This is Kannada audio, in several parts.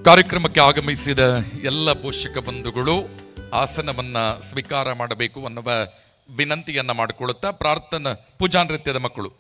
ಕಾರ್ಯಕ್ರಮಕ್ಕೆ ಆಗಮಿಸಿದ ಎಲ್ಲ ಪೋಷಕ ಬಂಧುಗಳು ಆಸನವನ್ನ ಸ್ವೀಕಾರ ಮಾಡಬೇಕು ಅನ್ನುವ ವಿನಂತಿಯನ್ನ ಮಾಡಿಕೊಳ್ಳುತ್ತಾ ಪ್ರಾರ್ಥನಾ ಪೂಜಾ ನೃತ್ಯದ ಮಕ್ಕಳು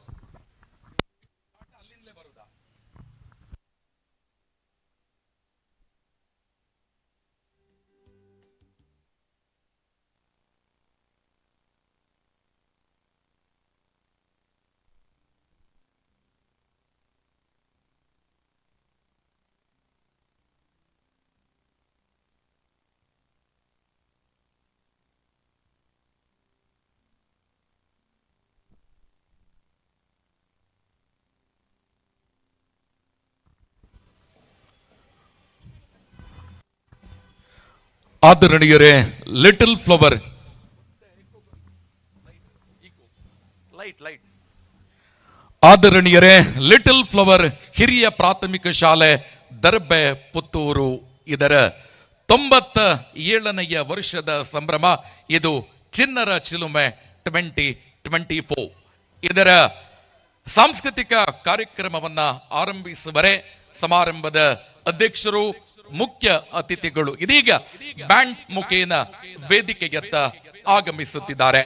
ಆದರಣೀಯರೇ, ಲಿಟಲ್ ಫ್ಲವರ್ ಆದರಣೀಯರೇ ಲಿಟಲ್ ಫ್ಲವರ್ ಹಿರಿಯ ಪ್ರಾಥಮಿಕ ಶಾಲೆ ದರ್ಬೆ ಪುತ್ತೂರು ಇದರ 97ನೆಯ ವರ್ಷದ ಸಂಭ್ರಮ. ಇದು ಚಿನ್ನರ ಚಿಲುಮೆ 2024. ಇದರ ಸಾಂಸ್ಕೃತಿಕ ಕಾರ್ಯಕ್ರಮವನ್ನ ಆರಂಭಿಸುವರೆ ಸಮಾರಂಭದ ಅಧ್ಯಕ್ಷರು, ಮುಖ್ಯ ಅತಿಥಿಗಳು ಇದೀಗ ಬ್ಯಾಂಡ್ ಮುಖೇನ ವೇದಿಕೆಯತ್ತ ಆಗಮಿಸುತ್ತಿದ್ದಾರೆ.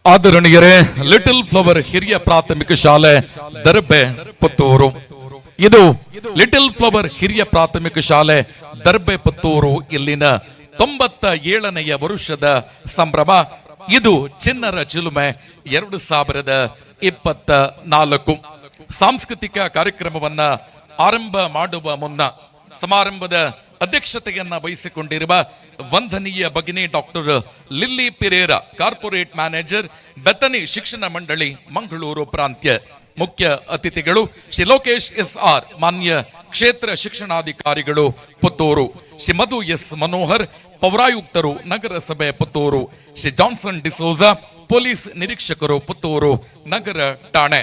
ಆದರಣೀಯರೇ, ಲಿಟಲ್ ಫ್ಲವರ್ ಹಿರಿಯ ಪ್ರಾಥಮಿಕ ಶಾಲೆ ದರ್ಬೆ ಪುತ್ತೂರು ಇದು ಲಿಟಲ್ ಫ್ಲವರ್ ಹಿರಿಯ ಪ್ರಾಥಮಿಕ ಶಾಲೆ ದರ್ಬೆ ಪುತ್ತೂರು ಇಲ್ಲಿನ 97ನೆಯ ವರ್ಷದ ಸಂಭ್ರಮ. ಇದು ಚಿನ್ನರ ಚಿಲುಮೆ 2024. ಸಾಂಸ್ಕೃತಿಕ ಕಾರ್ಯಕ್ರಮವನ್ನ ಆರಂಭ ಮಾಡುವ ಮುನ್ನ ಸಮಾರಂಭದ ಅಧ್ಯಕ್ಷತೆಯನ್ನ ವಹಿಸಿಕೊಂಡಿರುವ ವಂದನೀಯ ಭಗಿನಿ doctor lily ಪಿರೇರ, corporate manager, Bethany ಶಿಕ್ಷಣ ಮಂಡಳಿ, ಮಂಗಳೂರು ಪ್ರಾಂತ್ಯ. ಮುಖ್ಯ ಅತಿಥಿಗಳು ಶ್ರೀ ಲೋಕೇಶ್ SR, ಮಾನ್ಯ ಕ್ಷೇತ್ರ ಶಿಕ್ಷಣಾಧಿಕಾರಿಗಳು ಪುತ್ತೂರು. ಶ್ರೀ ಮಧು S ಮನೋಹರ್, ಪೌರಾಯುಕ್ತರು, ನಗರಸಭೆ ಪುತ್ತೂರು. ಶ್ರೀ ಜಾನ್ಸನ್ ಡಿಸೋಜಾ, ಪೊಲೀಸ್ ನಿರೀಕ್ಷಕರು ಪುತ್ತೂರು ನಗರ ಠಾಣೆ.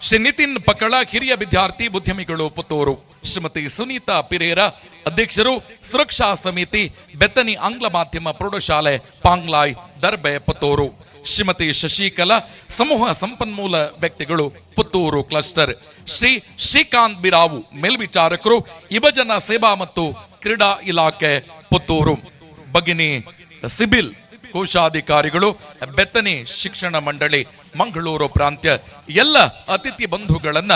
ಶ್ರೀ ನಿತಿನ್ ಪಕ್ಕಳ, ಹಿರಿಯ ವಿದ್ಯಾರ್ಥಿ, ಉದ್ಯಮಿಗಳು ಪುತ್ತೂರು. ಶ್ರೀಮತಿ ಸುನೀತಾ ಪಿರೇರ, ಅಧ್ಯಕ್ಷರು, ಸುರಕ್ಷಾ ಸಮಿತಿ, ಬೆತ್ತನಿ ಆಂಗ್ಲ ಮಾಧ್ಯಮ ಪ್ರೌಢಶಾಲೆ, ಪಾಂಗ್ಲಾಯ್, ದರ್ಬೆ ಪುತ್ತೂರು. ಶ್ರೀಮತಿ ಶಶಿಕಲಾ, ಸಮೂಹ ಸಂಪನ್ಮೂಲ ವ್ಯಕ್ತಿಗಳು, ಪುತ್ತೂರು ಕ್ಲಸ್ಟರ್. ಶ್ರೀ ಶ್ರೀಕಾಂತ್ ಬಿರಾವು, ಮೇಲ್ವಿಚಾರಕರು, ಯುವಜನ ಸೇವಾ ಮತ್ತು ಕ್ರೀಡಾ ಇಲಾಖೆ ಪುತ್ತೂರು. ಭಗಿನಿ ಸಿಬಿಲ್, ಕೋಶಾಧಿಕಾರಿಗಳು, ಬೆತ್ತನಿ ಶಿಕ್ಷಣ ಮಂಡಳಿ, ಮಂಗಳೂರು ಪ್ರಾಂತ್ಯ. ಎಲ್ಲ ಅತಿಥಿ ಬಂಧುಗಳನ್ನ,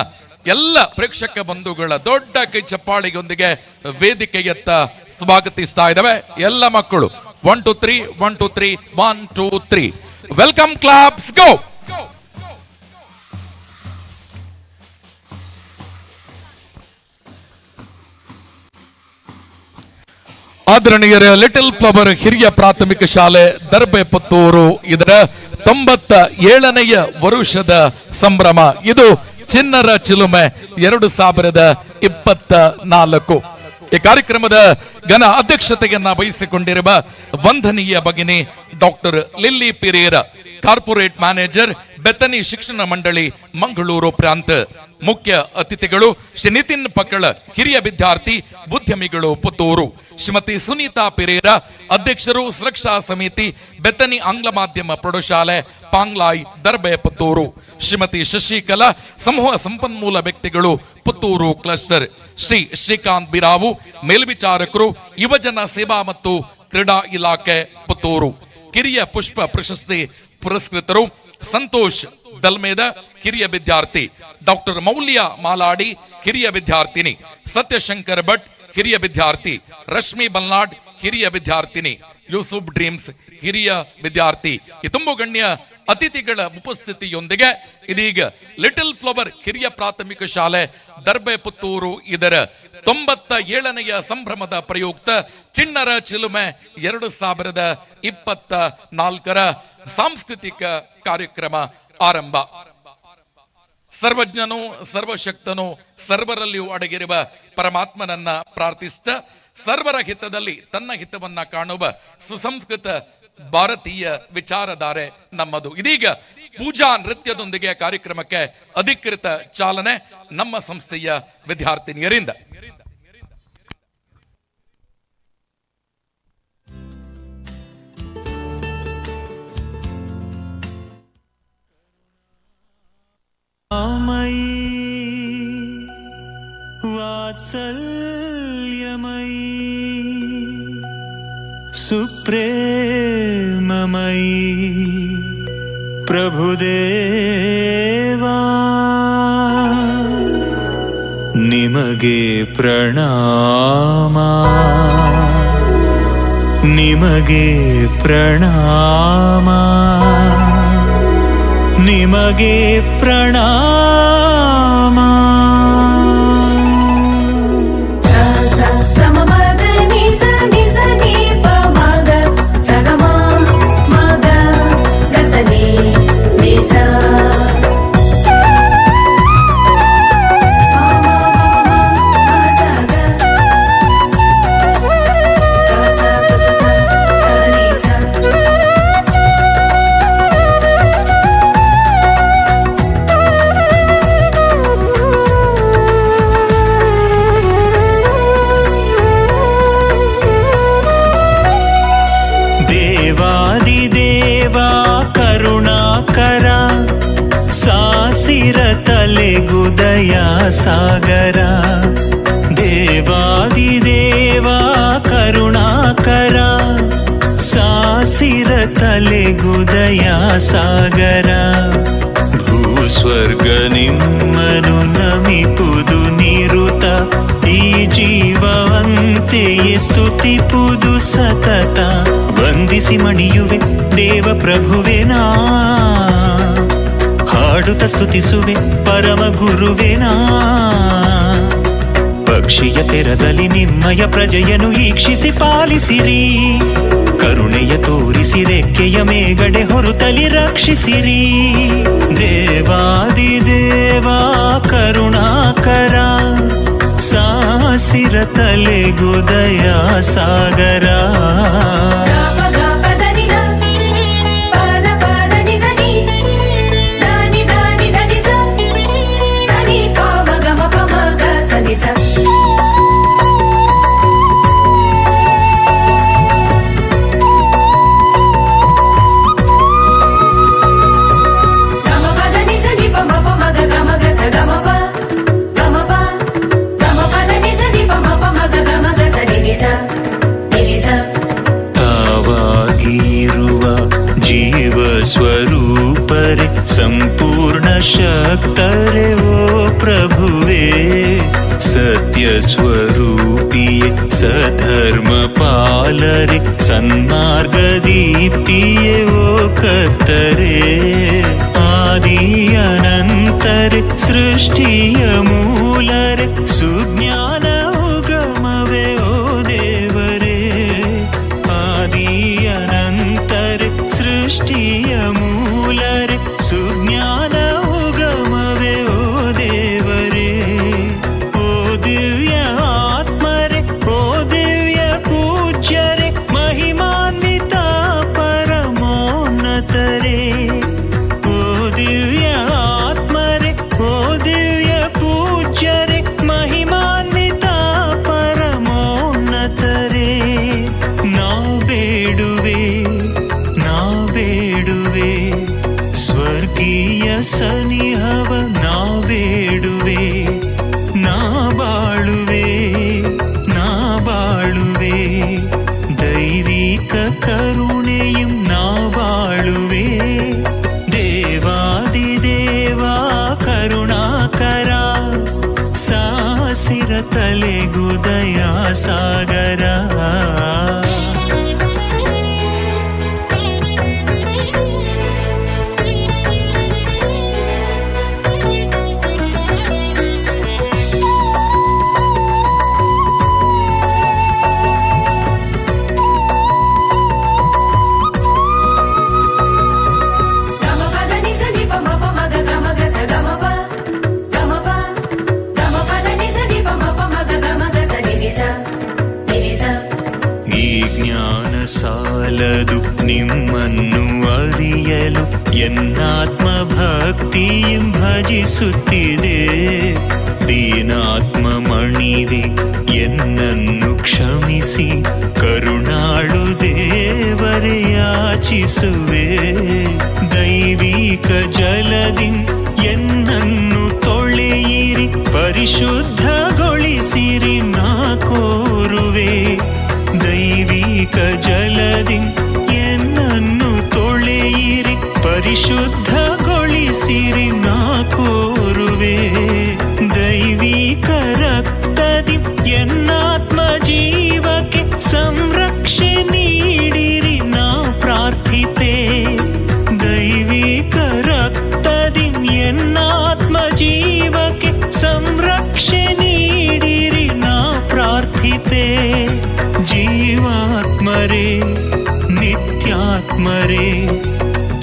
ಎಲ್ಲ ಪ್ರೇಕ್ಷಕ ಬಂಧುಗಳ ದೊಡ್ಡ ಕೈ ಚಪ್ಪಾಳಿಯೊಂದಿಗೆ ವೇದಿಕೆಯತ್ತ ಸ್ವಾಗತಿಸ್ತಾ ಇದ್ದಾವೆ ಎಲ್ಲ ಮಕ್ಕಳು. 1 2 3 1 2 3 1 2 3 ವೆಲ್ಕಮ್ ಕ್ಲಾಪ್ಸ್ ಗೋ. ಆದರಣೀಯರ ಲಿಟಲ್ ಫ್ಲವರ್ ಹಿರಿಯ ಪ್ರಾಥಮಿಕ ಶಾಲೆ ದರ್ಬೆ ಪುತ್ತೂರು ಇದರ 97ನೆಯ ವರುಷದ ಸಂಭ್ರಮ. ಇದು ಚಿನ್ನರ ಚಿಲುಮೆ 2024. ಈ ಕಾರ್ಯಕ್ರಮದ ಘನ ಅಧ್ಯಕ್ಷತೆಯನ್ನ ವಹಿಸಿಕೊಂಡಿರುವ ವಂದನೀಯ ಭಗಿನಿ doctor lily ಪಿರೇರ, corporate manager, Bethany ಶಿಕ್ಷಣ ಮಂಡಳಿ, ಮಂಗಳೂರು ಪ್ರಾಂತ. ಮುಖ್ಯ ಅತಿಥಿಗಳು ಶ್ರೀ ನಿತಿನ್ ಪಕ್ಕಳ, ಹಿರಿಯ ವಿದ್ಯಾರ್ಥಿ, ಉದ್ಯಮಿಗಳು ಪುತ್ತೂರು. ಶ್ರೀಮತಿ ಸುನೀತಾ ಪಿರೇರ, ಅಧ್ಯಕ್ಷರು, ಸುರಕ್ಷಾ ಸಮಿತಿ, ಬೆತ್ತನಿ ಆಂಗ್ಲ ಮಾಧ್ಯಮ ಪ್ರೌಢಶಾಲೆ, ಪಾಂಗ್ಲಾಯ್, ದರ್ಬೆ ಪುತ್ತೂರು. ಶ್ರೀಮತಿ ಶಶಿಕಲಾ, ಸಮೂಹ ಸಂಪನ್ಮೂಲ ವ್ಯಕ್ತಿಗಳು, ಪುತ್ತೂರು ಕ್ಲಸ್ಟರ್. ಶ್ರೀ ಶ್ರೀಕಾಂತ್ ಬಿರಾವು, ಮೇಲ್ವಿಚಾರಕರು, ಯುವಜನ ಸೇವಾ ಮತ್ತು ಕ್ರೀಡಾ ಇಲಾಖೆ ಪುತ್ತೂರು. ಕಿರಿಯ ಪುಷ್ಪ ಪ್ರಶಸ್ತಿ ಪುರಸ್ಕೃತರು ಸಂತೋಷ್ ದಲ್ಮೇದ, ಹಿರಿಯ ವಿದ್ಯಾರ್ಥಿ. ಡಾಕ್ಟರ್ ಮೌಲ್ಯ ಮಾಲಾಡಿ, ಹಿರಿಯ ವಿದ್ಯಾರ್ಥಿನಿ. ಸತ್ಯಶಂಕರ್ ಭಟ್, ಹಿರಿಯ ವಿದ್ಯಾರ್ಥಿ. ರಶ್ಮಿ ಬಲ್ನಾಡ್, ಹಿರಿಯ ವಿದ್ಯಾರ್ಥಿನಿ. ಯೂಸುಫ್ ಡ್ರೀಮ್ಸ್, ಹಿರಿಯ ವಿದ್ಯಾರ್ಥಿ. ಈ ತುಂಬು ಗಣ್ಯ ಅತಿಥಿಗಳ ಉಪಸ್ಥಿತಿಯೊಂದಿಗೆ ಇದೀಗ ಲಿಟಲ್ ಫ್ಲವರ್ ಹಿರಿಯ ಪ್ರಾಥಮಿಕ ಶಾಲೆ ದರ್ಬೆ ಪುತ್ತೂರು ಇದರ 97ನೆಯ ಸಂಭ್ರಮದ ಪ್ರಯುಕ್ತ ಚಿನ್ನರ ಚಿಲುಮೆ 2024 ಸಾಂಸ್ಕೃತಿಕ ಕಾರ್ಯಕ್ರಮ ಆರಂಭ. ಸರ್ವಜ್ಞನು, ಸರ್ವಶಕ್ತನು, ಸರ್ವರಲ್ಲಿಯೂ ಅಡಗಿರುವ ಪರಮಾತ್ಮನನ್ನ ಪ್ರಾರ್ಥಿಸ್ತ ಸರ್ವರ ಹಿತದಲ್ಲಿ ತನ್ನ ಹಿತವನ್ನ ಕಾಣುವ ಸುಸಂಸ್ಕೃತ ಭಾರತೀಯ ವಿಚಾರಧಾರೆ ನಮ್ಮದು. ಇದೀಗ ಪೂಜಾ ನೃತ್ಯದೊಂದಿಗೆ ಕಾರ್ಯಕ್ರಮಕ್ಕೆ ಅಧಿಕೃತ ಚಾಲನೆ ನಮ್ಮ ಸಂಸ್ಥೆಯ ವಿದ್ಯಾರ್ಥಿನಿಯರಿಂದ. वात्सल्यमयी सुप्रेममयी प्रभुदेवा निमगे प्रणमा, निमगे प्रणमा, निमगे प्रणमा. गुदया सागरा देवादिदेवा करुणाकरा सासिर तले गुदया सागरा भूस्वर्ग निम्मनु नमिपुदु निरुत ಈ ಜೀವವಂತೆಯೇ ಸ್ತುತಿಪುದು ಸತತ ವಂದಿಸಿ ಮಣಿಯುವೆ ದೇವ ಪ್ರಭುವೆನಾ ಹಾಡುತ್ತ ಸ್ತುತಿಸುವೆ ಪರಮ ಗುರುವೆನಾ ಪಕ್ಷಿಯ ತೆರದಲ್ಲಿ ನಿಮ್ಮಯ ಪ್ರಜೆಯನ್ನು ಈಕ್ಷಿಸಿ ಪಾಲಿಸಿರಿ ಕರುಣೆಯ ತೋರಿಸಿ ರೆಕ್ಕೆಯ ಮೇಗಡೆ ಹೊರುತಲಿ ರಕ್ಷಿಸಿರಿ ದೇವಾದಿದೇವಾ ಕರುಣಾಕರ ಸಾಸಿರ ತಲೆಗುದಯ ಸಾಗರ ಸ್ವರೂಪರೆ ಸಂಪೂರ್ಣ ಶಕ್ತರೆ ಓ ಪ್ರಭುವೇ ಸತ್ಯ ಸ್ವರೂಪಿಯೇ ಸಧರ್ಮ ಪಾಲರೆ ಸನ್ಮಾರ್ಗ ದೀಪ್ತಿಯೇ ಓ ಕರ್ತರೆ ಆದಿ ಅನಂತರೆ ಸೃಷ್ಟಿಯ ಮೂಲರೆ ಸುಜ್ಞಾನ ಉಗಮವೇ ಓ ದೇವರೇ ಆದಿ ಅನಂತರೆ ಸೃಷ್ಟಿಯ ಮೂಲರೆ ಸುಜ್ಞಾನ ಉಗಮವೇ ಓ ದೇವರೇ ಓ ದಿವ್ಯ ಆತ್ಮರೆ ಓ ದಿವ್ಯ ಪೂಜ್ಯರೆ ಮಹಿಮಾನ್ವಿತ ಪರಮೋನ್ನತರೆ ಓ ದಿವ್ಯ ಆತ್ಮರೆ ಓ ದಿವ್ಯ ಪೂಜ್ಯರೆ ಮಹಿಮಾನ್ವಿತ ಪರಮೋನ್ನತರೆ ನಾ ಬೇಡುವೆ ಸ್ವರ್ಗೀಯ ಸನಿಹವ ನಾ ಬೇಡುವೆ ನಾ ಬಾಳುವೆ ದೈವಿಕ ಕರುಣೆയും ನಾ ಬಾಳುವೆ ದೇವಾದಿದೇವಾ ಕರುಣಾಕರ ಸಾಸಿರ ತಲೆಗುದಯ ಸಾಗರ ಭಕ್ತಿಯಂ ಭಜಿಸುತ್ತಿದೆ. ದೀನಾತ್ಮ ಮಣಿವೆ ಎನ್ನನ್ನು ಕ್ಷಮಿಸಿ ಕರುಣಾಳು ದೇವರೇ ಯಾಚಿಸುವೆ. ದೈವಿಕ ಜಲದಿ ಎನ್ನನ್ನು ತೊಳೆಯಿರಿ ಪರಿಶುದ್ಧಗೊಳಿಸಿರಿ ನಾ ಕೋರುವೆ. ದೈವಿಕ ಜಲದಿ ಎನ್ನನ್ನು ತೊಳೆಯಿರಿ ಪರಿಶುದ್ಧಗೊಳಿಸಿರಿ ನಾ ಕೋರುವೆ. ದೈವಿಕ ರಕ್ತದಿ ಎನ್ನಾತ್ಮ ಜೀವಕ್ಕೆ ಸಂರಕ್ಷೆ ನೀಡಿರಿ ನಾ ಪ್ರಾರ್ಥಿಪೆ. ದೈವಿಕ ರಕ್ತದಿ ಎನ್ನಾತ್ಮ ಜೀವಕ್ಕೆ ಸಂರಕ್ಷೆ ನೀಡಿರಿ ನಾ ಪ್ರಾರ್ಥಿಪೆ. ಜೀವಾತ್ಮರೇ ನಿತ್ಯಾತ್ಮರೇ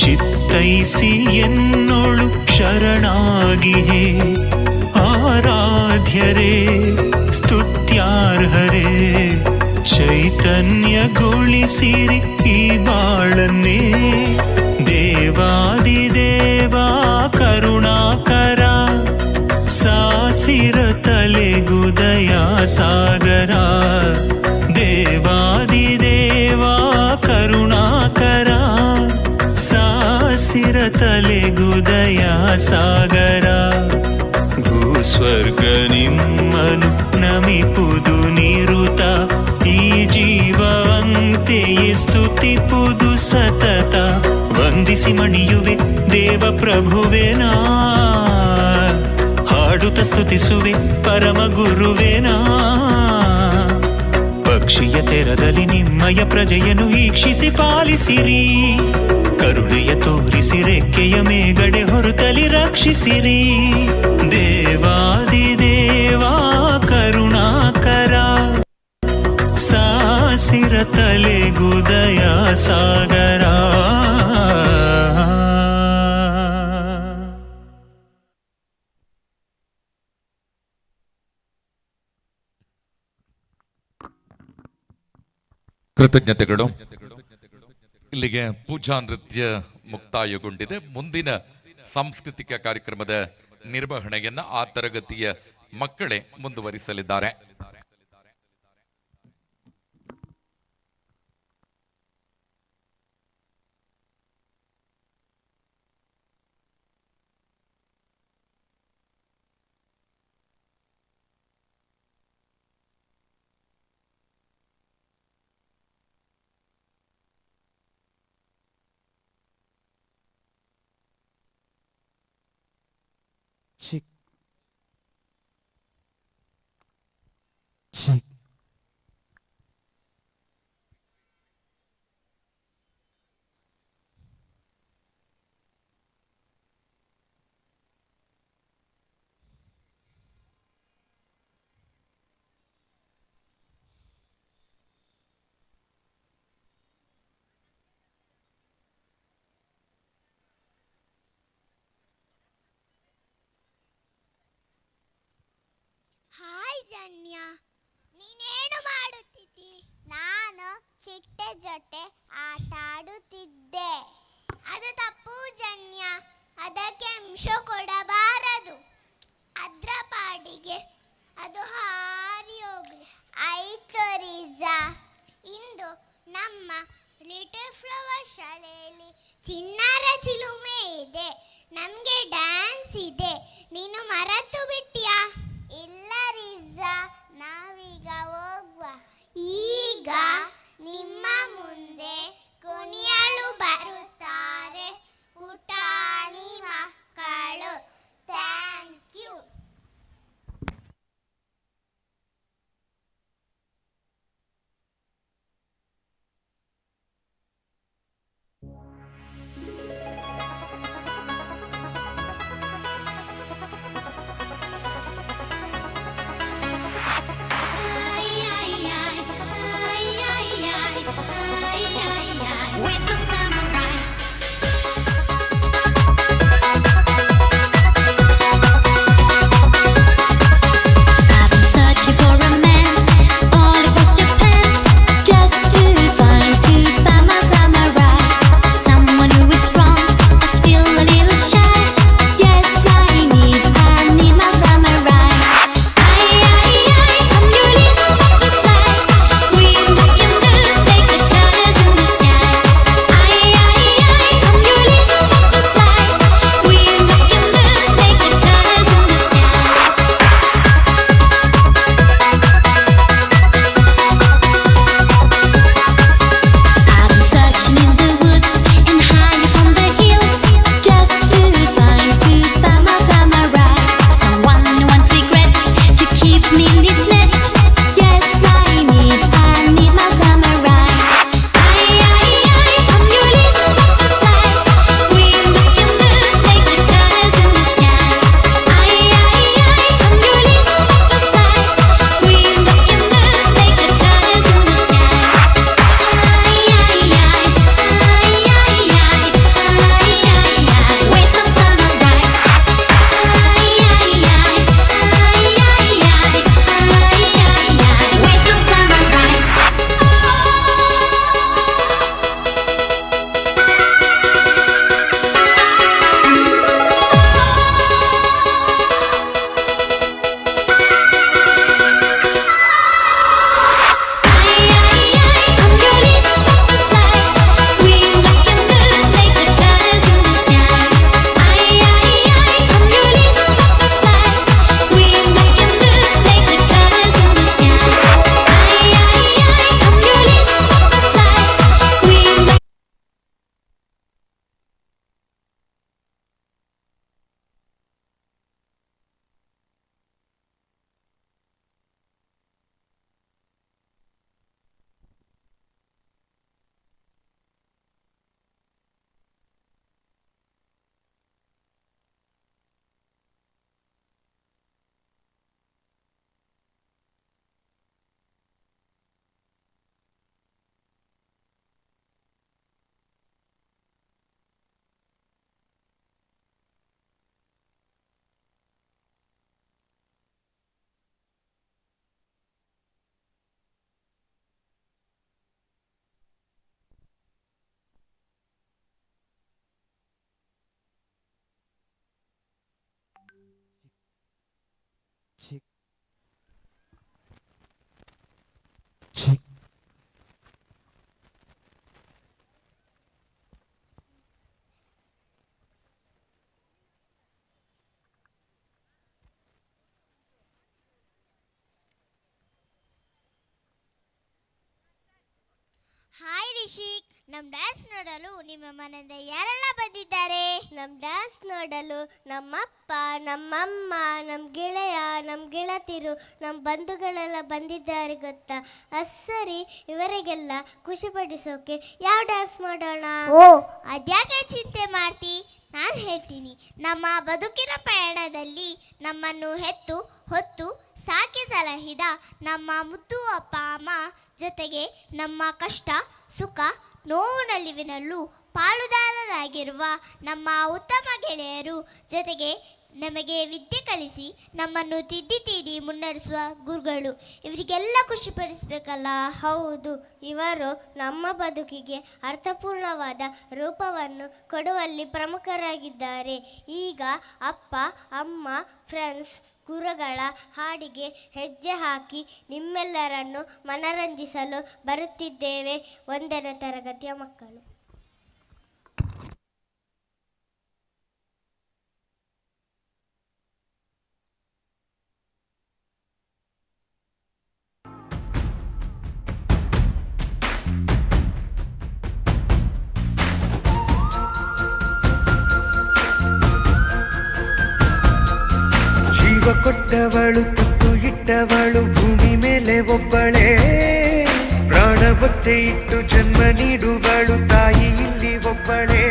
ಚಿತ್ತೈಸಿ ಎನ್ನೋಳು ಶರಣಾಗಿಯೇ. ಆರಾಧ್ಯರೇ ಸ್ತುತ್ಯಾರ್ಹರೇ ಚೈತನ್ಯಗೊಳಿಸಿರಿ ಈ ಬಾಳನ್ನೇ. ದೇವಾದಿದೇವಾ ಕರುಣಾಕರ ಸಾಸಿರ ತಲೆಗುದಯ ಸಾಗರ. ದೇವಾದಿದೇವಾ ಕರುಣಾಕರ ಸಾಸಿರ ತಲೆಗುದಯ ಸಾಗರ. ಭೂಸ್ವರ್ಗ ನಿಮ್ಮನು ನಮಿಪುದು ನಿರುತ ಈ ಜೀವಂತೆಯೇ ಸ್ತುತಿಪುದು ಸತತ. ವಂದಿಸಿ ಮಣಿಯುವೆ ದೇವ ಪ್ರಭುವೆನಾ ಹಾಡುತ್ತ ಸ್ತುತಿಸುವೆ ಪರಮ ಗುರುವೆನಾ. ಪಕ್ಷಿಯ ತೆರದಲ್ಲಿ ನಿಮ್ಮಯ ಪ್ರಜೆಯನ್ನು ವೀಕ್ಷಿಸಿ ಪಾಲಿಸಿರಿ. ಕರುಣೆಯ ತೋರಿಸಿ ರೆಕ್ಕೆಯ ಮೇಗಡೆ ಹೊರತಲಿ ರಕ್ಷಿಸಿರಿ. ದೇವಾದಿದೇವಾ ಕರುಣಾಕರ ಸಾಸಿರ ತಲೆಗುದಯ ಸಾಗರ. ಕೃತಜ್ಞತೆಗಳು. ಇಲ್ಲಿಗೆ ಪೂಜಾ ನೃತ್ಯ ಮುಕ್ತಾಯಗೊಂಡಿದೆ. ಮುಂದಿನ ಸಾಂಸ್ಕೃತಿಕ ಕಾರ್ಯಕ್ರಮದ ನಿರ್ವಹಣೆಯನ್ನ ಆ ತರಗತಿಯ ಮಕ್ಕಳೇ ಮುಂದುವರಿಸಲಿದ್ದಾರೆ. Chick. Chick. ಹಾಯ್ ಜನ್ಯ, ನೀನೇನು ಮಾಡುತ್ತಿದ್ದಿ? ನಾನು ಚಿಟ್ಟೆ ಜೊತೆ ಆಟ ಆಡುತ್ತಿದ್ದೆ. ಅದು ತಪ್ಪು ಜನ್ಯ, ಅದಕ್ಕೆ ಅಂಶ ಕೊಡಬಾರದು. ಅದ್ರ ಪಾಡಿಗೆ ಅದು ಹಾರಿ ಹೋಗ್ಲಿ. ಆಯ್ತು ರಿಜಾ, ಇಂದು ನಮ್ಮ ಲಿಟಲ್ ಫ್ಲವರ್ ಶಾಲೆಯಲ್ಲಿ ಚಿಣ್ಣರ ಚಿಲುಮೆ ಇದೆ. ನಮಗೆ ಡ್ಯಾನ್ಸ್ ಇದೆ. ನೀನು ಮರೆತು ಬಿಟ್ಟಿಯಾ? ಇಲ್ಲ ರಿಜಾ, ನಾವೀಗ ಹೋಗುವ. ಈಗ ನಿಮ್ಮ ಮುಂದೆ ಕುಣಿಯಲು ಬರುತ್ತಾರೆ ಪುಟಾಣಿ ಮಕ್ಕಳು. Thank you. ಚಿಕ್ ಚಿಕ್ ಹಾಯ್ ರಿಷಿಕ್, ನಮ್ಮ ಡ್ಯಾನ್ಸ್ ನೋಡಲು ನಿಮ್ಮ ಮನೆಯಿಂದ ಯಾರೆಲ್ಲ ಬಂದಿದ್ದಾರೆ? ನಮ್ಮ ಡ್ಯಾನ್ಸ್ ನೋಡಲು ನಮ್ಮಪ್ಪ, ನಮ್ಮಮ್ಮ, ನಮ್ಮ ಗೆಳೆಯ, ನಮ್ಮ ಗೆಳತಿರು, ನಮ್ಮ ಬಂಧುಗಳೆಲ್ಲ ಬಂದಿದ್ದಾರೆ ಗೊತ್ತಾ. ಸರಿ, ಇವರಿಗೆಲ್ಲ ಖುಷಿಪಡಿಸೋಕೆ ಯಾವ ಡ್ಯಾನ್ಸ್ ಮಾಡೋಣ? ಓ, ಅದ್ಯಾಕೆ ಚಿಂತೆ ಮಾಡ್ತಿ, ನಾನು ಹೇಳ್ತೀನಿ. ನಮ್ಮ ಬದುಕಿನ ಪಯಣದಲ್ಲಿ ನಮ್ಮನ್ನು ಹೆತ್ತು ಹೊತ್ತು ಸಾಕಿ ಸಲಹಿದ ನಮ್ಮ ಮುದ್ದು ಅಪ್ಪ ಅಮ್ಮ ಜೊತೆಗೆ ನಮ್ಮ ಕಷ್ಟ ಸುಖ ನೋವು ನಲಿವಿನಲ್ಲೂ ಪಾಲುದಾರರಾಗಿರುವ ನಮ್ಮ ಉತ್ತಮ ಗೆಳೆಯರು ಜೊತೆಗೆ ನಮಗೆ ವಿದ್ಯೆ ಕಲಿಸಿ ನಮ್ಮನ್ನು ತಿದ್ದಿ ಮುನ್ನಡೆಸುವ ಗುರುಗಳು, ಇವರಿಗೆಲ್ಲ ಖುಷಿಪಡಿಸಬೇಕಲ್ಲ. ಹೌದು, ಇವರು ನಮ್ಮ ಬದುಕಿಗೆ ಅರ್ಥಪೂರ್ಣವಾದ ರೂಪವನ್ನು ಕೊಡುವಲ್ಲಿ ಪ್ರಮುಖರಾಗಿದ್ದಾರೆ. ಈಗ ಅಪ್ಪ ಅಮ್ಮ ಫ್ರೆಂಡ್ಸ್ ಗುರುಗಳ ಹಾಡಿಗೆ ಹೆಜ್ಜೆ ಹಾಕಿ ನಿಮ್ಮೆಲ್ಲರನ್ನು ಮನರಂಜಿಸಲು ಬರುತ್ತಿದ್ದೇವೆ. 1ನೇ ತರಗತಿಯ ಮಕ್ಕಳು. ಜೀವ ಕೊಟ್ಟವಳು ತುತ್ತು ಇಟ್ಟವಳು ಭೂಮಿ ಮೇಲೆ ಒಬ್ಬಳೇ, ಪ್ರಾಣ ಒತ್ತೆ ಇಟ್ಟು ಜನ್ಮ ನೀಡುವಳು ತಾಯಿ ಇಲ್ಲಿ ಒಬ್ಬಳೇ.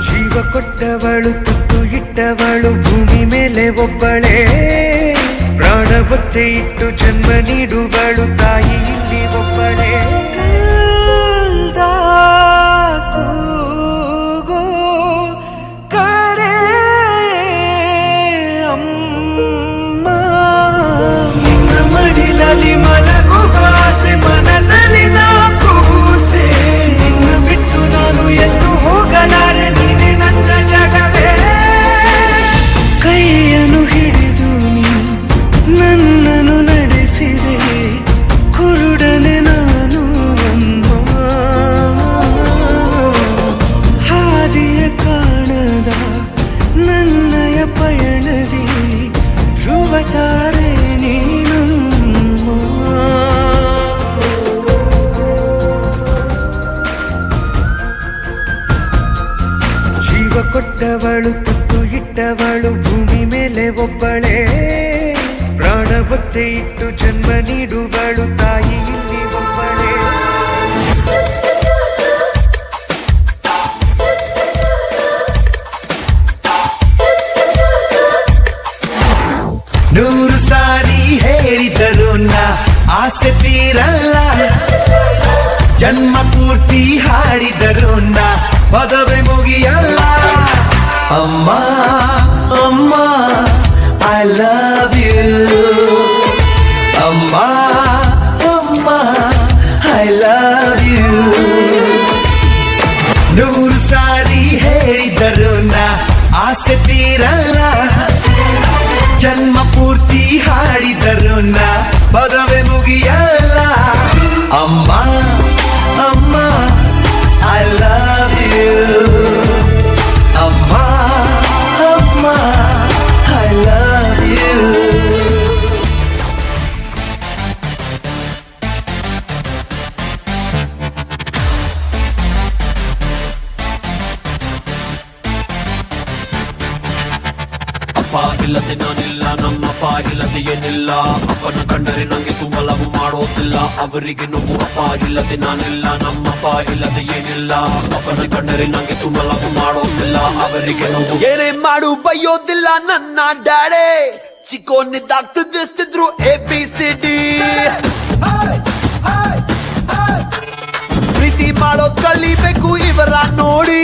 ಜೀವ ಕೊಟ್ಟವಳು ತುತ್ತು ಇಟ್ಟವಳು ಭೂಮಿ ಮೇಲೆ ಒಬ್ಬಳೇ, ಪ್ರಾಣ ಒತ್ತೆ ಇಟ್ಟು ಜನ್ಮ ನೀಡುವಳು ತಾಯಿ ಇಲ್ಲಿ ಒಬ್ಬಳೇ. ಮಲಗುವಾಸೆ ಮನದಲ್ಲಿ ನಾ ಕೂಸೆ, ನಿನ್ನ ಬಿಟ್ಟು ನಾನು ಎಲ್ಲೂ ಹೋಗಲಾರೆ, ನೀನೆ ನನ್ನ ಜಗವೇ. ಕೈಯನ್ನು ಹಿಡಿದು ನೀ ನನ್ನನ್ನು ನಡೆಸಿದೆ, ಕುರುಡನೆ ನಾನು ಅಮ್ಮ. ಹಾದಿಯ ಕಾಣದ ನನ್ನಯ ಪಯಣದಿ ಧ್ರುವ ತಾರೆ ನೀನಮ್ಮ. ಜೀವ ಕೊಟ್ಟವಳು ತುತ್ತು ಇಟ್ಟವಳು ಭೂಮಿ ಮೇಲೆ ಒಬ್ಬಳೇ, ಪ್ರಾಣ ಒತ್ತೆ ಇಟ್ಟು ಜನ್ಮ ನೀಡುವಳು ತಾಯಿ ಇಲ್ಲಿ ಒಬ್ಬಳೇ. ನೂರು ಸಾರಿ ಹೇಳಿದರು ನಾ ಆಸೆ ತೀರಲ್ಲ, ಜನ್ಮ ಪೂರ್ತಿ ಹಾಡಿದರು ನಾ ಪದವೇ ಮುಗಿಯಲ್ಲ. ಅಮ್ಮ ಅಮ್ಮ ಐ ಲವ್ ಯು, ಅಮ್ಮ ಅಮ್ಮ ಐ ಲವ್ ಯು. ನೂರು ಸಾರಿ ಹೇಳಿದರು ನಾ ಆಸೆ ತೀರಲ್ಲ, ಜನ್ಮ ಪೂರ್ತಿ ಹಾಡಿದರು ನಾ ಪದವೇ ಮುಗಿಯಲ್ಲ. ಅಮ್ಮ ಅಮ್ಮ ಐ ಲವ್ ಯು, ಅಮ್ಮ ಅಮ್ಮ ಐ ಲವ್ ಯು. ಅಪ್ಪ ಇಲ್ಲದೆ ನಾನಿಲ್ಲ, ನಮ್ಮಪ್ಪ ಇಲ್ಲದೆ ಏನಿಲ್ಲ. ಅಪ್ಪನ ಕಂಡರೆ ನಂಗೆ ತುಂಬಲವು ಮಾಡೋದಿಲ್ಲ, ಅವರಿಗೆ ನೋವು. ಅಪ್ಪ ಇಲ್ಲದೆ ನಾನಿಲ್ಲ, ನಮ್ಮಪ್ಪ ಇಲ್ಲದೆ ಏನಿಲ್ಲ. ಅಪ್ಪನ ಕಂಡರೆ ನಂಗೆ ತುಂಬಲವು ಮಾಡೋದಿಲ್ಲ, ಅವರಿಗೆ ನೋವು. ಏನೇ ಮಾಡು ಬೈಯೋದಿಲ್ಲ ನನ್ನ ಡ್ಯಾಡೆ, ಚಿಕ್ಕೋನಿದ್ದಾಗ ತಿಳಿಸ್ತಿದ್ರು ABCD. ಪ್ರೀತಿ ಮಾಡೋದ್ ಕಲಿಬೇಕು ಇವರ ನೋಡಿ,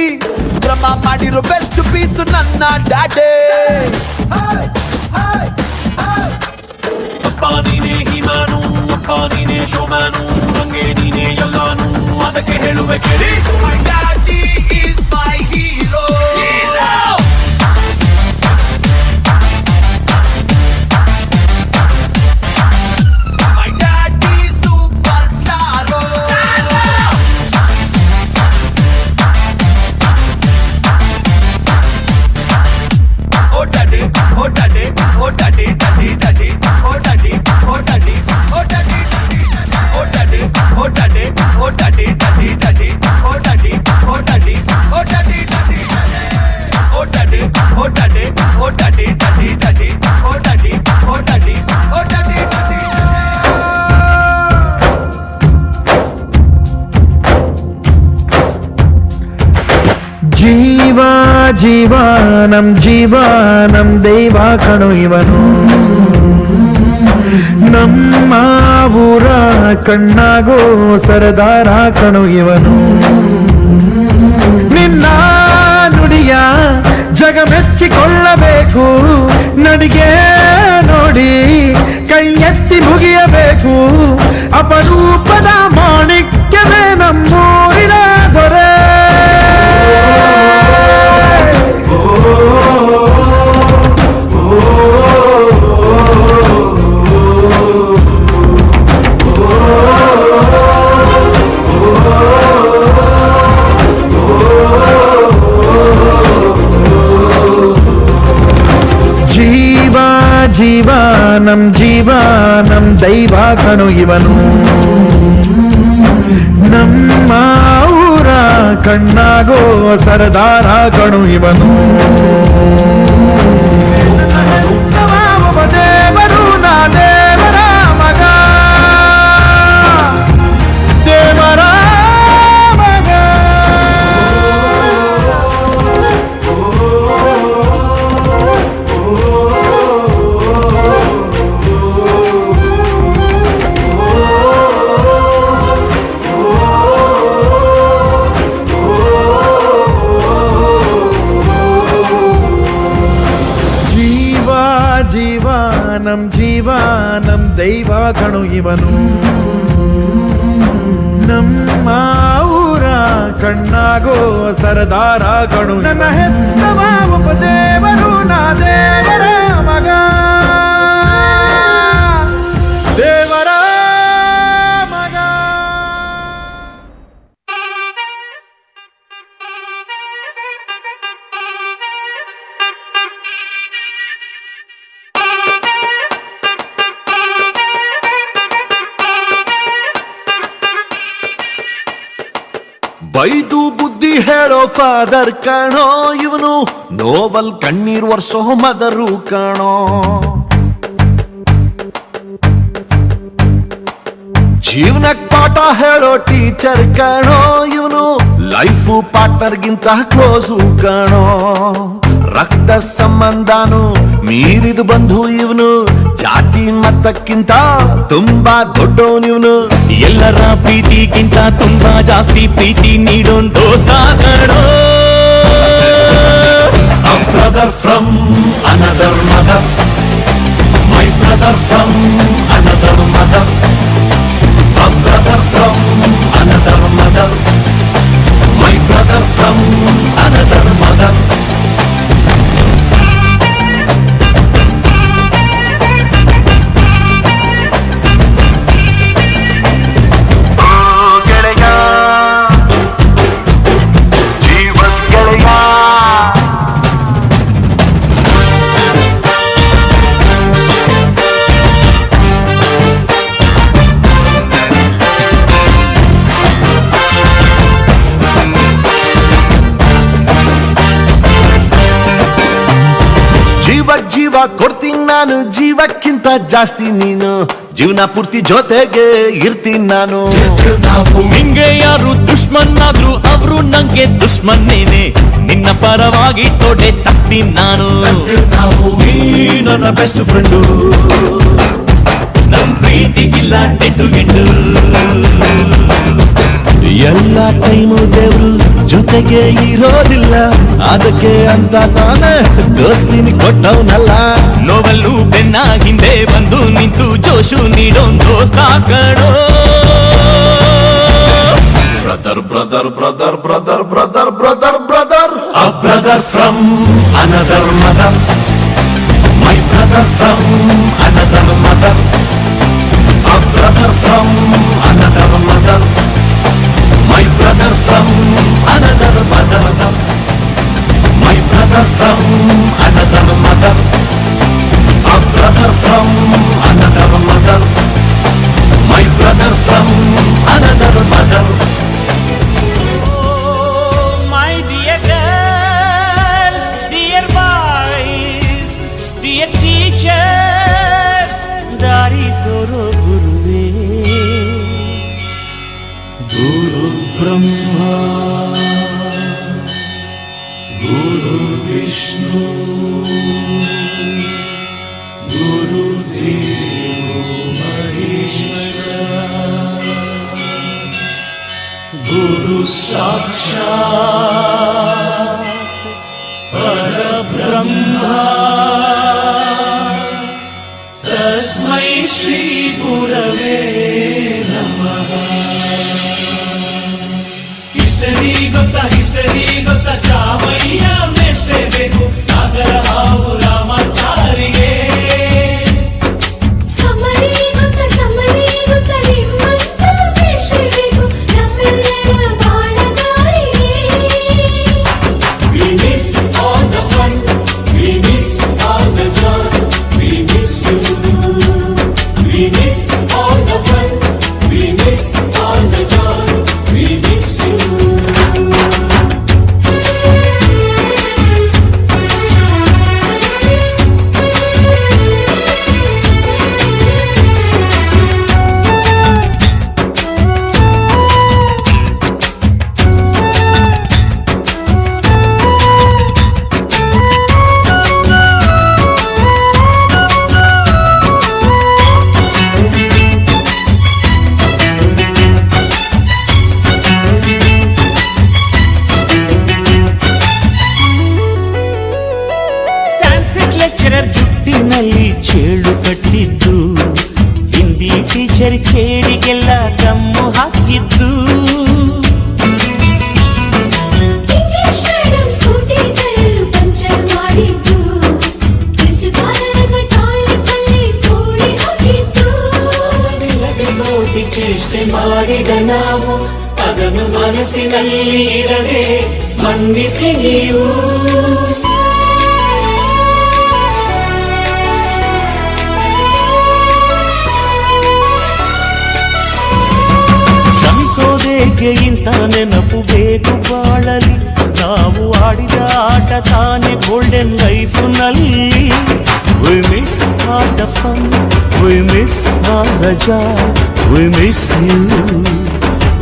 ಬ್ರಹ್ಮ ಮಾಡಿರೋ ಬೆಸ್ಟ್ ಪೀಸು ನನ್ನ ಡ್ಯಾಡೆ. ಅಪ್ಪ ನೀನೇ ಹಿಮಾನು, ಅಪ್ಪ ನೀನೇ ಶೋಮ್ಯಾನು, ನಂಗೆ ನೀನೇ ಎಲ್ಲಾನು, ಅದಕ್ಕೆ ಹೇಳುವೆ ಕೇಳಿ. My daddy is my hero. daddy, oh daddy, daddy, daddy, oh daddy, oh daddy, oh daddy, daddy. ಜೀವ ಜೀವ ನಮ್ ದೈವ ಕಣು ಇವನು ನಮ್ಮ ಊರ ಕಣ್ಣಾಗೋ ಸರದಾರ ಕಣು ಇವನು ನಿನ್ನ ನುಡಿಯ ಜಗ ಮೆಚ್ಚಿಕೊಳ್ಳಬೇಕು ನಡಿಗೆ ನೋಡಿ ಕೈ ಎತ್ತಿ ಮುಗಿಯಬೇಕು ಅಪರೂಪದ ಮಾಣಿಕ್ಯವೇ ನಮ್ಮೂರಿನ ದೊರೆ ಜೀವ ನಮ್ ದೈವ ಕಣು ಇವನು ನಮ್ಮ ಊರ ಕಣ್ಣಾಗೋ ಸರದಾರ ಕಣು ಇವನು ದೇವರು ನಾ ದೇವರ ಮಗ ದೇವರ ಮಗ ಜೀವ ನಮ್ ದೈವ ಕಣು ಇವನು ನಮ್ಮ ಊರ ಕಣ್ಣಾಗೋ ಸರದಾರ ಕಣು ನನ್ನ ಹೆತ್ತವ ಉಪದೇವರು ನಾ ದೇವರ ಮಗ ದೇವರ ಮಗ ಬೈದು ಬುದ್ಧಿ ಹೇಳೋ ಫಾದರ್ ಕಾಣೋ ಇವನು ನೋವಲ್ ಕಣ್ಣೀರ್ ವರ್ಷೋ ಮದರು ಕಾಣೋ ಜೀವನಕ್ ಪಾಠ ಹೇಳೋ ಟೀಚರ್ ಕಾಣೋ ಇವನು ಲೈಫು ಪಾರ್ಟ್ನರ್ಗಿಂತ ಕ್ಲೋಸು ಕಾಣೋ ರಕ್ತ ಸಂಬಂಧನು ಮೀರಿದು ಬಂಧು ಇವನು ಜಾತಿ ಮತಕ್ಕಿಂತ ತುಂಬಾ ದೊಡ್ಡವನಿವನು ಎಲ್ಲರ ಪ್ರೀತಿಗಿಂತ ತುಂಬಾ ಜಾಸ್ತಿ ಪ್ರೀತಿ ನೀಡೋನ್ ದೋಸ್ತ ಕಣೋ A brother from another mother, my brother from another mother, a brother from another mother, my brother from another mother. ಜೀವ ಕೊಡ್ತೀನಿ ನಾನು ಜೀವಕ್ಕಿಂತ ಜಾಸ್ತಿ ನೀನು ಜೀವನ ಪೂರ್ತಿ ಜೊತೆಗೆ ಇರ್ತೀನಿ ನಾನು ನಿಂಗೆ ಯಾರು ದುಶ್ಮನ್ ಆದ್ರು ಅವರು ನಂಗೆ ದುಶ್ಮನ್ನೇನೆ ನಿನ್ನ ಪರವಾಗಿ ತೊಡೆ ತಗ್ತೀನಿ ನಾನು ನೀ ನನ್ನ ಬೆಸ್ಟ್ ಫ್ರೆಂಡು ನಮ್ ಪ್ರೀತಿಗಿಲ್ಲ ಟೆಂಟು ಗೆಂಡು ಎಲ್ಲ ಟೈಮು ದೇವ್ರು ಜೊತೆಗೆ ಇರೋದಿಲ್ಲ ಅದಕ್ಕೆ ಅಂತ ತಾನೇ ದೋಸ್ತಿನಿ ಕೊಟ್ಟವನಲ್ಲ ನೋವಲ್ಲೂ ಬೆನ್ನ ಹಿಂದೆ ಬಂದು ನಿಂತು ಜೋಶು ನೀಡೋನ್ ದೋಸ್ತ ಕಣೋ Brother, brother, brother, brother, brother, brother, brother, a brother from another mother, my brother from another mother, a brother from another mother, my brother from another mother, my brother from another mother, a brother from another mother, my brother from another mother. My dear girls, dear boys. Brahma गुरुर्विष्णु गुरुर्देवो महेश्वर गुरु साक्षात् परब्रह्मा तस्मै श्री गुरवे नमः ಹಿಸ್ಟರಿ ಗೊತ್ತಾ ಚಾಮಯ್ಯ ಮೇಷ್ಟ್ರೆ ಬೇಕು ನಾಗರ ಹಾವು ರಾಮಾಚಾರಿಗೆ ಸಮರಿ ಗೊತ್ತ ನಿಮ್ಮಂತ ಮೇಷ್ಟ್ರೆ ಬೇಕು ನಮ್ಮೆಲ್ಲರ ಬಾಳಗಾರಿಗೆ We miss all the fun, we miss all the joy, we miss you. We miss all the fun, we miss all the joy, we miss you. Sanskrit lecturer ಜುಟ್ಟಿನಲ್ಲಿ ಚೇಳು ಕಟ್ಟಿದ್ದು, ಹಿಂದಿ ಟೀಚರ್ ಚೇರಿಗೆಲ್ಲ ಗಮ್ಮು ಹಾಕಿದ್ದು, English madam scooty tyre puncture ಮಾಡಿದ್ದು, ಪ್ರಿನ್ಸಿಪಾಲರ ಟಾಯ್ಲೆಟ್ ಅಲ್ಲಿ ಕೋಳಿ ಹಾಕಿದ್ದು, ಕೋಟಿ ಚೇಷ್ಟೆ ಮಾಡಿದ ನಾವು ಅದನ್ನು ಮನಸ್ಸಿನಲ್ಲಿ ಇಡದೆ ಮನ್ನಿಸಿ ನೀವು. ಕ್ಷಮಿಸೋದೇಕೆ ಇಂಥ ನೆನಪು ಬೇಕು ಬಾಳಲಿ, ನಾವು ಆಡಿದ ಆಟ ತಾನೆ golden ಲೈಫ್ನಲ್ಲಿ. We miss all the fun, we miss all the joy, we miss you.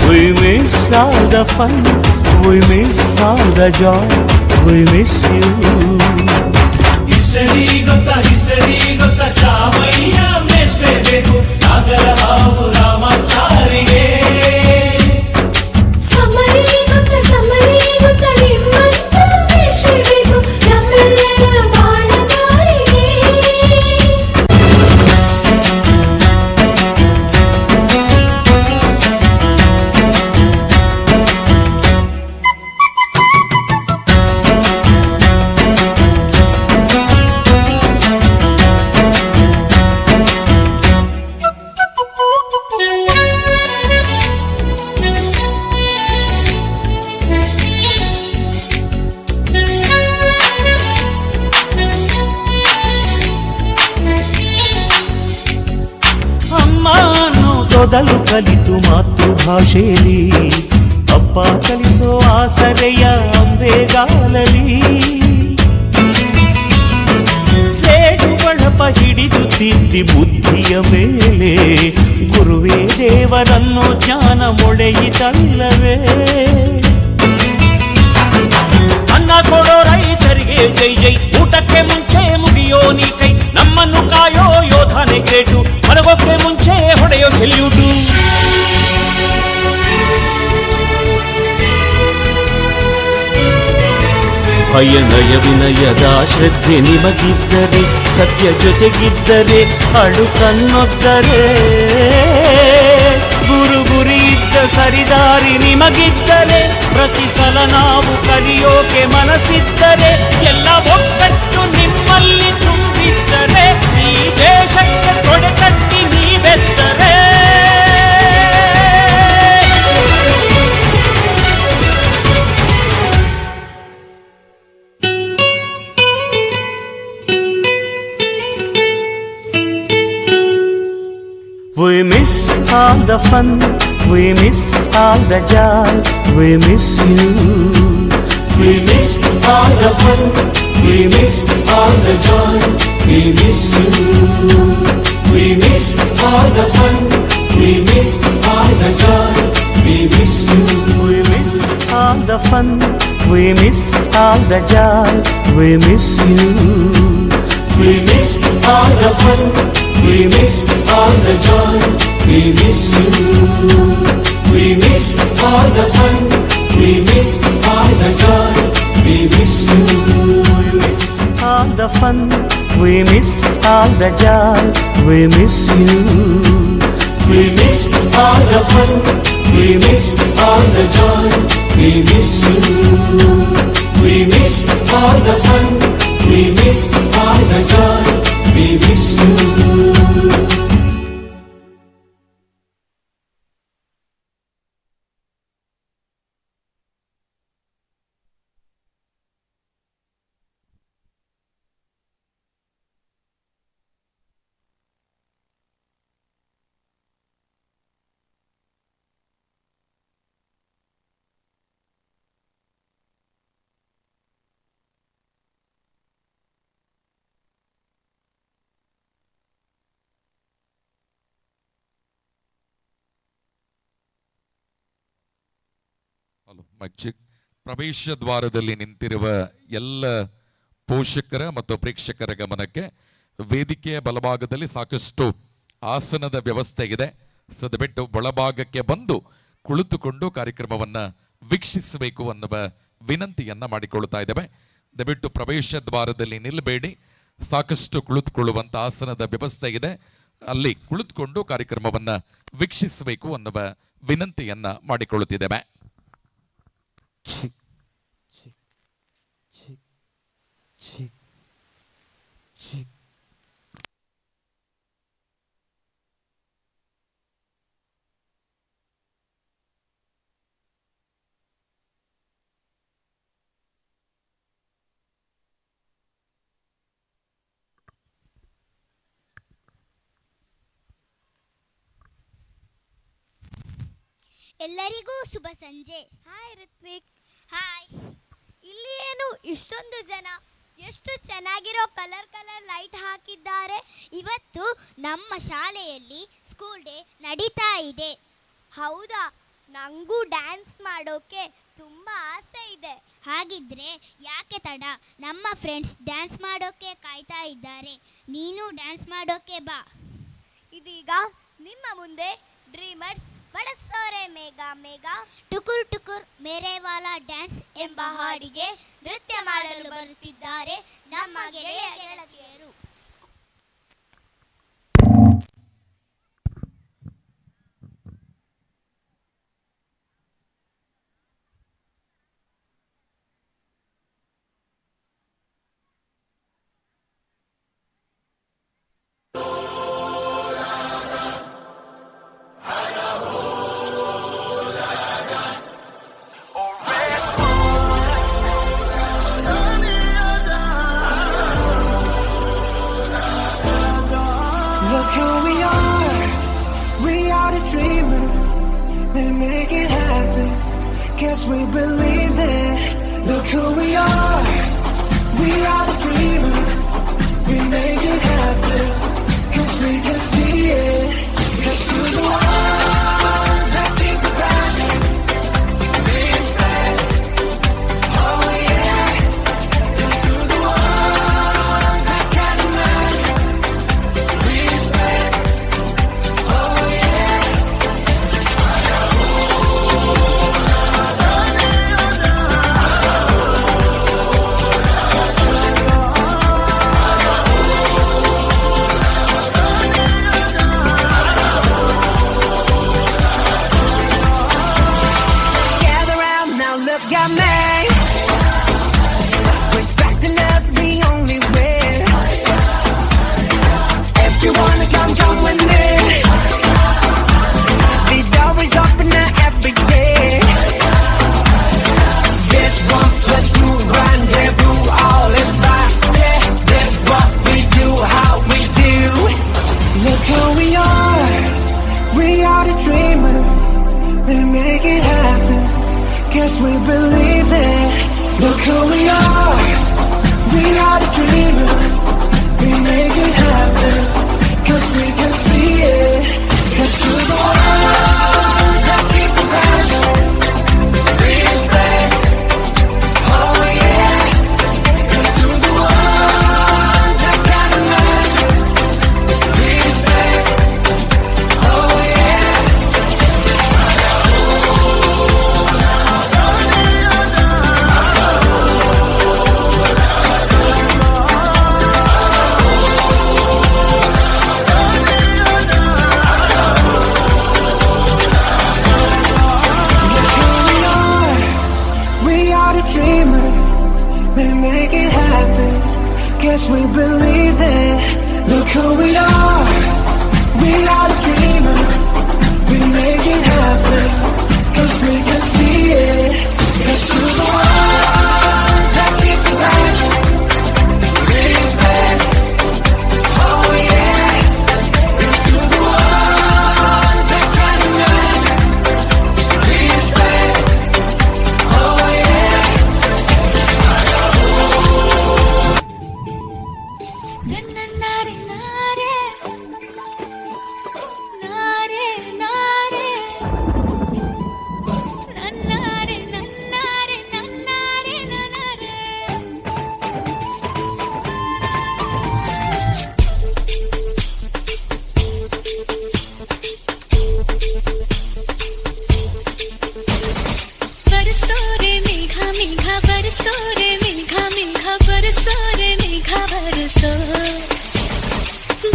We miss all the fun, we miss all the joy, we miss you. History ಗೊತ್ತಾ ಚಾಮಯ್ಯ ಮೇಷ್ಟ್ರೆ ಬೇಕು ನಾಗರ ಹಾವು ರಾಮಾಚಾರಿಗೆ ಸಮರಿ ಗೊತ್ತ ನಿಮ್ಮಂತ ಮೇಷ್ಟ್ರೆ ಬೇಕು ನಮ್ಮೆಲ್ಲರ ಬಾಳಗಾರಿಗೆ ಅಮ್ಮ ಅನ್ನೋದೊದಲು ಕಲಿತು ಮಾತೃಭಾಷೆಯಲ್ಲಿ, ಅಪ್ಪ ಕಲಿಸೋ ಆಸರೆಯ ಅಂಬೆಗಾಲಲಿ, ಸ್ಲೇಟು ಬಳಪ ಹಿಡಿದು ತಿದ್ದಿ ಬುದ್ಧಿಯ ಮೇಲೆ, ಗುರುವೇ ದೇವರನ್ನು ಜ್ಞಾನ ಮೊಳೆಯಿತಲ್ಲವೇ. ಅನ್ನ ಕೊಡೋ ರೈತರಿಗೆ ಜೈ ಜೈ, ಊಟಕ್ಕೆ ಮುಂಚೆ ಮುಗಿಯೋ ನೀ ಕೈ, ನಮ್ಮನ್ನು ಕಾಯೋ ಯೋಧನೆ ಗ್ರೇಟು, ಮಲಗೋಕ್ಕೆ ಮುಂಚೆ ಹೊಡೆಯೋ ಸೆಲ್ಯೂಟು. ಭಯನಯ ವಿನಯದ ಶ್ರದ್ಧೆ ನಿಮಗಿದ್ದರೆ, ಸತ್ಯ ಜೊತೆಗಿದ್ದರೆ, ಅಳುಕನ್ನೊದ್ದರೆ, ಗುರಿ ಇದ್ದ ಸರಿದಾರಿ ನಿಮಗಿದ್ದರೆ, ಪ್ರತಿ ಸಲ ನಾವು ಕಲಿಯೋಕೆ ಮನಸ್ಸಿದ್ದರೆ, ಎಲ್ಲ ಒಗ್ಗಟ್ಟು ನಿಮ್ಮಲ್ಲಿ ತುಂಬಿದ್ದರೆ, ಈ ದೇಶಕ್ಕೆ ತೊಡೆ ತಟ್ಟಿ ನೀವೆದ್ದರೆ. We miss all the fun, we miss all the joy, we miss you. We miss all the fun, we miss all the joy, we miss you. We miss all the fun, we miss all the joy, we miss you. We the fun, we miss all the joy, we miss you. We miss all the fun, we miss all the joy, we miss you. We miss all the fun, we miss all the joy, we miss you. All the fun, we miss all the joy, we miss you. We miss all the fun, we miss all the joy, we miss you. We miss all the fun, we miss all the joy, we miss you. ಪ್ರವೇಶ ದ್ವಾರದಲ್ಲಿ ನಿಂತಿರುವ ಎಲ್ಲ ಪೋಷಕರ ಮತ್ತು ಪ್ರೇಕ್ಷಕರ ಗಮನಕ್ಕೆ ವೇದಿಕೆಯ ಬಲಭಾಗದಲ್ಲಿ ಸಾಕಷ್ಟು ಆಸನದ ವ್ಯವಸ್ಥೆ ಇದೆ. ಸದಬಿಟ್ಟು ಒಳಭಾಗಕ್ಕೆ ಬಂದು ಕುಳಿತುಕೊಂಡು ಕಾರ್ಯಕ್ರಮವನ್ನ ವೀಕ್ಷಿಸಬೇಕು ಅನ್ನುವ ವಿನಂತಿಯನ್ನ ಮಾಡಿಕೊಳ್ಳುತ್ತಾ ಇದ್ದೇವೆ. ದಯವಿಟ್ಟು ಪ್ರವೇಶ ದ್ವಾರದಲ್ಲಿ ನಿಲ್ಲಬೇಡಿ, ಸಾಕಷ್ಟು ಕುಳಿತುಕೊಳ್ಳುವಂತ ಆಸನದ ವ್ಯವಸ್ಥೆ ಇದೆ, ಅಲ್ಲಿ ಕುಳಿತುಕೊಂಡು ಕಾರ್ಯಕ್ರಮವನ್ನ ವೀಕ್ಷಿಸಬೇಕು ಅನ್ನುವ ವಿನಂತಿಯನ್ನ ಮಾಡಿಕೊಳ್ಳುತ್ತಿದ್ದೇವೆ. ಎಲ್ಲರಿಗೂ ಶುಭ ಸಂಜೆ. ಹಾಯ್ ಋತ್ವಿಕ್. ಹಾಯ್. ಇಲ್ಲಿ ಏನು ಇಷ್ಟೊಂದು ಜನ, ಎಷ್ಟು ಚೆನ್ನಾಗಿರೋ ಕಲರ್ ಲೈಟ್ ಹಾಕಿದ್ದಾರೆ. ಇವತ್ತು ನಮ್ಮ ಶಾಲೆಯಲ್ಲಿ ಸ್ಕೂಲ್ ಡೇ ನಡೀತಾ ಇದೆ. ಹೌದಾ? ನನಗೂ ಡ್ಯಾನ್ಸ್ ಮಾಡೋಕೆ ತುಂಬ ಆಸೆ ಇದೆ. ಹಾಗಿದ್ರೆ ಯಾಕೆ ತಡ, ನಮ್ಮ ಫ್ರೆಂಡ್ಸ್ ಡ್ಯಾನ್ಸ್ ಮಾಡೋಕೆ ಕಾಯ್ತಾ ಇದ್ದಾರೆ. ನೀನು ಡ್ಯಾನ್ಸ್ ಮಾಡೋಕೆ ಬಾ. ಇದೀಗ ನಿಮ್ಮ ಮುಂದೆ ಡ್ರೀಮರ್ಸ್ ಬಡಸೋರೆ ಮೇಘ ಮೇಘ ಟುಕುರ್ ಟುಕುರ್ ಮೇರೆ ವಾಲಾ ಡ್ಯಾನ್ಸ್ ಎಂಬ ಹಾಡಿಗೆ ನೃತ್ಯ ಮಾಡಲು ಬರುತ್ತಿದ್ದಾರೆ ನಮ್ಮ ಗೆಳೆಯ ಗೆಳತಿಯರು. Look who we are the dreamers, we make it happen, guess we believe it. Look who we are the dreamers, we make it happen, guess we can see it. Let's do the one, let's keep the passion, respect, oh yeah. Let's do the one that can imagine, respect, oh yeah. Guess we believe it. Look who we are. We are the dreamers. We make it happen. Cause we can see it. It's to the one that keep the passion. Respect. Oh yeah. It's to the one that can imagine. Respect. Oh yeah. बरसो रे मेघा मेघा बरसो रे मेघा मेघा बरसो रे मेघा बरसो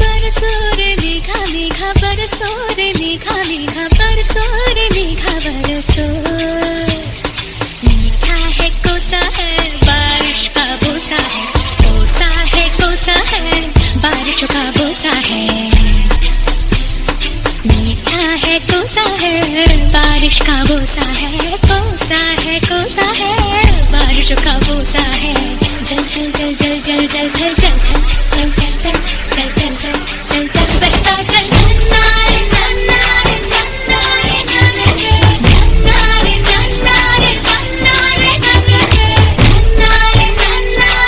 बरसो रे मेघा मेघा बरसो रे मेघा मेघा बरसो रे मेघा बरसो मीठा है कोसा है बारिश का बोसा है कोसा है कोसा है बारिश का बोसा है मीठा है कोसा है बारिश का बोसा है कोसा है कोसा है बारिश का बोसा है जल जल जल जल जल जल भर जल जल जल जल जल जल जल जल जल बहता जल नन्नारे नन्नारे नन्नारे नन्नारे नन्नारे नन्नारे नन्नारे नन्नारे नन्नारे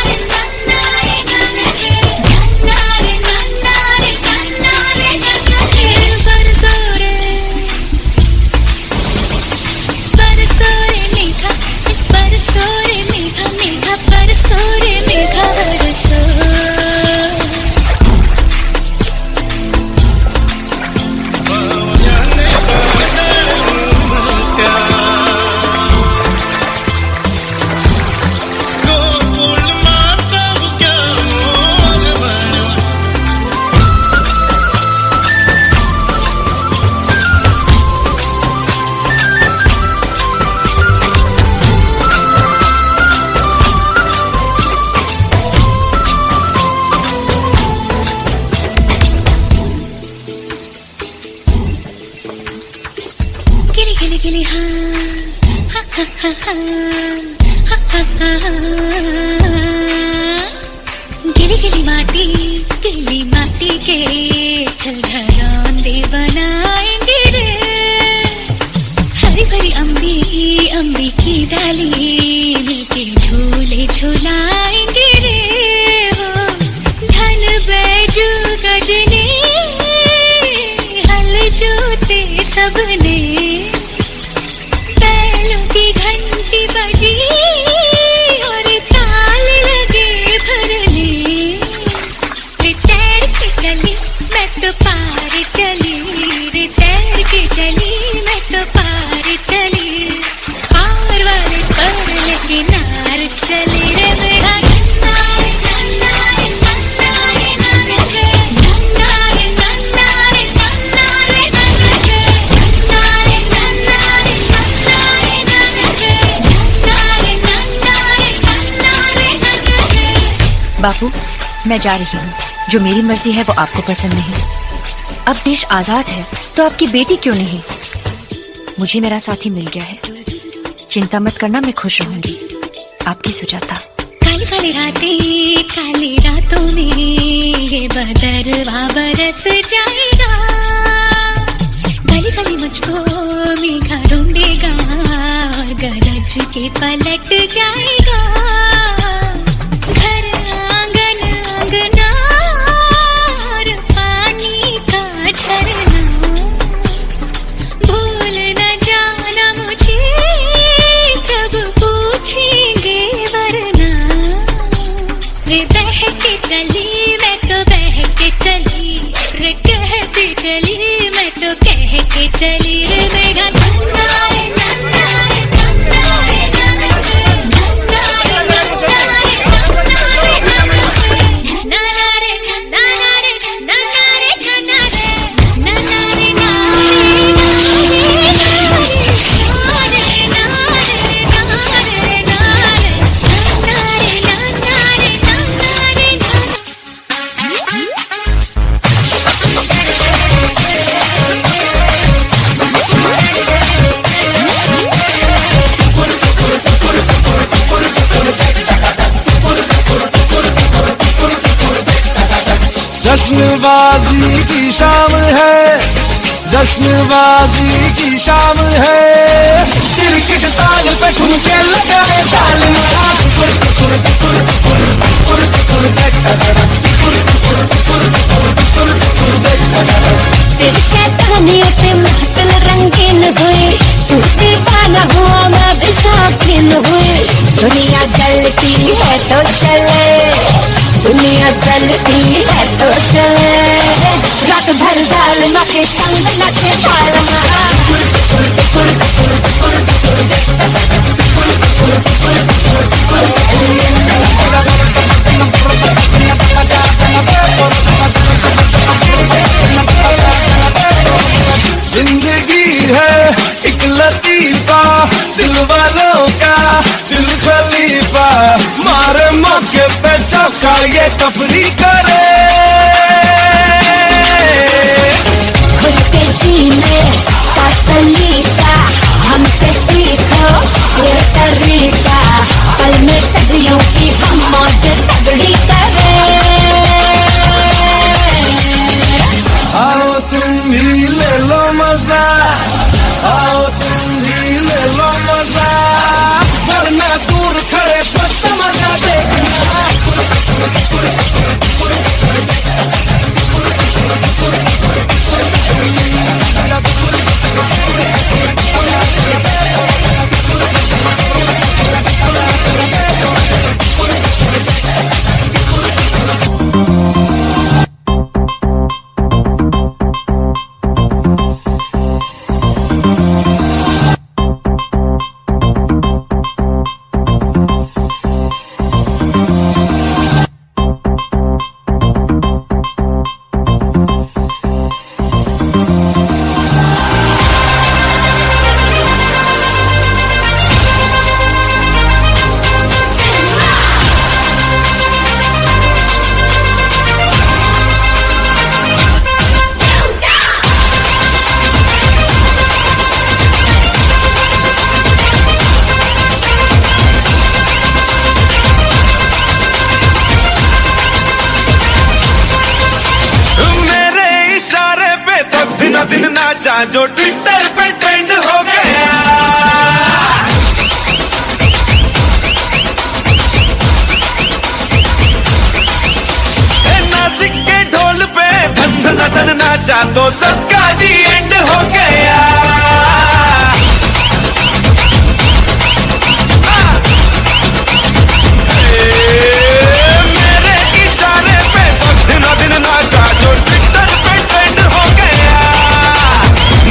नन्नारे नन्नारे नन्नारे नन्नारे नन्नारे बरसो रे मेघा बरसो रे मेघा मेघा बरसो रे मेघा बरसो गिली गिली गिली हाँ हा हा हा हा हा हा हा गिली गिली माटी के चल घरौंदे बनाएंगे रे हरी भरी अम्बी अम्बी की डाली मिलके झूले झूलाएंगे रे हो धन बैजू गजने हल जोते सबने बैलों की घंटी बजी और ताल लगे भरने रे तैर के चली मैं तो पार चली रे तैर के चली मैं तो पार चली पार वाले पर लेके नार चली रे मेरा नन्नारे नन्नारे नन्नारे नन्नारे नन्नारे नन्नारे नन्नारे नन्नारे नन्नारे नन्नारे नन्नारे बापू, मैं जा रही हूँ। जो मेरी मर्जी है वो आपको पसंद नहीं। अब देश आजाद है तो आपकी बेटी क्यों नहीं? मुझे मेरा साथी मिल गया है, चिंता मत करना, मैं खुश रहूंगी। आपकी सुजाता। काली काली रातों में ये बदरवा बरस जाएगा, गली गली मुझको मेघा ढूंढेगा और गरज के पलट जाएगा। घर आंगन अंगना और पानी का झरना, भूल न जाना मुझे सब पूछेंगे वरना। रे बह के चली मैं तो बह के चली, रे कहती चली मैं तो कह के चली। रे मेघा नन्नारे नन्नारे नन्नारे नन्नारे नन्नारे नन्नारे नन्नारे नन्नारे नन्नारे नन्नारे नन्नारे जश्नबाजी की शाम है, जश्नबाजी की शाम है। क्रिकेट ताल पे ठुमके लगाए ताल मार, तेरी शैतानी से महफिल रंगीन हुई, तू दीवाना हुआ मैं भी शौकीन हुई। दुनिया जलती है तो चले, दुनिया जलती है तो चले, रात भर दाल मखे संग नचे ताल जिंदगी है एक लतीफा, दिल वालों का दिल खलीफा, मारे मौके पे चौका ये तफरी करे। खुद के जीने का सलीका हमसे सीखो ये तरीका, पल में सदियों की हम मौज तगड़ी करे। आओ तुम भी ले लो मजा, आओ तुम भी ले लो मजा, वरना दूर खड़े पर तमाशा देखना। दिन नाचा जो ट्विटर पे ट्रेंड हो गया, नासिक के ढोल पे धन धन धन नाचा तो सबका दी एंड हो गया। मेरे इशारे पे दिन दिन नाचा जो ट्विटर पे ट्रेंड हो गया,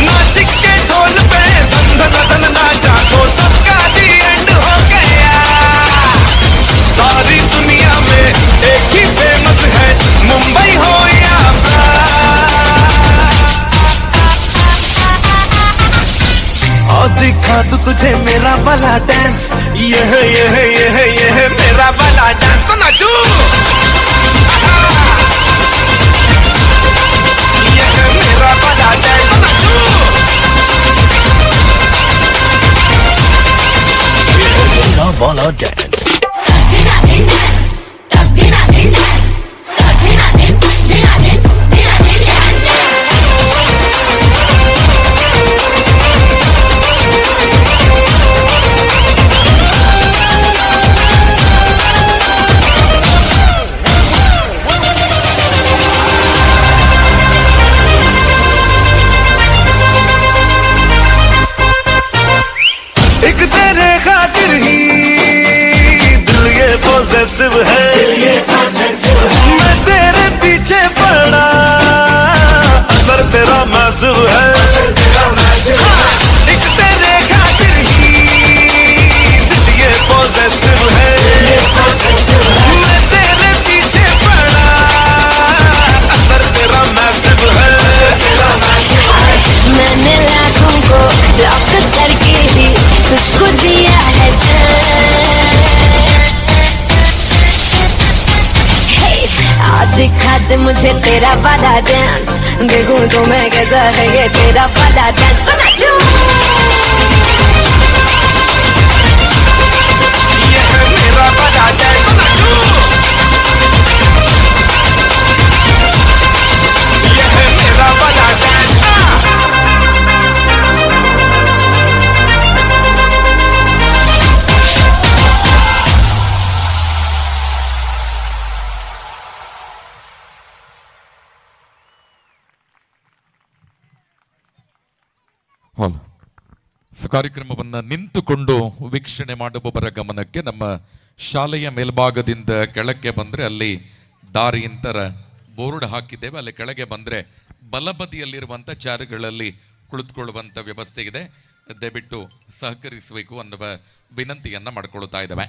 नासिक के ढोल पे धन धन नाचा तो सबका दी एंड हो गया। सारी दुनिया में एक ही फेमस है, मुंबई हो या और दिखा तू तुझे मेरा वाला डांस, यह मेरा वाला डांस तो नाचू। यह मेरा वाला डांस तो नाचू, यह मेरा वाला डांस। एक तेरे खातिर ही दिल ये पॉसेसिव है, मैं तेरे पीछे पड़ा असर तेरा मैसिव है। एक तेरे खातिर ही दिल ये पॉसेसिव है, मैं तेरे पीछे पड़ा असर तेरा मैसिव है। मैंने लाखों को ब्लॉक करके भी तुझको दिया है जान। दिखा दे मुझे तेरा वाला डांस, देखूं तो मैं कैसा है ये तेरा वाला डांस तो नाचूं। ये मेरा वाला डांस तो नाचूं। ಹಾಲ್ ಕಾರ್ಯಕ್ರಮವನ್ನು ನಿಂತುಕೊಂಡು ವೀಕ್ಷಣೆ ಮಾಡುವವರ ಗಮನಕ್ಕೆ, ನಮ್ಮ ಶಾಲೆಯ ಮೇಲ್ಭಾಗದಿಂದ ಕೆಳಕ್ಕೆ ಬಂದರೆ ಅಲ್ಲಿ ದಾರಿಯಂತರ ಬೋರ್ಡ್ ಹಾಕಿದ್ದೇವೆ. ಅಲ್ಲಿ ಕೆಳಗೆ ಬಂದರೆ ಬಲಬದಿಯಲ್ಲಿರುವಂಥ ಚಾರುಗಳಲ್ಲಿ ಕುಳಿತುಕೊಳ್ಳುವಂಥ ವ್ಯವಸ್ಥೆ ಇದೆ. ದಯವಿಟ್ಟು ಸಹಕರಿಸಬೇಕು ಅನ್ನುವ ವಿನಂತಿಯನ್ನು ಮಾಡಿಕೊಳ್ತಾ ಇದ್ದೇವೆ.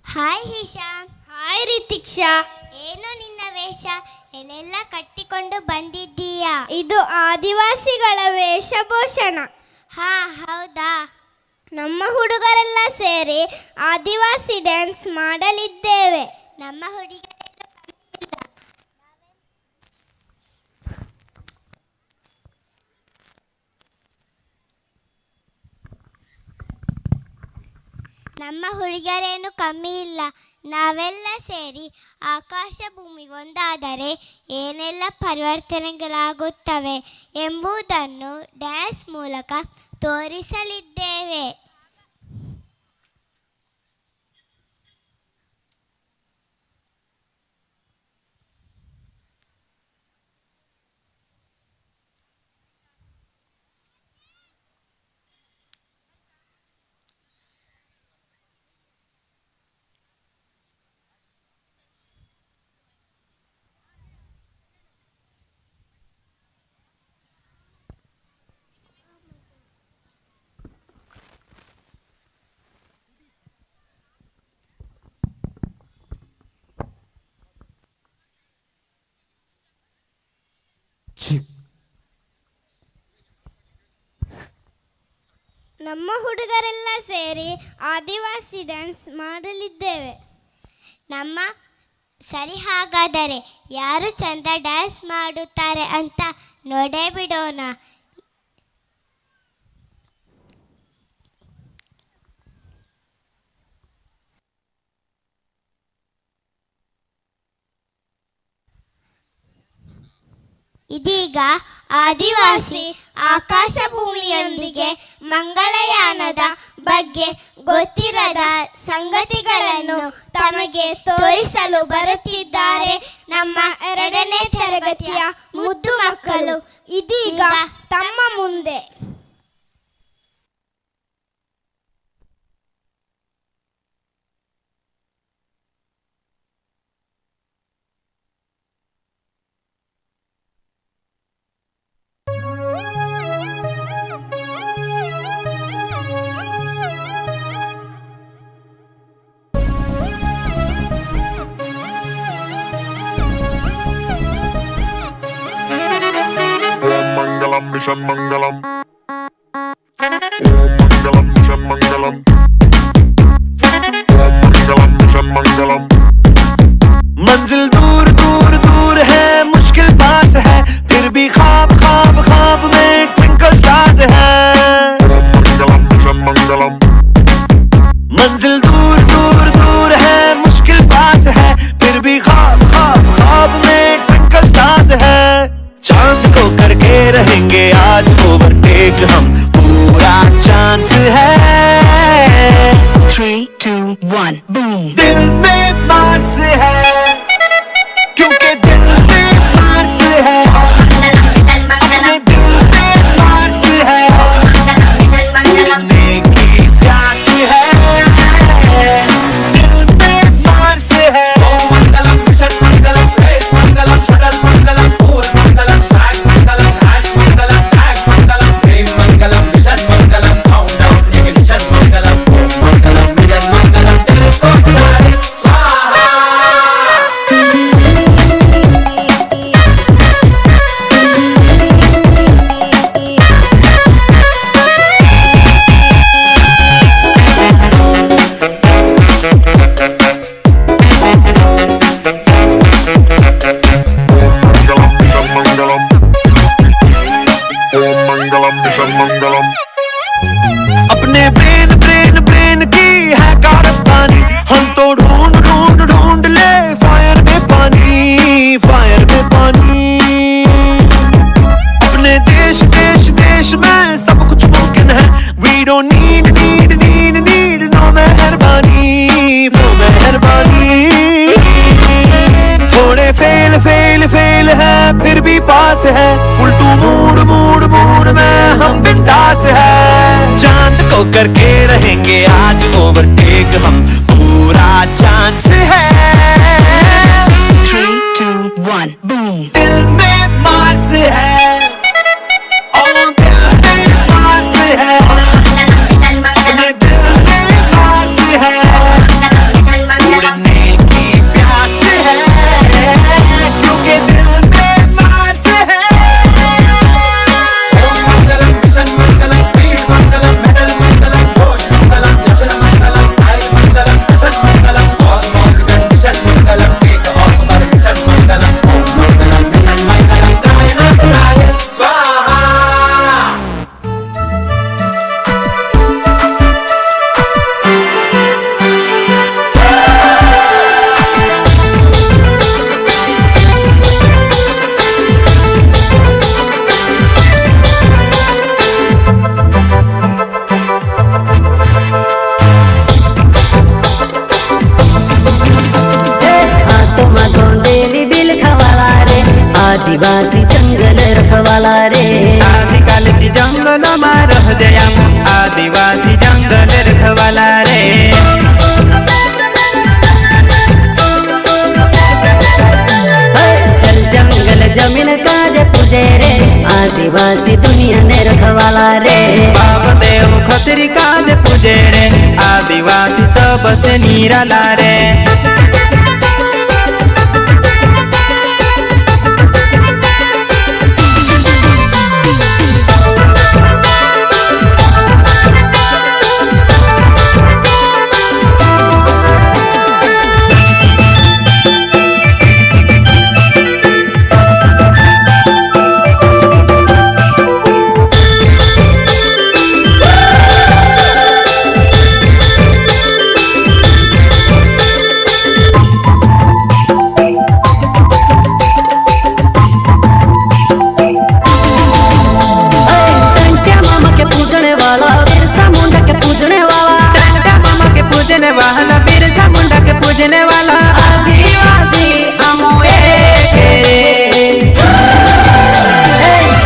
ಹಾಯ್ ಹಿಶಾಮ್. ಹಾಯ್ ರಿತಿಕ್ಷಾ. ಏನು ನಿನ್ನ ವೇಷ? ಎಲ್ಲೆಲ್ಲ ಕಟ್ಟಿಕೊಂಡು ಬಂದಿದ್ದೀಯಾ? ಇದು ಆದಿವಾಸಿಗಳ ವೇಷಭೂಷಣ. ಹಾ, ಹೌದಾ? ನಮ್ಮ ಹುಡುಗರೆಲ್ಲ ಸೇರಿ ಆದಿವಾಸಿ ಡ್ಯಾನ್ಸ್ ಮಾಡಲಿದ್ದೇವೆ. ನಮ್ಮ ಹುಡುಗ ನಮ್ಮ ಹುಡುಗರೇನು ಕಮ್ಮಿ ಇಲ್ಲ. ನಾವೆಲ್ಲ ಸೇರಿ ಆಕಾಶ ಭೂಮಿ ಒಂದಾದರೆ ಏನೆಲ್ಲ ಪರಿವರ್ತನೆಗಳಾಗುತ್ತವೆ ಎಂಬುದನ್ನು ಡ್ಯಾನ್ಸ್ ಮೂಲಕ ತೋರಿಸಲಿದ್ದೇವೆ. ನಮ್ಮ ಹುಡುಗರೆಲ್ಲ ಸೇರಿ ಆದಿವಾಸಿ ಡ್ಯಾನ್ಸ್ ಮಾಡಲಿದ್ದೇವೆ. ಸರಿ, ಹಾಗಾದರೆ ಯಾರು ಚಂದ ಡ್ಯಾನ್ಸ್ ಮಾಡುತ್ತಾರೆ ಅಂತ ನೋಡೇ ಬಿಡೋಣ. ಇದೀಗ ಆದಿವಾಸಿ ಆಕಾಶ ಭೂಮಿಯೊಂದಿಗೆ ಮಂಗಳಯಾನದ ಬಗ್ಗೆ ಗೊತ್ತಿರದ ಸಂಗತಿಗಳನ್ನು ತಮಗೆ ತೋರಿಸಲು ಬರುತ್ತಿದ್ದಾರೆ ನಮ್ಮ 2ನೇ ತರಗತಿಯ ಮುದ್ದು ಮಕ್ಕಳು. ಇದೀಗ ತಮ್ಮ ಮುಂದೆ मिशन मंगलम, ओम मंगलम मिशन मंगलम, ओम मंगलम मिशन मंगलम। मंजिल दूर दूर दूर है, मुश्किल पास है, फिर भी ख्वाब ख्वाब ख्वाब में ट्विंकल स्टार्स है। ओम मंगलम मिशन मंगलम। मंजिल दूर दूर दूर है, मुश्किल पास है, फिर भी ख्वाब ख्वाब ख्वाब में ट्विंकल स्टार्स है। चांद को करके रहेंगे आज ओवरटेक हम, पूरा चांस है। 3, 2, 1, boom. दिल में मार्स है, क्योंकि दिल में मार्स है, दिल में मार्स है, उड़ने की प्यास है, दिल में मार्स है। मंगलम मिशन मंगलम, स्पेस मंगलम, शटल मंगलम, पूल मंगलम, सैट मंगलम, हैश मंगलम, टैग मंगलम, फ्रेम मंगलम, मिशन मंगलम, काउंटडाउन इग्निशन मंगलम, मंगलम मिशन मंगलम, टेलीस्कोप स्वाहा। मुश्किल है फिर भी पास है, full to mood mood mood में हम बिंदास है। चांद को करके रहेंगे आज ओवरटेक, हम पूरा चांस है। 3, 2, 1 boom दिल में मार्स है, ओ दिल में मार्स है, अपने दिल में मार्स है, उड़ने की प्यास है, क्योंकि दिल में मार्स है। ओम मंगलम मिशन मंगलम स्पीड मंगलम मेटल मंगलम जोश मंगलम जशन मंगलम स्टाइल मंगलम फैशन मंगलम कॉस्मोस कंडीशन मंगलम टेक ऑफ परमिशन मंगलम ओम मंगलम मिशन मंगलम त्रायणाथ साय स्वाहा। हाथों धोंडेली बिल खवाला रे, आदिवासी जंगल रखवाला रे। आदिकालची जंगल मा रह जया, आदिवासी जंगल रखवाला रे। जल जंगल जमीन काजे पूजे रे, आदिवासी दुनिया ने रखवाला रे। बाप देव खतरी काज पूजे रे, आदिवासी सबसे निराला रे। टंट्या मामा के पूजने वाला, बिरसा मुंडा के पूजने वाला, टाटा मामा के पूजने वाला, बिरसा मुंडा के पूजने वाला, आदिवासी अमोए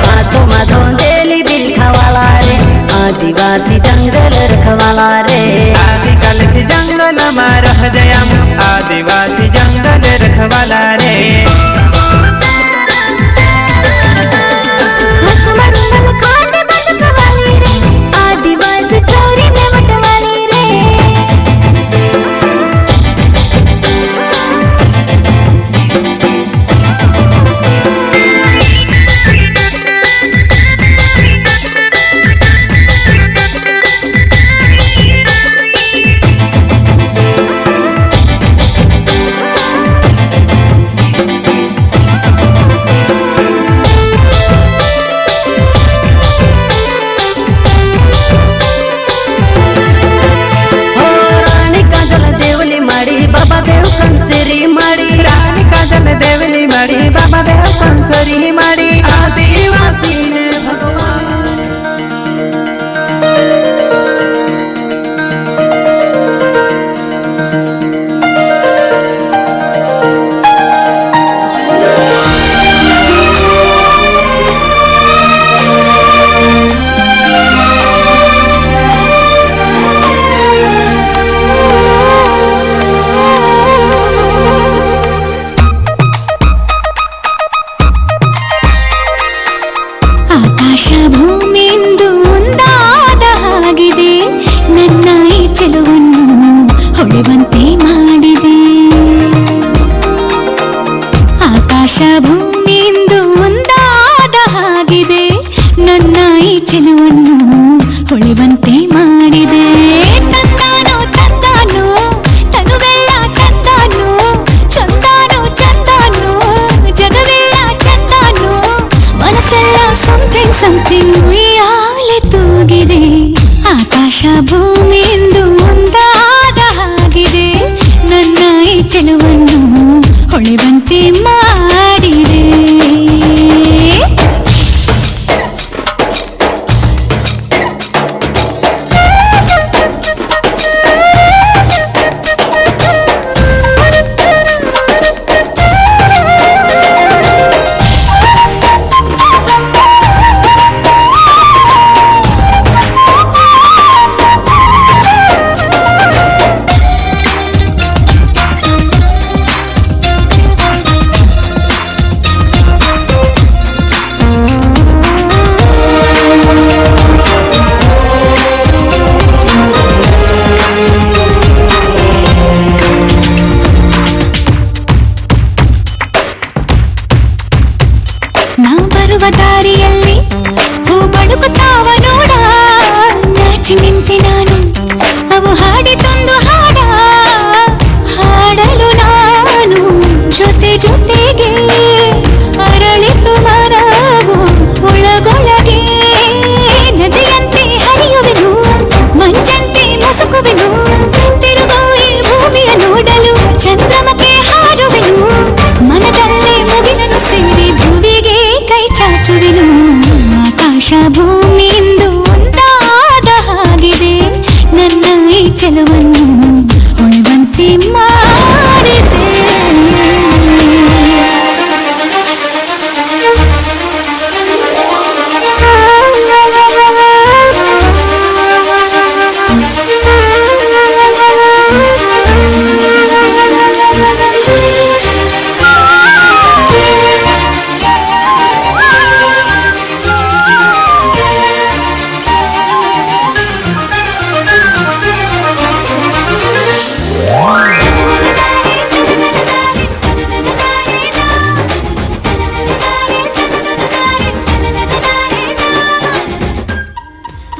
हाथों में धोंडेली बिल खवाला रे, आदिवासी जंगल रखवाला रे। आदिकालची जंगल मा रह जया, आदिवासी जंगल रखवाला रे। आदिवासी चोरी में बटवाली रे। रानी काजल देवली माड़ी, बाबा देव कंसेरी माड़ी। रानी काजल देवली माड़ी, बाबा देव कंसरी माड़ी। आदिवासी ने भगवान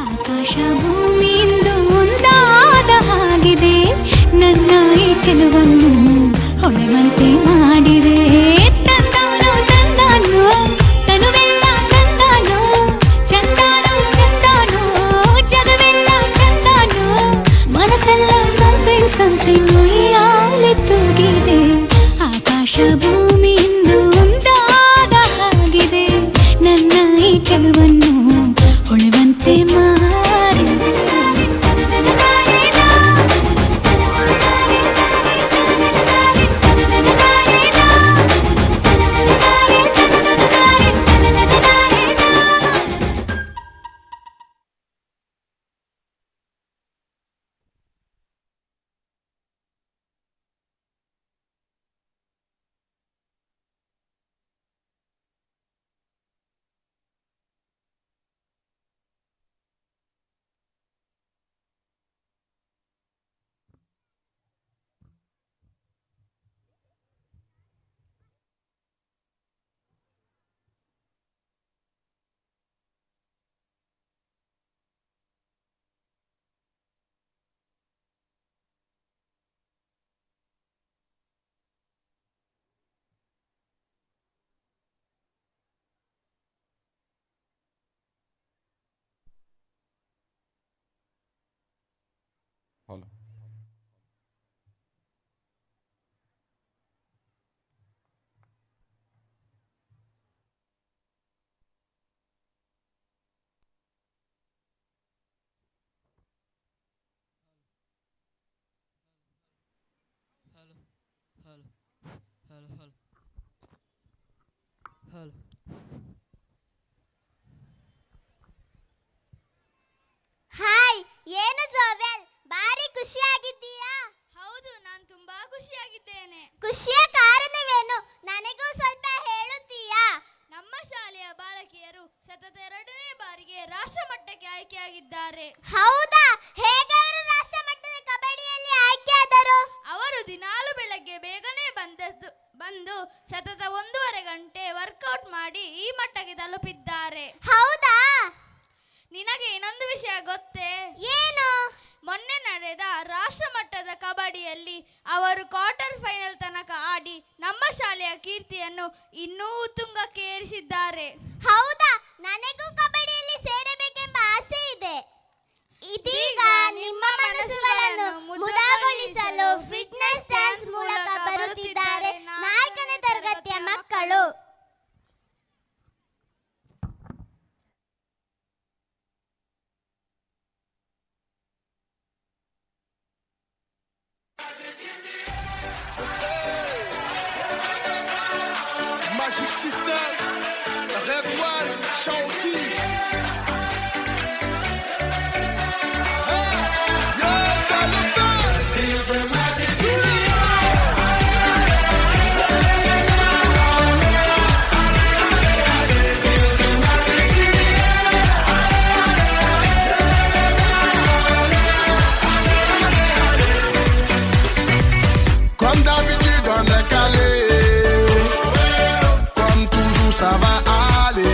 ಆಕಾಶ ಭೂಮಿಯಿಂದ ಒಂದಾದ ಹಾಗಿದೆ ನನ್ನ ಈ ಚೆಲುವನ್ನು ಹೊಳೆವಂತೆ ಮಾಡಿದೆ ತಂದಾನು ತಂದಾನು ತನುವೆಲ್ಲ ತಂದಾನು ಚಂದಾನು ಚಂದಾನು ಚದುವೆಲ್ಲ ಚಂದಾನು ಮನಸ್ಸೆಲ್ಲ ಸಂಥಿಂಗ್ ಸಂಥಿಂಗ್ ಉಯ್ಯಾಲೆ ತೂಗಿದೆ ಆಕಾಶ ಭೂಮಿಯಿಂದ ಒಂದಾದ ಹಾಗಿದೆ ನನ್ನ ಈ ಚೆಲುವನ್ನು ಹೊಳೆವಂತೆ ಮಾಡಿದೆ ಹಲೋ ಹಾಯ್, ಏನು ಜೋವೆಲ್, ಬಾರಿ ಖುಷಿಯಾಗಿದ್ದೀಯಾ? ಹೌದು, ನಾನು ತುಂಬಾ ಖುಷಿಯಾಗಿದ್ದೇನೆ. ಖುಷಿಯ ಕಾರಣವೇನು, ನನಗೂ ಸ್ವಲ್ಪ ಹೇಳುತ್ತೀಯಾ? ನಮ್ಮ ಶಾಲೆಯ ಬಾಲಕಿಯರು ಸತತ 2ನೇ ಬಾರಿಗೆ ರಾಷ್ಟ್ರ ಮಟ್ಟಕ್ಕೆ ಆಯ್ಕೆಯಾಗಿದ್ದಾರೆ. ಹೌದಾ? ಹೇಗೆ ಅವರು ರಾಷ್ಟ್ರ ಮಟ್ಟದ ಕಬಡ್ಡಿಯಲ್ಲಿ ಆಯ್ಕೆಯಾದರು? ಅವರು ದಿನಾಲು ಬೆಳಗ್ಗೆ ಬೇಗನೆ ಬಂದು ಸತತ 1.5 ಗಂಟೆ ವರ್ಕೌಟ್ ಮಾಡಿ ಈ ಮಟ್ಟಕ್ಕೆ ತಲುಪಿದ್ದಾರೆ. ಹೌದಾ? ನಿನಗೆ ಇನ್ನೊಂದು ವಿಷಯ ಗೊತ್ತೇ? ಏನು? ಮೊನ್ನೆ ನಡೆದ ರಾಷ್ಟ್ರ ಮಟ್ಟದ ಕಬಡ್ಡಿಯಲ್ಲಿ ಅವರು ಕ್ವಾರ್ಟರ್ ಫೈನಲ್ ತನಕ ಆಡಿ ನಮ್ಮ ಶಾಲೆಯ ಕೀರ್ತಿಯನ್ನು ಇನ್ನೂ ತುಂಗಕ್ಕೆ ಏರಿಸಿದ್ದಾರೆ. ಹೌದಾ? ನನಗೂ ಕಬಡ್ಡಿಯಲ್ಲಿ ಸೇರಬೇಕೆಂಬ ಆಸೆ ಇದೆ. ಇದೀಗ ನಿಮ್ಮ ಮನಸ್ಸುಗಳನ್ನು ಮುದಗೊಳಿಸಲು ಫಿಟ್ನೆಸ್ ಡ್ಯಾನ್ಸ್ ಮೂಲಕ ಬರುತ್ತಿದ್ದಾರೆ 4ನೇ ತರಗತಿಯ ಮಕ್ಕಳು. Magic System, Red One, Shawty. Comme d'habitude, on est calé. Comme toujours, ça va aller.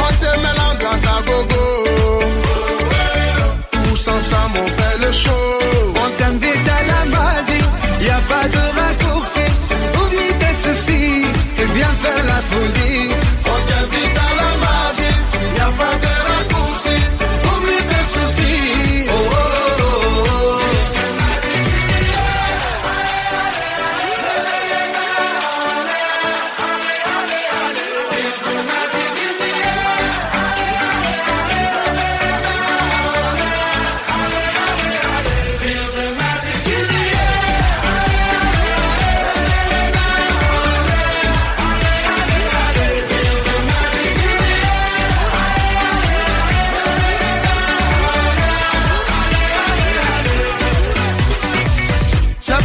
On te met l'ambiance à gogo. Tous ensemble, on fait le show. On t'invite à la magie, y a pas de raccourci. Oublie tes soucis, c'est bien faire la folie. On t'invite à la magie, y a pas de raccourci. Oublie tes soucis. Oh, oh, oh, oh.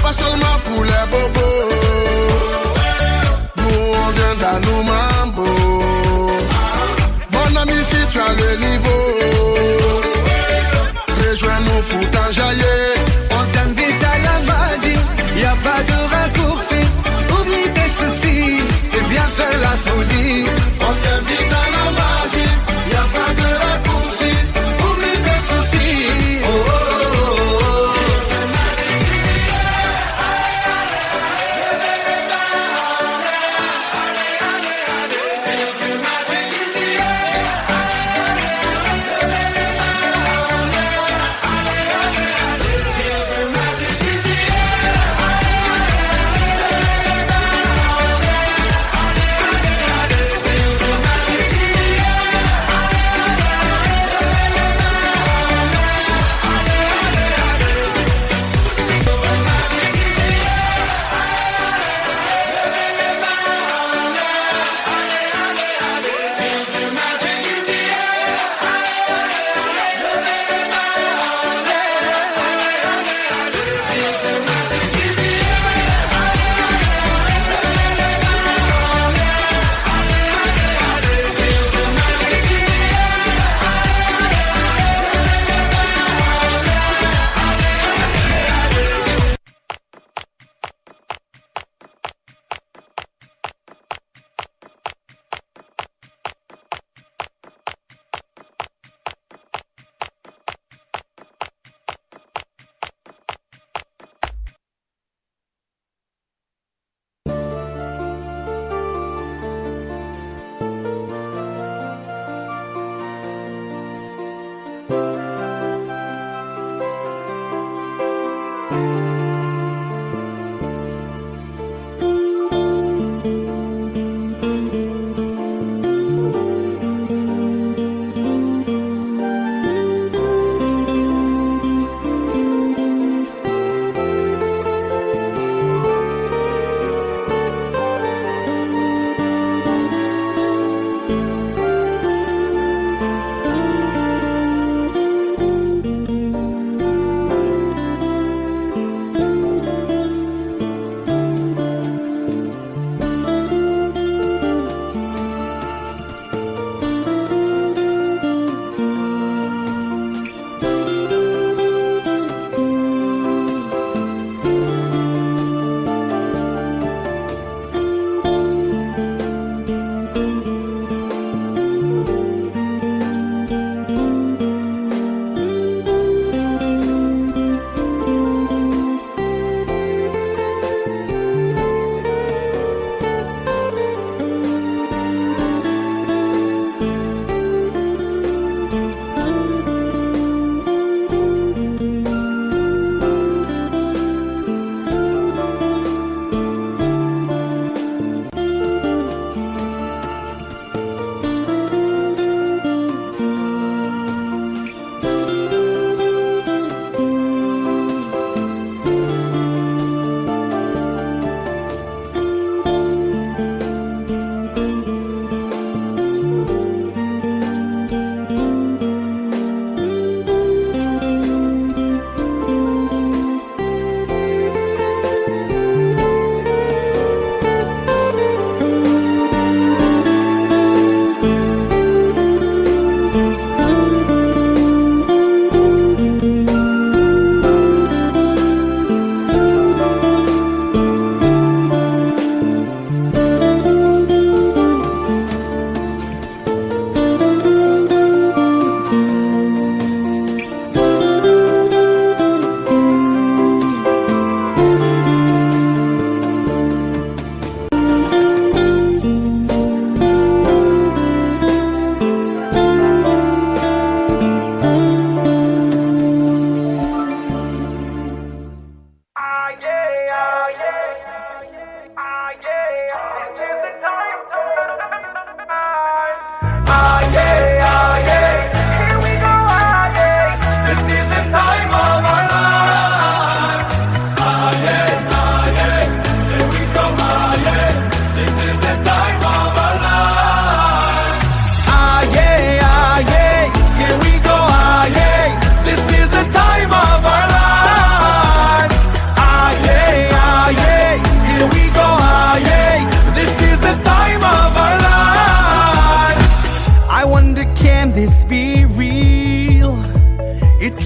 pas seulement pour les bobos. Nous on vient dans nos mambo. Mon ami, si tu as le niveau, rejoins-nous pour t'enjailler. On t'invite à la magie, y a pas de raccourci. Oublie tes soucis et viens faire la folie. On t'invite à la magie, y a pas de raccourci. Oublie tes soucis. Oh, oh, oh, oh.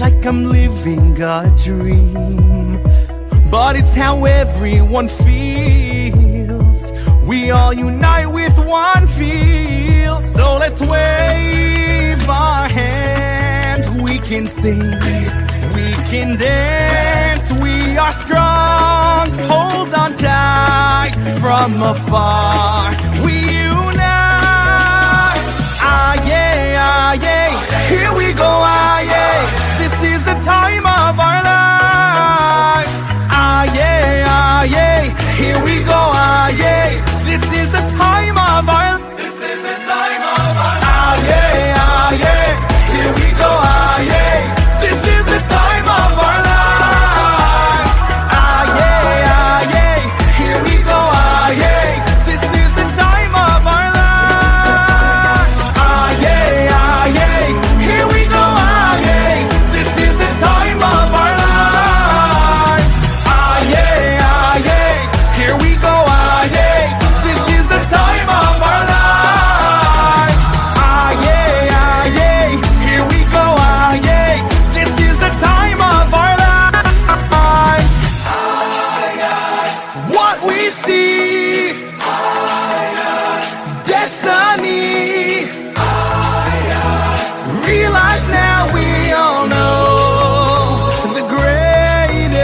like I'm living a dream, but it's how everyone feels. We all unite with one feel, so let's wave our hands. We can sing, we can dance, we are strong. Hold on tight from afar. We unite. Ah yeah, here we go. Ah yeah, this is the time of our lives. Ah yeah, here we go. Ah yeah, this is the time of our. Ah yeah, here we go. Ah yeah, this is the time of our lives. Ah yeah, here we go. Ah yeah, this is the time of our lives. Ah yeah, here we go. Ah yeah, this is the time of our lives. Ah yeah, here we go. Ah yeah, this is the time of our lives. Ah yeah, here we go. Ah yeah, this is the time of our lives. What we see, destiny. Realize now we all know the greatest.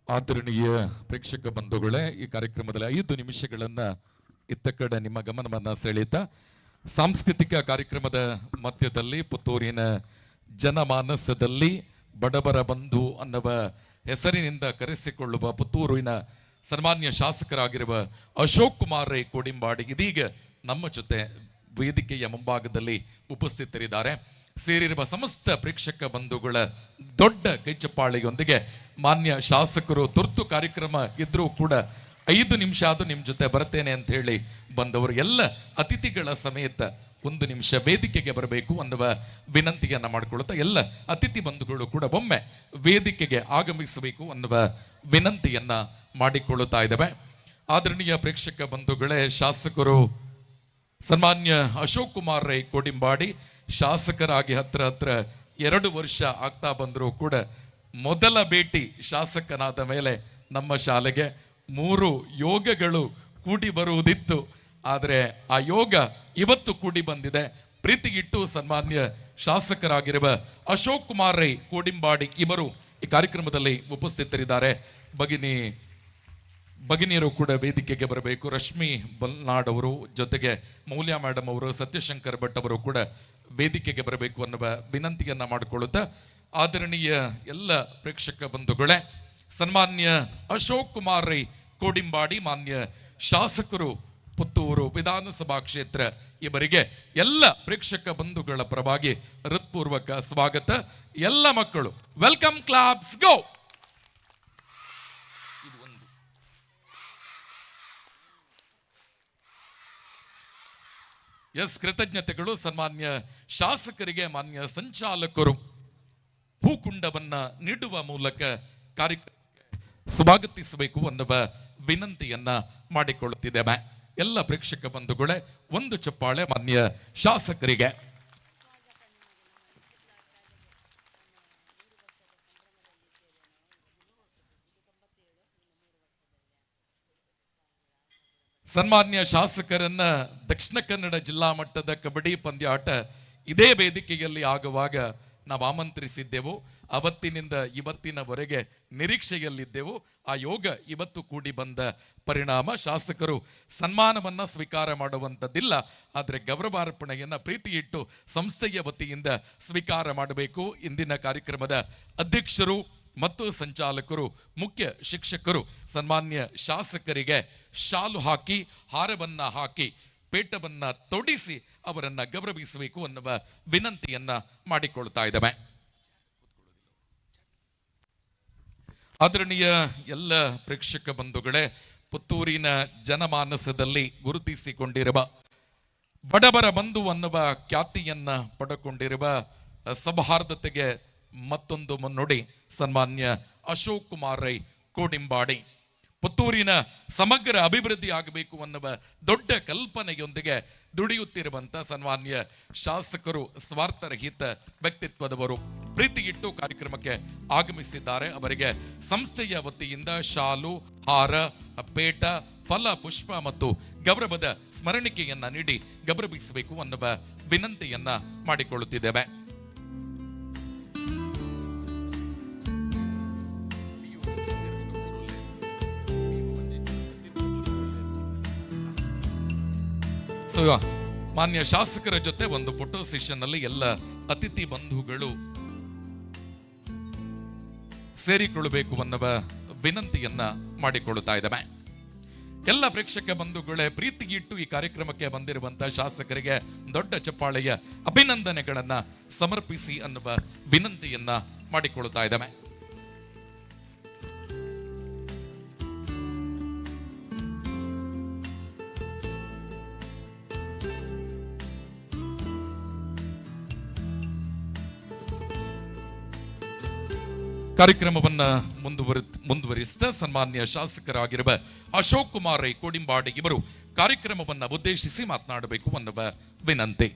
ಆದರಣೀಯ ಪ್ರೇಕ್ಷಕ ಬಂಧುಗಳೇ, ಈ ಕಾರ್ಯಕ್ರಮದಲ್ಲಿ 5 ನಿಮಿಷಗಳನ್ನ ಇತ್ತ ಕಡೆ ನಿಮ್ಮ ಗಮನವನ್ನ ಸೆಳೀತಾ ಸಾಂಸ್ಕೃತಿಕ ಕಾರ್ಯಕ್ರಮದ ಮಧ್ಯದಲ್ಲಿ ಪುತ್ತೂರಿನ ಜನಮಾನಸದಲ್ಲಿ ಬಡವರ ಬಂಧು ಅನ್ನುವ ಹೆಸರಿನಿಂದ ಕರೆಸಿಕೊಳ್ಳುವ ಪುತ್ತೂರಿನ ಸನ್ಮಾನ್ಯ ಶಾಸಕರಾಗಿರುವ ಅಶೋಕ್ ಕುಮಾರ್ ರೈ ಕೋಡಿಂಬಾಡಿ ಇದೀಗ ನಮ್ಮ ಜೊತೆ ವೇದಿಕೆಯ ಮುಂಭಾಗದಲ್ಲಿ ಉಪಸ್ಥಿತರಿದ್ದಾರೆ. ಸೇರಿರುವ ಸಮಸ್ತ ಪ್ರೇಕ್ಷಕ ಬಂಧುಗಳ ದೊಡ್ಡ ಕೈಚಪ್ಪಾಳೆಯೊಂದಿಗೆ ಮಾನ್ಯ ಶಾಸಕರು ತುರ್ತು ಕಾರ್ಯಕ್ರಮ ಇದ್ರೂ ಕೂಡ 5 ನಿಮಿಷ ಆದ್ರೂ ನಿಮ್ ಜೊತೆ ಬರ್ತೇನೆ ಅಂತ ಹೇಳಿ ಬಂದವರು ಎಲ್ಲ ಅತಿಥಿಗಳ ಸಮೇತ 1 ನಿಮಿಷ ವೇದಿಕೆಗೆ ಬರಬೇಕು ಅನ್ನುವ ವಿನಂತಿಯನ್ನ ಮಾಡಿಕೊಳ್ಳುತ್ತಾ ಎಲ್ಲ ಅತಿಥಿ ಬಂಧುಗಳು ಕೂಡ ಒಮ್ಮೆ ವೇದಿಕೆಗೆ ಆಗಮಿಸಬೇಕು ಅನ್ನುವ ವಿನಂತಿಯನ್ನ ಮಾಡಿಕೊಳ್ಳುತ್ತಾ ಇದ್ದೇವೆ. ಆದರಣೀಯ ಪ್ರೇಕ್ಷಕ ಬಂಧುಗಳೇ, ಶಾಸಕರು ಸನ್ಮಾನ್ಯ ಅಶೋಕ್ ಕುಮಾರ್ ರೈ ಕೋಡಿಂಬಾಡಿ ಶಾಸಕರಾಗಿ ಹತ್ರ 2 ವರ್ಷ ಆಗ್ತಾ ಬಂದರೂ ಕೂಡ ಮೊದಲ ಭೇಟಿ ಶಾಸಕನಾದ ಮೇಲೆ ನಮ್ಮ ಶಾಲೆಗೆ 3 ಯೋಗಗಳು ಕೂಡಿ ಬರುವುದಿತ್ತು. ಆದರೆ ಆ ಯೋಗ ಇವತ್ತು ಕೂಡಿ ಬಂದಿದೆ. ಪ್ರೀತಿಗಿಟ್ಟು ಸನ್ಮಾನ್ಯ ಶಾಸಕರಾಗಿರುವ ಅಶೋಕ್ ಕುಮಾರ್ ರೈ ಕೋಡಿಂಬಾಡಿ ಇವರು ಈ ಕಾರ್ಯಕ್ರಮದಲ್ಲಿ ಉಪಸ್ಥಿತರಿದ್ದಾರೆ. ಭಗಿನಿಯರು ಕೂಡ ವೇದಿಕೆಗೆ ಬರಬೇಕು. ರಶ್ಮಿ ಬಲ್ನಾಡ್ ಅವರು, ಜೊತೆಗೆ ಮೌಲ್ಯ ಮೇಡಮ್ ಅವರು, ಸತ್ಯಶಂಕರ್ ಭಟ್ ಅವರು ಕೂಡ ವೇದಿಕೆಗೆ ಬರಬೇಕು ಅನ್ನುವ ವಿನಂತಿಯನ್ನ ಮಾಡಿಕೊಳ್ಳುತ್ತಾ ಆದರಣೀಯ ಎಲ್ಲ ಪ್ರೇಕ್ಷಕ ಬಂಧುಗಳೇ, ಸನ್ಮಾನ್ಯ ಅಶೋಕ್ ಕುಮಾರ್ ರೈ ಕೋಡಿಂಬಾಡಿ ಮಾನ್ಯ ಶಾಸಕರು ಪುತ್ತೂರು ವಿಧಾನಸಭಾ ಕ್ಷೇತ್ರ ಇವರಿಗೆ ಎಲ್ಲ ಪ್ರೇಕ್ಷಕ ಬಂಧುಗಳ ಪರವಾಗಿ ಹೃತ್ಪೂರ್ವಕ ಸ್ವಾಗತ. ಎಲ್ಲ ಮಕ್ಕಳು ವೆಲ್ಕಮ್, ಕ್ಲಾಪ್ಸ್ ಗೋ. ಕೃತಜ್ಞತೆಗಳು ಸನ್ಮಾನ್ಯ ಶಾಸಕರಿಗೆ ಮಾನ್ಯ ಸಂಚಾಲಕರು ಹೂಕುಂಡವನ್ನ ನೀಡುವ ಮೂಲಕ ಕಾರ್ಯಕ್ರಮಕ್ಕೆ ಸ್ವಾಗತಿಸಬೇಕು ಅನ್ನುವ ವಿನಂತಿಯನ್ನ ಮಾಡಿಕೊಳ್ಳುತ್ತಿದ್ದೇವೆ. ಎಲ್ಲ ಪ್ರೇಕ್ಷಕ ಬಂಧುಗಳೇ, 1 ಚಪ್ಪಾಳೆ ಮಾನ್ಯ ಶಾಸಕರಿಗೆ. ಸನ್ಮಾನ್ಯ ಶಾಸಕರನ್ನ ದಕ್ಷಿಣ ಕನ್ನಡ ಜಿಲ್ಲಾ ಮಟ್ಟದ ಕಬಡ್ಡಿ ಪಂದ್ಯಾಟ ಇದೇ ವೇದಿಕೆಯಲ್ಲಿ ಆಗುವಾಗ ನಾವು ಆಮಂತ್ರಿಸಿದ್ದೆವು. ಅವತ್ತಿನಿಂದ ಇವತ್ತಿನವರೆಗೆ ನಿರೀಕ್ಷೆಯಲ್ಲಿದ್ದೆವು. ಆ ಯೋಗ ಇವತ್ತು ಕೂಡಿ ಬಂದ ಪರಿಣಾಮ ಶಾಸಕರು ಸನ್ಮಾನವನ್ನ ಸ್ವೀಕಾರ ಮಾಡುವಂಥದ್ದಿಲ್ಲ, ಆದರೆ ಗೌರವಾರ್ಪಣೆಯನ್ನ ಪ್ರೀತಿ ಇಟ್ಟು ಸಂಸ್ಥೆಯ ವತಿಯಿಂದ ಸ್ವೀಕಾರ ಮಾಡಬೇಕು. ಇಂದಿನ ಕಾರ್ಯಕ್ರಮದ ಅಧ್ಯಕ್ಷರು ಮತ್ತು ಸಂಚಾಲಕರು, ಮುಖ್ಯ ಶಿಕ್ಷಕರು ಸನ್ಮಾನ್ಯ ಶಾಸಕರಿಗೆ ಶಾಲು ಹಾಕಿ, ಹಾರವನ್ನ ಹಾಕಿ, ಪೇಟವನ್ನ ತೊಡಿಸಿ ಅವರನ್ನ ಗೌರವಿಸಬೇಕು ಅನ್ನುವ ವಿನಂತಿಯನ್ನ ಮಾಡಿಕೊಳ್ತಾ ಇದ್ದೇವೆ. ಆದರಣೀಯ ಎಲ್ಲ ಪ್ರೇಕ್ಷಕ ಬಂಧುಗಳೇ, ಪುತ್ತೂರಿನ ಜನಮಾನಸದಲ್ಲಿ ಗುರುತಿಸಿಕೊಂಡಿರುವ ಬಡವರ ಬಂಧು ಅನ್ನುವ ಖ್ಯಾತಿಯನ್ನ ಪಡೆಕೊಂಡಿರುವ ಸೌಹಾರ್ದತೆಗೆ ಮತ್ತೊಂದು ಮುನ್ನುಡಿ ಸನ್ಮಾನ್ಯ ಅಶೋಕ್ ಕುಮಾರ್ ರೈ ಕೋಡಿಂಬಾಡಿ. ಪುತ್ತೂರಿನ ಸಮಗ್ರ ಅಭಿವೃದ್ಧಿ ಆಗಬೇಕು ಅನ್ನುವ ದೊಡ್ಡ ಕಲ್ಪನೆಯೊಂದಿಗೆ ದುಡಿಯುತ್ತಿರುವಂತ ಸನ್ಮಾನ್ಯ ಶಾಸಕರು ಸ್ವಾರ್ಥರಹಿತ ವ್ಯಕ್ತಿತ್ವದವರು ಪ್ರೀತಿಗಿಟ್ಟು ಕಾರ್ಯಕ್ರಮಕ್ಕೆ ಆಗಮಿಸಿದ್ದಾರೆ. ಅವರಿಗೆ ಸಂಸ್ಥೆಯ ವತಿಯಿಂದ ಶಾಲು, ಹಾರ, ಪೇಟ, ಫಲ, ಪುಷ್ಪ ಮತ್ತು ಗೌರವದ ಸ್ಮರಣಿಕೆಯನ್ನ ನೀಡಿ ಗೌರವಿಸಬೇಕು ಅನ್ನುವ ವಿನಂತಿಯನ್ನ ಮಾಡಿಕೊಳ್ಳುತ್ತಿದ್ದೇವೆ. ಮಾನ್ಯ ಶಾಸಕರ ಜೊತೆ ಒಂದು ಫೋಟೋ ಸೆಷನ್ ಅಲ್ಲಿ ಎಲ್ಲ ಅತಿಥಿ ಬಂಧುಗಳು ಸೇರಿಕೊಳ್ಳಬೇಕು ಅನ್ನುವ ವಿನಂತಿಯನ್ನ ಮಾಡಿಕೊಳ್ಳುತ್ತಾ ಇದ್ದೇವೆ. ಎಲ್ಲ ಪ್ರೇಕ್ಷಕ ಬಂಧುಗಳೇ, ಪ್ರೀತಿಗಿಟ್ಟು ಈ ಕಾರ್ಯಕ್ರಮಕ್ಕೆ ಬಂದಿರುವಂತಹ ಶಾಸಕರಿಗೆ ದೊಡ್ಡ ಚಪ್ಪಾಳೆಯ ಅಭಿನಂದನೆಗಳನ್ನ ಸಮರ್ಪಿಸಿ ಅನ್ನುವ ವಿನಂತಿಯನ್ನ ಮಾಡಿಕೊಳ್ಳುತ್ತಾ ಇದ್ದೇವೆ. ಕಾರ್ಯಕ್ರಮವನ್ನ ಮುಂದುವರಿಸಿದ ಸನ್ಮಾನ್ಯ ಶಾಸಕರಾಗಿರುವ ಅಶೋಕ್ ಕುಮಾರ್ ರೈ ಕೋಡಿಂಬಾಡಿ ಇವರು ಕಾರ್ಯಕ್ರಮವನ್ನ ಉದ್ದೇಶಿಸಿ ಮಾತನಾಡಬೇಕು ಅನ್ನುವ ವಿನಂತಿ.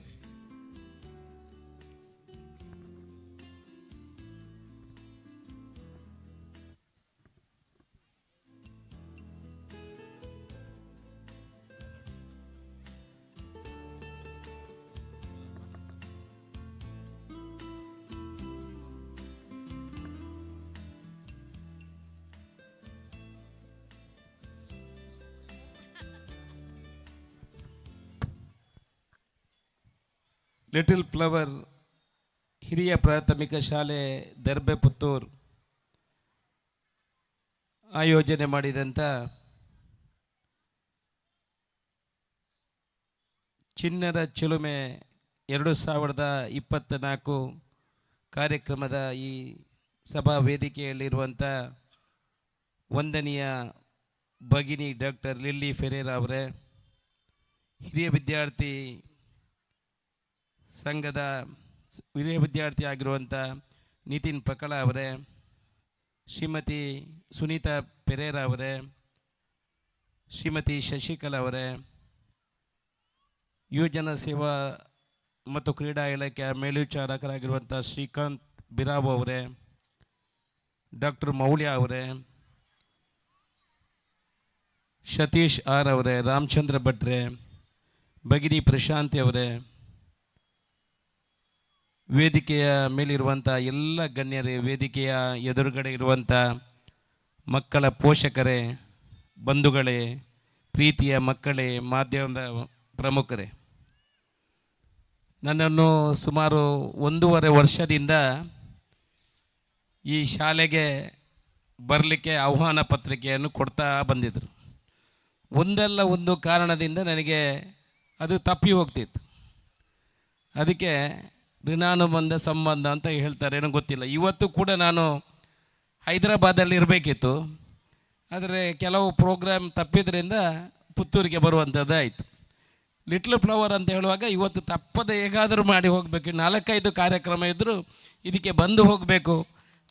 ಲಿಟಲ್ ಫ್ಲವರ್ ಹಿರಿಯ ಪ್ರಾಥಮಿಕ ಶಾಲೆ ದರ್ಬೆ ಪುತ್ತೂರು ಆಯೋಜನೆ ಮಾಡಿದಂಥ ಚಿಣ್ಣರ ಚಿಲುಮೆ 2024 ಕಾರ್ಯಕ್ರಮದ ಈ ಸಭಾ ವೇದಿಕೆಯಲ್ಲಿರುವಂಥ ವಂದನೀಯ ಭಗಿನಿ ಡಾಕ್ಟರ್ ಲಿಲ್ಲಿ ಫೆರೇರಾ ಅವರೇ, ಹಿರಿಯ ವಿದ್ಯಾರ್ಥಿ ಸಂಘದ ಹಿರಿಯ ವಿದ್ಯಾರ್ಥಿ ಆಗಿರುವಂಥ ನಿತಿನ್ ಪಕಳ ಅವರೇ, ಶ್ರೀಮತಿ ಸುನೀತಾ ಪೆರೇರಾ ಅವರೇ, ಶ್ರೀಮತಿ ಶಶಿಕಲಾ ಅವರೇ, ಯುವಜನ ಸೇವಾ ಮತ್ತು ಕ್ರೀಡಾ ಇಲಾಖೆಯ ಮೇಲ್ವಿಚಾರಕರಾಗಿರುವಂಥ ಶ್ರೀಕಾಂತ್ ಬಿರಾವ್ ಅವರೇ, ಡಾಕ್ಟರ್ ಮೌಲ್ಯ ಅವರೇ, ಸತೀಶ್ ಆರ್ ಅವರೇ, ರಾಮಚಂದ್ರ ಭಟ್ರೆ, ಭಗಿನಿ ಪ್ರಶಾಂತಿ ಅವರೇ, ವೇದಿಕೆಯ ಮೇಲಿರುವಂಥ ಎಲ್ಲ ಗಣ್ಯರೇ, ವೇದಿಕೆಯ ಎದುರುಗಡೆ ಇರುವಂಥ ಮಕ್ಕಳ ಪೋಷಕರೇ, ಬಂಧುಗಳೇ, ಪ್ರೀತಿಯ ಮಕ್ಕಳೇ, ಮಾಧ್ಯಮದ ಪ್ರಮುಖರೇ, ನನ್ನನ್ನು ಸುಮಾರು 1.5 ವರ್ಷದಿಂದ ಈ ಶಾಲೆಗೆ ಬರಲಿಕ್ಕೆ ಆಹ್ವಾನ ಪತ್ರಿಕೆಯನ್ನು ಕೊಡ್ತಾ ಬಂದಿದ್ದರು. ಒಂದಲ್ಲ ಒಂದು ಕಾರಣದಿಂದ ನನಗೆ ಅದು ತಪ್ಪಿ ಹೋಗ್ತಿತ್ತು. ಅದಕ್ಕೆ ಋಣಾನುಬಂಧ ಸಂಬಂಧ ಅಂತ ಹೇಳ್ತಾರೆ, ಏನೋ ಗೊತ್ತಿಲ್ಲ. ಇವತ್ತು ಕೂಡ ನಾನು ಹೈದರಾಬಾದಲ್ಲಿ ಇರಬೇಕಿತ್ತು, ಆದರೆ ಕೆಲವು ಪ್ರೋಗ್ರಾಮ್ ತಪ್ಪಿದ್ರಿಂದ ಪುತ್ತೂರಿಗೆ ಬರುವಂಥದ್ದು ಆಯಿತು. ಲಿಟ್ಲ್ ಫ್ಲವರ್ ಅಂತ ಹೇಳುವಾಗ ಇವತ್ತು ತಪ್ಪದೆ ಹೇಗಾದರೂ ಮಾಡಿ ಹೋಗಬೇಕು. 4-5 ಕಾರ್ಯಕ್ರಮ ಇದ್ದರೂ ಇದಕ್ಕೆ ಬಂದು ಹೋಗಬೇಕು.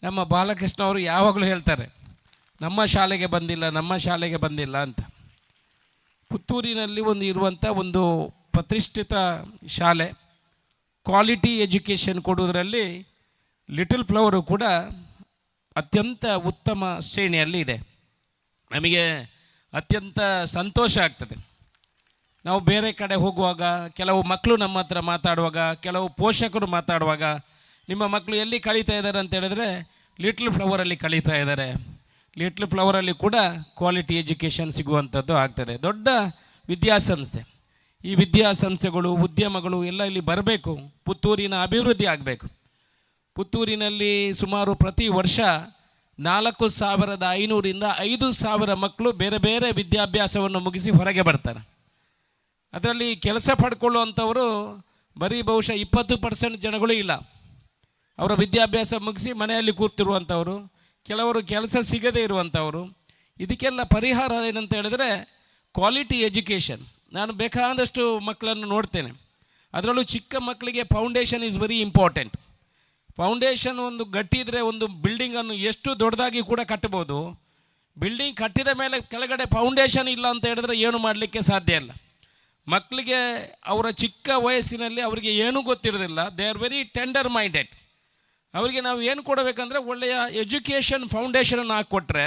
ನಮ್ಮ ಬಾಲಕೃಷ್ಣ ಅವರು ಯಾವಾಗಲೂ ಹೇಳ್ತಾರೆ, ನಮ್ಮ ಶಾಲೆಗೆ ಬಂದಿಲ್ಲ ಅಂತ. ಪುತ್ತೂರಿನಲ್ಲಿ ಇರುವಂಥ ಒಂದು ಪ್ರತಿಷ್ಠಿತ ಶಾಲೆ, ಕ್ವಾಲಿಟಿ ಎಜುಕೇಷನ್ ಕೊಡುವುದರಲ್ಲಿ ಲಿಟಲ್ ಫ್ಲವರು ಕೂಡ ಅತ್ಯಂತ ಉತ್ತಮ ಶ್ರೇಣಿಯಲ್ಲಿ ಇದೆ. ನಮಗೆ ಅತ್ಯಂತ ಸಂತೋಷ ಆಗ್ತದೆ. ನಾವು ಬೇರೆ ಕಡೆ ಹೋಗುವಾಗ ಕೆಲವು ಮಕ್ಕಳು ನಮ್ಮ ಹತ್ರ ಮಾತಾಡುವಾಗ, ಕೆಲವು ಪೋಷಕರು ಮಾತಾಡುವಾಗ, ನಿಮ್ಮ ಮಕ್ಕಳು ಎಲ್ಲಿ ಕಳೀತಾ ಇದ್ದಾರೆ ಅಂತ ಹೇಳಿದ್ರೆ ಲಿಟ್ಲ್ ಫ್ಲವರಲ್ಲಿ ಕಳೀತಾ ಇದ್ದಾರೆ. ಲಿಟ್ಲ್ ಫ್ಲವರಲ್ಲಿ ಕೂಡ ಕ್ವಾಲಿಟಿ ಎಜುಕೇಷನ್ ಸಿಗುವಂಥದ್ದು ಆಗ್ತದೆ. ದೊಡ್ಡ ವಿದ್ಯಾಸಂಸ್ಥೆ. ಈ ವಿದ್ಯಾಸಂಸ್ಥೆಗಳು, ಉದ್ಯಮಗಳು ಎಲ್ಲ ಇಲ್ಲಿ ಬರಬೇಕು, ಪುತ್ತೂರಿನ ಅಭಿವೃದ್ಧಿ ಆಗಬೇಕು. ಪುತ್ತೂರಿನಲ್ಲಿ ಸುಮಾರು ಪ್ರತಿ ವರ್ಷ 4,500ರಿಂದ 5,000 ಮಕ್ಕಳು ಬೇರೆ ಬೇರೆ ವಿದ್ಯಾಭ್ಯಾಸವನ್ನು ಮುಗಿಸಿ ಹೊರಗೆ ಬರ್ತಾರೆ. ಅದರಲ್ಲಿ ಕೆಲಸ ಪಡ್ಕೊಳ್ಳುವಂಥವರು ಬರೀ ಬಹುಶಃ 20% ಜನಗಳು ಇಲ್ಲ. ಅವರ ವಿದ್ಯಾಭ್ಯಾಸ ಮುಗಿಸಿ ಮನೆಯಲ್ಲಿ ಕೂರ್ತಿರುವಂಥವರು, ಕೆಲವರು ಕೆಲಸ ಸಿಗದೇ ಇರುವಂಥವರು. ಇದಕ್ಕೆಲ್ಲ ಪರಿಹಾರ ಏನಂತ ಹೇಳಿದ್ರೆ ಕ್ವಾಲಿಟಿ ಎಜುಕೇಷನ್. ನಾನು ಬೇಕಾದಷ್ಟು ಮಕ್ಕಳನ್ನು ನೋಡ್ತೇನೆ. ಅದರಲ್ಲೂ ಚಿಕ್ಕ ಮಕ್ಕಳಿಗೆ foundation is very important. Foundation ಒಂದು ಗಟ್ಟಿದ್ರೆ ಒಂದು ಬಿಲ್ಡಿಂಗನ್ನು ಎಷ್ಟು ದೊಡ್ಡದಾಗಿ ಕೂಡ ಕಟ್ಟಬೋದು. ಬಿಲ್ಡಿಂಗ್ ಕಟ್ಟಿದ ಮೇಲೆ ಕೆಳಗಡೆ ಫೌಂಡೇಶನ್ ಇಲ್ಲ ಅಂತ ಹೇಳಿದ್ರೆ ಏನು ಮಾಡಲಿಕ್ಕೆ ಸಾಧ್ಯ ಇಲ್ಲ. ಮಕ್ಕಳಿಗೆ ಅವರ ಚಿಕ್ಕ ವಯಸ್ಸಿನಲ್ಲಿ ಅವರಿಗೆ ಏನೂ ಗೊತ್ತಿರೋದಿಲ್ಲ. They are very tender minded. ಅವರಿಗೆ ನಾವು ಏನು ಕೊಡಬೇಕಂದ್ರೆ ಒಳ್ಳೆಯ ಎಜುಕೇಷನ್ ಫೌಂಡೇಶನನ್ನು ಹಾಕಿಕೊಟ್ರೆ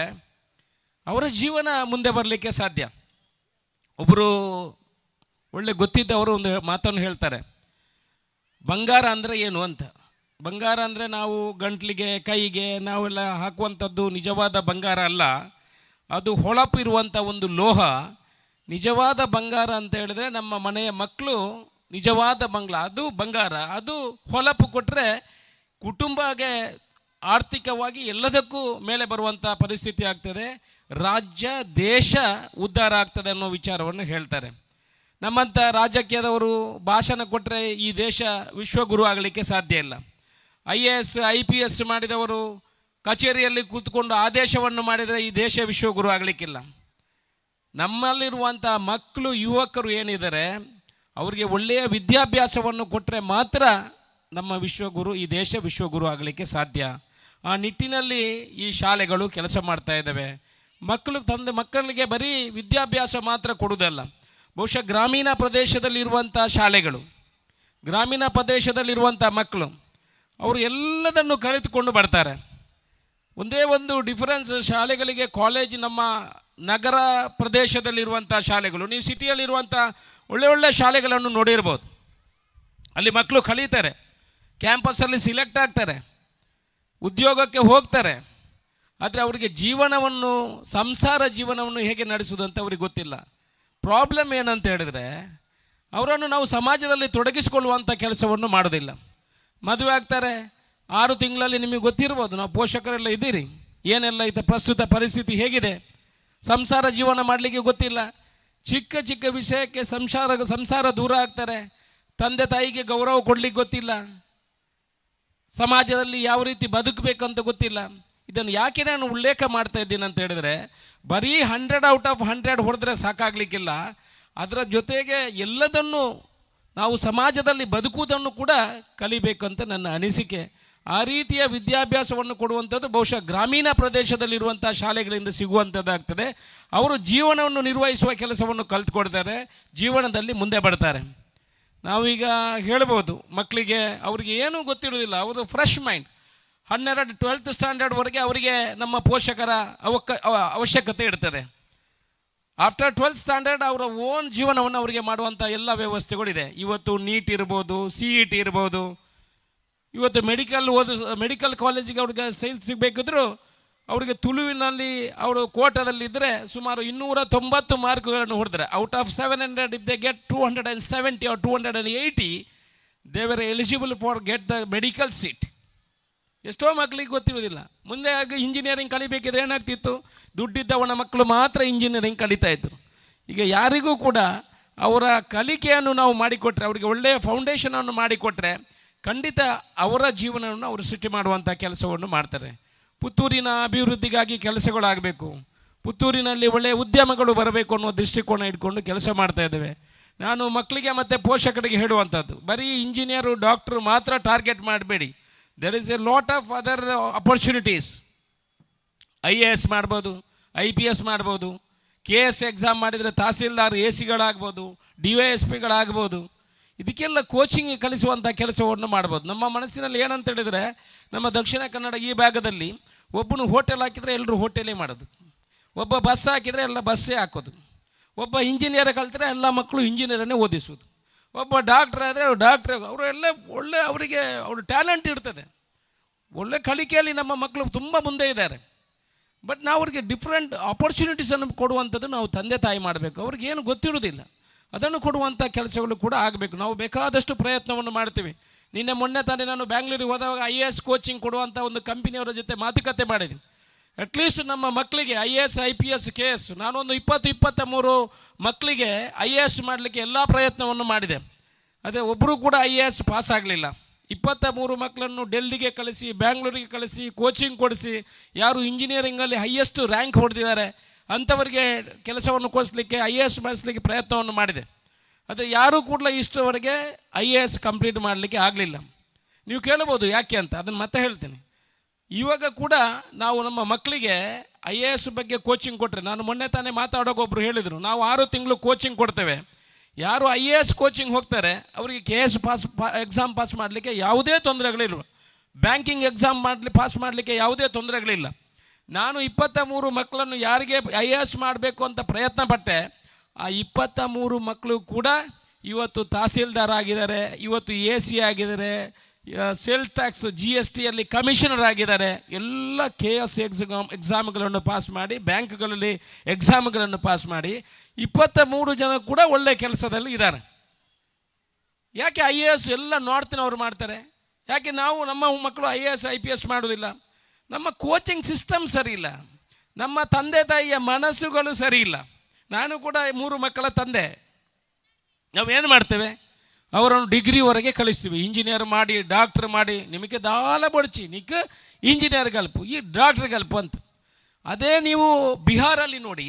ಅವರ ಜೀವನ ಮುಂದೆ ಬರಲಿಕ್ಕೆ ಸಾಧ್ಯ. ಒಬ್ಬರು ಒಳ್ಳೆ ಗೊತ್ತಿದ್ದವರು ಒಂದು ಮಾತನ್ನು ಹೇಳ್ತಾರೆ, ಬಂಗಾರ ಅಂದರೆ ಏನು ಅಂತ. ಬಂಗಾರ ಅಂದರೆ ನಾವು ಗಂಟ್ಲಿಗೆ ಕೈಗೆ ನಾವೆಲ್ಲ ಹಾಕುವಂಥದ್ದು ನಿಜವಾದ ಬಂಗಾರ ಅಲ್ಲ, ಅದು ಹೊಳಪು ಇರುವಂಥ ಒಂದು ಲೋಹ. ನಿಜವಾದ ಬಂಗಾರ ಅಂತ ಹೇಳಿದ್ರೆ ನಮ್ಮ ಮನೆಯ ಮಕ್ಕಳು ನಿಜವಾದ ಅದು ಬಂಗಾರ. ಅದು ಹೊಳಪು ಕೊಟ್ಟರೆ ಕುಟುಂಬಕ್ಕೆ ಆರ್ಥಿಕವಾಗಿ ಎಲ್ಲದಕ್ಕೂ ಮೇಲೆ ಬರುವಂಥ ಪರಿಸ್ಥಿತಿ ಆಗ್ತದೆ, ರಾಜ್ಯ ದೇಶ ಉದ್ಧಾರ ಆಗ್ತದೆ ಅನ್ನೋ ವಿಚಾರವನ್ನು ಹೇಳ್ತಾರೆ. ನಮ್ಮಂಥ ರಾಜಕೀಯದವರು ಭಾಷಣ ಕೊಟ್ಟರೆ ಈ ದೇಶ ವಿಶ್ವಗುರು ಆಗಲಿಕ್ಕೆ ಸಾಧ್ಯ ಇಲ್ಲ. IAS IPS ಮಾಡಿದವರು ಕಚೇರಿಯಲ್ಲಿ ಕೂತ್ಕೊಂಡು ಆದೇಶವನ್ನು ಮಾಡಿದರೆ ಈ ದೇಶ ವಿಶ್ವಗುರು ಆಗಲಿಕ್ಕಿಲ್ಲ. ನಮ್ಮಲ್ಲಿರುವಂಥ ಮಕ್ಕಳು ಯುವಕರು ಏನಿದ್ದಾರೆ ಅವರಿಗೆ ಒಳ್ಳೆಯ ವಿದ್ಯಾಭ್ಯಾಸವನ್ನು ಕೊಟ್ಟರೆ ಮಾತ್ರ ನಮ್ಮ ವಿಶ್ವಗುರು, ಈ ದೇಶ ವಿಶ್ವಗುರು ಆಗಲಿಕ್ಕೆ ಸಾಧ್ಯ. ಆ ನಿಟ್ಟಿನಲ್ಲಿ ಈ ಶಾಲೆಗಳು ಕೆಲಸ ಮಾಡ್ತಾ ಇದ್ದಾವೆ. ಮಕ್ಕಳಿಗೆ ಬರೀ ವಿದ್ಯಾಭ್ಯಾಸ ಮಾತ್ರ ಕೊಡುವುದಲ್ಲ, ಬಹುಶಃ ಗ್ರಾಮೀಣ ಪ್ರದೇಶದಲ್ಲಿರುವಂಥ ಶಾಲೆಗಳು, ಗ್ರಾಮೀಣ ಪ್ರದೇಶದಲ್ಲಿರುವಂಥ ಮಕ್ಕಳು ಅವರು ಎಲ್ಲದನ್ನು ಕಲಿತುಕೊಂಡು ಬರ್ತಾರೆ. ಒಂದೇ ಒಂದು ಡಿಫರೆನ್ಸ್, ಶಾಲೆಗಳಿಗೆ ಕಾಲೇಜ್ ನಮ್ಮ ನಗರ ಪ್ರದೇಶದಲ್ಲಿರುವಂಥ ಶಾಲೆಗಳು, ನೀವು ಸಿಟಿಯಲ್ಲಿರುವಂಥ ಒಳ್ಳೆ ಶಾಲೆಗಳನ್ನು ನೋಡಿರ್ಬೋದು. ಅಲ್ಲಿ ಮಕ್ಕಳು ಕಲಿತಾರೆ, ಕ್ಯಾಂಪಸ್ಸಲ್ಲಿ ಸಿಲೆಕ್ಟ್ ಆಗ್ತಾರೆ, ಉದ್ಯೋಗಕ್ಕೆ ಹೋಗ್ತಾರೆ. ಆದರೆ ಅವರಿಗೆ ಜೀವನವನ್ನು, ಸಂಸಾರ ಜೀವನವನ್ನು ಹೇಗೆ ನಡೆಸೋದು ಅಂತ ಅವ್ರಿಗೆ ಗೊತ್ತಿಲ್ಲ. ಪ್ರಾಬ್ಲಮ್ ಏನಂತ ಹೇಳಿದ್ರೆ ಅವರನ್ನು ನಾವು ಸಮಾಜದಲ್ಲಿ ತೊಡಗಿಸಿಕೊಳ್ಳುವಂಥ ಕೆಲಸವನ್ನು ಮಾಡೋದಿಲ್ಲ. ಮದುವೆ ಆಗ್ತಾರೆ, 6 ತಿಂಗಳಲ್ಲಿ ನಿಮಗೆ ಗೊತ್ತಿರ್ಬೋದು, ನಾವು ಪೋಷಕರೆಲ್ಲ ಇದ್ದೀರಿ, ಏನೆಲ್ಲ ಇದೆ ಪ್ರಸ್ತುತ ಪರಿಸ್ಥಿತಿ ಹೇಗಿದೆ, ಸಂಸಾರ ಜೀವನ ಮಾಡಲಿಕ್ಕೆ ಗೊತ್ತಿಲ್ಲ, ಚಿಕ್ಕ ಚಿಕ್ಕ ವಿಷಯಕ್ಕೆ ಸಂಸಾರ ದೂರ ಆಗ್ತಾರೆ, ತಂದೆ ತಾಯಿಗೆ ಗೌರವ ಕೊಡಲಿಕ್ಕೆ ಗೊತ್ತಿಲ್ಲ, ಸಮಾಜದಲ್ಲಿ ಯಾವ ರೀತಿ ಬದುಕಬೇಕಂತ ಗೊತ್ತಿಲ್ಲ. ಇದನ್ನು ಯಾಕೆ ನಾನು ಉಲ್ಲೇಖ ಮಾಡ್ತಾ ಇದ್ದೀನಿ ಅಂತ ಹೇಳಿದರೆ, ಬರೀ 100 ಔಟ್ ಆಫ್ 100 ಹೊಡೆದ್ರೆ ಸಾಕಾಗಲಿಕ್ಕಿಲ್ಲ, ಅದರ ಜೊತೆಗೆ ಎಲ್ಲದನ್ನು ನಾವು ಸಮಾಜದಲ್ಲಿ ಬದುಕುವುದನ್ನು ಕೂಡ ಕಲಿಬೇಕಂತ ನನ್ನ ಅನಿಸಿಕೆ. ಆ ರೀತಿಯ ವಿದ್ಯಾಭ್ಯಾಸವನ್ನು ಕೊಡುವಂಥದ್ದು ಬಹುಶಃ ಗ್ರಾಮೀಣ ಪ್ರದೇಶದಲ್ಲಿರುವಂಥ ಶಾಲೆಗಳಿಂದ ಸಿಗುವಂಥದ್ದಾಗ್ತದೆ. ಅವರು ಜೀವನವನ್ನು ನಿರ್ವಹಿಸುವ ಕೆಲಸವನ್ನು ಕಲ್ತ್ಕೊಡ್ತಾರೆ, ಜೀವನದಲ್ಲಿ ಮುಂದೆ ಬರ್ತಾರೆ. ನಾವೀಗ ಹೇಳ್ಬೋದು ಮಕ್ಕಳಿಗೆ, ಅವರಿಗೆ ಏನೂ ಗೊತ್ತಿರೋದಿಲ್ಲ, ಅವರು ಫ್ರೆಶ್ ಮೈಂಡ್, 12th ಸ್ಟ್ಯಾಂಡರ್ಡ್ವರೆಗೆ ಅವರಿಗೆ ನಮ್ಮ ಪೋಷಕರ ಅವಶ್ಯಕತೆ ಇರ್ತದೆ. ಆಫ್ಟರ್ 12th ಸ್ಟ್ಯಾಂಡರ್ಡ್ ಅವರ ಓನ್ ಜೀವನವನ್ನು ಅವರಿಗೆ ಮಾಡುವಂಥ ಎಲ್ಲ ವ್ಯವಸ್ಥೆಗಳಿದೆ. ಇವತ್ತು ನೀಟ್ ಇರ್ಬೋದು, CET ಇರ್ಬೋದು, ಇವತ್ತು ಮೆಡಿಕಲ್ ಕಾಲೇಜಿಗೆ ಅವ್ರಿಗೆ ಸೈನ್ಸ್ ಸಿಗಬೇಕಿದ್ರು ಅವರಿಗೆ ತುಳುವಿನಲ್ಲಿ ಅವರು ಕೋಟಾದಲ್ಲಿದ್ದರೆ ಸುಮಾರು 290 ಮಾರ್ಕ್ಗಳನ್ನು ಹೊಡೆದ್ರೆ, out of 700 if they get 270 or 280 they were eligible for get the medical seat. ಎಷ್ಟೋ ಮಕ್ಕಳಿಗೆ ಗೊತ್ತಿರೋದಿಲ್ಲ. ಮುಂದೆ ಆಗ ಇಂಜಿನಿಯರಿಂಗ್ ಕಲಿಬೇಕಿದ್ರೆ ಏನಾಗ್ತಿತ್ತು, ದುಡ್ಡಿದ್ದವನ ಮಕ್ಕಳು ಮಾತ್ರ ಇಂಜಿನಿಯರಿಂಗ್ ಕಲಿತಾ ಇದ್ದರು. ಈಗ ಯಾರಿಗೂ ಕೂಡ ಅವರ ಕಲಿಕೆಯನ್ನು ನಾವು ಮಾಡಿಕೊಟ್ರೆ, ಅವರಿಗೆ ಒಳ್ಳೆಯ ಫೌಂಡೇಶನನ್ನು ಮಾಡಿಕೊಟ್ರೆ ಖಂಡಿತ ಅವರ ಜೀವನವನ್ನು ಅವರು ಸೃಷ್ಟಿ ಮಾಡುವಂಥ ಕೆಲಸವನ್ನು ಮಾಡ್ತಾರೆ. ಪುತ್ತೂರಿನ ಅಭಿವೃದ್ಧಿಗಾಗಿ ಕೆಲಸಗಳಾಗಬೇಕು, ಪುತ್ತೂರಿನಲ್ಲಿ ಒಳ್ಳೆಯ ಉದ್ಯಮಗಳು ಬರಬೇಕು ಅನ್ನೋ ದೃಷ್ಟಿಕೋನ ಇಟ್ಕೊಂಡು ಕೆಲಸ ಮಾಡ್ತಾ ಇದ್ದೇವೆ. ನಾನು ಮಕ್ಕಳಿಗೆ ಮತ್ತು ಪೋಷಕರಿಗೆ ಹೇಳುವಂಥದ್ದು, ಬರೀ ಇಂಜಿನಿಯರು ಡಾಕ್ಟ್ರು ಮಾತ್ರ ಟಾರ್ಗೆಟ್ ಮಾಡಬೇಡಿ. There is A lot of other opportunities. IAS ಮಾಡ್ಬೋದು, IPS ಮಾಡ್ಬೋದು, KS ಎಕ್ಸಾಮ್ ಮಾಡಿದರೆ ತಹಸೀಲ್ದಾರ್ AC ಗಳಾಗ್ಬೋದು, DYSPಗಳಾಗ್ಬೋದು. ಇದಕ್ಕೆಲ್ಲ ಕೋಚಿಂಗ್ ಕಲಿಸುವಂಥ ಕೆಲಸವನ್ನು ಮಾಡ್ಬೋದು. ನಮ್ಮ ಮನಸ್ಸಿನಲ್ಲಿ ಏನಂತ ಹೇಳಿದರೆ, ನಮ್ಮ ದಕ್ಷಿಣ ಕನ್ನಡ ಈ ಭಾಗದಲ್ಲಿ ಒಬ್ಬನು ಹೋಟೆಲ್ ಹಾಕಿದರೆ ಎಲ್ಲರೂ ಹೋಟೆಲೇ ಮಾಡೋದು, ಒಬ್ಬ ಬಸ್ ಹಾಕಿದರೆ ಎಲ್ಲ ಬಸ್ಸೇ ಹಾಕೋದು, ಒಬ್ಬ ಇಂಜಿನಿಯರ್ ಕಲ್ತರೆ ಎಲ್ಲ ಮಕ್ಕಳು ಇಂಜಿನಿಯರನ್ನೇ ಓದಿಸೋದು, ಒಬ್ಬ ಡಾಕ್ಟ್ರ್ ಆದರೆ ಡಾಕ್ಟ್ರ್. ಅವರೆಲ್ಲ ಒಳ್ಳೆ ಅವರಿಗೆ ಅವ್ರ ಟ್ಯಾಲೆಂಟ್ ಇರ್ತದೆ, ಒಳ್ಳೆ ಕಲಿಕೆಯಲ್ಲಿ ನಮ್ಮ ಮಕ್ಕಳು ತುಂಬ ಮುಂದೆ ಇದ್ದಾರೆ. ಬಟ್ ನಾವು ಅವ್ರಿಗೆ ಡಿಫ್ರೆಂಟ್ ಆಪರ್ಚುನಿಟೀಸನ್ನು ಕೊಡುವಂಥದ್ದು ನಾವು ತಂದೆ ತಾಯಿ ಮಾಡಬೇಕು. ಅವ್ರಿಗೇನು ಗೊತ್ತಿರೋದಿಲ್ಲ, ಅದನ್ನು ಕೊಡುವಂಥ ಕೆಲಸಗಳು ಕೂಡ ಆಗಬೇಕು. ನಾವು ಬೇಕಾದಷ್ಟು ಪ್ರಯತ್ನವನ್ನು ಮಾಡ್ತೀವಿ. ಮೊನ್ನೆ ತಾನೇ ನಾನು ಬ್ಯಾಂಗ್ಳೂರಿಗೆ ಹೋದಾಗ IAS ಕೋಚಿಂಗ್ ಕೊಡುವಂಥ ಒಂದು ಕಂಪನಿಯವರ ಜೊತೆ ಮಾತುಕತೆ ಮಾಡಿದ್ದೀನಿ. ಅಟ್ಲೀಸ್ಟ್ ನಮ್ಮ ಮಕ್ಕಳಿಗೆ IAS IPS KS ನಾನೊಂದು 20-23 ಮಕ್ಕಳಿಗೆ IAS ಮಾಡಲಿಕ್ಕೆ ಎಲ್ಲ ಪ್ರಯತ್ನವನ್ನು ಮಾಡಿದೆ. ಅದೇ ಒಬ್ಬರು ಕೂಡ IAS ಪಾಸ್ ಆಗಲಿಲ್ಲ. 23 ಮಕ್ಕಳನ್ನು ಡೆಲ್ಲಿಗೆ ಕಳಿಸಿ, ಬ್ಯಾಂಗ್ಳೂರಿಗೆ ಕಳಿಸಿ, ಕೋಚಿಂಗ್ ಕೊಡಿಸಿ, ಯಾರು ಇಂಜಿನಿಯರಿಂಗಲ್ಲಿ ಹೈಯೆಸ್ಟ್ ರ್ಯಾಂಕ್ ಹೊಡೆದಿದ್ದಾರೆ ಅಂಥವರಿಗೆ ಕೆಲಸವನ್ನು ಕೊಡಿಸ್ಲಿಕ್ಕೆ IAS ಮಾಡಿಸ್ಲಿಕ್ಕೆ ಪ್ರಯತ್ನವನ್ನು ಮಾಡಿದೆ. ಆದರೆ ಯಾರೂ ಕೂಡ ಇಷ್ಟವರೆಗೆ IAS ಕಂಪ್ಲೀಟ್ ಮಾಡಲಿಕ್ಕೆ ಆಗಲಿಲ್ಲ. ನೀವು ಕೇಳ್ಬೋದು ಯಾಕೆ ಅಂತ, ಅದನ್ನು ಮತ್ತೆ ಹೇಳ್ತೀನಿ. ಇವಾಗ ಕೂಡ ನಾವು ನಮ್ಮ ಮಕ್ಕಳಿಗೆ IAS ಬಗ್ಗೆ ಕೋಚಿಂಗ್ ಕೊಟ್ಟರೆ, ನಾನು ಮೊನ್ನೆ ತಾನೇ ಮಾತಾಡೋಕೊಬ್ಬರು ಹೇಳಿದರು, ನಾವು 6 ತಿಂಗಳು ಕೋಚಿಂಗ್ ಕೊಡ್ತೇವೆ. ಯಾರು IAS ಕೋಚಿಂಗ್ ಹೋಗ್ತಾರೆ ಅವರಿಗೆ KS ಎಕ್ಸಾಮ್ ಪಾಸ್ ಮಾಡಲಿಕ್ಕೆ ಯಾವುದೇ ತೊಂದರೆಗಳಿಲ್ಲ, ಬ್ಯಾಂಕಿಂಗ್ ಎಕ್ಸಾಮ್ ಪಾಸ್ ಮಾಡಲಿಕ್ಕೆ ಯಾವುದೇ ತೊಂದರೆಗಳಿಲ್ಲ. ನಾನು 23 ಮಕ್ಕಳನ್ನು ಯಾರಿಗೆ IAS ಮಾಡಬೇಕು ಅಂತ ಪ್ರಯತ್ನ ಪಟ್ಟೆ, ಆ 23 ಮಕ್ಕಳು ಕೂಡ ಇವತ್ತು ತಹಸೀಲ್ದಾರ್ ಆಗಿದ್ದಾರೆ, ಇವತ್ತು AC ಆಗಿದ್ದಾರೆ, ಸೇಲ್ ಟ್ಯಾಕ್ಸ್ GSTಯಲ್ಲಿ ಕಮಿಷನರ್ ಆಗಿದ್ದಾರೆ. ಎಲ್ಲ KS ಎಕ್ಸಾಮ್ಗಳನ್ನು ಪಾಸ್ ಮಾಡಿ, ಬ್ಯಾಂಕ್ಗಳಲ್ಲಿ ಎಕ್ಸಾಮ್ಗಳನ್ನು ಪಾಸ್ ಮಾಡಿ 23 ಜನ ಕೂಡ ಒಳ್ಳೆ ಕೆಲಸದಲ್ಲಿ ಇದ್ದಾರೆ. ಯಾಕೆ IAS ಎಲ್ಲ ನಾರ್ತಿನವ್ರು ಮಾಡ್ತಾರೆ, ಯಾಕೆ ನಾವು ನಮ್ಮ ಮಕ್ಕಳು IAS IPS ಮಾಡೋದಿಲ್ಲ? ನಮ್ಮ ಕೋಚಿಂಗ್ ಸಿಸ್ಟಮ್ ಸರಿ ಇಲ್ಲ, ನಮ್ಮ ತಂದೆ ತಾಯಿಯ ಮನಸ್ಸುಗಳು ಸರಿ ಇಲ್ಲ. ನಾನು ಕೂಡ 3 ಮಕ್ಕಳ ತಂದೆ. ನಾವೇನು ಮಾಡ್ತೇವೆ, ಅವರನ್ನು ಡಿಗ್ರಿವರೆಗೆ ಕಳಿಸ್ತೀವಿ, ಇಂಜಿನಿಯರ್ ಮಾಡಿ, ಡಾಕ್ಟ್ರ್ ಮಾಡಿ, ನಿಮಗೆ ದಾಲ ಬಡ್ಚಿ ನಿಕ್ಕೆ ಇಂಜಿನಿಯರ್ ಗಲ್ಪು, ಈ ಡಾಕ್ಟ್ರ್ ಗಲ್ಪು ಅಂತ. ಅದೇ ನೀವು ಬಿಹಾರಲ್ಲಿ ನೋಡಿ,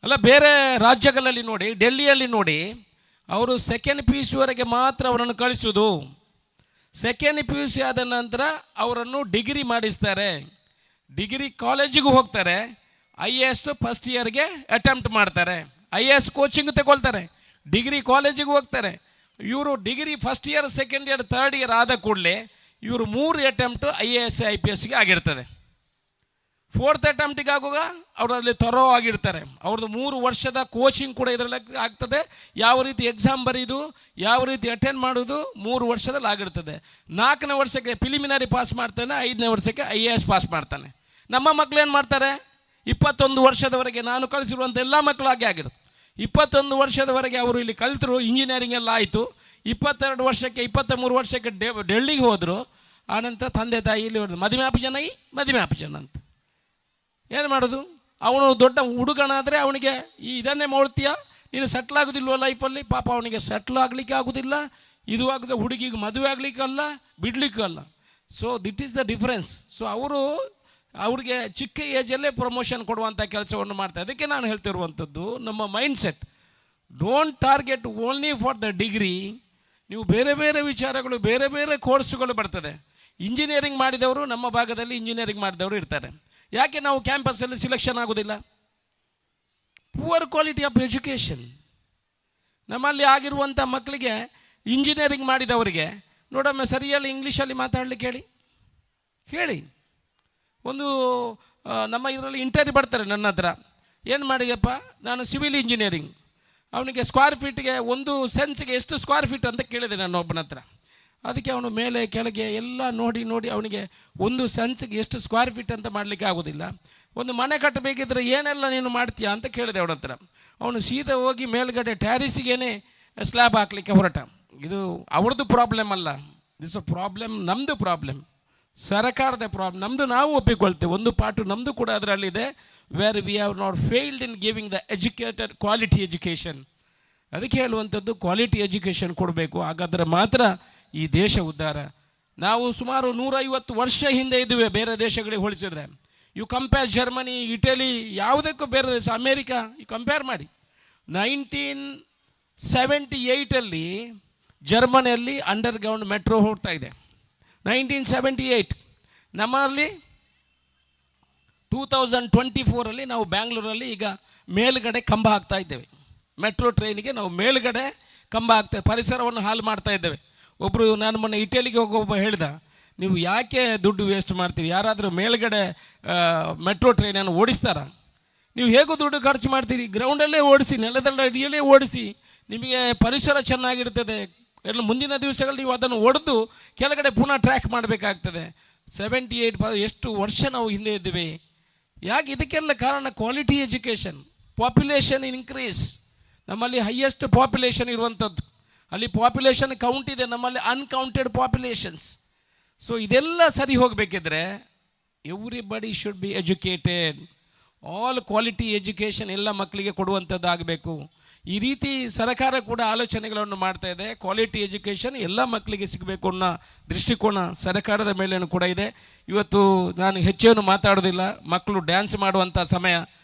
ಅಲ್ಲ ಬೇರೆ ರಾಜ್ಯಗಳಲ್ಲಿ ನೋಡಿ, ಡೆಲ್ಲಿಯಲ್ಲಿ ನೋಡಿ, ಅವರು 2nd PUC ವರೆಗೆ ಮಾತ್ರ ಅವರನ್ನು ಕಳಿಸೋದು. 2nd PUC ಆದ ನಂತರ ಅವರನ್ನು ಡಿಗ್ರಿ ಮಾಡಿಸ್ತಾರೆ, ಡಿಗ್ರಿ ಕಾಲೇಜಿಗೂ ಹೋಗ್ತಾರೆ, IAS ಫಸ್ಟ್ ಇಯರ್ಗೆ ಅಟೆಂಪ್ಟ್ ಮಾಡ್ತಾರೆ, IAS ಕೋಚಿಂಗ್ ತಗೊಳ್ತಾರೆ, ಡಿಗ್ರಿ ಕಾಲೇಜಿಗೆ ಹೋಗ್ತಾರೆ. ಇವರು degree first year, 2nd year, 3rd year ಆದ ಕೂಡಲೇ ಇವರು 3 ಅಟೆಂಪ್ಟು IAS IPSಗೆ ಆಗಿರ್ತದೆ. 4th ಅಟೆಂಪ್ಟಿಗೆ ಆಗುವಾಗ ಅವರಲ್ಲಿ ಥರೋ ಆಗಿರ್ತಾರೆ. ಅವ್ರದ್ದು 3 ವರ್ಷದ ಕೋಚಿಂಗ್ ಕೂಡ ಇದರಲ್ಲಿ ಆಗ್ತದೆ. ಯಾವ ರೀತಿ ಎಕ್ಸಾಮ್ ಬರೆಯೋದು, ಯಾವ ರೀತಿ ಅಟೆಂಡ್ ಮಾಡೋದು 3 ವರ್ಷದಲ್ಲಿ ಆಗಿರ್ತದೆ. 4ನೇ ವರ್ಷಕ್ಕೆ ಪ್ರಿಲಿಮಿನರಿ ಪಾಸ್ ಮಾಡ್ತಾನೆ, 5ನೇ ವರ್ಷಕ್ಕೆ IAS ಪಾಸ್ ಮಾಡ್ತಾನೆ. ನಮ್ಮ ಮಕ್ಕಳು ಏನು ಮಾಡ್ತಾರೆ, 21 ವರ್ಷದವರೆಗೆ ನಾನು ಕಳಿಸಿರುವಂಥ ಎಲ್ಲ ಮಕ್ಕಳು ಹಾಗೆ ಆಗಿರುತ್ತೆ. 21 ವರ್ಷದವರೆಗೆ ಅವರು ಇಲ್ಲಿ ಕಲ್ತರು, ಇಂಜಿನಿಯರಿಂಗ್ ಎಲ್ಲ ಆಯಿತು. 22 ವರ್ಷಕ್ಕೆ 23 ವರ್ಷಕ್ಕೆ ಡೆಲ್ಲಿಗೆ ಹೋದರು. ಆನಂತರ ತಂದೆ ತಾಯಿ ಇಲ್ಲಿ ಹೊಡೆದು ಮದುವೆ ಆಪ್ಷನ್ ಅಂತ. ಏನು ಮಾಡೋದು? ಅವನು ದೊಡ್ಡ ಹುಡುಗನಾದರೆ ಅವನಿಗೆ ಇದನ್ನೇ ಮಾಡ್ತೀಯ, ನೀನು ಸೆಟ್ಲ್ ಆಗೋದಿಲ್ವ ಲೈಫಲ್ಲಿ? ಪಾಪ ಅವನಿಗೆ ಸೆಟ್ಲ್ ಆಗಲಿಕ್ಕೆ ಆಗೋದಿಲ್ಲ, ಇದು ಆಗೋದು, ಹುಡುಗಿಗೆ ಮದುವೆ ಆಗಲಿಕ್ಕಲ್ಲ, ಬಿಡಲಿಕ್ಕಲ್ಲ. So that is the difference. So ಅವ್ರಿಗೆ ಚಿಕ್ಕ ಏಜಲ್ಲೇ ಪ್ರಮೋಷನ್ ಕೊಡುವಂಥ ಕೆಲಸವನ್ನು ಮಾಡ್ತಾರೆ. ಅದಕ್ಕೆ ನಾನು ಹೇಳ್ತಿರುವಂಥದ್ದು, ನಮ್ಮ mind set, don't target only for the degree. ನೀವು ಬೇರೆ ಬೇರೆ ವಿಚಾರಗಳು, ಬೇರೆ ಬೇರೆ ಕೋರ್ಸುಗಳು ಬರ್ತದೆ. ಇಂಜಿನಿಯರಿಂಗ್ ಮಾಡಿದವರು ನಮ್ಮ ಭಾಗದಲ್ಲಿ ಇಂಜಿನಿಯರಿಂಗ್ ಮಾಡಿದವರು ಇರ್ತಾರೆ. ಯಾಕೆ ನಾವು ಕ್ಯಾಂಪಸ್ಸಲ್ಲಿ ಸಿಲೆಕ್ಷನ್ ಆಗೋದಿಲ್ಲ? Poor quality of education. ನಮ್ಮಲ್ಲಿ ಆಗಿರುವಂಥ ಮಕ್ಕಳಿಗೆ, ಇಂಜಿನಿಯರಿಂಗ್ ಮಾಡಿದವರಿಗೆ ನೋಡಮ್ಮ ಸರಿಯಲ್ಲಿ ಇಂಗ್ಲೀಷಲ್ಲಿ ಮಾತಾಡಲಿಕ್ಕೆ ಹೇಳಿ. ಒಂದು ನಮ್ಮ ಇದರಲ್ಲಿ ಇಂಟರ್ವ್ಯೂ ಬರ್ತಾರೆ ನನ್ನ ಹತ್ರ, ಏನು ಮಾಡಿದೆಪ್ಪ, ನಾನು ಸಿವಿಲ್ ಇಂಜಿನಿಯರಿಂಗ್. ಅವನಿಗೆ ಸ್ಕ್ವೇರ್ ಫೀಟ್ಗೆ ಒಂದು ಸೆನ್ಸ್ಗೆ ಎಷ್ಟು ಸ್ಕ್ವೇರ್ ಫೀಟ್ ಅಂತ ಕೇಳಿದೆ ನಾನು ಒಬ್ಬನ ಹತ್ರ. ಅದಕ್ಕೆ ಅವನು ಮೇಲೆ ಕೆಳಗೆ ಎಲ್ಲ ನೋಡಿ ಅವನಿಗೆ ಒಂದು ಸೆನ್ಸ್ಗೆ ಎಷ್ಟು ಸ್ಕ್ವೇರ್ ಫೀಟ್ ಅಂತ ಮಾಡಲಿಕ್ಕೆ ಆಗೋದಿಲ್ಲ. ಒಂದು ಮನೆ ಕಟ್ಟಬೇಕಿದ್ರೆ ಏನೆಲ್ಲ ನೀನು ಮಾಡ್ತೀಯಾ ಅಂತ ಕೇಳಿದೆ ಅವನ ಹತ್ರ. ಅವನು ಸೀದಾ ಹೋಗಿ ಮೇಲ್ಗಡೆ ಟ್ಯಾರಿಸಿಗೇನೆ ಸ್ಲ್ಯಾಬ್ ಹಾಕಲಿಕ್ಕೆ ಹೊರಟ. ಇದು ಅವ್ರದ್ದು ಪ್ರಾಬ್ಲಮ್ ಅಲ್ಲ, ದಿಸ್ ಅ ಪ್ರಾಬ್ಲಮ್, ನಮ್ಮದು ಪ್ರಾಬ್ಲಮ್, ಸರ್ಕಾರದ ಪ್ರಾಬ್ಲಮ್. ನಮ್ಮದು ನಾವು ಒಪ್ಪಿಕೊಳ್ತೇವೆ, ಒಂದು ಪಾರ್ಟು ನಮ್ಮದು ಕೂಡ ಅದರಲ್ಲಿದೆ. Where we have not failed in giving the educated quality education. ಅದಕ್ಕೆ ಹೇಳುವಂಥದ್ದು, ಕ್ವಾಲಿಟಿ ಎಜುಕೇಷನ್ ಕೊಡಬೇಕು, ಹಾಗಾದರೆ ಮಾತ್ರ ಈ ದೇಶ ಉದ್ಧಾರ. ನಾವು ಸುಮಾರು 150 ವರ್ಷ ಹಿಂದೆ ಇದ್ದೇವೆ ಬೇರೆ ದೇಶಗಳಿಗೆ ಹೋಲಿಸಿದ್ರೆ. ಯು ಕಂಪೇರ್ ಜರ್ಮನಿ, ಇಟಲಿ, ಯಾವುದಕ್ಕೂ ಬೇರೆ ದೇಶ, ಅಮೇರಿಕಾ, ಈ ಕಂಪೇರ್ ಮಾಡಿ. 1978 ಜರ್ಮನಿಯಲ್ಲಿ ಅಂಡರ್ಗ್ರೌಂಡ್ ಮೆಟ್ರೋ ಹೋಗ್ತಾ ಇದೆ. 1978 ನಮ್ಮಲ್ಲಿ 2024 ನಾವು ಬ್ಯಾಂಗ್ಳೂರಲ್ಲಿ ಈಗ ಮೇಲುಗಡೆ ಕಂಬ ಹಾಕ್ತಾ ಇದ್ದೇವೆ. ಮೆಟ್ರೋ ಟ್ರೈನಿಗೆ ನಾವು ಮೇಲುಗಡೆ ಕಂಬ ಹಾಕ್ತೇವೆ, ಪರಿಸರವನ್ನು ಹಾಳು ಮಾಡ್ತಾ ಇದ್ದೇವೆ. ಒಬ್ಬರು, ನಾನು ಮೊನ್ನೆ ಇಟಲಿಗೆ ಹೋಗೋಬ್ಬ ಹೇಳ್ದ, ನೀವು ಯಾಕೆ ದುಡ್ಡು ವೇಸ್ಟ್ ಮಾಡ್ತೀರಿ? ಯಾರಾದರೂ ಮೇಲುಗಡೆ ಮೆಟ್ರೋ ಟ್ರೈನನ್ನು ಓಡಿಸ್ತಾರ? ನೀವು ಹೇಗೂ ದುಡ್ಡು ಖರ್ಚು ಮಾಡ್ತೀರಿ, ಗ್ರೌಂಡಲ್ಲೇ ಓಡಿಸಿ, ನೆಲದಲ್ಲಿ ಅಡಿಯಲ್ಲೇ ಓಡಿಸಿ, ನಿಮಗೆ ಪರಿಸರ ಚೆನ್ನಾಗಿರ್ತದೆ. ಎಲ್ಲ ಮುಂದಿನ ದಿವಸಗಳಲ್ಲಿ ನೀವು ಅದನ್ನು ಒಡೆದು ಕೆಳಗಡೆ ಪುನಃ ಟ್ರ್ಯಾಕ್ ಮಾಡಬೇಕಾಗ್ತದೆ. 78 ಎಷ್ಟು ವರ್ಷ ನಾವು ಹಿಂದೆ ಇದ್ದೇವೆ. ಯಾಕೆ? ಇದಕ್ಕೆಲ್ಲ ಕಾರಣ ಕ್ವಾಲಿಟಿ ಎಜುಕೇಷನ್. ಪಾಪ್ಯುಲೇಷನ್ ಇನ್ಕ್ರೀಸ್, ನಮ್ಮಲ್ಲಿ ಹೈಯೆಸ್ಟ್ ಪಾಪ್ಯುಲೇಷನ್ ಇರುವಂಥದ್ದು. ಅಲ್ಲಿ ಪಾಪ್ಯುಲೇಷನ್ ಕೌಂಟ್ ಇದೆ, ನಮ್ಮಲ್ಲಿ ಅನ್ಕೌಂಟೆಡ್ ಪಾಪ್ಯುಲೇಷನ್ಸ್. ಸೊ ಇದೆಲ್ಲ ಸರಿ ಹೋಗಬೇಕಿದ್ರೆ everybody should be educated. All quality education ಎಲ್ಲ ಮಕ್ಕಳಿಗೆ ಕೊಡುವಂಥದ್ದು ಆಗಬೇಕು. ಈ ರೀತಿ ಸರ್ಕಾರ ಕೂಡ ಆಲೋಚನೆಗಳನ್ನು ಮಾಡ್ತಾ ಇದೆ. ಕ್ವಾಲಿಟಿ ಎಜುಕೇಷನ್ ಎಲ್ಲ ಮಕ್ಕಳಿಗೆ ಸಿಗಬೇಕು ಅನ್ನೋ ದೃಷ್ಟಿಕೋನ ಸರ್ಕಾರದ ಮೇಲೇನು ಕೂಡ ಇದೆ. ಇವತ್ತು ನಾನು ಹೆಚ್ಚೇನು ಮಾತಾಡೋದಿಲ್ಲ. ಮಕ್ಕಳು ಡ್ಯಾನ್ಸ್ ಮಾಡುವಂಥ ಸಮಯ,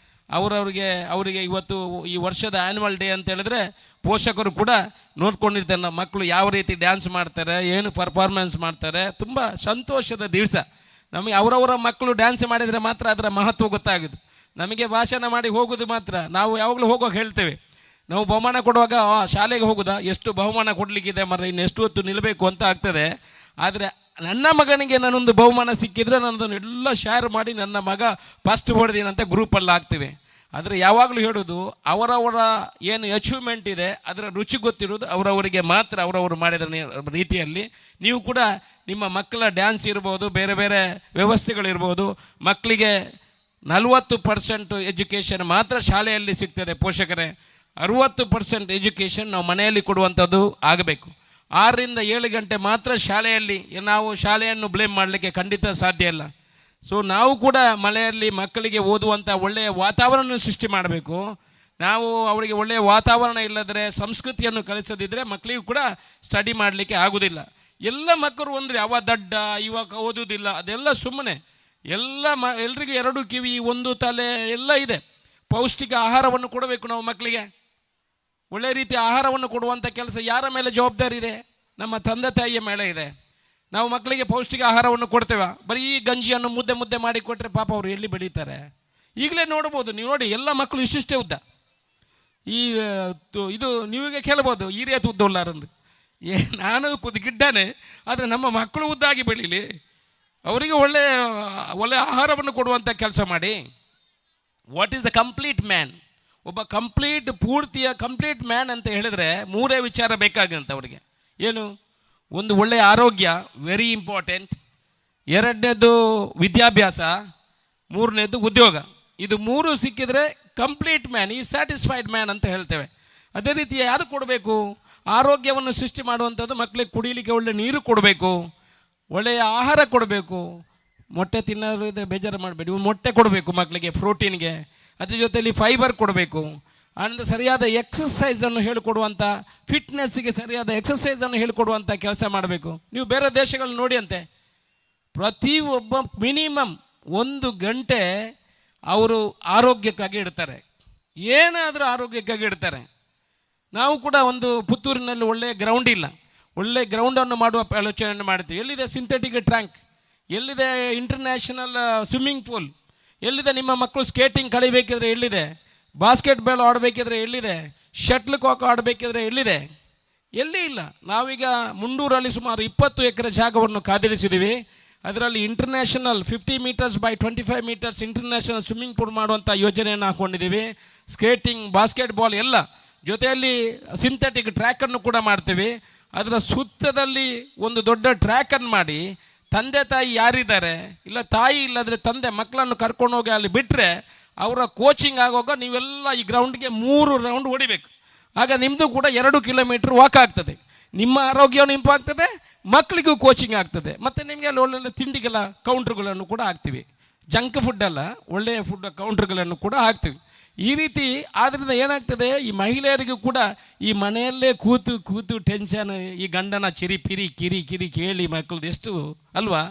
ಅವರಿಗೆ ಇವತ್ತು ಈ ವರ್ಷದ ಆ್ಯನ್ಯುವಲ್ ಡೇ ಅಂತ ಹೇಳಿದ್ರೆ ಪೋಷಕರು ಕೂಡ ನೋಡ್ಕೊಂಡಿರ್ತಾರೆ ನಮ್ಮ ಮಕ್ಕಳು ಯಾವ ರೀತಿ ಡ್ಯಾನ್ಸ್ ಮಾಡ್ತಾರೆ, ಏನು ಪರ್ಫಾರ್ಮೆನ್ಸ್ ಮಾಡ್ತಾರೆ. ತುಂಬ ಸಂತೋಷದ ದಿವಸ. ನಮಗೆ ಅವರವರ ಮಕ್ಕಳು ಡ್ಯಾನ್ಸ್ ಮಾಡಿದರೆ ಮಾತ್ರ ಅದರ ಮಹತ್ವ ಗೊತ್ತಾಗೋದು. ನಮಗೆ ಭಾಷಣ ಮಾಡಿ ಹೋಗೋದು ಮಾತ್ರ. ನಾವು ಯಾವಾಗಲೂ ಹೋಗೋಕೆ ಹೇಳ್ತೇವೆ, ನಾವು ಬಹುಮಾನ ಕೊಡುವಾಗ ಶಾಲೆಗೆ ಹೋಗೋದಾ, ಎಷ್ಟು ಬಹುಮಾನ ಕೊಡಲಿಕ್ಕಿದೆ ಮರ, ಇನ್ನು ಎಷ್ಟು ಹೊತ್ತು ನಿಲ್ಲಬೇಕು ಅಂತ ಆಗ್ತದೆ. ಆದರೆ ನನ್ನ ಮಗನಿಗೆ ನಾನೊಂದು ಬಹುಮಾನ ಸಿಕ್ಕಿದ್ರೆ ನನ್ನದನ್ನು ಎಲ್ಲ ಶೇರ್ ಮಾಡಿ ನನ್ನ ಮಗ ಫಸ್ಟ್ ಹೊಡೆದಿನಂತ ಗ್ರೂಪಲ್ಲಿ ಹಾಕ್ತೀವಿ. ಆದರೆ ಯಾವಾಗಲೂ ಹೇಳೋದು, ಅವರವರ ಏನು ಅಚೀವ್ಮೆಂಟ್ ಇದೆ ಅದರ ರುಚಿ ಗೊತ್ತಿರೋದು ಅವರವರಿಗೆ ಮಾತ್ರ, ಅವರವರು ಮಾಡಿದ ರೀತಿಯಲ್ಲಿ. ನೀವು ಕೂಡ ನಿಮ್ಮ ಮಕ್ಕಳ ಡ್ಯಾನ್ಸ್ ಇರ್ಬೋದು, ಬೇರೆ ಬೇರೆ ವ್ಯವಸ್ಥೆಗಳಿರ್ಬೋದು, ಮಕ್ಕಳಿಗೆ 40% ಎಜುಕೇಷನ್ ಮಾತ್ರ ಶಾಲೆಯಲ್ಲಿ ಸಿಗ್ತದೆ ಪೋಷಕರೇ. 60% ಎಜುಕೇಷನ್ ನಾವು ಮನೆಯಲ್ಲಿ ಕೊಡುವಂಥದ್ದು ಆಗಬೇಕು. 6 ರಿಂದ 7 ಗಂಟೆ ಮಾತ್ರ ಶಾಲೆಯಲ್ಲಿ. ನಾವು ಶಾಲೆಯನ್ನು ಬ್ಲೇಮ್ ಮಾಡಲಿಕ್ಕೆ ಖಂಡಿತ ಸಾಧ್ಯ ಇಲ್ಲ. ಸೊ ನಾವು ಕೂಡ ಮನೆಯಲ್ಲಿ ಮಕ್ಕಳಿಗೆ ಓದುವಂಥ ಒಳ್ಳೆಯ ವಾತಾವರಣ ಸೃಷ್ಟಿ ಮಾಡಬೇಕು. ನಾವು ಅವರಿಗೆ ಒಳ್ಳೆಯ ವಾತಾವರಣ ಇಲ್ಲದ್ರೆ, ಸಂಸ್ಕೃತಿಯನ್ನು ಕಲಿಸದಿದ್ದರೆ ಮಕ್ಕಳಿಗೂ ಕೂಡ ಸ್ಟಡಿ ಮಾಡಲಿಕ್ಕೆ ಆಗೋದಿಲ್ಲ. ಎಲ್ಲ ಮಕ್ಕಳು ಅಂದರೆ ಅವ ದಡ್ಡ, ಇವಾಗ ಓದುವುದಿಲ್ಲ, ಅದೆಲ್ಲ ಸುಮ್ಮನೆ. ಎಲ್ರಿಗೂ 2 ಕಿವಿ, 1 ತಲೆ ಎಲ್ಲ ಇದೆ. ಪೌಷ್ಟಿಕ ಆಹಾರವನ್ನು ಕೊಡಬೇಕು ನಾವು ಮಕ್ಕಳಿಗೆ. ಒಳ್ಳೆ ರೀತಿಯ ಆಹಾರವನ್ನು ಕೊಡುವಂಥ ಕೆಲಸ ಯಾರ ಮೇಲೆ ಜವಾಬ್ದಾರಿ ಇದೆ? ನಮ್ಮ ತಂದೆ ತಾಯಿಯ ಮೇಲೆ ಇದೆ. ನಾವು ಮಕ್ಕಳಿಗೆ ಪೌಷ್ಟಿಕ ಆಹಾರವನ್ನು ಕೊಡ್ತೇವೆ, ಬರೀ ಈ ಗಂಜಿಯನ್ನು ಮುದ್ದೆ ಮಾಡಿ ಕೊಟ್ಟರೆ ಪಾಪ ಅವರು ಎಲ್ಲಿ ಬೆಳೀತಾರೆ? ಈಗಲೇ ನೋಡ್ಬೋದು ನೀವು, ನೋಡಿ ಎಲ್ಲ ಮಕ್ಕಳು ಇಷ್ಟಿಷ್ಟೇ ಉದ್ದ. ಇದು ನೀವೀಗ ಕೇಳ್ಬೋದು, ಈರಿಯಾತ ಉದ್ದ ಉಳ್ಳಾರಂದು. ನಾನು ಗಿಡ್ಡಾನೆ, ಆದರೆ ನಮ್ಮ ಮಕ್ಕಳು ಉದ್ದಾಗಿ ಬೆಳೀಲಿ, ಅವರಿಗೆ ಒಳ್ಳೆ ಆಹಾರವನ್ನು ಕೊಡುವಂಥ ಕೆಲಸ ಮಾಡಿ. What is the complete man? ಒಬ್ಬ ಪೂರ್ತಿಯ ಕಂಪ್ಲೀಟ್ ಮ್ಯಾನ್ ಅಂತ ಹೇಳಿದರೆ 3 ವಿಚಾರ ಬೇಕಾಗಂತ ಅವರಿಗೆ. ಏನು? ಒಂದು ಒಳ್ಳೆಯ ಆರೋಗ್ಯ, ವೆರಿ ಇಂಪಾರ್ಟೆಂಟ್. 2ನೇದು ವಿದ್ಯಾಭ್ಯಾಸ, 3ನೇದು ಉದ್ಯೋಗ. ಇದು 3 ಸಿಕ್ಕಿದ್ರೆ ಕಂಪ್ಲೀಟ್ ಮ್ಯಾನ್, ಈ ಸ್ಯಾಟಿಸ್ಫೈಡ್ ಮ್ಯಾನ್ ಅಂತ ಹೇಳ್ತೇವೆ. ಅದೇ ರೀತಿ ಯಾರು ಕೊಡಬೇಕು? ಆರೋಗ್ಯವನ್ನು ಸೃಷ್ಟಿ ಮಾಡುವಂಥದ್ದು, ಮಕ್ಕಳಿಗೆ ಕುಡಿಯಲಿಕ್ಕೆ ಒಳ್ಳೆ ನೀರು ಕೊಡಬೇಕು, ಒಳ್ಳೆಯ ಆಹಾರ ಕೊಡಬೇಕು. ಮೊಟ್ಟೆ ತಿನ್ನೋದು ಬೇಜಾರು ಮಾಡಬೇಡಿ, ಮೊಟ್ಟೆ ಕೊಡಬೇಕು ಮಕ್ಕಳಿಗೆ ಪ್ರೋಟೀನ್ಗೆ, ಅದ್ರ ಜೊತೆಯಲ್ಲಿ ಫೈಬರ್ ಕೊಡಬೇಕು. ಅಂಡ್ ಸರಿಯಾದ ಎಕ್ಸಸೈಸನ್ನು ಹೇಳಿಕೊಡುವಂಥ, ಫಿಟ್ನೆಸ್ಸಿಗೆ ಸರಿಯಾದ ಎಕ್ಸಸೈಸನ್ನು ಹೇಳಿಕೊಡುವಂಥ ಕೆಲಸ ಮಾಡಬೇಕು. ನೀವು ಬೇರೆ ದೇಶಗಳು ನೋಡಿ ಅಂತೆ, ಪ್ರತಿಯೊಬ್ಬ ಮಿನಿಮಮ್ 1 ಗಂಟೆ ಅವರು ಆರೋಗ್ಯಕ್ಕಾಗಿ ಇಡ್ತಾರೆ, ಏನಾದರೂ ಆರೋಗ್ಯಕ್ಕಾಗಿ ಇಡ್ತಾರೆ. ನಾವು ಕೂಡ ಒಂದು ಪುತ್ತೂರಿನಲ್ಲಿ ಒಳ್ಳೆಯ ಗ್ರೌಂಡ್ ಇಲ್ಲ, ಒಳ್ಳೆಯ ಗ್ರೌಂಡನ್ನು ಮಾಡುವ ಆಲೋಚನೆಯನ್ನು ಮಾಡ್ತೀವಿ. ಎಲ್ಲಿದೆ ಸಿಂಥೆಟಿಕ್ ಟ್ರ್ಯಾಂಕ್, ಎಲ್ಲಿದೆ ಇಂಟರ್ನ್ಯಾಷನಲ್ ಸ್ವಿಮ್ಮಿಂಗ್ ಪೂಲ್, ಎಲ್ಲಿದೆ ನಿಮ್ಮ ಮಕ್ಕಳು ಸ್ಕೇಟಿಂಗ್ ಕಲಿಬೇಕಿದ್ರೆ ಎಲ್ಲಿದೆ, ಬಾಸ್ಕೆಟ್ಬಾಲ್ ಆಡಬೇಕಿದ್ರೆ ಎಲ್ಲಿದೆ, ಶಟ್ಲ್ ಕಾಕ್ ಆಡಬೇಕಿದ್ರೆ ಎಲ್ಲಿದೆ? ಎಲ್ಲಿ ಇಲ್ಲ. ನಾವೀಗ ಮುಂಡೂರಲ್ಲಿ ಸುಮಾರು 20 ಎಕರೆ ಜಾಗವನ್ನು ಕಾದಿರಿಸಿದ್ದೀವಿ. ಅದರಲ್ಲಿ international 50 metres by 25 metres international swimming pool ಮಾಡುವಂಥ ಯೋಜನೆಯನ್ನು ಹಾಕ್ಕೊಂಡಿದ್ದೀವಿ. ಸ್ಕೇಟಿಂಗ್, ಬಾಸ್ಕೆಟ್ಬಾಲ್ ಎಲ್ಲ ಜೊತೆಯಲ್ಲಿ ಸಿಂಥೆಟಿಕ್ ಟ್ರ್ಯಾಕನ್ನು ಕೂಡ ಮಾಡ್ತೀವಿ. ಅದರ ಸುತ್ತದಲ್ಲಿ ಒಂದು ದೊಡ್ಡ ಟ್ರ್ಯಾಕನ್ನು ಮಾಡಿ, ತಂದೆ ತಾಯಿ ಯಾರಿದ್ದಾರೆ, ಇಲ್ಲ ತಾಯಿ ಇಲ್ಲದ್ರೆ ತಂದೆ ಮಕ್ಕಳನ್ನು ಕರ್ಕೊಂಡು ಹೋಗಿ ಅಲ್ಲಿ ಬಿಟ್ಟರೆ ಅವರ ಕೋಚಿಂಗ್ ಆಗುವಾಗ ನೀವೆಲ್ಲ ಈ ಗ್ರೌಂಡ್ಗೆ 3 ರೌಂಡ್ ಹೊಡಿಬೇಕು. ಆಗ ನಿಮ್ಮದು ಕೂಡ 2 ಕಿಲೋಮೀಟ್ರ್ ವಾಕ್ ಆಗ್ತದೆ, ನಿಮ್ಮ ಆರೋಗ್ಯವನ್ನು ಇಂಪ್ರೂವ್ ಆಗ್ತದೆ, ಮಕ್ಕಳಿಗೂ ಕೋಚಿಂಗ್ ಆಗ್ತದೆ. ಮತ್ತು ನಿಮಗೆ ಅಲ್ಲಿ ಒಳ್ಳೊಳ್ಳೆ ತಿಂಡಿಗೆಲ್ಲ ಕೌಂಟ್ರುಗಳನ್ನು ಕೂಡ ಹಾಕ್ತೀವಿ. ಜಂಕ್ ಫುಡ್ ಅಲ್ಲ, ಒಳ್ಳೆಯ ಫುಡ್ ಕೌಂಟ್ರುಗಳನ್ನು ಕೂಡ ಹಾಕ್ತೀವಿ. ಈ ರೀತಿ ಆದ್ದರಿಂದ ಏನಾಗ್ತದೆ, ಈ ಮಹಿಳೆಯರಿಗೂ ಕೂಡ ಈ ಮನೆಯಲ್ಲೇ ಕೂತು ಕೂತು ಟೆನ್ಷನ್, ಈ ಗಂಡನ ಚಿರಿ ಕಿರಿ ಕೇಳಿ ಮಕ್ಕಳದ್ದು ಎಷ್ಟು ಅಲ್ವಾ.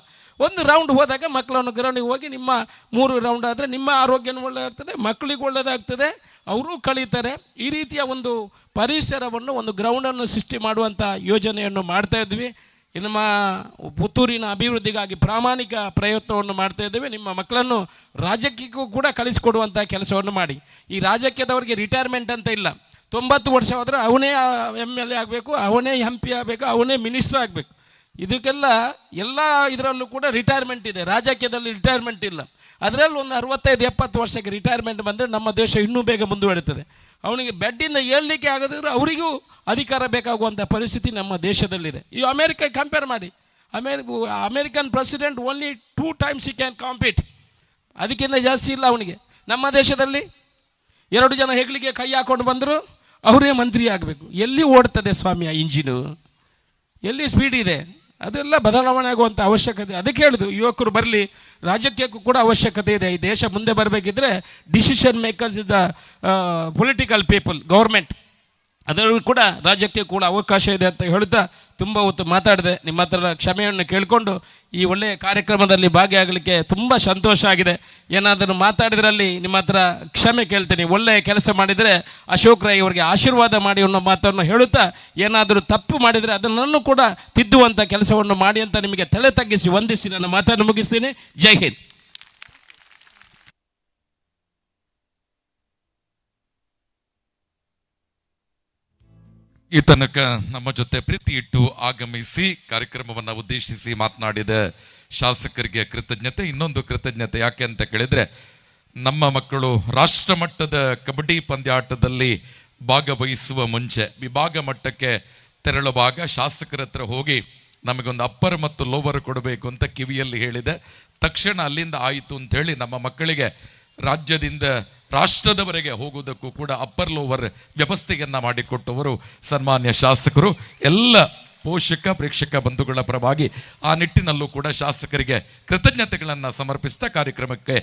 ಒಂದು ರೌಂಡ್ ಹೋದಾಗ ಮಕ್ಕಳನ್ನು ಗ್ರೌಂಡಿಗೆ ಹೋಗಿ ನಿಮ್ಮ 3 ರೌಂಡ್ ಆದರೆ ನಿಮ್ಮ ಆರೋಗ್ಯನೂ ಒಳ್ಳೆಯದಾಗ್ತದೆ, ಮಕ್ಕಳಿಗೆ ಒಳ್ಳೆಯದಾಗ್ತದೆ, ಅವರೂ ಕಳೀತಾರೆ. ಈ ರೀತಿಯ ಒಂದು ಪರಿಸರವನ್ನು, ಒಂದು ಗ್ರೌಂಡನ್ನು ಸೃಷ್ಟಿ ಮಾಡುವಂಥ ಯೋಜನೆಯನ್ನು ಮಾಡ್ತಾ ಇದ್ವಿ. ನಮ್ಮ ಪುತ್ತೂರಿನ ಅಭಿವೃದ್ಧಿಗಾಗಿ ಪ್ರಾಮಾಣಿಕ ಪ್ರಯತ್ನವನ್ನು ಮಾಡ್ತಾ ಇದ್ದೇವೆ. ನಿಮ್ಮ ಮಕ್ಕಳನ್ನು ರಾಜಕೀಯಕ್ಕೂ ಕೂಡ ಕಳಿಸಿಕೊಡುವಂಥ ಕೆಲಸವನ್ನು ಮಾಡಿ. ಈ ರಾಜಕೀಯದವರಿಗೆ ರಿಟೈರ್ಮೆಂಟ್ ಅಂತ ಇಲ್ಲ. 90 ವರ್ಷ ಹೋದರೆ ಅವನೇ MLA ಆಗಬೇಕು, ಅವನೇ MP ಆಗಬೇಕು, ಅವನೇ ಮಿನಿಸ್ಟರ್ ಆಗಬೇಕು. ಇದಕ್ಕೆಲ್ಲ ಎಲ್ಲ ಇದರಲ್ಲೂ ಕೂಡ ರಿಟೈರ್ಮೆಂಟ್ ಇದೆ, ರಾಜಕೀಯದಲ್ಲಿ ರಿಟೈರ್ಮೆಂಟ್ ಇಲ್ಲ. ಅದರಲ್ಲಿ ಒಂದು 65-70 ವರ್ಷಕ್ಕೆ ರಿಟೈರ್ಮೆಂಟ್ ಬಂದರೆ ನಮ್ಮ ದೇಶ ಇನ್ನೂ ಬೇಗ ಮುಂದುವರಿತದೆ. ಅವನಿಗೆ ಬೆಡ್ಡಿಂದ ಏಳಲಿಕ್ಕೆ ಆಗದಿದ್ದರೆ ಅವರಿಗೂ ಅಧಿಕಾರ ಬೇಕಾಗುವಂಥ ಪರಿಸ್ಥಿತಿ ನಮ್ಮ ದೇಶದಲ್ಲಿದೆ. ಈ ಅಮೇರಿಕ ಕಂಪೇರ್ ಮಾಡಿ, American president only 2 times he can compete, ಅದಕ್ಕಿಂತ ಜಾಸ್ತಿ ಇಲ್ಲ ಅವನಿಗೆ. ನಮ್ಮ ದೇಶದಲ್ಲಿ 2 ಜನ ಹೆಗಲಿಗೆ ಕೈ ಹಾಕೊಂಡು ಬಂದರು, ಅವರೇ ಮಂತ್ರಿ ಆಗಬೇಕು. ಎಲ್ಲಿ ಓಡ್ತದೆ ಸ್ವಾಮಿ ಆ ಇಂಜಿನು, ಎಲ್ಲಿ ಸ್ಪೀಡ್ ಇದೆ? ಅದೆಲ್ಲ ಬದಲಾವಣೆ ಆಗುವಂಥ ಅವಶ್ಯಕತೆ. ಅದಕ್ಕೆ ಹೇಳೋದು, ಯುವಕರು ಬರಲಿ, ರಾಜಕೀಯಕ್ಕೂ ಕೂಡ ಅವಶ್ಯಕತೆ ಇದೆ. ಈ ದೇಶ ಮುಂದೆ ಬರಬೇಕಿದ್ರೆ decision makers is the political people, government. ಅದರಲ್ಲೂ ಕೂಡ ರಾಜ್ಯಕ್ಕೆ ಕೂಡ ಅವಕಾಶ ಇದೆ ಅಂತ ಹೇಳ್ತಾ ತುಂಬ ಹೊತ್ತು ಮಾತಾಡಿದೆ. ನಿಮ್ಮ ಹತ್ರ ಕ್ಷಮೆಯನ್ನು ಕೇಳಿಕೊಂಡು ಈ ಒಳ್ಳೆಯ ಕಾರ್ಯಕ್ರಮದಲ್ಲಿ ಭಾಗಿಯಾಗಲಿಕ್ಕೆ ತುಂಬ ಸಂತೋಷ ಆಗಿದೆ. ಏನಾದರೂ ಮಾತಾಡಿದ್ರಲ್ಲಿ ನಿಮ್ಮ ಹತ್ರ ಕ್ಷಮೆ ಕೇಳ್ತೀನಿ. ಒಳ್ಳೆಯ ಕೆಲಸ ಮಾಡಿದರೆ ಅಶೋಕ್ ರೈ ಅವರಿಗೆ ಆಶೀರ್ವಾದ ಮಾಡಿ ಅನ್ನೋ ಮಾತನ್ನು ಹೇಳುತ್ತಾ, ಏನಾದರೂ ತಪ್ಪು ಮಾಡಿದರೆ ಅದನ್ನು ಕೂಡ ತಿದ್ದುವಂಥ ಕೆಲಸವನ್ನು ಮಾಡಿ ಅಂತ ನಿಮಗೆ ತಲೆ ತಗ್ಗಿಸಿ ವಂದಿಸಿ ನನ್ನ ಮಾತನ್ನು ಮುಗಿಸ್ತೀನಿ. ಜೈ ಹಿಂದ್. ಈ ತನಕ ನಮ್ಮ ಜೊತೆ ಪ್ರೀತಿ ಇಟ್ಟು ಆಗಮಿಸಿ ಕಾರ್ಯಕ್ರಮವನ್ನು ಉದ್ದೇಶಿಸಿ ಮಾತನಾಡಿದ ಶಾಸಕರಿಗೆ ಕೃತಜ್ಞತೆ. ಇನ್ನೊಂದು ಕೃತಜ್ಞತೆ ಯಾಕೆ ಅಂತ ಕೇಳಿದರೆ, ನಮ್ಮ ಮಕ್ಕಳು ರಾಷ್ಟ್ರ ಮಟ್ಟದ ಕಬಡ್ಡಿ ಪಂದ್ಯಾಟದಲ್ಲಿ ಭಾಗವಹಿಸುವ ಮುಂಚೆ ವಿಭಾಗ ಮಟ್ಟಕ್ಕೆ ತೆರಳುವಾಗ ಶಾಸಕರ ಹತ್ರ ಹೋಗಿ ನಮಗೊಂದು ಅಪ್ಪರ್ ಮತ್ತು ಲೋವರ್ ಕೊಡಬೇಕು ಅಂತ ಕಿವಿಯಲ್ಲಿ ಹೇಳಿದೆ. ತಕ್ಷಣ ಅಲ್ಲಿಂದ ಆಯಿತು ಅಂಥೇಳಿ ನಮ್ಮ ಮಕ್ಕಳಿಗೆ ರಾಜ್ಯದಿಂದ ರಾಷ್ಟ್ರದವರೆಗೆ ಹೋಗುವುದಕ್ಕೂ ಕೂಡ ಅಪ್ಪರ್ ಲೋವರ್ ವ್ಯವಸ್ಥೆಯನ್ನು ಮಾಡಿಕೊಟ್ಟವರು ಸನ್ಮಾನ್ಯ ಶಾಸಕರು. ಎಲ್ಲ ಪೋಷಕ ಪ್ರೇಕ್ಷಕ ಬಂಧುಗಳ ಪರವಾಗಿ ಆ ನಿಟ್ಟಿನಲ್ಲೂ ಕೂಡ ಶಾಸಕರಿಗೆ ಕೃತಜ್ಞತೆಗಳನ್ನು ಸಮರ್ಪಿಸ್ತಾ ಕಾರ್ಯಕ್ರಮಕ್ಕೆ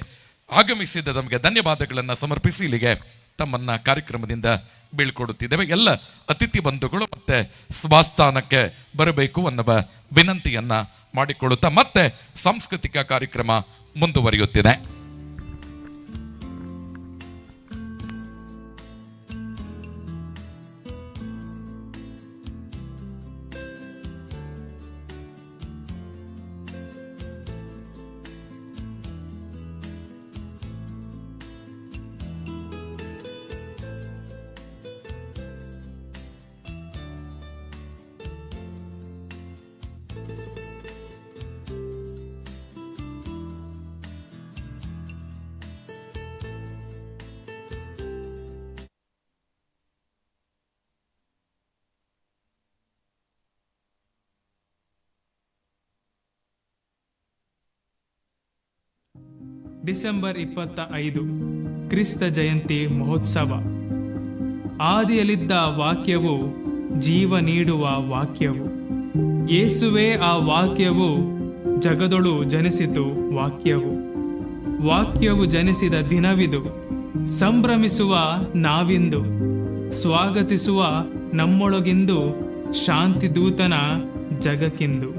ಆಗಮಿಸಿದ ನಮಗೆ ಧನ್ಯವಾದಗಳನ್ನು ಸಮರ್ಪಿಸಿ ಇಲ್ಲಿಗೆ ತಮ್ಮನ್ನ ಕಾರ್ಯಕ್ರಮದಿಂದ ಬೀಳ್ಕೊಡುತ್ತಿದ್ದೇವೆ. ಎಲ್ಲ ಅತಿಥಿ ಬಂಧುಗಳು ಮತ್ತೆ ಸ್ವಸ್ಥಾನಕ್ಕೆ ಬರಬೇಕು ಅನ್ನುವ ವಿನಂತಿಯನ್ನ ಮಾಡಿಕೊಳ್ಳುತ್ತಾ ಮತ್ತೆ ಸಾಂಸ್ಕೃತಿಕ ಕಾರ್ಯಕ್ರಮ ಮುಂದುವರಿಯುತ್ತಿದೆ. ಡಿಸೆಂಬರ್ 25 ಕ್ರಿಸ್ತ ಜಯಂತಿ ಮಹೋತ್ಸವ. ಆದಿಯಲ್ಲಿದ್ದ ವಾಕ್ಯವು ಜೀವ ನೀಡುವ ವಾಕ್ಯವು. ಯೇಸುವೇ ಆ ವಾಕ್ಯವು, ಜಗದೊಳು ಜನಿಸಿತು ವಾಕ್ಯವು. ವಾಕ್ಯವು ಜನಿಸಿದ ದಿನವಿದು, ಸಂಭ್ರಮಿಸುವ ನಾವಿಂದು. ಸ್ವಾಗತಿಸುವ ನಮ್ಮೊಳಗಿಂದು, ಶಾಂತಿದೂತನ ಜಗಕ್ಕಿಂದು.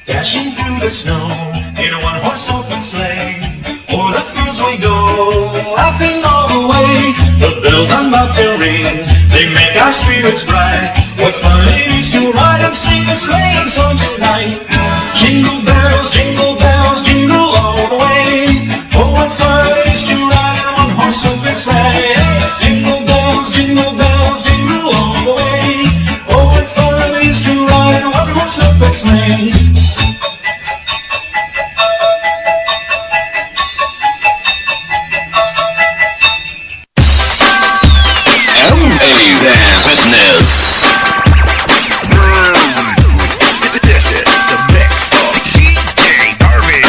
Dashing through the snow in a one-horse open sleigh. O'er the fields we go, laughing all the way. The bells on bobtail ring, they make our spirits bright. What fun it is to ride and sing a sleighing song tonight. Jingle bells, jingle all the way. Oh, what fun it is to ride in a one-horse open sleigh. Jingle bells, jingle all the way. Oh, what fun it is to ride in a trumpets swing. Business. This is the mix of DJ Darwin.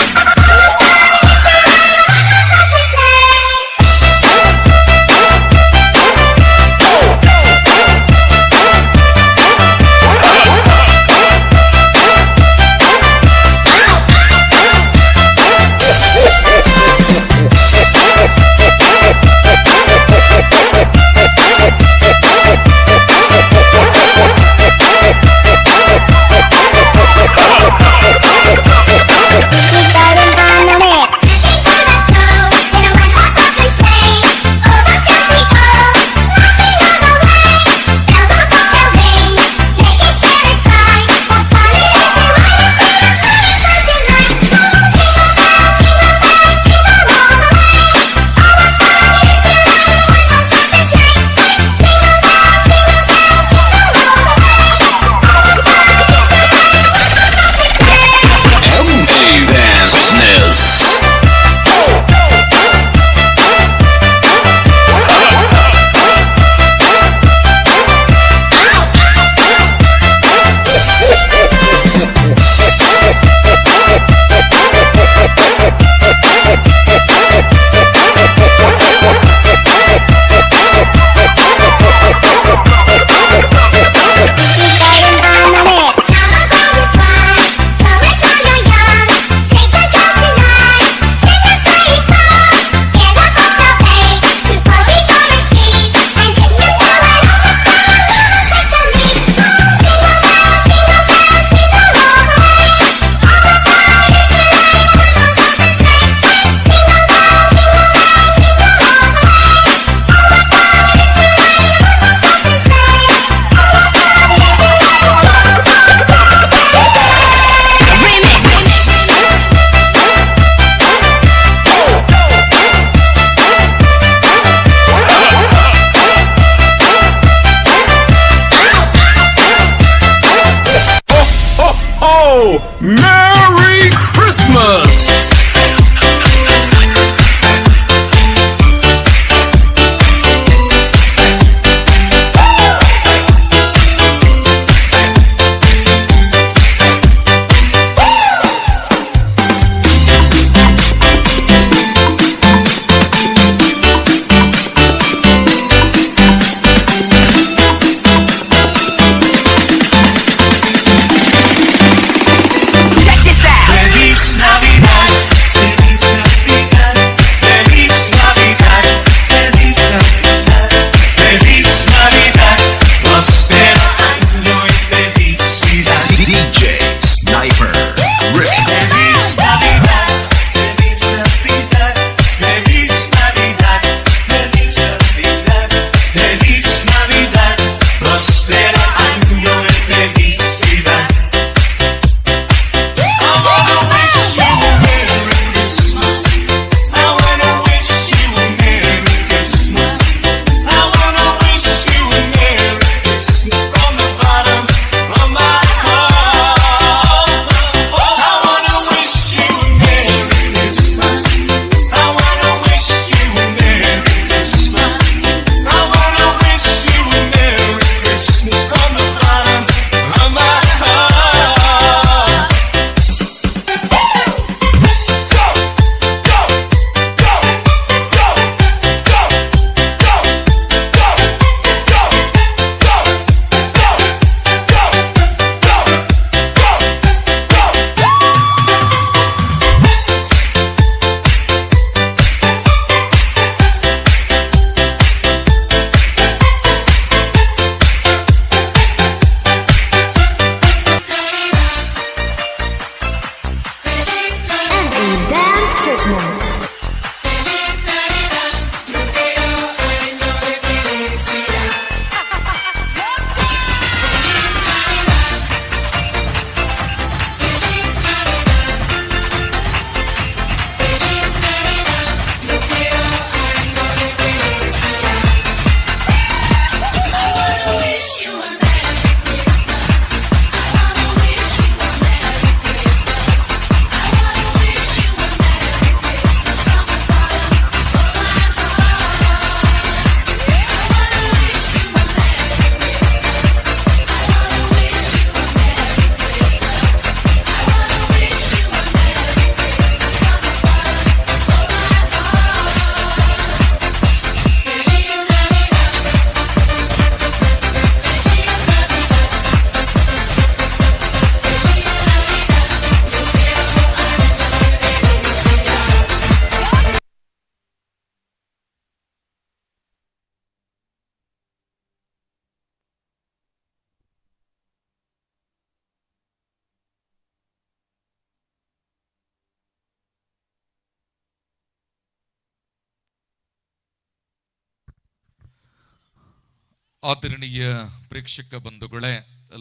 ಆದರಣೀಯ ಪ್ರೇಕ್ಷಕ ಬಂಧುಗಳೇ,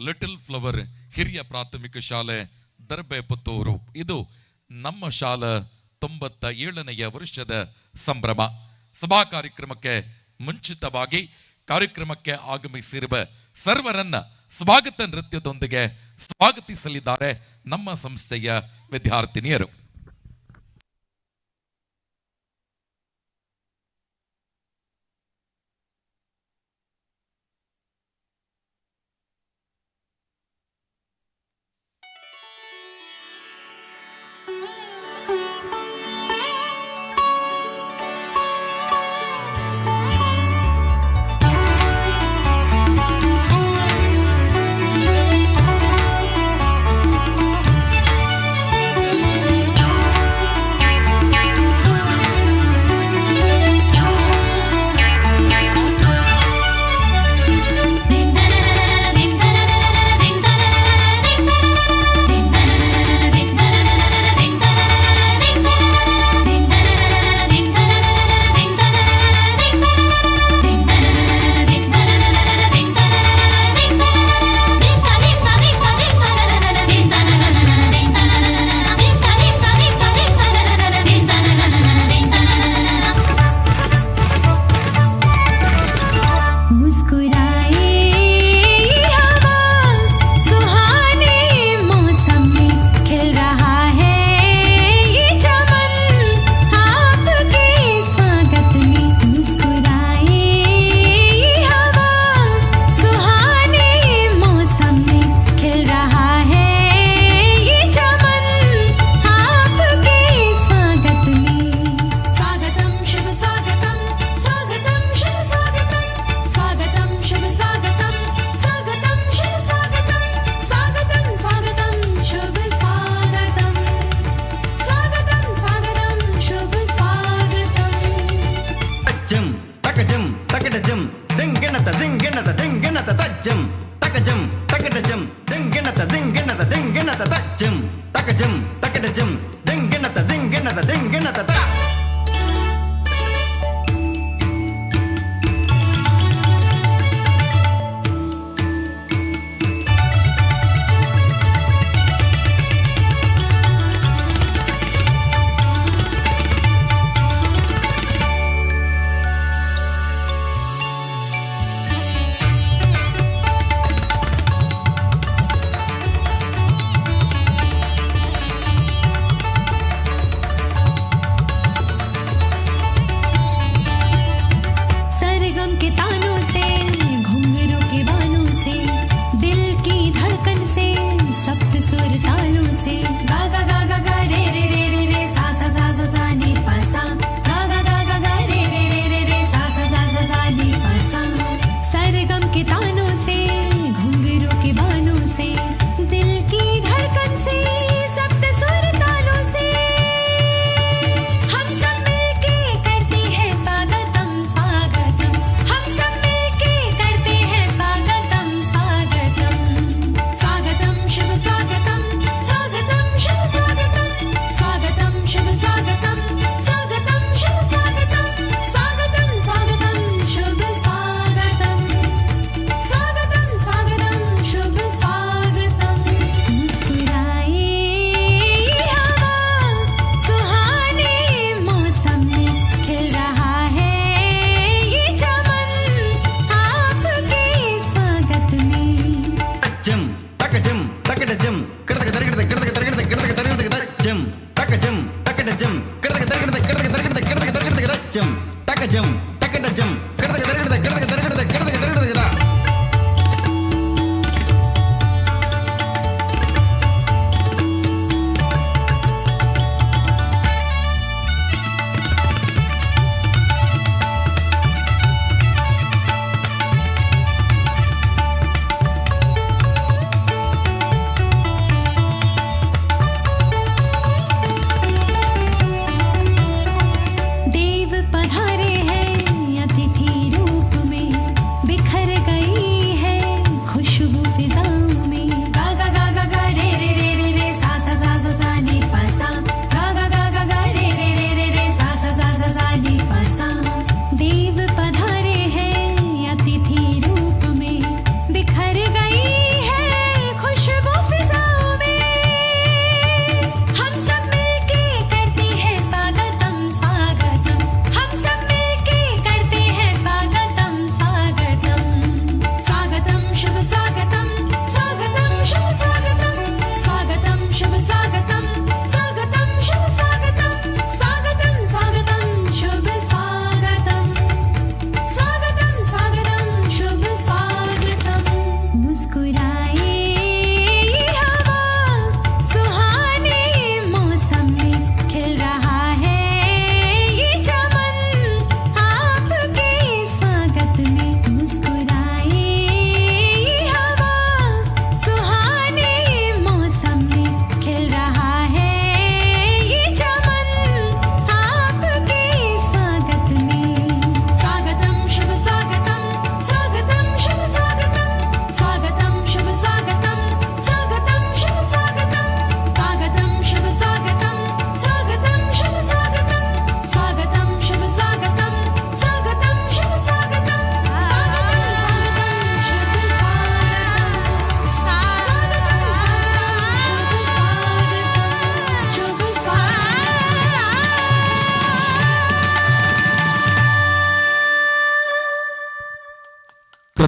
ಲಿಟಲ್ ಫ್ಲವರ್ ಹಿರಿಯ ಪ್ರಾಥಮಿಕ ಶಾಲೆ ದರ್ಬೆ ಪುತ್ತೂರು, ಇದು ನಮ್ಮ ಶಾಲಾ 97ನೆಯ ವರ್ಷದ ಸಂಭ್ರಮ. ಸಭಾ ಕಾರ್ಯಕ್ರಮಕ್ಕೆ ಮುಂಚಿತವಾಗಿ ಕಾರ್ಯಕ್ರಮಕ್ಕೆ ಆಗಮಿಸಿರುವ ಸರ್ವರನ್ನ ಸ್ವಾಗತ ನೃತ್ಯದೊಂದಿಗೆ ಸ್ವಾಗತಿಸಲಿದ್ದಾರೆ ನಮ್ಮ ಸಂಸ್ಥೆಯ ವಿದ್ಯಾರ್ಥಿನಿಯರು.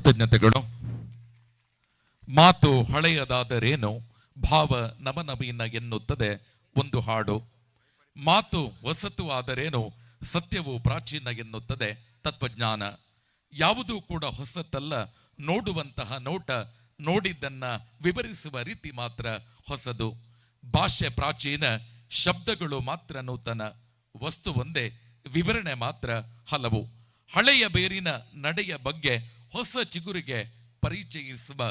ಕೃತಜ್ಞತೆಗಳು. ಮಾತು ಹಳೆಯದಾದರೇನು, ಭಾವ ನವನವೀನ ಎನ್ನುತ್ತದೆ ಒಂದು ಹಾಡು. ಮಾತು ಹೊಸತು ಆದರೇನು, ಸತ್ಯವು ಪ್ರಾಚೀನ ಎನ್ನುತ್ತದೆ ತತ್ವಜ್ಞಾನ. ಯಾವುದೂ ಕೂಡ ಹೊಸತಲ್ಲ, ನೋಡುವಂತಹ ನೋಟ, ನೋಡಿದ್ದನ್ನ ವಿವರಿಸುವ ರೀತಿ ಮಾತ್ರ ಹೊಸದು. ಭಾಷೆ ಪ್ರಾಚೀನ, ಶಬ್ದಗಳು ಮಾತ್ರ ನೂತನ. ವಸ್ತು ಒಂದೇ, ವಿವರಣೆ ಮಾತ್ರ ಹಲವು. ಹಳೆಯ ಬೇರಿನ ನಡೆಯ ಬಗ್ಗೆ ಹೊಸ ಚಿಗುರಿಗೆ ಪರಿಚಯಿಸುವ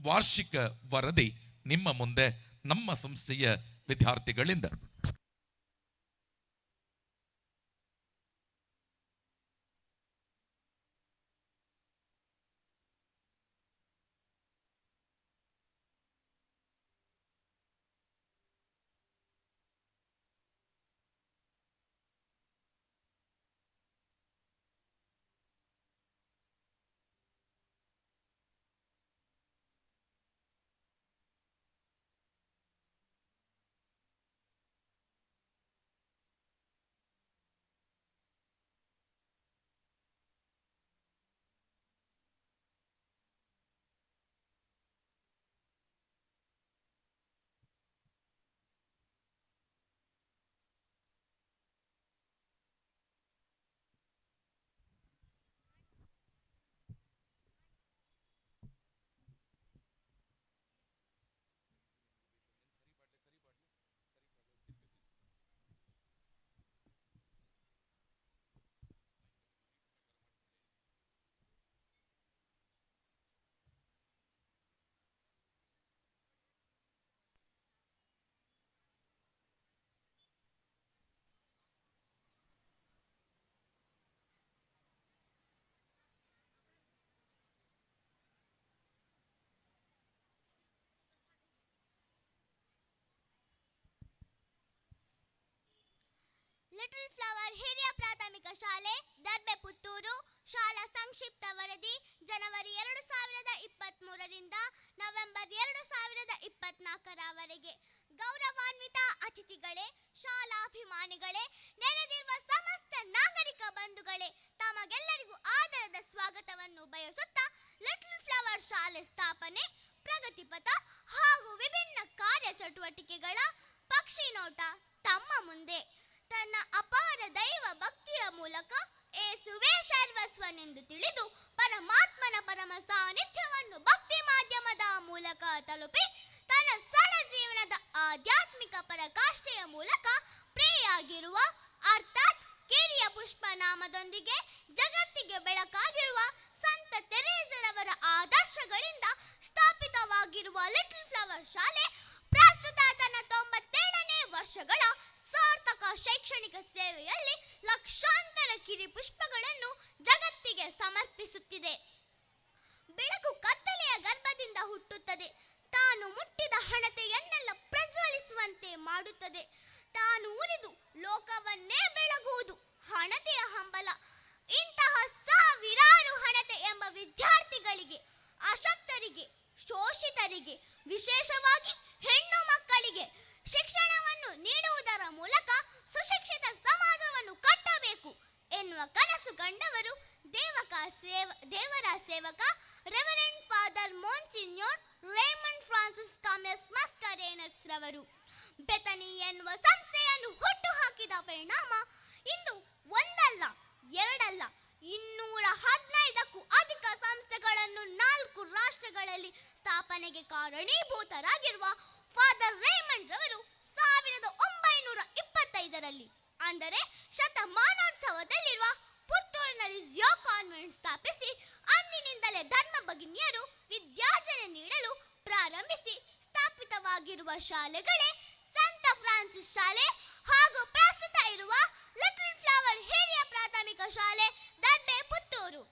ವಾರ್ಷಿಕ ವರದಿ ನಿಮ್ಮ ಮುಂದೆ ನಮ್ಮ ಸಂಸ್ಥೆಯ ವಿದ್ಯಾರ್ಥಿಗಳಿಂದ. ಲಿಟಲ್ ಫ್ಲವರ್ ಹಿರಿಯ ಪ್ರಾಥಮಿಕ ಶಾಲೆ ದರ್ಬೆ ಪುತ್ತೂರು ಶಾಲಾ ಸಂಕ್ಷಿಪ್ತ ವರದಿ ಜನವರಿ 2023ರಿಂದ ನವೆಂಬರ್ 2024ರವರೆಗೆ. ಗೌರವಾನ್ವಿತ ಅತಿಥಿಗಳೇ, ಶಾಲಾಭಿಮಾನಿಗಳೇ, ನೆರೆದಿರುವ ಸಮಸ್ತ ನಾಗರಿಕ ಬಂಧುಗಳೇ, ತಮಗೆಲ್ಲರಿಗೂ ಆದರದ ಸ್ವಾಗತವನ್ನು ಬಯಸುತ್ತಾ ಲಿಟಲ್ ಫ್ಲವರ್ ಶಾಲೆ ಸ್ಥಾಪನೆ, ಪ್ರಗತಿಪಥ ಹಾಗೂ ವಿಭಿನ್ನ ಕಾರ್ಯಚಟುವಟಿಕೆಗಳ ಪಕ್ಷಿ ನೋಟ ತಮ್ಮ ಮುಂದೆ. ತನ್ನ ಅಪಾರ ದೈವ ಭಕ್ತಿಯ ಮೂಲಕ ಏಸುವೆ ಸರ್ವಸ್ವನೆಂದು ತಿಳಿದು ಪರಮಾತ್ಮನ ಪರಮ ಸಾನ್ನಿಧ್ಯವನ್ನು ಭಕ್ತಿ ಮಾಧ್ಯಮದ ಮೂಲಕ ತಲುಪಿ ತನ್ನ ಸಳ ಜೀವನದ ಆಧ್ಯಾತ್ಮಿಕ ಪರಕಾಷ್ಠೆಯ ಮೂಲಕ ಪ್ರೇಯಾಗಿರುವ ಅರ್ಥಾತ್ ಕಿರಿಯ ಪುಷ್ಪ ನಾಮದೊಂದಿಗೆ ಜಗತ್ತಿಗೆ ಬೆಳಕಾಗಿರುವ ಸಂತ ತೆರೇಸರವರ ಆದರ್ಶಗಳಿಂದ ಸ್ಥಾಪಿತವಾಗಿರುವ ಲಿಟಲ್ ಫ್ಲವರ್ ಶಾಲೆ ಪ್ರಸ್ತುತ ತನ್ನ 97ನೇ ವರ್ಷಗಳ ಸಾರ್ಥಕ ಶೈಕ್ಷಣಿಕ ಸೇವೆಯಲ್ಲಿ ಲಕ್ಷಾಂತರ ಕಿರಿ ಪುಷ್ಪಗಳನ್ನು ಜಗತ್ತಿಗೆ ಸಮರ್ಪಿಸುತ್ತಿದೆ. ಬೆಳಕು ಕತ್ತಲೆಯ ಗರ್ಭದಿಂದ ಹುಟ್ಟುತ್ತದೆ, ತಾನು ಮುಟ್ಟಿದ ಹಣತೆಯನ್ನೆಲ್ಲ ಪ್ರಜ್ವಲಿಸುವಂತೆ ಮಾಡುತ್ತದೆ. ತಾನು ಉರಿದು ಲೋಕವನ್ನೇ ಬೆಳಗುವುದು ಹಣತೆಯ ಹಂಬಲ. ಇಂತಹ ಸಾವಿರಾರು ಹಣತೆ ಎಂಬ ವಿದ್ಯಾರ್ಥಿಗಳಿಗೆ, ಅಶಕ್ತರಿಗೆ, ಶೋಷಿತರಿಗೆ, ವಿಶೇಷವಾಗಿ ಹೆಣ್ಣು ಮಕ್ಕಳಿಗೆ ಶಿಕ್ಷಣವನ್ನು ನೀಡುವುದರ ಮೂಲಕ ಸುಶಿಕ್ಷಿತ ಸಮಾಜವನ್ನು ಕಟ್ಟಬೇಕು ಎನ್ನುವ ಕನಸು ಕಂಡವರು ದೇವರ ಸೇವಕ reverend father monsignor Raymond Francis Thomas Mascarenhas ರವರು. ಬೆಥನಿ ಎನ್ನುವ ಸಂಸ್ಥೆಯನ್ನು ಹುಟ್ಟು ಹಾಕಿದ ಪರಿಣಾಮ ಇಂದು ಒಂದಲ್ಲ ಎರಡಲ್ಲ 215ಕ್ಕೂ ಅಧಿಕ ಸಂಸ್ಥೆಗಳನ್ನು 4 ರಾಷ್ಟ್ರಗಳಲ್ಲಿ ಸ್ಥಾಪನೆಗೆ ಕಾರಣೀಭೂತರಾಗಿರುವ ಫಾದರ್ ರೇಮಂಡ್ ರವರು 1925ರಲ್ಲಿ ಅಂದರೆ ಶತಮಾನೋತ್ಸವದಲ್ಲಿರುವ ಪುತ್ತೂರಿನಲ್ಲಿ ಜಿಯೋ ಕಾನ್ವೆಂಟ್ ಸ್ಥಾಪಿಸಿ ಅಂದಿನಿಂದಲೇ ಧರ್ಮ ಭಗಿನಿಯರು ವಿದ್ಯಾರ್ಜನೆ ನೀಡಲು ಪ್ರಾರಂಭಿಸಿ ಸ್ಥಾಪಿತವಾಗಿರುವ ಶಾಲೆಗಳೇ ಸಂತ ಫ್ರಾನ್ಸಿಸ್ ಶಾಲೆ ಹಾಗೂ ಪ್ರಸ್ತುತ ಇರುವ ಲಿಟಲ್ ಫ್ಲವರ್ ಹಿರಿಯ ಪ್ರಾಥಮಿಕ ಶಾಲೆ ದರ್ಬೆ ಪುತ್ತೂರು.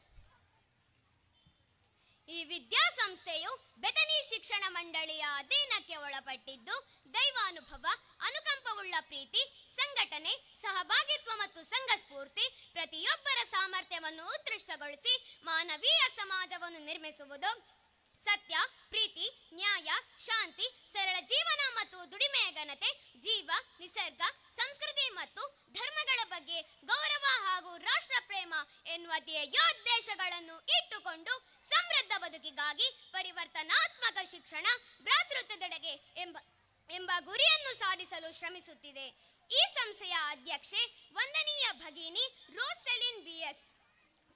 ಈ ವಿದ್ಯಾಸಂಸ್ಥೆಯು ಬೆಥನಿ ಶಿಕ್ಷಣ ಮಂಡಳಿಯ ಅಧೀನಕ್ಕೆ ಒಳಪಟ್ಟಿದ್ದು ದೈವಾನುಭವ, ಅನುಕಂಪವುಳ್ಳ ಪ್ರೀತಿ, ಸಂಘಟನೆ, ಸಹಭಾಗಿತ್ವ ಮತ್ತು ಸಂಘ ಸ್ಫೂರ್ತಿ, ಪ್ರತಿಯೊಬ್ಬರ ಸಾಮರ್ಥ್ಯವನ್ನು ಉತ್ಕೃಷ್ಟಗೊಳಿಸಿ ಮಾನವೀಯ ಸಮಾಜವನ್ನು ನಿರ್ಮಿಸುವುದು, ಸತ್ಯ, ಪ್ರೀತಿ, ನ್ಯಾಯ, ಶಾಂತಿ, ಸರಳ ಜೀವನ ಮತ್ತು ದುಡಿಮೆಯ ಘನತೆ, ಜೀವ, ನಿಸರ್ಗ, ಸಂಸ್ಕೃತಿ ಮತ್ತು ಧರ್ಮಗಳ ಬಗ್ಗೆ ಗೌರವ ಹಾಗೂ ರಾಷ್ಟ್ರ ಪ್ರೇಮ ಎನ್ನುವ ಧ್ಯೇಯೋದ್ದೇಶಗಳನ್ನು ಇಟ್ಟುಕೊಂಡು ಸಮೃದ್ಧ ಗುಣಾತ್ಮಕ ಶಿಕ್ಷಣ ಭ್ರಾತೃತ್ವದೆಡೆಗೆ ಎಂಬ ಗುರಿಯನ್ನು ಸಾಧಿಸಲು ಶ್ರಮಿಸುತ್ತಿದೆ. ಈ ಸಂಸ್ಥೆಯ ಅಧ್ಯಕ್ಷೆ ವಂದನೀಯ ಭಗಿನಿ ರೋಸೆಲಿನ್ ಬಿಎಸ್,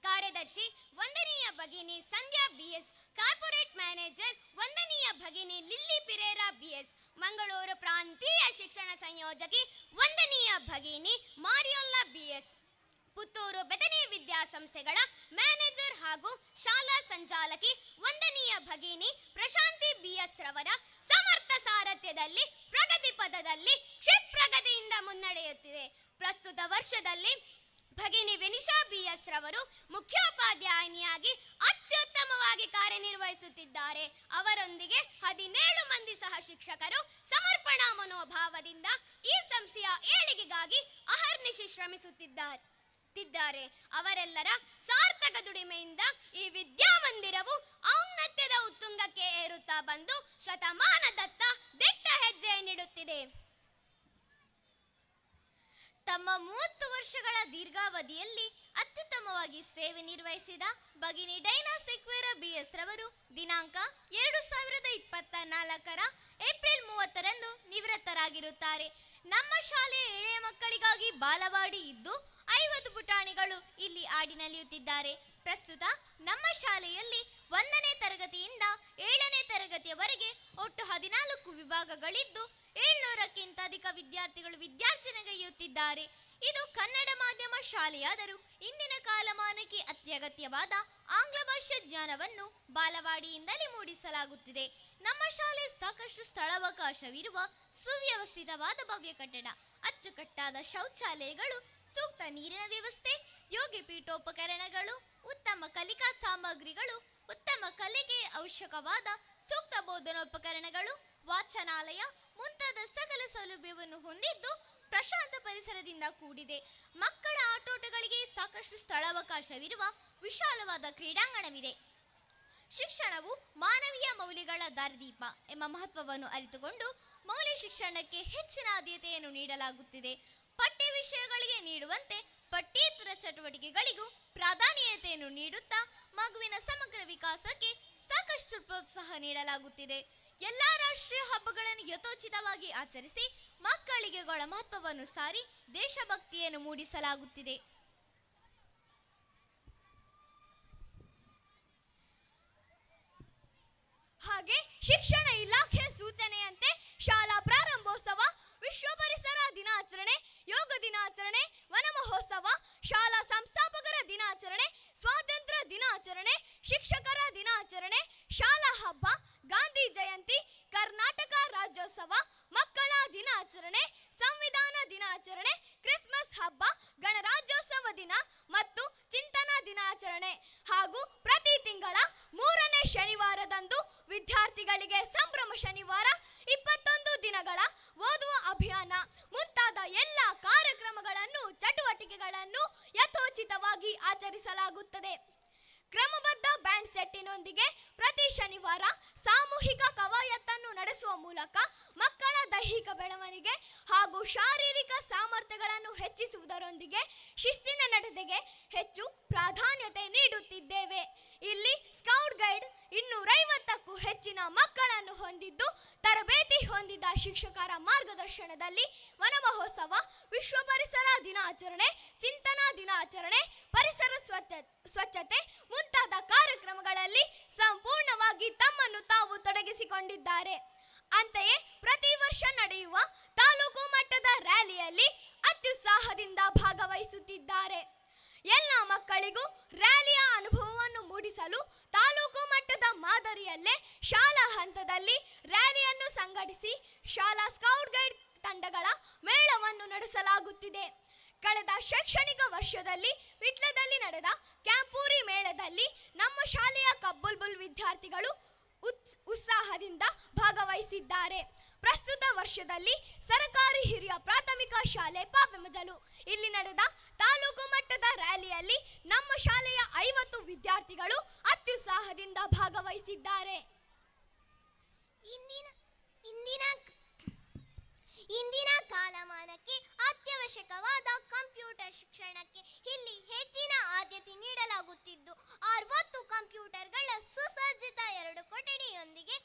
ಕಾರ್ಯದರ್ಶಿ ವಂದನೀಯ ಭಗಿನಿ ಸಂಧ್ಯಾ ಬಿಎಸ್, ಕಾರ್ಪೊರೇಟ್ ಮ್ಯಾನೇಜರ್ ವಂದನೀಯ ಭಗಿನಿ ಲಿಲ್ಲಿ ಪಿರೇರಾ ಬಿಎಸ್, ಮಂಗಳೂರು ಪ್ರಾಂತೀಯ ಶಿಕ್ಷಣ ಸಂಯೋಜಕಿ ವಂದನೀಯ ಭಗಿನಿ ಮಾರಿಯೊಲ್ಲಾ ಬಿಎಸ್, ಪುತ್ತೂರು ಬೆತನಿ ವಿದ್ಯಾಸಂಸ್ಥೆಗಳ ಮ್ಯಾನೇಜರ್ ಹಾಗೂ ಶಾಲಾ ಸಂಚಾಲಕಿ ವಂದನೀಯ ಭಗಿನಿ ಪ್ರಶಾಂತಿ ಬಿಎಸ್ ರವರ ಸಮರ್ಥ ಸಾರಥ್ಯದಲ್ಲಿ ಪ್ರಗತಿ ಪಥದಲ್ಲಿ ಕ್ಷಿಪ್ರಗತಿಯಿಂದ ಮುನ್ನಡೆಯುತ್ತಿದೆ. ಪ್ರಸ್ತುತ ವರ್ಷದಲ್ಲಿ ಭಗಿನಿ ವಿನಿಶಾ ಬಿಎಸ್ ರವರು ಮುಖ್ಯೋಪಾಧ್ಯಾಯಿನಿಯಾಗಿ ಅತ್ಯುತ್ತಮವಾಗಿ ಕಾರ್ಯನಿರ್ವಹಿಸುತ್ತಿದ್ದಾರೆ. ಅವರೊಂದಿಗೆ 17 ಮಂದಿ ಸಹ ಶಿಕ್ಷಕರು ಸಮರ್ಪಣಾ ಮನೋಭಾವದಿಂದ ಈ ಸಂಸ್ಥೆಯ ಏಳಿಗೆಗಾಗಿ ಅಹರ್ನಿಶಿ ಶ್ರಮಿಸುತ್ತಿದ್ದಾರೆ. ಅವರೆಲ್ಲರ ಸಾರ್ಥಕ ದುಡಿಮೆಯಿಂದ ಈ ವಿದ್ಯಾಮಂದಿರವು ಔನ್ನತ್ಯದ ಉತ್ತುಂಗಕ್ಕೆ ಏರುತ್ತಾ ಬಂದು ಶತಮಾನದತ್ತ ದಿಟ್ಟ ಹೆಜ್ಜೆಯನ್ನಿಡುತ್ತಿದೆ. ತಮ್ಮ 30 ವರ್ಷಗಳ ದೀರ್ಘಾವಧಿಯಲ್ಲಿ ಅತ್ಯುತ್ತಮವಾಗಿ ಸೇವೆ ನಿರ್ವಹಿಸಿದ ಭಗಿನಿ ಡೈನಾ ಸೆಕ್ವೇರಾ ಬಿಎಸ್ ರವರು ದಿನಾಂಕ 2024 ಏಪ್ರಿಲ್ 30ರಂದು ನಿವೃತ್ತರಾಗಿರುತ್ತಾರೆ. ನಮ್ಮ ಶಾಲೆಯ ಎಳೆಯ ಮಕ್ಕಳಿಗಾಗಿ ಬಾಲವಾಡಿ ಇದ್ದು 50 ಪುಟಾಣಿಗಳು ಇಲ್ಲಿ ಆಡಿನಲಿಯುತ್ತಿದ್ದಾರೆ. ಪ್ರಸ್ತುತ ನಮ್ಮ ಶಾಲೆಯಲ್ಲಿ 1ನೇ ತರಗತಿಯಿಂದ 7ನೇ ತರಗತಿಯವರೆಗೆ ಒಟ್ಟು 14 ವಿಭಾಗಗಳಿದ್ದು 700ಕ್ಕಿಂತ ಅಧಿಕ ವಿದ್ಯಾರ್ಥಿಗಳು ವಿದ್ಯಾರ್ಜನೆಗೈಯುತ್ತಿದ್ದಾರೆ. ಇದು ಕನ್ನಡ ಮಾಧ್ಯಮ ಶಾಲೆಯಾದರೂ ಇಂದಿನ ಕಾಲಮಾನಕ್ಕೆ ಅತ್ಯಗತ್ಯವಾದ ಆಂಗ್ಲ ಭಾಷಾ ಜ್ಞಾನವನ್ನು ಬಾಲವಾಡಿಯಿಂದಲೇ ಮೂಡಿಸಲಾಗುತ್ತಿದೆ. ನಮ್ಮ ಶಾಲೆ ಸಾಕಷ್ಟು ಸ್ಥಳಾವಕಾಶವಿರುವ ಸುವ್ಯವಸ್ಥಿತವಾದ ಭವ್ಯ ಕಟ್ಟಡ, ಅಚ್ಚುಕಟ್ಟಾದ ಶೌಚಾಲಯಗಳು, ಸೂಕ್ತ ನೀರಿನ ವ್ಯವಸ್ಥೆ, ಯೋಗಿ ಪೀಠೋಪಕರಣಗಳು, ಉತ್ತಮ ಕಲಿಕಾ ಸಾಮಗ್ರಿಗಳು, ಉತ್ತಮ ಕಲಿಕೆಗೆ ಅವಶ್ಯಕವಾದ ಸೂಕ್ತ ಬೋಧನೋಪಕರಣಗಳು, ವಾಚನಾಲಯ ಮುಂತಾದ ಸಕಲ ಸೌಲಭ್ಯವನ್ನು ಹೊಂದಿದ್ದು ಪ್ರಶಾಂತ ಪರಿಸರದಿಂದ ಕೂಡಿದೆ. ಮಕ್ಕಳ ಆಟೋಟಗಳಿಗೆ ಸಾಕಷ್ಟು ಸ್ಥಳಾವಕಾಶವಿರುವ ವಿಶಾಲವಾದ ಕ್ರೀಡಾಂಗಣವಿದೆ. ಶಿಕ್ಷಣವು ಮಾನವೀಯ ಮೌಲ್ಯಗಳ ದಾರಿದೀಪ ಎಂಬ ಮಹತ್ವವನ್ನು ಅರಿತುಕೊಂಡು ಮೌಲ್ಯ ಶಿಕ್ಷಣಕ್ಕೆ ಹೆಚ್ಚಿನ ಆದ್ಯತೆಯನ್ನು ನೀಡಲಾಗುತ್ತಿದೆ. ಪಠ್ಯ ವಿಷಯಗಳಿಗೆ ನೀಡುವಂತೆ ಪಠ್ಯೇತರ ಚಟುವಟಿಕೆಗಳಿಗೂ ಪ್ರಾಧಾನ್ಯತೆಯನ್ನು ನೀಡುತ್ತಾ ಮಗುವಿನ ಸಮಗ್ರ ವಿಕಾಸಕ್ಕೆ ಸಾಕಷ್ಟು ಪ್ರೋತ್ಸಾಹ ನೀಡಲಾಗುತ್ತಿದೆ. ಎಲ್ಲ ರಾಷ್ಟ್ರೀಯ ಹಬ್ಬಗಳನ್ನು ಯಥೋಚಿತವಾಗಿ ಆಚರಿಸಿ ಮಕ್ಕಳಿಗೆ ಮಹತ್ವವನ್ನು ಸಾರಿ ದೇಶಭಕ್ತಿಯನ್ನು ಮೂಡಿಸಲಾಗುತ್ತಿದೆ. ಹಾಗೆ ಶಿಕ್ಷಣ ಇಲಾಖೆಯ ಸೂಚನೆಯಂತೆ ಶಾಲಾ ಪ್ರಾರಂಭೋತ್ಸವ, ವಿಶ್ವ ಪರಿಸರ ದಿನಾಚರಣೆ, ಯೋಗ ದಿನಾಚರಣೆ, ವನ ಮಹೋತ್ಸವ, ಶಾಲಾ ಸಂಸ್ಥಾಪಕರ ದಿನಾಚರಣೆ, ಸ್ವಾತಂತ್ರ್ಯ ದಿನಾಚರಣೆ, ಶಿಕ್ಷಕರ ದಿನಾಚರಣೆ, ಶಾಲಾ ಹಬ್ಬ, ಗಾಂಧಿ ಜಯಂತಿ, ಕರ್ನಾಟಕ ರಾಜ್ಯೋತ್ಸವ, ಮಕ್ಕಳ ದಿನಾಚರಣೆ, ಸಂವಿಧಾನ ದಿನಾಚರಣೆ, ಕ್ರಿಸ್ಮಸ್ ಹಬ್ಬ, ಗಣರಾಜ್ಯೋತ್ಸವ ದಿನ ಮತ್ತು ಚಿಂತನಾ ದಿನಾಚರಣೆ ಹಾಗೂ ಪ್ರತಿ ತಿಂಗಳ 3ನೇ ಶನಿವಾರದಂದು ವಿದ್ಯಾರ್ಥಿಗಳಿಗೆ ಸಂಭ್ರಮ ಶನಿವಾರ, 21 ದಿನಗಳ ಓದುವ ಅಭಿಯಾನ ಮುಂತಾದ ಎಲ್ಲ ಕಾರ್ಯಕ್ರಮಗಳನ್ನು ಚಟುವಟಿಕೆಗಳನ್ನು ಯಥೋಚಿತವಾಗಿ ಆಚರಿಸಲಾಗುತ್ತದೆ. ಕ್ರಮಬದ್ಧ ಬ್ಯಾಂಡ್ ಸೆಟ್ಟಿನೊಂದಿಗೆ ಪ್ರತಿ ಶನಿವಾರ ಸಾಮೂಹಿಕ ಕವಾಯತನ್ನು ನಡೆಸುವ ಮೂಲಕ ಮಕ್ಕಳ ದೈಹಿಕ ಬೆಳವಣಿಗೆ ಹಾಗೂ ಶಾರೀರಿಕ ಸಾಮರ್ಥ್ಯಗಳನ್ನು ಹೆಚ್ಚಿಸುವುದರೊಂದಿಗೆ ಶಿಸ್ತಿನ ನಡತೆಗೆ ಹೆಚ್ಚು ಪ್ರಾಧಾನ್ಯತೆ ನೀಡುತ್ತಿದ್ದೇವೆ. ಇಲ್ಲಿ ಸ್ಕೌಟ್ ಗೈಡ್ 250ಕ್ಕೂ ಹೆಚ್ಚಿನ ಮಕ್ಕಳನ್ನು ಹೊಂದಿದ್ದು ತರಬೇತಿ ಹೊಂದಿದ ಶಿಕ್ಷಕರ ಮಾರ್ಗದರ್ಶನದಲ್ಲಿ ವನ ಮಹೋತ್ಸವ, ವಿಶ್ವ ಪರಿಸರ ದಿನಾಚರಣೆ, ಚಿಂತನಾ ದಿನಾಚರಣೆ, ಪರಿಸರ ಸ್ವಚ್ಛತೆ ಮುಂತಾದ ಕಾರ್ಯಕ್ರಮಗಳಲ್ಲಿ ಸಂಪೂರ್ಣವಾಗಿ ತಮ್ಮನ್ನು ತಾವು ತೊಡಗಿಸಿಕೊಂಡಿದ್ದಾರೆ. ಅಂತೆಯೇ ಪ್ರತಿ ವರ್ಷ ನಡೆಯುವ ತಾಲೂಕು ಮಟ್ಟದ ರ್ಯಾಲಿಯಲ್ಲಿ ಅತ್ಯುತ್ಸಾಹದಿಂದ ಭಾಗವಹಿಸುತ್ತಿದ್ದಾರೆ. ಎಲ್ಲ ಮಕ್ಕಳಿಗೂ ರ್ಯಾಲಿಯ ಅನುಭವವನ್ನು ಮೂಡಿಸಲು ತಾಲೂಕು ಮಟ್ಟದ ಮಾದರಿಯಲ್ಲೇ ಶಾಲಾ ಹಂತದಲ್ಲಿ ರ್ಯಾಲಿಯನ್ನು ಸಂಘಟಿಸಿ ಶಾಲಾ ಸ್ಕೌಟ್ ಗೈಡ್ ತಂಡಗಳ ಮೇಳವನ್ನು ನಡೆಸಲಾಗುತ್ತಿದೆ. ಕಳೆದ ಶೈಕ್ಷಣಿಕ ವರ್ಷದಲ್ಲಿ ವಿಟ್ಲದಲ್ಲಿ ನಡೆದ ಕ್ಯಾಂಪೂರಿ ಮೇಳದಲ್ಲಿ ನಮ್ಮ ಶಾಲೆಯ ಕಬ್ಬುಲ್ಬುಲ್ ವಿದ್ಯಾರ್ಥಿಗಳು ಉತ್ಸಾಹದಿಂದ ಭಾಗವಹಿಸಿದ್ದಾರೆ. ಪ್ರಸ್ತುತ ವರ್ಷದಲ್ಲಿ ಸರ್ಕಾರಿ ಹಿರಿಯ ಪ್ರಾಥಮಿಕ ಶಾಲೆ ಪಾಪೆಮಜಲು ಇಲ್ಲಿ ನಡೆದ ತಾಲೂಕು ಮಟ್ಟದ ರ್ಯಾಲಿಯಲ್ಲಿ ನಮ್ಮ ಶಾಲೆಯ 50 ವಿದ್ಯಾರ್ಥಿಗಳು ಅತ್ಯುತ್ಸಾಹದಿಂದ ಭಾಗವಹಿಸಿದ್ದಾರೆ. ಇಂದಿನ ಕಾಲಮಾನಕ್ಕೆ ಅತ್ಯವಶ್ಯಕವಾದ ಕಂಪ್ಯೂಟರ್ ಶಿಕ್ಷಣಕ್ಕೆ ಇಲ್ಲಿ ಹೆಚ್ಚಿನ ಆದ್ಯತೆ ನೀಡಲಾಗುತ್ತಿದ್ದು 60 ಕಂಪ್ಯೂಟರ್ಗಳ ಸುಸಜ್ಜಿತ 2 ಕೊಠಡಿಯೊಂದಿಗೆ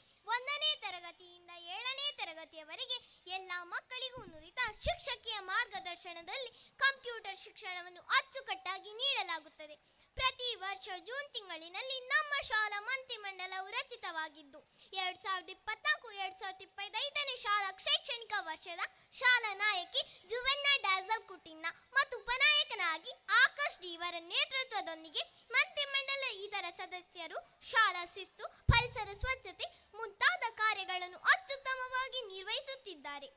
ಮಾರ್ಗದರ್ಶನದಲ್ಲಿ ಕಂಪ್ಯೂಟರ್ ಶಿಕ್ಷಣವನ್ನು ಅಚ್ಚುಕಟ್ಟಾಗಿ ನೀಡಲಾಗುತ್ತದೆ. ಪ್ರತಿ ವರ್ಷ ಜೂನ್ ತಿಂಗಳಿನಲ್ಲಿ ನಮ್ಮ ಶಾಲಾ ಮಂತ್ರಿಮಂಡಲವು ರಚಿತವಾಗಿದ್ದು 2024-2025ನೇ ಶಾಲಾ ಶೈಕ್ಷಣಿಕ ವರ್ಷದ ಶಾಲಾ ನಾಯಕಿ ಜುವೆನ್ನಾ ಡ್ಯಾಸಲ್ ಕುಟಿನ್ನ ಮತ್ತು ಉಪನಾಯಕನಾಗಿ ಆಕಾಶ್ ಡಿ ಇವರ ನೇತೃತ್ವದೊಂದಿಗೆ ಮಂತ್ರಿಮಂಡಲ ಇತರ ಸದಸ್ಯರು ಶಾಲಾ ಶಿಸ್ತು, ಪರಿಸರ ಸ್ವಚ್ಛತೆ ಮುಂತಾದ ಕಾರ್ಯಗಳನ್ನು ಅತ್ಯುತ್ತಮವಾಗಿ ನಿರ್ವಹಿಸುತ್ತಿದ್ದಾರೆ.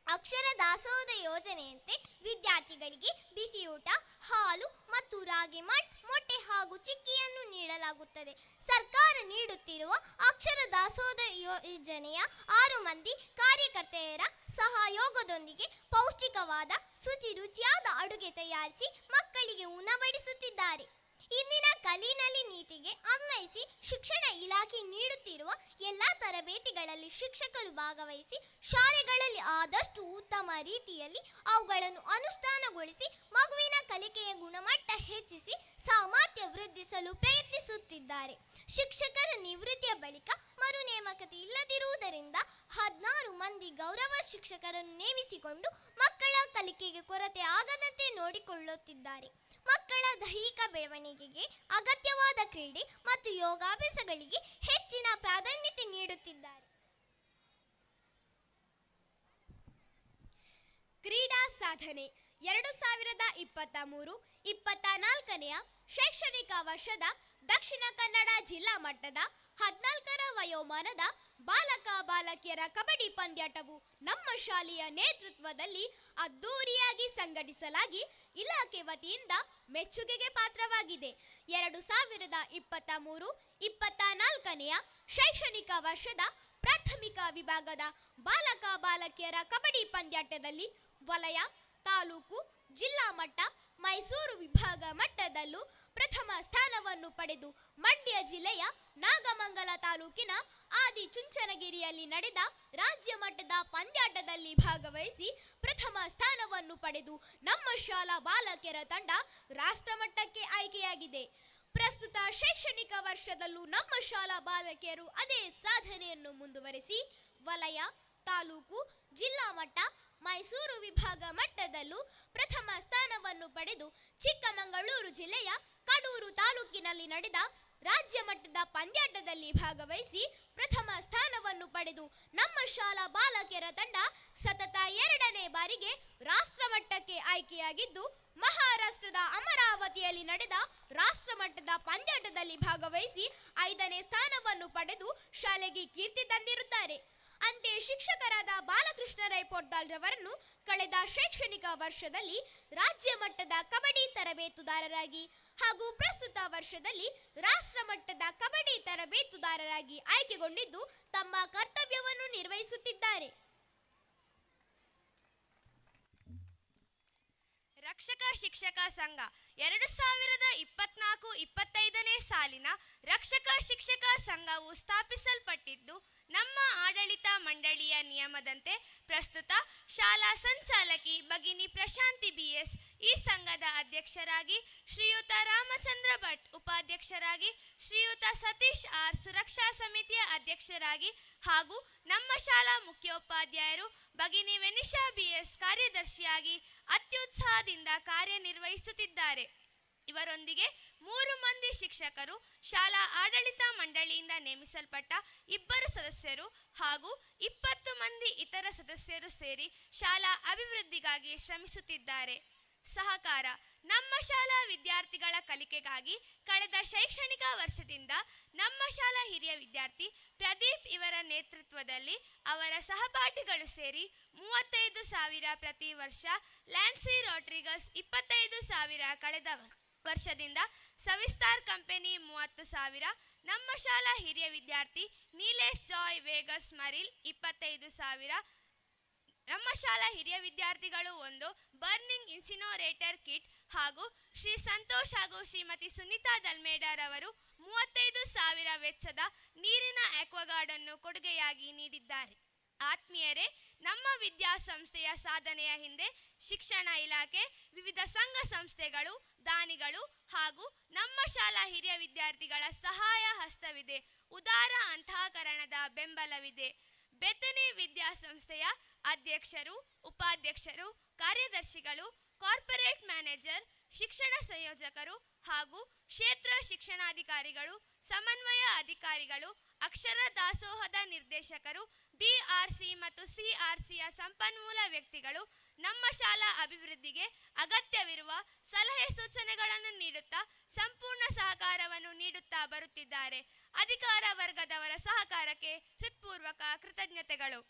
ಅಕ್ಷರ ದಾಸೋಹ ಯೋಜನೆಯಂತೆ ವಿದ್ಯಾರ್ಥಿಗಳಿಗೆ ಬಿಸಿಯೂಟ, ಹಾಲು ಮತ್ತು ರಾಗಿ ಮಾಲ್ಟ್, ಮೊಟ್ಟೆ ಹಾಗೂ ಚಿಕ್ಕಿಯನ್ನು ನೀಡಲಾಗುತ್ತದೆ. ಸರ್ಕಾರ ನೀಡುತ್ತಿರುವ ಅಕ್ಷರ ದಾಸೋಹ ಯೋಜನೆಯ 6 ಮಂದಿ ಕಾರ್ಯಕರ್ತೆಯರ ಸಹಯೋಗದೊಂದಿಗೆ ಪೌಷ್ಟಿಕವಾದ ಶುಚಿ ರುಚಿಯಾದ ಅಡುಗೆ ತಯಾರಿಸಿ ಮಕ್ಕಳಿಗೆ ಉಣಬಡಿಸುತ್ತಿದ್ದಾರೆ. ಇಂದಿನ ಕಲಿನಲ್ಲಿ ನೀತಿಗೆ ಅನ್ವಯಿಸಿ ಶಿಕ್ಷಣ ಇಲಾಖೆ ನೀಡುತ್ತಿರುವ ಎಲ್ಲ ತರಬೇತಿಗಳಲ್ಲಿ ಶಿಕ್ಷಕರು ಭಾಗವಹಿಸಿ ಶಾಲೆಗಳಲ್ಲಿ ಆದಷ್ಟು ಉತ್ತಮ ರೀತಿಯಲ್ಲಿ ಅವುಗಳನ್ನು ಅನುಷ್ಠಾನಗೊಳಿಸಿ ಮಗುವಿನ ಕಲಿಕೆಯ ಗುಣಮಟ್ಟ ಹೆಚ್ಚಿಸಿ ಸಾಮರ್ಥ್ಯ ವೃದ್ಧಿಸಲು ಪ್ರಯತ್ನಿಸುತ್ತಿದ್ದಾರೆ. ಶಿಕ್ಷಕರ ನಿವೃತ್ತಿಯ ಬಳಿಕ ಮರು ನೇಮಕತೆ ಇಲ್ಲದಿರುವುದರಿಂದ 16 ಮಂದಿ ಗೌರವ ಶಿಕ್ಷಕರನ್ನು ನೇಮಿಸಿಕೊಂಡು ಮಕ್ಕಳ ಕಲಿಕೆಗೆ ಕೊರತೆ ಆಗದಂತೆ ನೋಡಿಕೊಳ್ಳುತ್ತಿದ್ದಾರೆ. ಮಕ್ಕಳ ದೈಹಿಕ ಬೆಳವಣಿಗೆಗೆ ಅಗತ್ಯವಾದ ಕ್ರೀಡೆ ಮತ್ತು ಯೋಗಾಭ್ಯಾಸಗಳಿಗೆ ಹೆಚ್ಚಿನ ಪ್ರಾಧಾನ್ಯತೆ ನೀಡುತ್ತಿದ್ದಾರೆ. ಕ್ರೀಡಾ ಸಾಧನೆ 2023-24ನೇ ಶೈಕ್ಷಣಿಕ ವರ್ಷದ ದಕ್ಷಿಣ ಕನ್ನಡ ಜಿಲ್ಲಾ ಮಟ್ಟದ 14ರ ವಯೋಮಾನದ ಬಾಲಕ ಬಾಲಕಿಯರ ಕಬಡ್ಡಿ ಪಂದ್ಯಾಟವು ನಮ್ಮ ಶಾಲೆಯ ನೇತೃತ್ವದಲ್ಲಿ ಅದ್ದೂರಿಯಾಗಿ ಸಂಘಟಿಸಲಾಗಿ ಇಲಾಖೆ ವತಿಯಿಂದ ಮೆಚ್ಚುಗೆಗೆ ಪಾತ್ರವಾಗಿದೆ. 2023-24ನೇ ಶೈಕ್ಷಣಿಕ ವರ್ಷದ ಪ್ರಾಥಮಿಕ ವಿಭಾಗದ ಬಾಲಕ ಬಾಲಕಿಯರ ಕಬಡ್ಡಿ ಪಂದ್ಯಾಟದಲ್ಲಿ ವಲಯ, ತಾಲೂಕು, ಜಿಲ್ಲಾ ಮಟ್ಟ, ಮೈಸೂರು ವಿಭಾಗ ಮಟ್ಟದಲ್ಲೂ ಪ್ರಥಮ ಸ್ಥಾನವನ್ನು ಪಡೆದು ಮಂಡ್ಯ ಜಿಲ್ಲೆಯ ನಾಗಮಂಗಲ ತಾಲೂಕಿನ ಆದಿಚುಂಚನಗಿರಿಯಲ್ಲಿ ನಡೆದ ರಾಜ್ಯ ಮಟ್ಟದ ಪಂದ್ಯಾಟದಲ್ಲಿ ಭಾಗವಹಿಸಿ ಪ್ರಥಮ ಸ್ಥಾನವನ್ನು ಪಡೆದು ನಮ್ಮ ಶಾಲಾ ಬಾಲಕಿಯರ ತಂಡ ರಾಷ್ಟ್ರಮಟ್ಟಕ್ಕೆ ಆಯ್ಕೆಯಾಗಿದೆ. ಪ್ರಸ್ತುತ ಶೈಕ್ಷಣಿಕ ವರ್ಷದಲ್ಲೂ ನಮ್ಮ ಶಾಲಾ ಬಾಲಕಿಯರು ಅದೇ ಸಾಧನೆಯನ್ನು ಮುಂದುವರೆಸಿ ವಲಯ, ತಾಲೂಕು, ಜಿಲ್ಲಾ ಮಟ್ಟ, ಮೈಸೂರು ವಿಭಾಗ ಮಟ್ಟದಲ್ಲೂ ಪ್ರಥಮ ಸ್ಥಾನವನ್ನು ಪಡೆದು ಚಿಕ್ಕಮಗಳೂರು ಜಿಲ್ಲೆಯ ಕಡೂರು ತಾಲೂಕಿನಲ್ಲಿ ನಡೆದ ರಾಜ್ಯ ಮಟ್ಟದ ಪಂದ್ಯಾಟದಲ್ಲಿ ಭಾಗವಹಿಸಿ ಪ್ರಥಮ ಸ್ಥಾನವನ್ನು ಪಡೆದು ನಮ್ಮ ಶಾಲಾ ಬಾಲಕಿಯರ ತಂಡ ಸತತ 2ನೇ ಬಾರಿಗೆ ರಾಷ್ಟ್ರಮಟ್ಟಕ್ಕೆ ಆಯ್ಕೆಯಾಗಿದ್ದು ಮಹಾರಾಷ್ಟ್ರದ ಅಮರಾವತಿಯಲ್ಲಿ ನಡೆದ ರಾಷ್ಟ್ರಮಟ್ಟದ ಪಂದ್ಯಾಟದಲ್ಲಿ ಭಾಗವಹಿಸಿ 5ನೇ ಸ್ಥಾನವನ್ನು ಪಡೆದು ಶಾಲೆಗೆ ಕೀರ್ತಿ ತಂದಿರುತ್ತಾರೆ. ಅಂತೆಯೇ ಶಿಕ್ಷಕರಾದ ಬಾಲಕೃಷ್ಣ ರೈ ಪೊರ್ದಾಲ್ ರವರನ್ನು ಕಳೆದ ಶೈಕ್ಷಣಿಕ ವರ್ಷದಲ್ಲಿ ರಾಜ್ಯ ಮಟ್ಟದ ಕಬಡ್ಡಿ ತರಬೇತುದಾರರಾಗಿ ಹಾಗೂ ಪ್ರಸ್ತುತ ವರ್ಷದಲ್ಲಿ ರಾಷ್ಟ್ರಮಟ್ಟದ ಕಬಡ್ಡಿ ತರಬೇತುದಾರರಾಗಿ ಆಯ್ಕೆಗೊಂಡಿದ್ದು ತಮ್ಮ ಕರ್ತವ್ಯವನ್ನು ನಿರ್ವಹಿಸುತ್ತಿದ್ದಾರೆ. ರಕ್ಷಕ ಶಿಕ್ಷಕ ಸಂಘ 2024-25ನೇ ಸಾಲಿನ ರಕ್ಷಕ ಶಿಕ್ಷಕ ಸಂಘವು ಸ್ಥಾಪಿಸಲ್ಪಟ್ಟಿದ್ದು ನಮ್ಮ ಆಡಳಿತ ಮಂಡಳಿಯ ನಿಯಮದಂತೆ ಪ್ರಸ್ತುತ ಶಾಲಾ ಸಂಚಾಲಕಿ ಭಗಿನಿ ಪ್ರಶಾಂತಿ BS ಈ ಸಂಘದ ಅಧ್ಯಕ್ಷರಾಗಿ, ಶ್ರೀಯುತ ರಾಮಚಂದ್ರ ಭಟ್ ಉಪಾಧ್ಯಕ್ಷರಾಗಿ, ಶ್ರೀಯುತ ಸತೀಶ್ R ಸುರಕ್ಷಾ ಸಮಿತಿಯ ಅಧ್ಯಕ್ಷರಾಗಿ ಹಾಗೂ ನಮ್ಮ ಶಾಲಾ ಮುಖ್ಯೋಪಾಧ್ಯಾಯರು ಭಗಿನಿ ವೆನಿಶಾ BS ಕಾರ್ಯದರ್ಶಿಯಾಗಿ ಅತ್ಯುತ್ಸಾಹದಿಂದ ಕಾರ್ಯನಿರ್ವಹಿಸುತ್ತಿದ್ದಾರೆ. ಇವರೊಂದಿಗೆ 3 ಮಂದಿ ಶಿಕ್ಷಕರು, ಶಾಲಾ ಆಡಳಿತ ಮಂಡಳಿಯಿಂದ ನೇಮಿಸಲ್ಪಟ್ಟ 2 ಸದಸ್ಯರು ಹಾಗೂ 20 ಮಂದಿ ಇತರ ಸದಸ್ಯರು ಸೇರಿ ಶಾಲಾ ಅಭಿವೃದ್ಧಿಗಾಗಿ ಶ್ರಮಿಸುತ್ತಿದ್ದಾರೆ. ಸಹಕಾರ ನಮ್ಮ ಶಾಲಾ ವಿದ್ಯಾರ್ಥಿಗಳ ಕಲಿಕೆಗಾಗಿ ಕಳೆದ ಶೈಕ್ಷಣಿಕ ವರ್ಷದಿಂದ ನಮ್ಮ ಶಾಲಾ ಹಿರಿಯ ವಿದ್ಯಾರ್ಥಿ ಪ್ರದೀಪ್ ಇವರ ನೇತೃತ್ವದಲ್ಲಿ ಅವರ ಸಹಪಾಠಿಗಳು ಸೇರಿ 35,000 ಪ್ರತಿ ವರ್ಷ, ಲ್ಯಾನ್ಸಿ ರೋಡ್ರಿಗಸ್ 25,000 ಕಳೆದ ವರ್ಷದಿಂದ, ಸವಿಸ್ತಾರ್ ಕಂಪನಿ 30,000, ನಮ್ಮ ಶಾಲಾ ಹಿರಿಯ ವಿದ್ಯಾರ್ಥಿ ನೀಲೇಶ್ ಜಾಯ್ ವೇಗಸ್ ಮರಿಲ್ 25,000, ನಮ್ಮ ಶಾಲಾ ಹಿರಿಯ ವಿದ್ಯಾರ್ಥಿಗಳು ಒಂದು ಬರ್ನಿಂಗ್ ಇನ್ಸಿನೋರೇಟರ್ ಕಿಟ್ ಹಾಗೂ ಶ್ರೀ ಸಂತೋಷ್ ಹಾಗೂ ಶ್ರೀಮತಿ ಸುನೀತಾ ದಲ್ಮೇಡರ್ ಅವರು 35,000 ವೆಚ್ಚದ ನೀರಿನ ಆಕ್ವಾಗಾರ್ಡ್ ಅನ್ನು ಕೊಡುಗೆಯಾಗಿ ನೀಡಿದ್ದಾರೆ. ಆತ್ಮೀಯರೇ, ನಮ್ಮ ವಿದ್ಯಾಸಂಸ್ಥೆಯ ಸಾಧನೆಯ ಹಿಂದೆ ಶಿಕ್ಷಣ ಇಲಾಖೆ, ವಿವಿಧ ಸಂಘ ಸಂಸ್ಥೆಗಳು, ದಾನಿಗಳು ಹಾಗೂ ನಮ್ಮ ಶಾಲಾ ಹಿರಿಯ ವಿದ್ಯಾರ್ಥಿಗಳ ಸಹಾಯ ಹಸ್ತವಿದೆ. ಉದಾರ ಅಂತಃಕರಣದ ಬೆಂಬಲವಿದೆ. ಬೆತನಿ ವಿದ್ಯಾಸಂಸ್ಥೆಯ ಅಧ್ಯಕ್ಷರು, ಉಪಾಧ್ಯಕ್ಷರು, ಕಾರ್ಯದರ್ಶಿಗಳು, ಕಾರ್ಪೊರೇಟ್ ಮ್ಯಾನೇಜರ್, ಶಿಕ್ಷಣ ಸಂಯೋಜಕರು ಹಾಗೂ ಕ್ಷೇತ್ರ ಶಿಕ್ಷಣಾಧಿಕಾರಿಗಳು, ಸಮನ್ವಯ ಅಧಿಕಾರಿಗಳು, ಅಕ್ಷರ ದಾಸೋಹದ ನಿರ್ದೇಶಕರು, ಬಿಆರ್ಸಿ ಮತ್ತು ಸಿಆರ್ಸಿಯ ಸಂಪನ್ಮೂಲ ವ್ಯಕ್ತಿಗಳು ನಮ್ಮ ಶಾಲಾ ಅಭಿವೃದ್ಧಿಗೆ ಅಗತ್ಯವಿರುವ ಸಲಹೆ ಸೂಚನೆಗಳನ್ನು ನೀಡುತ್ತಾ ಸಂಪೂರ್ಣ ಸಹಕಾರವನ್ನು ನೀಡುತ್ತಾ ಬರುತ್ತಿದ್ದಾರೆ. ಅಧಿಕಾರ ವರ್ಗದವರ ಸಹಕಾರಕ್ಕೆ ಹೃತ್ಪೂರ್ವಕ ಕೃತಜ್ಞತೆಗಳು.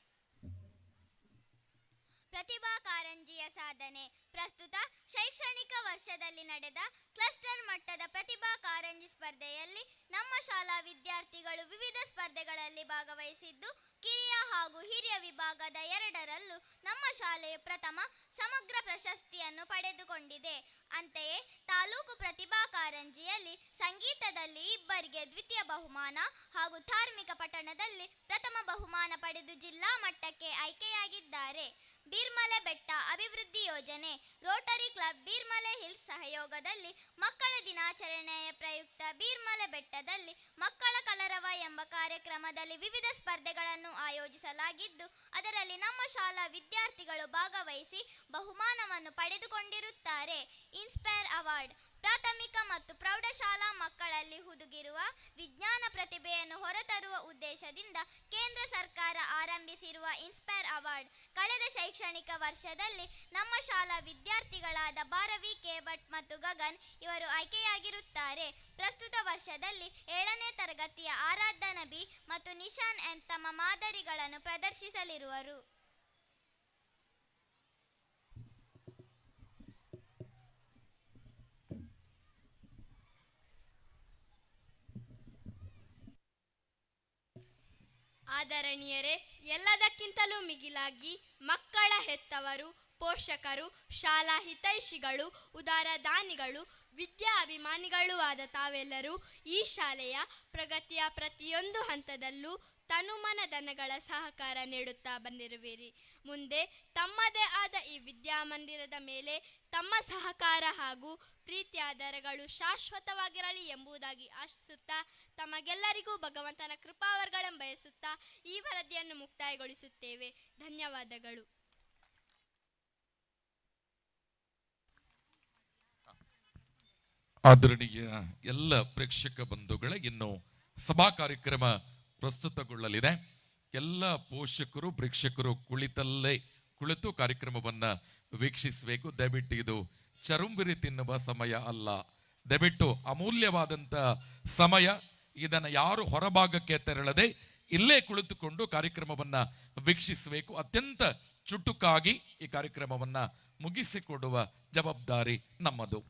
ಪ್ರತಿಭಾ ಕಾರಂಜಿಯ ಸಾಧನೆ. ಪ್ರಸ್ತುತ ಶೈಕ್ಷಣಿಕ ವರ್ಷದಲ್ಲಿ ನಡೆದ ಕ್ಲಸ್ಟರ್ ಮಟ್ಟದ ಪ್ರತಿಭಾ ಕಾರಂಜಿ ಸ್ಪರ್ಧೆಯಲ್ಲಿ ನಮ್ಮ ಶಾಲಾ ವಿದ್ಯಾರ್ಥಿಗಳು ವಿವಿಧ ಸ್ಪರ್ಧೆಗಳಲ್ಲಿ ಭಾಗವಹಿಸಿದ್ದು, ಕಿರಿಯ ಹಾಗೂ ಹಿರಿಯ ವಿಭಾಗದ ಎರಡರಲ್ಲೂ ನಮ್ಮ ಶಾಲೆಯು ಪ್ರಥಮ ಸಮಗ್ರ ಪ್ರಶಸ್ತಿಯನ್ನು ಪಡೆದುಕೊಂಡಿದೆ. ಅಂತೆಯೇ ತಾಲೂಕು ಪ್ರತಿಭಾ ಕಾರಂಜಿಯಲ್ಲಿ ಸಂಗೀತದಲ್ಲಿ ಇಬ್ಬರಿಗೆ ದ್ವಿತೀಯ ಬಹುಮಾನ ಹಾಗೂ ಧಾರ್ಮಿಕ ಪಠಣದಲ್ಲಿ ಪ್ರಥಮ ಬಹುಮಾನ ಪಡೆದು ಜಿಲ್ಲಾ ಮಟ್ಟಕ್ಕೆ ಆಯ್ಕೆಯಾಗಿದ್ದಾರೆ. ಬೀರ್ಮಲೆ ಬೆಟ್ಟ ಅಭಿವೃದ್ಧಿ ಯೋಜನೆ. ರೋಟರಿ ಕ್ಲಬ್ ಬೀರ್ಮಲೆ ಹಿಲ್ಸ್ ಸಹಯೋಗದಲ್ಲಿ ಮಕ್ಕಳ ದಿನಾಚರಣೆಯ ಪ್ರಯುಕ್ತ ಬೀರ್ಮಲೆ ಬೆಟ್ಟದಲ್ಲಿ ಮಕ್ಕಳ ಕಲರವ ಎಂಬ ಕಾರ್ಯಕ್ರಮದಲ್ಲಿ ವಿವಿಧ ಸ್ಪರ್ಧೆಗಳನ್ನು ಆಯೋಜಿಸಲಾಗಿದ್ದು, ಅದರಲ್ಲಿ ನಮ್ಮ ಶಾಲಾ ವಿದ್ಯಾರ್ಥಿಗಳು ಭಾಗವಹಿಸಿ ಬಹುಮಾನವನ್ನು ಪಡೆದುಕೊಂಡಿರುತ್ತಾರೆ. Inspire award. ಪ್ರಾಥಮಿಕ ಮತ್ತು ಪ್ರೌಢಶಾಲಾ ಮಕ್ಕಳಲ್ಲಿ ಹುದುಗಿರುವ ವಿಜ್ಞಾನ ಪ್ರತಿಭೆಯನ್ನು ಹೊರತರುವ ಉದ್ದೇಶದಿಂದ ಕೇಂದ್ರ ಸರ್ಕಾರ ಆರಂಭಿಸಿರುವ ಇನ್ಸ್ಪೈರ್ ಅವಾರ್ಡ್ ಕಳೆದ ಶೈಕ್ಷಣಿಕ ವರ್ಷದಲ್ಲಿ ನಮ್ಮ ಶಾಲಾ ವಿದ್ಯಾರ್ಥಿಗಳಾದ ಭಾರವಿ ಕೆ ಭಟ್ ಮತ್ತು ಗಗನ್ ಇವರು ಆಯ್ಕೆಯಾಗಿರುತ್ತಾರೆ. ಪ್ರಸ್ತುತ ವರ್ಷದಲ್ಲಿ 7ನೇ ತರಗತಿಯ ಆರಾಧ್ಯ ನಬಿ ಮತ್ತು ನಿಶಾನ್ ಎನ್ ತಮ್ಮ ಮಾದರಿಗಳನ್ನು ಪ್ರದರ್ಶಿಸಲಿರುವರು. ಆದರಣೀಯರೇ, ಎಲ್ಲದಕ್ಕಿಂತಲೂ ಮಿಗಿಲಾಗಿ ಮಕ್ಕಳ ಹೆತ್ತವರು, ಪೋಷಕರು, ಶಾಲಾ ಹಿತೈಷಿಗಳು, ಉದಾರ ದಾನಿಗಳು, ವಿದ್ಯಾ ಅಭಿಮಾನಿಗಳೂ ಆದ ತಾವೆಲ್ಲರೂ ಈ ಶಾಲೆಯ ಪ್ರಗತಿಯ ಪ್ರತಿಯೊಂದು ಹಂತದಲ್ಲೂ ತನುಮನಧನಗಳ ಸಹಕಾರ ನೀಡುತ್ತಾ ಬಂದಿರುವಿರಿ. ಮುಂದೆ ತಮ್ಮದೇ ಆದ ಈ ವಿದ್ಯಾಮಂದಿರದ ಮೇಲೆ ತಮ್ಮ ಸಹಕಾರ ಹಾಗೂ ಪ್ರೀತಿ ಆಧಾರಗಳು ಶಾಶ್ವತವಾಗಿರಲಿ ಎಂಬುದಾಗಿ ಆಶಿಸುತ್ತಾ ತಮಗೆಲ್ಲರಿಗೂ ಭಗವಂತನ ಕೃಪಾವರಗಳನ್ನು ಬಯಸುತ್ತಾ ಈ ವರದಿಯನ್ನು ಮುಕ್ತಾಯಗೊಳಿಸುತ್ತೇವೆ. ಧನ್ಯವಾದಗಳು. ಆದರಣೀಯ ಎಲ್ಲ ಪ್ರೇಕ್ಷಕ ಬಂಧುಗಳ ಇನ್ನು ಸಭಾ ಕಾರ್ಯಕ್ರಮ ಪ್ರಸ್ತುತಗೊಳ್ಳಲಿದೆ. ಎಲ್ಲ ಪೋಷಕರು ಪ್ರೇಕ್ಷಕರು ಕುಳಿತು ಕಾರ್ಯಕ್ರಮವನ್ನ ವೀಕ್ಷಿಸಬೇಕು. ದಯವಿಟ್ಟು ಇದು ಚರುಂಬಿರಿ ತಿನ್ನುವ ಸಮಯ ಅಲ್ಲ. ದಯವಿಟ್ಟು ಅಮೂಲ್ಯವಾದಂಥ ಸಮಯ. ಇದನ್ನು ಯಾರು ಹೊರಭಾಗಕ್ಕೆ ತೆರಳದೆ ಇಲ್ಲೇ ಕುಳಿತುಕೊಂಡು ಕಾರ್ಯಕ್ರಮವನ್ನ ವೀಕ್ಷಿಸಬೇಕು. ಅತ್ಯಂತ ಚುಟುಕಾಗಿ ಈ ಕಾರ್ಯಕ್ರಮವನ್ನ ಮುಗಿಸಿಕೊಡುವ ಜವಾಬ್ದಾರಿ ನಮ್ಮದು.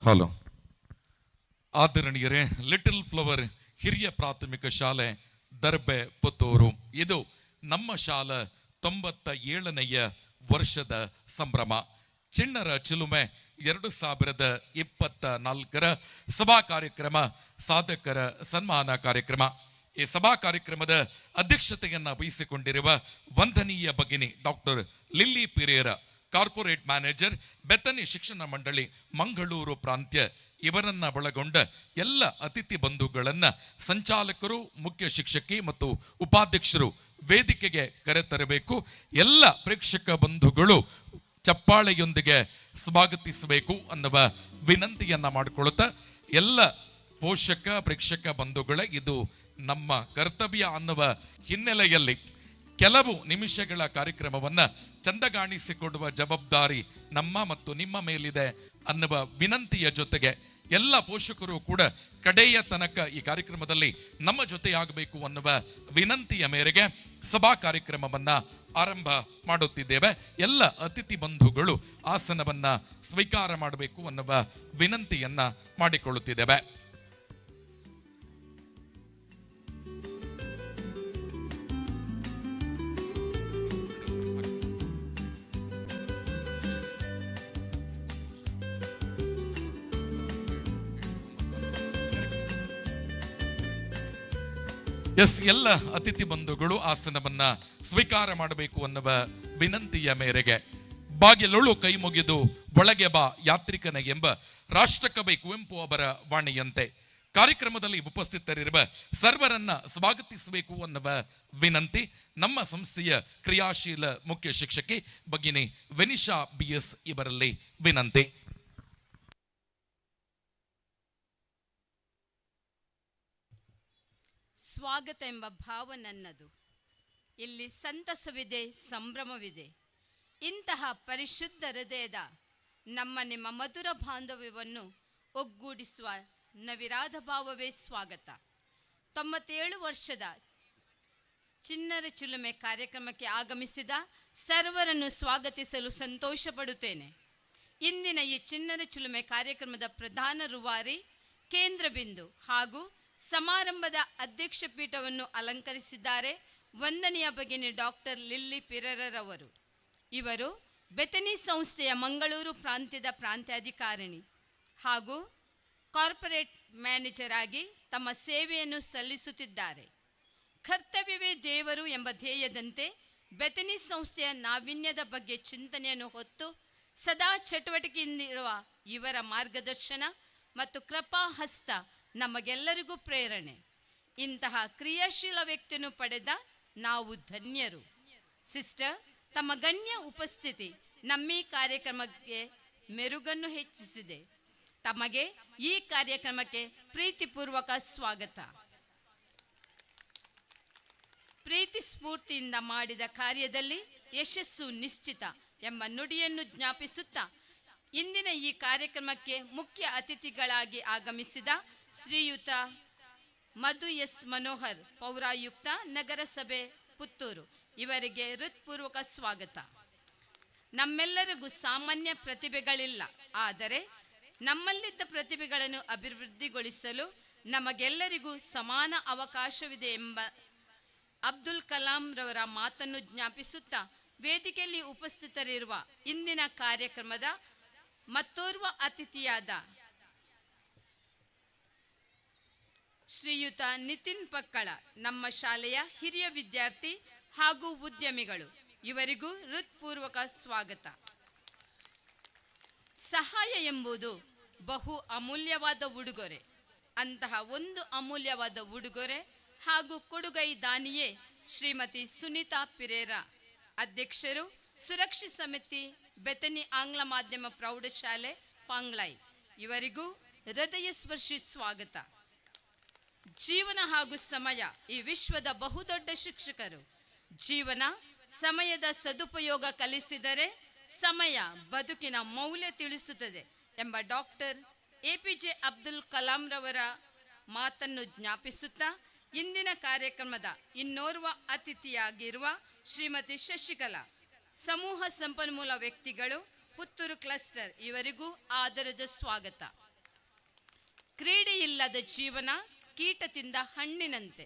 ಹಲೋ. ಆದರಣೀಯರೇ, ಲಿಟಲ್ ಫ್ಲವರ್ ಹಿರಿಯ ಪ್ರಾಥಮಿಕ ಶಾಲೆ ದರ್ಬೆ ಪುತ್ತೂರು, ಇದು ನಮ್ಮ ಶಾಲಾ 97ನೆಯ ವರ್ಷದ ಸಂಭ್ರಮ. ಚಿಣ್ಣರ ಚಿಲುಮೆ 2024ರ ಸಭಾ ಕಾರ್ಯಕ್ರಮ, ಸಾಧಕರ ಸನ್ಮಾನ ಕಾರ್ಯಕ್ರಮ. ಈ ಸಭಾ ಕಾರ್ಯಕ್ರಮದ ಅಧ್ಯಕ್ಷತೆಯನ್ನ ವಹಿಸಿಕೊಂಡಿರುವ ವಂದನೀಯ ಭಗಿನಿ doctor lily ಪಿರೇರ, corporate manager, Bethany ಶಿಕ್ಷಣ ಮಂಡಳಿ ಮಂಗಳೂರು ಪ್ರಾಂತ್ಯ, ಇವರನ್ನ ಒಳಗೊಂಡ ಎಲ್ಲ ಅತಿಥಿ ಬಂಧುಗಳನ್ನ ಸಂಚಾಲಕರು, ಮುಖ್ಯ ಶಿಕ್ಷಕಿ ಮತ್ತು ಉಪಾಧ್ಯಕ್ಷರು ವೇದಿಕೆಗೆ ಕರೆತರಬೇಕು. ಎಲ್ಲ ಪ್ರೇಕ್ಷಕ ಬಂಧುಗಳು ಚಪ್ಪಾಳೆಯೊಂದಿಗೆ ಸ್ವಾಗತಿಸಬೇಕು ಅನ್ನುವ ವಿನಂತಿಯನ್ನ ಮಾಡಿಕೊಳ್ಳುತ್ತಾ, ಎಲ್ಲ ಪೋಷಕ ಪ್ರೇಕ್ಷಕ ಬಂಧುಗಳೇ, ಇದು ನಮ್ಮ ಕರ್ತವ್ಯ ಅನ್ನುವ ಹಿನ್ನೆಲೆಯಲ್ಲಿ ಕೆಲವು ನಿಮಿಷಗಳ ಕಾರ್ಯಕ್ರಮವನ್ನ ಚಂದಗಾಣಿಸಿಕೊಡುವ ಜವಾಬ್ದಾರಿ ನಮ್ಮ ಮತ್ತು ನಿಮ್ಮ ಮೇಲಿದೆ ಅನ್ನುವ ವಿನಂತಿಯ ಜೊತೆಗೆ ಎಲ್ಲ ಪೋಷಕರು ಕೂಡ ಕಡೆಯ ತನಕ ಈ ಕಾರ್ಯಕ್ರಮದಲ್ಲಿ ನಮ್ಮ ಜೊತೆಯಾಗಬೇಕು ಅನ್ನುವ ವಿನಂತಿಯ ಮೇರೆಗೆ ಸಭಾ ಕಾರ್ಯಕ್ರಮವನ್ನ ಆರಂಭ ಮಾಡುತ್ತಿದ್ದೇವೆ. ಎಲ್ಲ ಅತಿಥಿ ಬಂಧುಗಳು ಆಸನವನ್ನ ಸ್ವೀಕಾರ ಮಾಡಬೇಕು ಅನ್ನುವ ವಿನಂತಿಯನ್ನ ಮಾಡಿಕೊಳ್ಳುತ್ತಿದ್ದೇವೆ. ಎಲ್ಲ ಅತಿಥಿ ಬಂಧುಗಳು ಆಸನವನ್ನ ಸ್ವೀಕಾರ ಮಾಡಬೇಕು ಅನ್ನುವ ವಿನಂತಿಯ ಮೇರೆಗೆ ಬಾಗಿಲೊಳು ಕೈ ಮುಗಿದು ಒಳಗೆ ಬಾ ಯಾತ್ರಿಕನ ಎಂಬ ರಾಷ್ಟ್ರಕವಿ ಕುವೆಂಪು ಅವರ ವಾಣಿಯಂತೆ ಕಾರ್ಯಕ್ರಮದಲ್ಲಿ ಉಪಸ್ಥಿತರಿರುವ ಸರ್ವರನ್ನ ಸ್ವಾಗತಿಸಬೇಕು ಅನ್ನುವ ವಿನಂತಿ ನಮ್ಮ ಸಂಸ್ಥೆಯ ಕ್ರಿಯಾಶೀಲ ಮುಖ್ಯ ಶಿಕ್ಷಕಿ ಭಗಿನಿ ವೆನಿಶಾ BS ಇವರಲ್ಲಿ ವಿನಂತಿ. ಸ್ವಾಗತ ಎಂಬ ಭಾವ ನನ್ನದು. ಇಲ್ಲಿ ಸಂತಸವಿದೆ, ಸಂಭ್ರಮವಿದೆ. ಇಂತಹ ಪರಿಶುದ್ಧ ಹೃದಯದ ನಮ್ಮ ನಿಮ್ಮ ಮಧುರ ಬಾಂಧವ್ಯವನ್ನು ಒಗ್ಗೂಡಿಸುವ ನವಿರಾದ ಭಾವವೇ ಸ್ವಾಗತ. 97 ವರ್ಷದ ಚಿಣ್ಣರ ಚಿಲುಮೆ ಕಾರ್ಯಕ್ರಮಕ್ಕೆ ಆಗಮಿಸಿದ ಸರ್ವರನ್ನು ಸ್ವಾಗತಿಸಲು ಸಂತೋಷ ಪಡುತ್ತೇನೆ. ಇಂದಿನ ಈ ಚಿಣ್ಣರ ಚಿಲುಮೆ ಕಾರ್ಯಕ್ರಮದ ಪ್ರಧಾನ ರೂವಾರಿ, ಕೇಂದ್ರ ಬಿಂದು ಹಾಗೂ ಸಮಾರಂಭದ ಅಧ್ಯಕ್ಷ ಪೀಠವನ್ನು ಅಲಂಕರಿಸಿದ್ದಾರೆ ವಂದನೀಯ ಭಗಿನಿ ಡಾಕ್ಟರ್ ಲಿಲ್ಲಿ ಪಿರೇರರವರು. ಇವರು ಬೆತನಿ ಸಂಸ್ಥೆಯ ಮಂಗಳೂರು ಪ್ರಾಂತ್ಯದ ಪ್ರಾಂತ್ಯಾಧಿಕಾರಿಣಿ ಹಾಗೂ ಕಾರ್ಪೊರೇಟ್ ಮ್ಯಾನೇಜರ್ ಆಗಿ ತಮ್ಮ ಸೇವೆಯನ್ನು ಸಲ್ಲಿಸುತ್ತಿದ್ದಾರೆ. ಕರ್ತವ್ಯವೇ ದೇವರು ಎಂಬ ಧ್ಯೇಯದಂತೆ ಬೆತನಿ ಸಂಸ್ಥೆಯ ನಾವೀನ್ಯದ ಬಗ್ಗೆ ಚಿಂತನೆಯನ್ನು ಹೊತ್ತು ಸದಾ ಚಟುವಟಿಕೆಯಿಂದಿರುವ ಇವರ ಮಾರ್ಗದರ್ಶನ ಮತ್ತು ಕೃಪಾಹಸ್ತ ನಮಗೆಲ್ಲರಿಗೂ ಪ್ರೇರಣೆ. ಇಂತಹ ಕ್ರಿಯಾಶೀಲ ವ್ಯಕ್ತಿಯನ್ನು ಪಡೆದ ನಾವು ಧನ್ಯರು. ಸಿಸ್ಟರ್, ತಮ್ಮ ಗಣ್ಯ ಉಪಸ್ಥಿತಿ ನಮ್ಮ ಈ ಕಾರ್ಯಕ್ರಮಕ್ಕೆ ಮೆರುಗನ್ನು ಹೆಚ್ಚಿಸಿದೆ. ತಮಗೆ ಈ ಕಾರ್ಯಕ್ರಮಕ್ಕೆ ಪ್ರೀತಿಪೂರ್ವಕ ಸ್ವಾಗತ. ಪ್ರೀತಿ ಸ್ಫೂರ್ತಿಯಿಂದ ಮಾಡಿದ ಕಾರ್ಯದಲ್ಲಿ ಯಶಸ್ಸು ನಿಶ್ಚಿತ ಎಂಬ ನುಡಿಯನ್ನು ಜ್ಞಾಪಿಸುತ್ತಾ ಇಂದಿನ ಈ ಕಾರ್ಯಕ್ರಮಕ್ಕೆ ಮುಖ್ಯ ಅತಿಥಿಗಳಾಗಿ ಆಗಮಿಸಿದ ಶ್ರೀಯುತ ಮಧು ಎಸ್ ಮನೋಹರ್, ಪೌರಾಯುಕ್ತ, ನಗರಸಭೆ ಪುತ್ತೂರು, ಇವರಿಗೆ ಹೃತ್ಪೂರ್ವಕ ಸ್ವಾಗತ. ನಮ್ಮೆಲ್ಲರಿಗೂ ಸಾಮಾನ್ಯ ಪ್ರತಿಭೆಗಳಿಲ್ಲ, ಆದರೆ ನಮ್ಮಲ್ಲಿದ್ದ ಪ್ರತಿಭೆಗಳನ್ನು ಅಭಿವೃದ್ಧಿಗೊಳಿಸಲು ನಮಗೆಲ್ಲರಿಗೂ ಸಮಾನ ಅವಕಾಶವಿದೆ ಎಂಬ ಅಬ್ದುಲ್ ಕಲಾಂ ರವರ ಮಾತನ್ನು ಜ್ಞಾಪಿಸುತ್ತಾ ವೇದಿಕೆಯಲ್ಲಿ ಉಪಸ್ಥಿತರಿರುವ ಇಂದಿನ ಕಾರ್ಯಕ್ರಮದ ಮತ್ತೋರ್ವ ಅತಿಥಿಯಾದ ಶ್ರೀಯುತ ನಿತಿನ್ ಪಕ್ಕಳ, ನಮ್ಮ ಶಾಲೆಯ ಹಿರಿಯ ವಿದ್ಯಾರ್ಥಿ ಹಾಗೂ ಉದ್ಯಮಿಗಳು, ಇವರಿಗೂ ಹೃತ್ಪೂರ್ವಕ ಸ್ವಾಗತ. ಸಹಾಯ ಎಂಬುದು ಬಹು ಅಮೂಲ್ಯವಾದ ಉಡುಗೊರೆ. ಅಂತಹ ಒಂದು ಅಮೂಲ್ಯವಾದ ಉಡುಗೊರೆ ಹಾಗೂ ಕೊಡುಗೈ ದಾನಿಯೇ ಶ್ರೀಮತಿ ಸುನೀತಾ ಪಿರೇರ, ಅಧ್ಯಕ್ಷರು, ಸುರಕ್ಷಾ ಸಮಿತಿ, ಬೆತನಿ ಆಂಗ್ಲ ಮಾಧ್ಯಮ ಪ್ರೌಢಶಾಲೆ, ಪಾಂಗ್ಲೈ, ಇವರಿಗೂ ಹೃದಯ ಸ್ಪರ್ಶಿ ಸ್ವಾಗತ. ಜೀವನ ಹಾಗೂ ಸಮಯ ಈ ವಿಶ್ವದ ಬಹುದೊಡ್ಡ ಶಿಕ್ಷಕರು. ಜೀವನ ಸಮಯದ ಸದುಪಯೋಗ ಕಲಿಸಿದರೆ ಸಮಯ ಬದುಕಿನ ಮೌಲ್ಯ ತಿಳಿಸುತ್ತದೆ ಎಂಬ ಡಾಕ್ಟರ್ APJ ಅಬ್ದುಲ್ ಕಲಾಂ ರವರ ಮಾತನ್ನು ಜ್ಞಾಪಿಸುತ್ತಾ ಇಂದಿನ ಕಾರ್ಯಕ್ರಮದ ಇನ್ನೋರ್ವ ಅತಿಥಿಯಾಗಿರುವ ಶ್ರೀಮತಿ ಶಶಿಕಲಾ, ಸಮೂಹ ಸಂಪನ್ಮೂಲ ವ್ಯಕ್ತಿಗಳು, ಪುತ್ತೂರು ಕ್ಲಸ್ಟರ್, ಇವರಿಗೂ ಆದರದ ಸ್ವಾಗತ. ಕ್ರೀಡೆಯಿಲ್ಲದ ಜೀವನ ಕೀಟ ತಿಂದ ಹಣ್ಣಿನಂತೆ,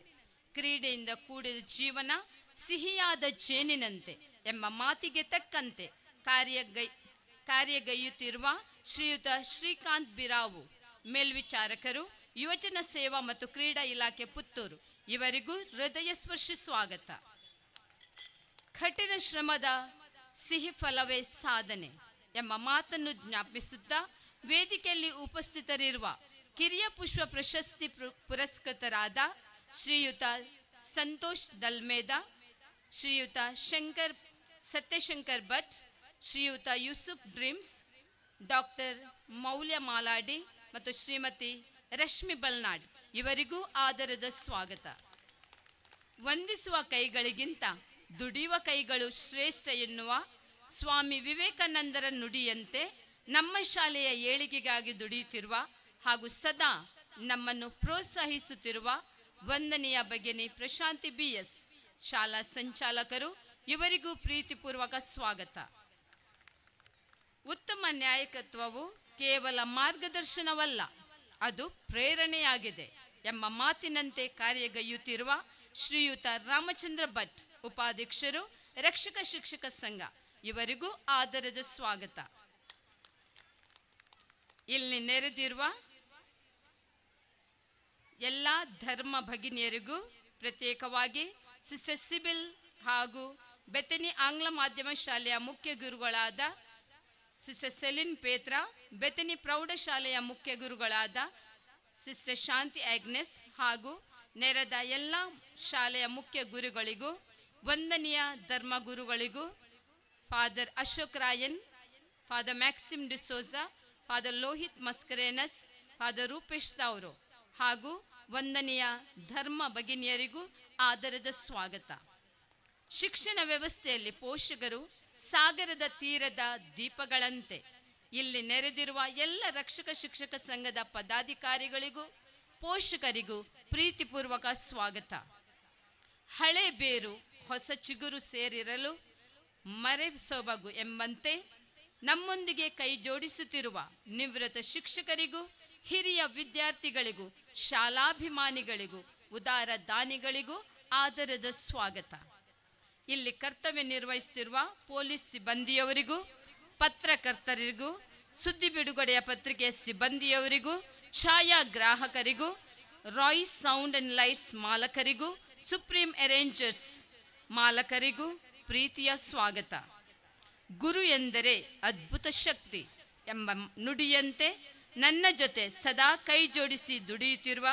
ಕ್ರೀಡೆಯಿಂದ ಕೂಡಿದ ಜೀವನ ಸಿಹಿಯಾದ ಜೇನಿನಂತೆ ಎಂಬ ಮಾತಿಗೆ ತಕ್ಕಂತೆ ಕಾರ್ಯಗೈಯುತ್ತಿರುವ ಶ್ರೀಯುತ ಶ್ರೀಕಾಂತ್ ಬಿರಾವು, ಮೇಲ್ವಿಚಾರಕರು, ಯುವಜನ ಸೇವಾ ಮತ್ತು ಕ್ರೀಡಾ ಇಲಾಖೆ ಪುತ್ತೂರು, ಇವರಿಗೂ ಹೃದಯ ಸ್ಪರ್ಶಿ ಸ್ವಾಗತ. ಕಠಿಣ ಶ್ರಮದ ಸಿಹಿ ಫಲವೇ ಸಾಧನೆ ಎಂಬ ಮಾತನ್ನು ಜ್ಞಾಪಿಸುತ್ತಾ ವೇದಿಕೆಯಲ್ಲಿ ಉಪಸ್ಥಿತರಿರುವ ಕಿರಿಯ ಪುಷ್ಪ ಪ್ರಶಸ್ತಿ ಪುರಸ್ಕೃತರಾದ ಶ್ರೀಯುತ ಸಂತೋಷ್ ದಲ್ಮೇದ, ಶ್ರೀಯುತ ಸತ್ಯಶಂಕರ್ ಭಟ್, ಶ್ರೀಯುತ ಯೂಸುಫ್ ಡ್ರೀಮ್ಸ್, ಡಾಕ್ಟರ್ ಮೌಲ್ಯ ಮಾಲಾಡಿ ಮತ್ತು ಶ್ರೀಮತಿ ರಶ್ಮಿ ಬಲ್ನಾಡ್, ಇವರಿಗೂ ಆದರದ ಸ್ವಾಗತ. ವಂದಿಸುವ ಕೈಗಳಿಗಿಂತ ದುಡಿಯುವ ಕೈಗಳು ಶ್ರೇಷ್ಠ ಎನ್ನುವ ಸ್ವಾಮಿ ವಿವೇಕಾನಂದರ ನುಡಿಯಂತೆ ನಮ್ಮ ಶಾಲೆಯ ಏಳಿಗೆಗಾಗಿ ದುಡಿಯುತ್ತಿರುವ ಹಾಗೂ ಸದಾ ನಮ್ಮನ್ನು ಪ್ರೋತ್ಸಾಹಿಸುತ್ತಿರುವ ವಂದನೀಯ ಭಗಿನಿ ಪ್ರಶಾಂತಿ BS, ಶಾಲಾ ಸಂಚಾಲಕರು, ಇವರಿಗೂ ಪ್ರೀತಿಪೂರ್ವಕ ಸ್ವಾಗತ. ಉತ್ತಮ ನಾಯಕತ್ವವು ಕೇವಲ ಮಾರ್ಗದರ್ಶನವಲ್ಲ, ಅದು ಪ್ರೇರಣೆಯಾಗಿದೆ ಎಂಬ ಮಾತಿನಂತೆ ಕಾರ್ಯಗೈಯುತ್ತಿರುವ ಶ್ರೀಯುತ ರಾಮಚಂದ್ರ ಭಟ್, ಉಪಾಧ್ಯಕ್ಷರು, ರಕ್ಷಕ ಶಿಕ್ಷಕ ಸಂಘ, ಇವರಿಗೂ ಆದರದ ಸ್ವಾಗತ. ಇಲ್ಲಿ ನೆರೆದಿರುವ ಎಲ್ಲ ಧರ್ಮ ಭಗಿನಿಯರಿಗೂ ಪ್ರತ್ಯೇಕವಾಗಿ ಸಿಸ್ಟರ್ ಸಿಬಿಲ್ ಹಾಗೂ ಬೆತನಿ ಆಂಗ್ಲ ಮಾಧ್ಯಮ ಶಾಲೆಯ ಮುಖ್ಯ ಗುರುಗಳಾದ ಸಿಸ್ಟರ್ ಸೆಲಿನ್ ಪೇತ್ರ, ಬೆತನಿ ಪ್ರೌಢಶಾಲೆಯ ಮುಖ್ಯ ಗುರುಗಳಾದ ಸಿಸ್ಟರ್ ಶಾಂತಿ ಆಗ್ನೆಸ್ ಹಾಗೂ ನೆರೆದ ಎಲ್ಲ ಶಾಲೆಯ ಮುಖ್ಯ ಗುರುಗಳಿಗೂ, ವಂದನೀಯ ಧರ್ಮ ಗುರುಗಳಿಗೂ, father Ashok Rayan, father Maxim D'Souza, father Lohith Mascarenhas, father Rupesh Tauro ಹಾಗೂ ವಂದನೀಯ ಧರ್ಮ ಭಗಿನಿಯರಿಗೂ ಆದರದ ಸ್ವಾಗತ. ಶಿಕ್ಷಣ ವ್ಯವಸ್ಥೆಯಲ್ಲಿ ಪೋಷಕರು ಸಾಗರದ ತೀರದ ದೀಪಗಳಂತೆ ಇಲ್ಲಿ ನೆರೆದಿರುವ ಎಲ್ಲ ರಕ್ಷಕ ಶಿಕ್ಷಕ ಸಂಘದ ಪದಾಧಿಕಾರಿಗಳಿಗೂ ಪೋಷಕರಿಗೂ ಪ್ರೀತಿಪೂರ್ವಕ ಸ್ವಾಗತ. ಹಳೆ ಬೇರು ಹೊಸ ಚಿಗುರು ಸೇರಿರಲು ಮರೆ ಸೊಬಗು ಎಂಬಂತೆ ನಮ್ಮೊಂದಿಗೆ ಕೈ ಜೋಡಿಸುತ್ತಿರುವ ನಿವೃತ್ತ ಶಿಕ್ಷಕರಿಗೂ, ಹಿರಿಯ ವಿದ್ಯಾರ್ಥಿಗಳಿಗೂ, ಶಾಲಾಭಿಮಾನಿಗಳಿಗೂ, ಉದಾರ ದಾನಿಗಳಿಗೂ ಆದರದ ಸ್ವಾಗತ. ಇಲ್ಲಿ ಕರ್ತವ್ಯ ನಿರ್ವಹಿಸುತ್ತಿರುವ ಪೊಲೀಸ್ ಸಿಬ್ಬಂದಿಯವರಿಗೂ, ಪತ್ರಕರ್ತರಿಗೂ, ಸುದ್ದಿ ಬಿಡುಗಡೆಯ ಪತ್ರಿಕೆಯ ಸಿಬ್ಬಂದಿಯವರಿಗೂ, ಛಾಯಾಗ್ರಾಹಕರಿಗೂ, ರಾಯ್ಸ್ ಸೌಂಡ್ ಅಂಡ್ ಲೈಟ್ಸ್ ಮಾಲಕರಿಗೂ, ಸುಪ್ರೀಂ ಅರೇಂಜರ್ಸ್ ಮಾಲಕರಿಗೂ ಪ್ರೀತಿಯ ಸ್ವಾಗತ. ಗುರು ಎಂದರೆ ಅದ್ಭುತ ಶಕ್ತಿ ಎಂಬ ನುಡಿಯಂತೆ ನನ್ನ ಜೊತೆ ಸದಾ ಕೈ ಜೋಡಿಸಿ ದುಡಿಯುತ್ತಿರುವ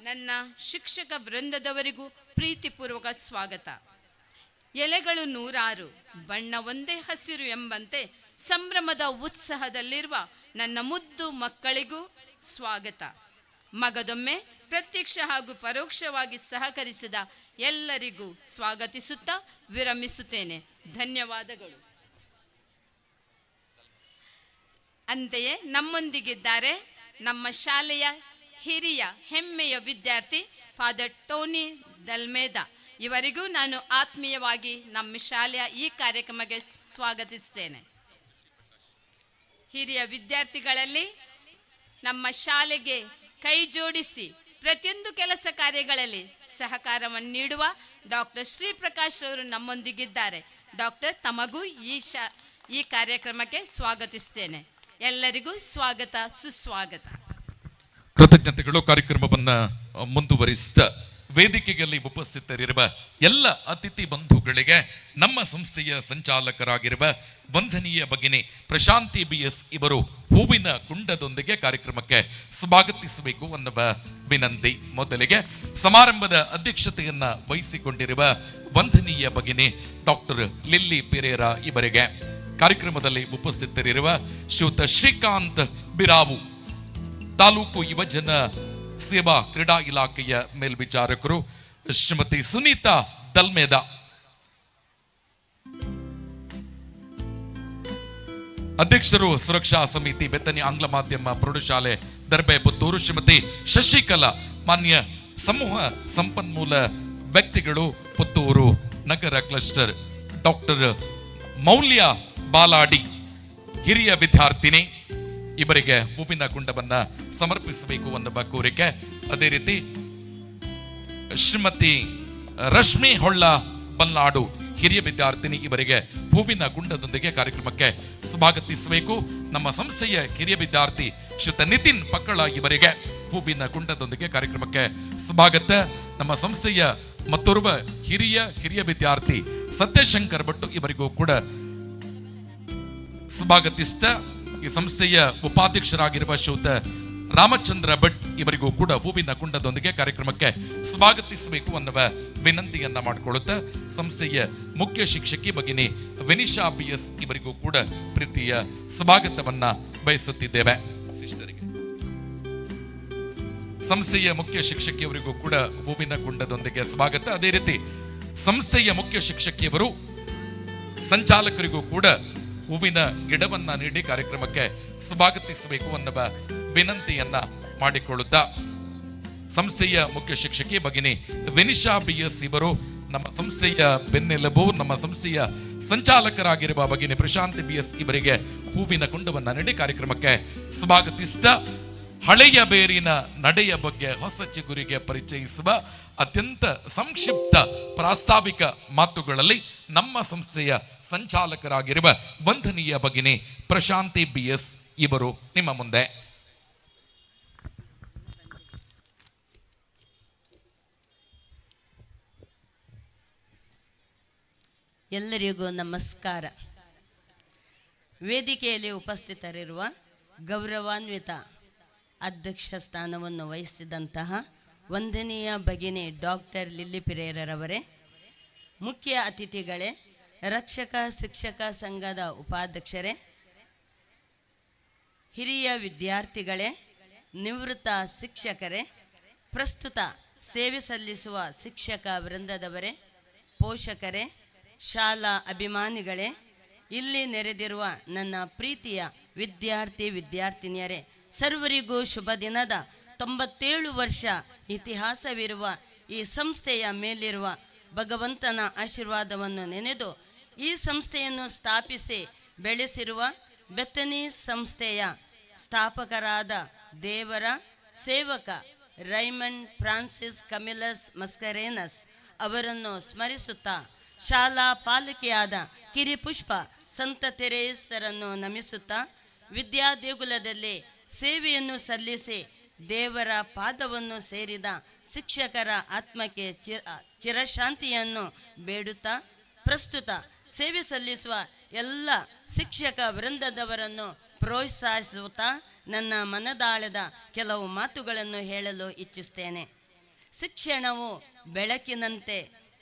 ನನ್ನ ಶಿಕ್ಷಕ ವೃಂದದವರಿಗೂ ಪ್ರೀತಿಪೂರ್ವಕ ಸ್ವಾಗತ. ಎಲೆಗಳು ನೂರಾರು, ಬಣ್ಣ ಒಂದೇ ಹಸಿರು ಎಂಬಂತೆ ಸಂಭ್ರಮದ ಉತ್ಸಾಹದಲ್ಲಿರುವ ನನ್ನ ಮುದ್ದು ಮಕ್ಕಳಿಗೂ ಸ್ವಾಗತ. ಮಗದೊಮ್ಮೆ ಪ್ರತ್ಯಕ್ಷ ಹಾಗೂ ಪರೋಕ್ಷವಾಗಿ ಸಹಕರಿಸಿದ ಎಲ್ಲರಿಗೂ ಸ್ವಾಗತಿಸುತ್ತಾ ವಿರಮಿಸುತ್ತೇನೆ. ಧನ್ಯವಾದಗಳು. ಅಂತೆಯೇ ನಮ್ಮೊಂದಿಗಿದ್ದಾರೆ ನಮ್ಮ ಶಾಲೆಯ ಹಿರಿಯ ಹೆಮ್ಮೆಯ ವಿದ್ಯಾರ್ಥಿ ಫಾದರ್ ಟೋನಿ ದಲ್ಮೇದ, ಇವರಿಗೂ ನಾನು ಆತ್ಮೀಯವಾಗಿ ನಮ್ಮ ಶಾಲೆಯ ಈ ಕಾರ್ಯಕ್ರಮಕ್ಕೆ ಸ್ವಾಗತಿಸ್ತೇನೆ. ಹಿರಿಯ ವಿದ್ಯಾರ್ಥಿಗಳಲ್ಲಿ ನಮ್ಮ ಶಾಲೆಗೆ ಕೈ ಜೋಡಿಸಿ ಪ್ರತಿಯೊಂದು ಕೆಲಸ ಕಾರ್ಯಗಳಲ್ಲಿ ಸಹಕಾರವನ್ನು ನೀಡುವ ಡಾಕ್ಟರ್ ಶ್ರೀ ಪ್ರಕಾಶ್ ಅವರು ನಮ್ಮೊಂದಿಗಿದ್ದಾರೆ. ಡಾಕ್ಟರ್, ತಮಗೂ ಈ ಕಾರ್ಯಕ್ರಮಕ್ಕೆ ಸ್ವಾಗತಿಸ್ತೇನೆ. ಎಲ್ಲರಿಗೂ ಸ್ವಾಗತ, ಸುಸ್ವಾಗತ. ಕೃತಜ್ಞತೆಗಳು. ಕಾರ್ಯಕ್ರಮವನ್ನ ಮುಂದುವರಿಸಿದ ವೇದಿಕೆಯಲ್ಲಿ ಉಪಸ್ಥಿತರಿರುವ ಎಲ್ಲ ಅತಿಥಿ ಬಂಧುಗಳಿಗೆ ನಮ್ಮ ಸಂಸ್ಥೆಯ ಸಂಚಾಲಕರಾಗಿರುವ ವಂದನೀಯ ಭಗಿನಿ ಪ್ರಶಾಂತಿ BS ಇವರು ಹೂವಿನ ಕುಂಡದೊಂದಿಗೆ ಕಾರ್ಯಕ್ರಮಕ್ಕೆ ಸ್ವಾಗತಿಸಬೇಕು ಅನ್ನುವ ವಿನಂತಿ. ಮೊದಲಿಗೆ ಸಮಾರಂಭದ ಅಧ್ಯಕ್ಷತೆಯನ್ನ ವಹಿಸಿಕೊಂಡಿರುವ ವಂದನೀಯ ಭಗಿನಿ ಡಾಕ್ಟರ್ ಲಿಲ್ಲಿ ಪೆರೇರಾ ಇವರಿಗೆ, ಕಾರ್ಯಕ್ರಮದಲ್ಲಿ ಉಪಸ್ಥಿತರಿರುವ ಶ್ರೀಯುತ ಶ್ರೀಕಾಂತ್ ಬಿರಾವು, ತಾಲೂಕು ಯುವಜನ ಸೇವಾ ಕ್ರೀಡಾ ಇಲಾಖೆಯ ಮೇಲ್ವಿಚಾರಕರು ಶ್ರೀಮತಿ ಸುನೀತಾ ದಲ್ಮೇದ, ಅಧ್ಯಕ್ಷರು ಸುರಕ್ಷಾ ಸಮಿತಿ ಬೆತ್ತನಿ ಆಂಗ್ಲ ಮಾಧ್ಯಮ ಪ್ರೌಢಶಾಲೆ ದರ್ಬೆ ಪುತ್ತೂರು ಶ್ರೀಮತಿ ಶಶಿಕಲಾ, ಮಾನ್ಯ ಸಮೂಹ ಸಂಪನ್ಮೂಲ ವ್ಯಕ್ತಿಗಳು ಪುತ್ತೂರು ನಗರ ಕ್ಲಸ್ಟರ್ ಡಾಕ್ಟರ್ ಮೌಲ್ಯ ಬಾಲಾಡಿ, ಹಿರಿಯ ವಿದ್ಯಾರ್ಥಿನಿ ಇವರಿಗೆ ಹೂವಿನ ಕುಂಡವನ್ನ ಸಮರ್ಪಿಸಬೇಕು ಅನ್ನುವ ಕೋರಿಕೆ. ಅದೇ ರೀತಿ ಶ್ರೀಮತಿ ರಶ್ಮಿ ಹೊಳ್ಳ ಬಲ್ನಾಡು ಹಿರಿಯ ವಿದ್ಯಾರ್ಥಿನಿ ಇವರಿಗೆ ಹೂವಿನ ಕುಂಡದೊಂದಿಗೆ ಕಾರ್ಯಕ್ರಮಕ್ಕೆ ಸ್ವಾಗತಿಸಬೇಕು. ನಮ್ಮ ಸಂಸ್ಥೆಯ ಹಿರಿಯ ವಿದ್ಯಾರ್ಥಿ ಶ್ರೀಯುತ ನಿತಿನ್ ಪಕ್ಕಳ ಇವರಿಗೆ ಹೂವಿನ ಕುಂಡದೊಂದಿಗೆ ಕಾರ್ಯಕ್ರಮಕ್ಕೆ ಸ್ವಾಗತ. ನಮ್ಮ ಸಂಸ್ಥೆಯ ಮತ್ತೋರ್ವ ಹಿರಿಯ ವಿದ್ಯಾರ್ಥಿ ಸತ್ಯಶಂಕರ್ ಭಟ್ ಇವರಿಗೂ ಕೂಡ ಸ್ವಾಗತಿಸ್ತಾ ಈ ಸಂಸ್ಥೆಯ ಉಪಾಧ್ಯಕ್ಷರಾಗಿರುವ ಶ್ರೀಯುತ ರಾಮಚಂದ್ರ ಭಟ್ ಇವರಿಗೂ ಕೂಡ ಹೂವಿನ ಕುಂಡದೊಂದಿಗೆ ಕಾರ್ಯಕ್ರಮಕ್ಕೆ ಸ್ವಾಗತಿಸಬೇಕು ಅನ್ನುವ ವಿನಂತಿಯನ್ನ ಮಾಡಿಕೊಳ್ಳುತ್ತಾ ಸಂಸ್ಥೆಯ ಮುಖ್ಯ ಶಿಕ್ಷಕಿ ಭಗಿನಿ ವಿನಿಶಾ BS ಇವರಿಗೂ ಕೂಡ ಪ್ರೀತಿಯ ಸ್ವಾಗತವನ್ನ ಬಯಸುತ್ತಿದ್ದೇವೆ. ಸಿಸ್ಟರಿಗೆ ಸಂಸ್ಥೆಯ ಮುಖ್ಯ ಶಿಕ್ಷಕಿಯವರಿಗೂ ಕೂಡ ಹೂವಿನ ಕುಂಡದೊಂದಿಗೆ ಸ್ವಾಗತ. ಅದೇ ರೀತಿ ಸಂಸ್ಥೆಯ ಮುಖ್ಯ ಶಿಕ್ಷಕಿಯವರು ಸಂಚಾಲಕರಿಗೂ ಕೂಡ ಹೂವಿನ ಗಿಡವನ್ನ ನೀಡಿ ಕಾರ್ಯಕ್ರಮಕ್ಕೆ ಸ್ವಾಗತಿಸಬೇಕು ಅನ್ನುವ ವಿನಂತಿಯನ್ನ ಮಾಡಿಕೊಳ್ಳುತ್ತಾ ಸಂಸ್ಥೆಯ ಮುಖ್ಯ ಶಿಕ್ಷಕಿ ಭಗಿನಿ ವಿನಿಶಾ BS ಇವರು ನಮ್ಮ ಸಂಸ್ಥೆಯ ಬೆನ್ನೆಲುಬು, ನಮ್ಮ ಸಂಸ್ಥೆಯ ಸಂಚಾಲಕರಾಗಿರುವ ಭಗಿನಿ ಪ್ರಶಾಂತಿ BS ಇವರಿಗೆ ಹೂವಿನ ಕುಂಡವನ್ನ ನೀಡಿ ಕಾರ್ಯಕ್ರಮಕ್ಕೆ ಸ್ವಾಗತಿಸಿದ ಹಳೆಯ ಬೇರಿನ ನಡೆಯ ಬಗ್ಗೆ ಹೊಸ ಚಿಗುರಿಗೆ ಪರಿಚಯಿಸುವ ಅತ್ಯಂತ ಸಂಕ್ಷಿಪ್ತ ಪ್ರಾಸ್ತಾವಿಕ ಮಾತುಗಳಲ್ಲಿ ನಮ್ಮ ಸಂಸ್ಥೆಯ ಸಂಚಾಲಕರಾಗಿರುವ ವಂದನೀಯ ಭಗಿನಿ ಪ್ರಶಾಂತಿ BS ಇವರು ನಿಮ್ಮ ಮುಂದೆ. ಎಲ್ಲರಿಗೂ ನಮಸ್ಕಾರ. ವೇದಿಕೆಯಲ್ಲಿ ಉಪಸ್ಥಿತರಿರುವ ಗೌರವಾನ್ವಿತ ಅಧ್ಯಕ್ಷ ಸ್ಥಾನವನ್ನು ವಹಿಸಿದಂತಹ ವಂದನೀಯ ಭಗಿನಿ ಡಾಕ್ಟರ್ ಲಿಲ್ಲಿ ಪಿರೇರರವರೇ, ಮುಖ್ಯ ಅತಿಥಿಗಳೇ, ರಕ್ಷಕ ಶಿಕ್ಷಕ ಸಂಘದ ಉಪಾಧ್ಯಕ್ಷರೇ, ಹಿರಿಯ ವಿದ್ಯಾರ್ಥಿಗಳೇ, ನಿವೃತ್ತ ಶಿಕ್ಷಕರೇ, ಪ್ರಸ್ತುತ ಸೇವೆ ಸಲ್ಲಿಸುವ ಶಿಕ್ಷಕ ವೃಂದದವರೇ, ಪೋಷಕರೇ, ಶಾಲಾ ಅಭಿಮಾನಿಗಳೇ, ಇಲ್ಲಿ ನೆರೆದಿರುವ ನನ್ನ ಪ್ರೀತಿಯ ವಿದ್ಯಾರ್ಥಿನಿಯರೇ, ಸರ್ವರಿಗೂ ಶುಭ ದಿನದ 97 ವರ್ಷ ಇತಿಹಾಸವಿರುವ ಈ ಸಂಸ್ಥೆಯ ಮೇಲಿರುವ ಭಗವಂತನ ಆಶೀರ್ವಾದವನ್ನು ನೆನೆದು ಈ ಸಂಸ್ಥೆಯನ್ನು ಸ್ಥಾಪಿಸಿ ಬೆಳೆಸಿರುವ ಬೆತ್ತನಿ ಸಂಸ್ಥೆಯ ಸ್ಥಾಪಕರಾದ ದೇವರ ಸೇವಕ ರೈಮಂಡ್ ಫ್ರಾನ್ಸಿಸ್ ಕಮಿಲಸ್ ಮಸ್ಕರೇನಸ್ ಅವರನ್ನು ಸ್ಮರಿಸುತ್ತಾ ಶಾಲಾ ಪಾಲಕಿಯಾದ ಕಿರಿಪುಷ್ಪ ಸಂತ ತೆರೇಸರನ್ನು ನಮಿಸುತ್ತಾ ವಿದ್ಯಾದೇಗುಲದಲ್ಲಿ ಸೇವೆಯನ್ನು ಸಲ್ಲಿಸಿ ದೇವರ ಪಾದವನ್ನು ಸೇರಿದ ಶಿಕ್ಷಕರ ಆತ್ಮಕ್ಕೆ ಚಿರಶಾಂತಿಯನ್ನು ಬೇಡುತ್ತಾ ಪ್ರಸ್ತುತ ಸೇವೆ ಸಲ್ಲಿಸುವ ಎಲ್ಲ ಶಿಕ್ಷಕ ವೃಂದದವರನ್ನು ಪ್ರೋತ್ಸಾಹಿಸುತ್ತಾ ನನ್ನ ಮನದಾಳದ ಕೆಲವು ಮಾತುಗಳನ್ನು ಹೇಳಲು ಇಚ್ಛಿಸ್ತೇನೆ. ಶಿಕ್ಷಣವು ಬೆಳಕಿನಂತೆ,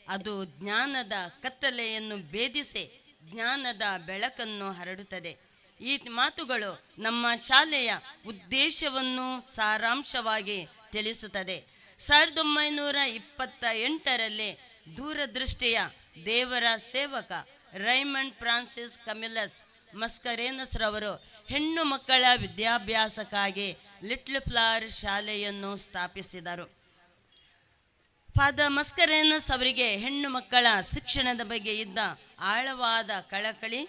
ಅದು ಜ್ಞಾನದ ಕತ್ತಲೆಯನ್ನು ಭೇದಿಸಿ ಜ್ಞಾನದ ಬೆಳಕನ್ನು ಹರಡುತ್ತದೆ. ಈ ಮಾತುಗಳು ನಮ್ಮ ಶಾಲೆಯ ಉದ್ದೇಶವನ್ನು ಸಾರಾಂಶವಾಗಿ ತಿಳಿಸುತ್ತದೆ. 1928ರಲ್ಲಿ ದೂರದೃಷ್ಟಿಯ ದೇವರ ಸೇವಕ ರೈಮಂಡ್ ಫ್ರಾನ್ಸಿಸ್ ಕಮಿಲಸ್ ಮಸ್ಕರೇನಸ್ ರವರು ಹೆಣ್ಣು ಮಕ್ಕಳ ವಿದ್ಯಾಭ್ಯಾಸಕ್ಕಾಗಿ ಲಿಟ್ಲ್ ಫ್ಲವರ್ ಶಾಲೆಯನ್ನು ಸ್ಥಾಪಿಸಿದರು. ಫಾದರ್ ಮಸ್ಕರೇನಸ್ ಅವರಿಗೆ ಹೆಣ್ಣು ಮಕ್ಕಳ ಶಿಕ್ಷಣದ ಬಗ್ಗೆ ಇದ್ದ ಆಳವಾದ ಕಳಕಳಿ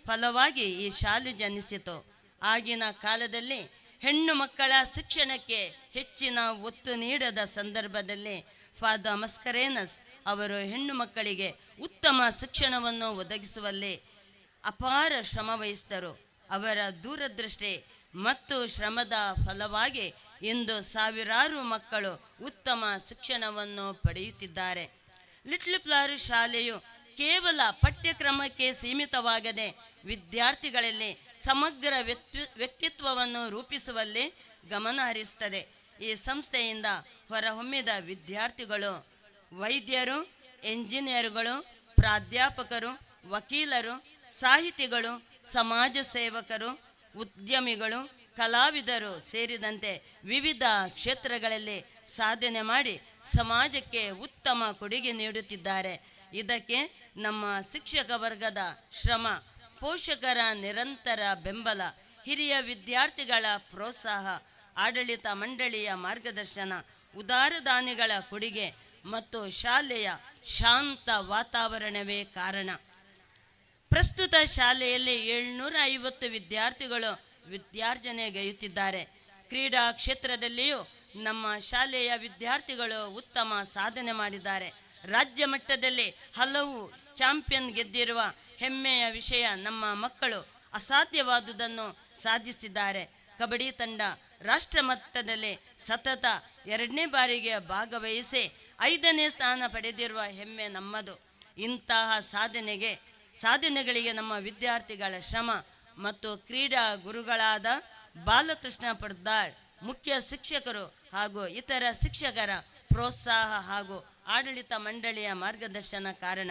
ಫಲವಾಗಿ ಈ ಶಾಲೆ ಜನಿಸಿತು. ಆಗಿನ ಕಾಲದಲ್ಲಿ ಹೆಣ್ಣು ಮಕ್ಕಳ ಶಿಕ್ಷಣಕ್ಕೆ ಹೆಚ್ಚಿನ ಒತ್ತು ನೀಡದ ಸಂದರ್ಭದಲ್ಲಿ ಫಾದರ್ ಮಸ್ಕರೇನಸ್ ಅವರು ಹೆಣ್ಣು ಮಕ್ಕಳಿಗೆ ಉತ್ತಮ ಶಿಕ್ಷಣವನ್ನು ಒದಗಿಸುವಲ್ಲಿ ಅಪಾರ ಶ್ರಮ ವಹಿಸಿದರು. ಅವರ ದೂರದೃಷ್ಟಿ ಮತ್ತು ಶ್ರಮದ ಫಲವಾಗಿ ಇಂದು ಸಾವಿರಾರು ಮಕ್ಕಳು ಉತ್ತಮ ಶಿಕ್ಷಣವನ್ನು ಪಡೆಯುತ್ತಿದ್ದಾರೆ. ಲಿಟ್ಲ್ ಫ್ಲವರ್ ಶಾಲೆಯು ಕೇವಲ ಪಠ್ಯಕ್ರಮಕ್ಕೆ ಸೀಮಿತವಾಗದೆ ವಿದ್ಯಾರ್ಥಿಗಳಲ್ಲಿ ಸಮಗ್ರ ವ್ಯಕ್ತಿತ್ವವನ್ನು ರೂಪಿಸುವಲ್ಲಿ ಗಮನ ಹರಿಸುತ್ತದೆ. ಈ ಸಂಸ್ಥೆಯಿಂದ ಹೊರಹೊಮ್ಮಿದ ವಿದ್ಯಾರ್ಥಿಗಳು ವೈದ್ಯರು, ಎಂಜಿನಿಯರ್ಗಳು, ಪ್ರಾಧ್ಯಾಪಕರು, ವಕೀಲರು, ಸಾಹಿತಿಗಳು, ಸಮಾಜ ಸೇವಕರು, ಉದ್ಯಮಿಗಳು, ಕಲಾವಿದರು ಸೇರಿದಂತೆ ವಿವಿಧ ಕ್ಷೇತ್ರಗಳಲ್ಲಿ ಸಾಧನೆ ಮಾಡಿ ಸಮಾಜಕ್ಕೆ ಉತ್ತಮ ಕೊಡುಗೆ ನೀಡುತ್ತಿದ್ದಾರೆ. ಇದಕ್ಕೆ ನಮ್ಮ ಶಿಕ್ಷಕ ವರ್ಗದ ಶ್ರಮ, ಪೋಷಕರ ನಿರಂತರ ಬೆಂಬಲ, ಹಿರಿಯ ವಿದ್ಯಾರ್ಥಿಗಳ ಪ್ರೋತ್ಸಾಹ, ಆಡಳಿತ ಮಂಡಳಿಯ ಮಾರ್ಗದರ್ಶನ, ಉದಾರ ದಾನಿಗಳ ಕೊಡುಗೆ ಮತ್ತು ಶಾಲೆಯ ಶಾಂತ ವಾತಾವರಣವೇ ಕಾರಣ. ಪ್ರಸ್ತುತ ಶಾಲೆಯಲ್ಲಿ 750 ವಿದ್ಯಾರ್ಥಿಗಳು ವಿದ್ಯಾರ್ಜನೆಗೈಯುತ್ತಿದ್ದಾರೆ. ಕ್ರೀಡಾ ಕ್ಷೇತ್ರದಲ್ಲಿಯೂ ನಮ್ಮ ಶಾಲೆಯ ವಿದ್ಯಾರ್ಥಿಗಳು ಉತ್ತಮ ಸಾಧನೆ ಮಾಡಿದ್ದಾರೆ. ರಾಜ್ಯ ಮಟ್ಟದಲ್ಲಿ ಹಲವು ಚಾಂಪಿಯನ್ ಗೆದ್ದಿರುವ ಹೆಮ್ಮೆಯ ವಿಷಯ, ನಮ್ಮ ಮಕ್ಕಳು ಅಸಾಧ್ಯವಾದುದನ್ನು ಸಾಧಿಸಿದ್ದಾರೆ. ಕಬಡ್ಡಿ ತಂಡ ರಾಷ್ಟ್ರ ಮಟ್ಟದಲ್ಲಿ ಸತತ 2ನೇ ಬಾರಿಗೆ ಭಾಗವಹಿಸಿ 5ನೇ ಸ್ಥಾನ ಪಡೆದಿರುವ ಹೆಮ್ಮೆ ನಮ್ಮದು. ಇಂತಹ ಸಾಧನೆಗಳಿಗೆ ನಮ್ಮ ವಿದ್ಯಾರ್ಥಿಗಳ ಶ್ರಮ ಮತ್ತು ಕ್ರೀಡಾ ಗುರುಗಳಾದ ಬಾಲಕೃಷ್ಣ ಪಡ್ದಾಳ್, ಮುಖ್ಯ ಶಿಕ್ಷಕರು ಹಾಗೂ ಇತರ ಶಿಕ್ಷಕರ ಪ್ರೋತ್ಸಾಹ ಹಾಗೂ ಆಡಳಿತ ಮಂಡಳಿಯ ಮಾರ್ಗದರ್ಶನ ಕಾರಣ.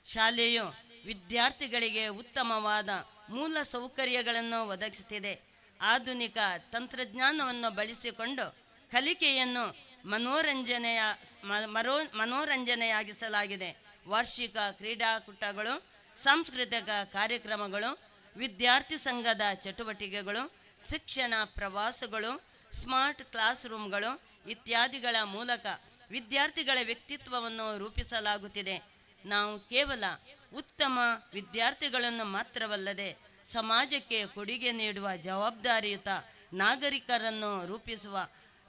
ಶಾಲೆಯು ವಿದ್ಯಾರ್ಥಿಗಳಿಗೆ ಉತ್ತಮವಾದ ಮೂಲ ಸೌಕರ್ಯಗಳನ್ನು ಒದಗಿಸುತ್ತಿದೆ. ಆಧುನಿಕ ತಂತ್ರಜ್ಞಾನವನ್ನು ಬಳಸಿಕೊಂಡು ಕಲಿಕೆಯನ್ನು ಮನೋರಂಜನೆಯಾಗಿಸಲಾಗಿದೆ. ವಾರ್ಷಿಕ ಕ್ರೀಡಾಕೂಟಗಳು, ಸಾಂಸ್ಕೃತಿಕ ಕಾರ್ಯಕ್ರಮಗಳು, ವಿದ್ಯಾರ್ಥಿ ಸಂಘದ ಚಟುವಟಿಕೆಗಳು, ಶಿಕ್ಷಣ ಪ್ರವಾಸಗಳು, ಸ್ಮಾರ್ಟ್ ಕ್ಲಾಸ್ ರೂಮ್ಗಳು ಇತ್ಯಾದಿಗಳ ಮೂಲಕ ವಿದ್ಯಾರ್ಥಿಗಳ ವ್ಯಕ್ತಿತ್ವವನ್ನು ರೂಪಿಸಲಾಗುತ್ತಿದೆ. ನಾವು ಕೇವಲ ಉತ್ತಮ ವಿದ್ಯಾರ್ಥಿಗಳನ್ನು ಮಾತ್ರವಲ್ಲದೆ ಸಮಾಜಕ್ಕೆ ಕೊಡುಗೆ ನೀಡುವ ಜವಾಬ್ದಾರಿಯುತ ನಾಗರಿಕರನ್ನು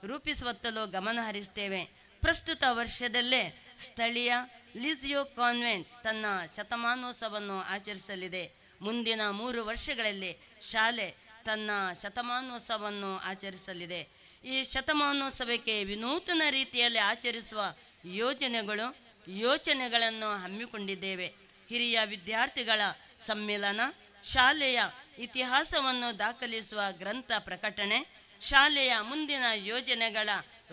ರೂಪಿಸುವತ್ತಲೂ ಗಮನ ಹರಿಸ್ತೇವೆ. ಪ್ರಸ್ತುತ ವರ್ಷದಲ್ಲೇ ಸ್ಥಳೀಯ ಲಿಜಿಯೋ ಕಾನ್ವೆಂಟ್ ತನ್ನ ಶತಮಾನೋತ್ಸವವನ್ನು ಆಚರಿಸಲಿದೆ. ಮುಂದಿನ 3 ವರ್ಷಗಳಲ್ಲಿ ಶಾಲೆ ತನ್ನ ಶತಮಾನೋತ್ಸವವನ್ನು ಆಚರಿಸಲಿದೆ. ಈ ಶತಮಾನೋತ್ಸವಕ್ಕೆ ವಿನೂತನ ರೀತಿಯಲ್ಲಿ ಆಚರಿಸುವ ಯೋಚನೆಗಳನ್ನು ಹಮ್ಮಿಕೊಂಡಿದ್ದೇವೆ. ಹಿರಿಯ ವಿದ್ಯಾರ್ಥಿಗಳ ಸಮ್ಮೇಳನ, ಶಾಲೆಯ ಇತಿಹಾಸವನ್ನು ದಾಖಲಿಸುವ ಗ್ರಂಥ ಪ್ರಕಟಣೆ, ಶಾಲೆಯ ಮುಂದಿನ ಯೋಜನೆಗಳ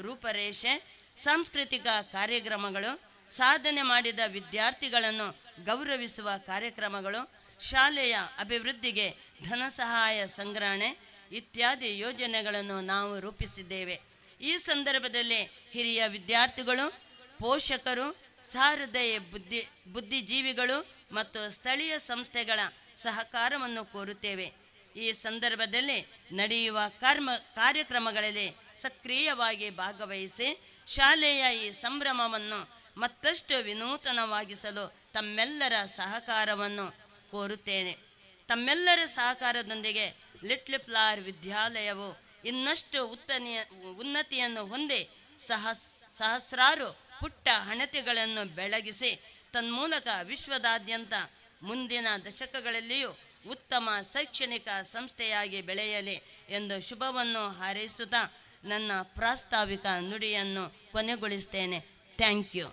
ರೂಪರೇಷೆ, ಸಾಂಸ್ಕೃತಿಕ ಕಾರ್ಯಕ್ರಮಗಳು, ಸಾಧನೆ ಮಾಡಿದ ವಿದ್ಯಾರ್ಥಿಗಳನ್ನು ಗೌರವಿಸುವ ಕಾರ್ಯಕ್ರಮಗಳು, ಶಾಲೆಯ ಅಭಿವೃದ್ಧಿಗೆ ಧನ ಸಹಾಯ ಸಂಗ್ರಹಣೆ ಇತ್ಯಾದಿ ಯೋಜನೆಗಳನ್ನು ನಾವು ರೂಪಿಸಿದ್ದೇವೆ. ಈ ಸಂದರ್ಭದಲ್ಲಿ ಹಿರಿಯ ವಿದ್ಯಾರ್ಥಿಗಳು, ಪೋಷಕರು, ಸಹೃದಯ ಬುದ್ಧಿಜೀವಿಗಳು ಮತ್ತು ಸ್ಥಳೀಯ ಸಂಸ್ಥೆಗಳ ಸಹಕಾರವನ್ನು ಕೋರುತ್ತೇವೆ. ಈ ಸಂದರ್ಭದಲ್ಲಿ ನಡೆಯುವ ಕಾರ್ಯಕ್ರಮಗಳಲ್ಲಿ ಸಕ್ರಿಯವಾಗಿ ಭಾಗವಹಿಸಿ ಶಾಲೆಯ ಈ ಸಂಭ್ರಮವನ್ನು ಮತ್ತಷ್ಟು ವಿನೂತನವಾಗಿಸಲು ತಮ್ಮೆಲ್ಲರ ಸಹಕಾರವನ್ನು ಕೋರುತ್ತೇನೆ. ತಮ್ಮೆಲ್ಲರ ಸಹಕಾರದೊಂದಿಗೆ ಲಿಟ್ಲ್ ಫ್ಲವರ್ ವಿದ್ಯಾಲಯವು ಇನ್ನಷ್ಟು ಉನ್ನತಿಯನ್ನು ಹೊಂದಿ ಸಹಸ್ರಾರು ಪುಟ್ಟ ಹಣತೆಗಳನ್ನು ಬೆಳಗಿಸಿ ತನ್ಮೂಲಕ ವಿಶ್ವದಾದ್ಯಂತ ಮುಂದಿನ ದಶಕಗಳಲ್ಲಿಯೂ ಉತ್ತಮ ಶೈಕ್ಷಣಿಕ ಸಂಸ್ಥೆಯಾಗಿ ಬೆಳೆಯಲಿ ಎಂದು ಶುಭವನ್ನು ಹಾರೈಸುತ್ತಾ ನನ್ನ ಪ್ರಾಸ್ತಾವಿಕ ನುಡಿಯನ್ನು ಕೊನೆಗೊಳಿಸ್ತೇನೆ. Thank you.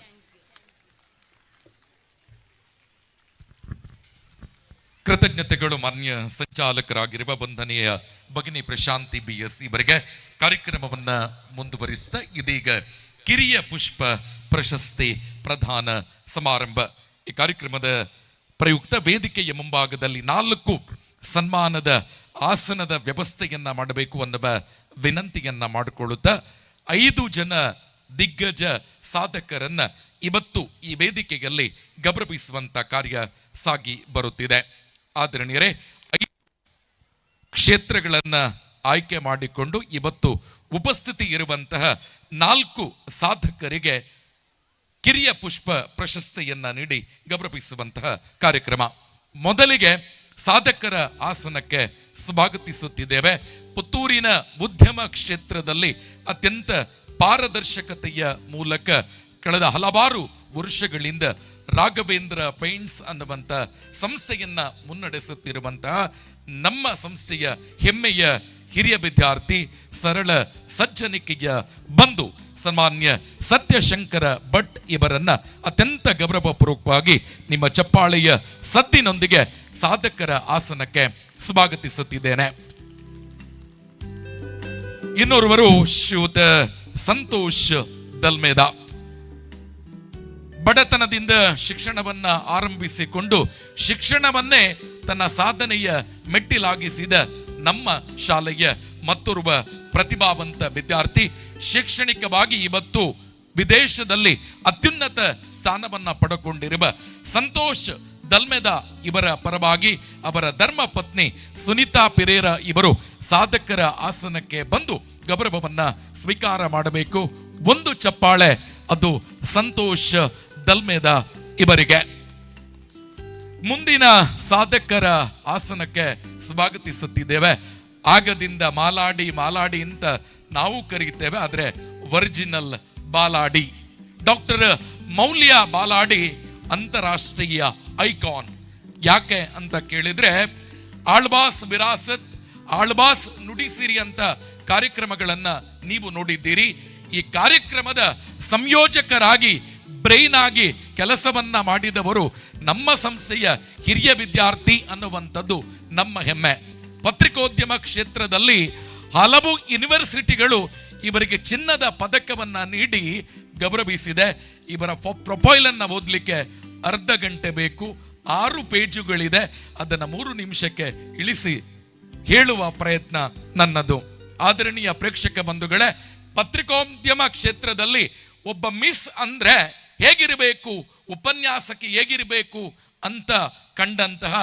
ಕೃತಜ್ಞತೆಗಳು ಮಾನ್ಯ ಸಂಚಾಲಕರಾಗಿರುವ ಬಂಧನೆಯ ಭಗಿನಿ ಪ್ರಶಾಂತಿ BS ಇವರಿಗೆ. ಕಾರ್ಯಕ್ರಮವನ್ನ ಮುಂದುವರಿಸಿದ ಇದೀಗ ಕಿರಿಯ ಪುಷ್ಪ ಪ್ರಶಸ್ತಿ ಪ್ರದಾನ ಸಮಾರಂಭ. ಈ ಕಾರ್ಯಕ್ರಮದ ಪ್ರಯುಕ್ತ ವೇದಿಕೆಯ ಮುಂಭಾಗದಲ್ಲಿ 4 ಸನ್ಮಾನದ ಆಸನದ ವ್ಯವಸ್ಥೆಯನ್ನ ಮಾಡಬೇಕು ಅನ್ನುವ ವಿನಂತಿಯನ್ನ ಮಾಡಿಕೊಳ್ಳುತ್ತಾ 5 ಜನ ದಿಗ್ಗಜ ಸಾಧಕರನ್ನ ಇವತ್ತು ಈ ವೇದಿಕೆಯಲ್ಲಿ ಗೌರವಿಸುವಂತ ಕಾರ್ಯ ಸಾಗಿ ಬರುತ್ತಿದೆ. ಆದರಣೀಯರೇ, 5 ಕ್ಷೇತ್ರಗಳನ್ನ ಆಯ್ಕೆ ಮಾಡಿಕೊಂಡು ಇವತ್ತು ಉಪಸ್ಥಿತಿ ಇರುವಂತಹ 4 ಸಾಧಕರಿಗೆ ಕಿರಿಯ ಪುಷ್ಪ ಪ್ರಶಸ್ತಿಯನ್ನ ನೀಡಿ ಗೌರವಿಸುವಂತಹ ಕಾರ್ಯಕ್ರಮ. ಮೊದಲಿಗೆ ಸಾಧಕರ ಆಸನಕ್ಕೆ ಸ್ವಾಗತಿಸುತ್ತಿದ್ದೇವೆ. ಪುತ್ತೂರಿನ ಉದ್ಯಮ ಕ್ಷೇತ್ರದಲ್ಲಿ ಅತ್ಯಂತ ಪಾರದರ್ಶಕತೆಯ ಮೂಲಕ ಕಳೆದ ಹಲವಾರು ವರ್ಷಗಳಿಂದ ರಾಘವೇಂದ್ರ ಪೇಂಟ್ಸ್ ಅನ್ನುವಂಥ ಸಂಸ್ಥೆಯನ್ನ ಮುನ್ನಡೆಸುತ್ತಿರುವಂತಹ ನಮ್ಮ ಸಂಸ್ಥೆಯ ಹೆಮ್ಮೆಯ ಹಿರಿಯ ವಿದ್ಯಾರ್ಥಿ, ಸರಳ ಸಜ್ಜನಿಕೆಯ ಬಂಧು ಸನ್ಮಾನ್ಯ ಸತ್ಯಶಂಕರ ಭಟ್ ಇವರನ್ನ ಅತ್ಯಂತ ಗೌರವಪೂರ್ವಕವಾಗಿ ನಿಮ್ಮ ಚಪ್ಪಾಳೆಯ ಸದ್ದಿನೊಂದಿಗೆ ಸಾಧಕರ ಆಸನಕ್ಕೆ ಸ್ವಾಗತಿಸುತ್ತಿದ್ದೇನೆ. ಇನ್ನೋರ್ವರು ಶ್ರೀಯುತ ಸಂತೋಷ್ ದಲ್ಮೇದಾ. ಬಡತನದಿಂದ ಶಿಕ್ಷಣವನ್ನ ಆರಂಭಿಸಿಕೊಂಡು ಶಿಕ್ಷಣವನ್ನೇ ತನ್ನ ಸಾಧನೆಯ ಮೆಟ್ಟಿಲಾಗಿಸಿದ ನಮ್ಮ ಶಾಲೆಯ ಮತ್ತೋರ್ವ ಪ್ರತಿಭಾವಂತ ವಿದ್ಯಾರ್ಥಿ. ಶೈಕ್ಷಣಿಕವಾಗಿ ಇವತ್ತು ವಿದೇಶದಲ್ಲಿ ಅತ್ಯುನ್ನತ ಸ್ಥಾನವನ್ನ ಪಡೆದುಕೊಂಡಿರುವ ಸಂತೋಷ್ ದಲ್ಮೇದಾ ಇವರ ಪರವಾಗಿ ಅವರ ಧರ್ಮ ಪತ್ನಿ ಸುನೀತಾ ಪಿರೇರಾ ಇವರು ಸಾಧಕರ ಆಸನಕ್ಕೆ ಬಂದು ಗೌರವವನ್ನ ಸ್ವೀಕಾರ ಮಾಡಬೇಕು. ಒಂದು ಚಪ್ಪಾಳೆ ಅದು ಸಂತೋಷ್ ದಲ್ಮೇದಾ ಇವರಿಗೆ. ಮುಂದಿನ ಸಾಧಕರ ಆಸನಕ್ಕೆ ಸ್ವಾಗತಿಸುತ್ತಿದ್ದೇವೆ ಆಗದಿಂದ ಮಾಲಾಡಿ ಮಾಲಾಡಿ ಅಂತ ನಾವು ಕರೀತೇವೆ, ಆದರೆ ಒರಿಜಿನಲ್ ಬಾಲಾಡಿ. ಡಾಕ್ಟರ್ ಮೌಲ್ಯ ಬಾಲಾಡಿ ಅಂತಾರಾಷ್ಟ್ರೀಯ ಐಕಾನ್. ಯಾಕೆ ಅಂತ ಕೇಳಿದ್ರೆ, ಆಳ್ವಾಸ್ ವಿರಾಸತ್, ಆಳ್ವಾಸ್ ನುಡಿಸಿರಿ ಅಂತ ಕಾರ್ಯಕ್ರಮಗಳನ್ನ ನೀವು ನೋಡಿದ್ದೀರಿ. ಈ ಕಾರ್ಯಕ್ರಮದ ಸಂಯೋಜಕರಾಗಿ, ಬ್ರೈನ್ ಆಗಿ ಕೆಲಸವನ್ನ ಮಾಡಿದವರು ನಮ್ಮ ಸಂಸ್ಥೆಯ ಹಿರಿಯ ವಿದ್ಯಾರ್ಥಿ ಅನ್ನುವಂಥದ್ದು ನಮ್ಮ ಹೆಮ್ಮೆ. ಪತ್ರಿಕೋದ್ಯಮ ಕ್ಷೇತ್ರದಲ್ಲಿ ಹಲವು ಯೂನಿವರ್ಸಿಟಿಗಳು ಇವರಿಗೆ ಚಿನ್ನದ ಪದಕವನ್ನ ನೀಡಿ ಗೌರವಿಸಿದೆ. ಇವರ ಪ್ರೊಫೈಲ್ ಅನ್ನ ಓದಲಿಕ್ಕೆ ಅರ್ಧ ಗಂಟೆ ಬೇಕು, 6 ಪೇಜುಗಳಿದೆ. ಅದನ್ನು 3 ನಿಮಿಷಕ್ಕೆ ಇಳಿಸಿ ಹೇಳುವ ಪ್ರಯತ್ನ ನನ್ನದು. ಆದರಣೀಯ ಪ್ರೇಕ್ಷಕ ಬಂಧುಗಳೇ, ಪತ್ರಿಕೋದ್ಯಮ ಕ್ಷೇತ್ರದಲ್ಲಿ ಒಬ್ಬ ಮಿಸ್ ಅಂದ್ರೆ ಹೇಗಿರಬೇಕು, ಉಪನ್ಯಾಸಕಿ ಹೇಗಿರಬೇಕು ಅಂತ ಕಂಡಂತಹ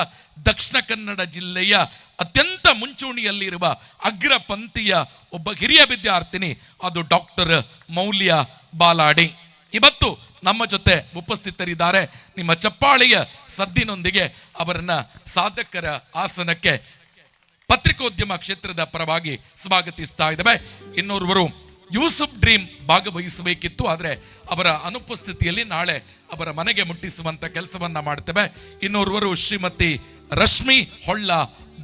ದಕ್ಷಿಣ ಕನ್ನಡ ಜಿಲ್ಲೆಯ ಅತ್ಯಂತ ಮುಂಚೂಣಿಯಲ್ಲಿರುವ ಅಗ್ರಪಂಥೀಯ ಒಬ್ಬ ಹಿರಿಯ ವಿದ್ಯಾರ್ಥಿನಿ, ಅದು ಡಾಕ್ಟರ್ ಮೌಲ್ಯ ಬಾಲಾಡಿ. ಇವತ್ತು ನಮ್ಮ ಜೊತೆ ಉಪಸ್ಥಿತರಿದ್ದಾರೆ. ನಿಮ್ಮ ಚಪ್ಪಾಳೆಯ ಸದ್ದಿನೊಂದಿಗೆ ಅವರನ್ನ ಸಾಧಕರ ಆಸನಕ್ಕೆ ಪತ್ರಿಕೋದ್ಯಮ ಕ್ಷೇತ್ರದ ಪರವಾಗಿ ಸ್ವಾಗತಿಸ್ತಾ ಇದ್ದೇವೆ. ಇನ್ನೋರ್ವರು ಯೂಸುಫ್ ಡ್ರೀಮ್ ಭಾಗವಹಿಸಬೇಕಿತ್ತು, ಆದರೆ ಅವರ ಅನುಪಸ್ಥಿತಿಯಲ್ಲಿ ನಾಳೆ ಅವರ ಮನೆಗೆ ಮುಟ್ಟಿಸುವಂತ ಕೆಲಸವನ್ನ ಮಾಡ್ತೇವೆ. ಇನ್ನೋರ್ವರು ಶ್ರೀಮತಿ ರಶ್ಮಿ ಹೊಳ್ಳ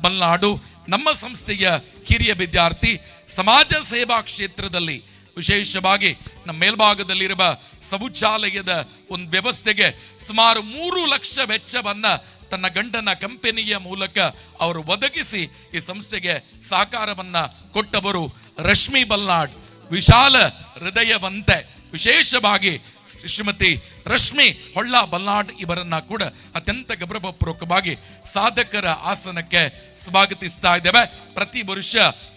ಮಲ್ನಾಡು, ನಮ್ಮ ಸಂಸ್ಥೆಯ ಹಿರಿಯ ವಿದ್ಯಾರ್ಥಿ, ಸಮಾಜ ಸೇವಾ ಕ್ಷೇತ್ರದಲ್ಲಿ ವಿಶೇಷವಾಗಿ ನಮ್ಮ ಮೇಲ್ಭಾಗದಲ್ಲಿರುವ ಶೌಚಾಲಯದ ಒಂದು ವ್ಯವಸ್ಥೆಗೆ ಸುಮಾರು 3 ಲಕ್ಷ ವೆಚ್ಚವನ್ನ ತನ್ನ ಗಂಡನ ಕಂಪನಿಯ ಮೂಲಕ ಅವರು ಒದಗಿಸಿ ಈ ಸಂಸ್ಥೆಗೆ ಸಹಕಾರವನ್ನ ಕೊಟ್ಟವರು ರಶ್ಮಿ ಬಲ್ನಾಡ್. ವಿಶಾಲ ಹೃದಯವಂತೆ, ವಿಶೇಷವಾಗಿ ಶ್ರೀಮತಿ ರಶ್ಮಿ ಹೊಳ್ಳ ಬಲ್ನಾಡ್ ಇವರನ್ನ ಕೂಡ ಅತ್ಯಂತ ಗೌರವಪೂರ್ವಕವಾಗಿ ಸಾಧಕರ ಆಸನಕ್ಕೆ ಸ್ವಾಗತಿಸ್ತಾ ಇದ್ದೇವೆ. ಪ್ರತಿ ವರ್ಷ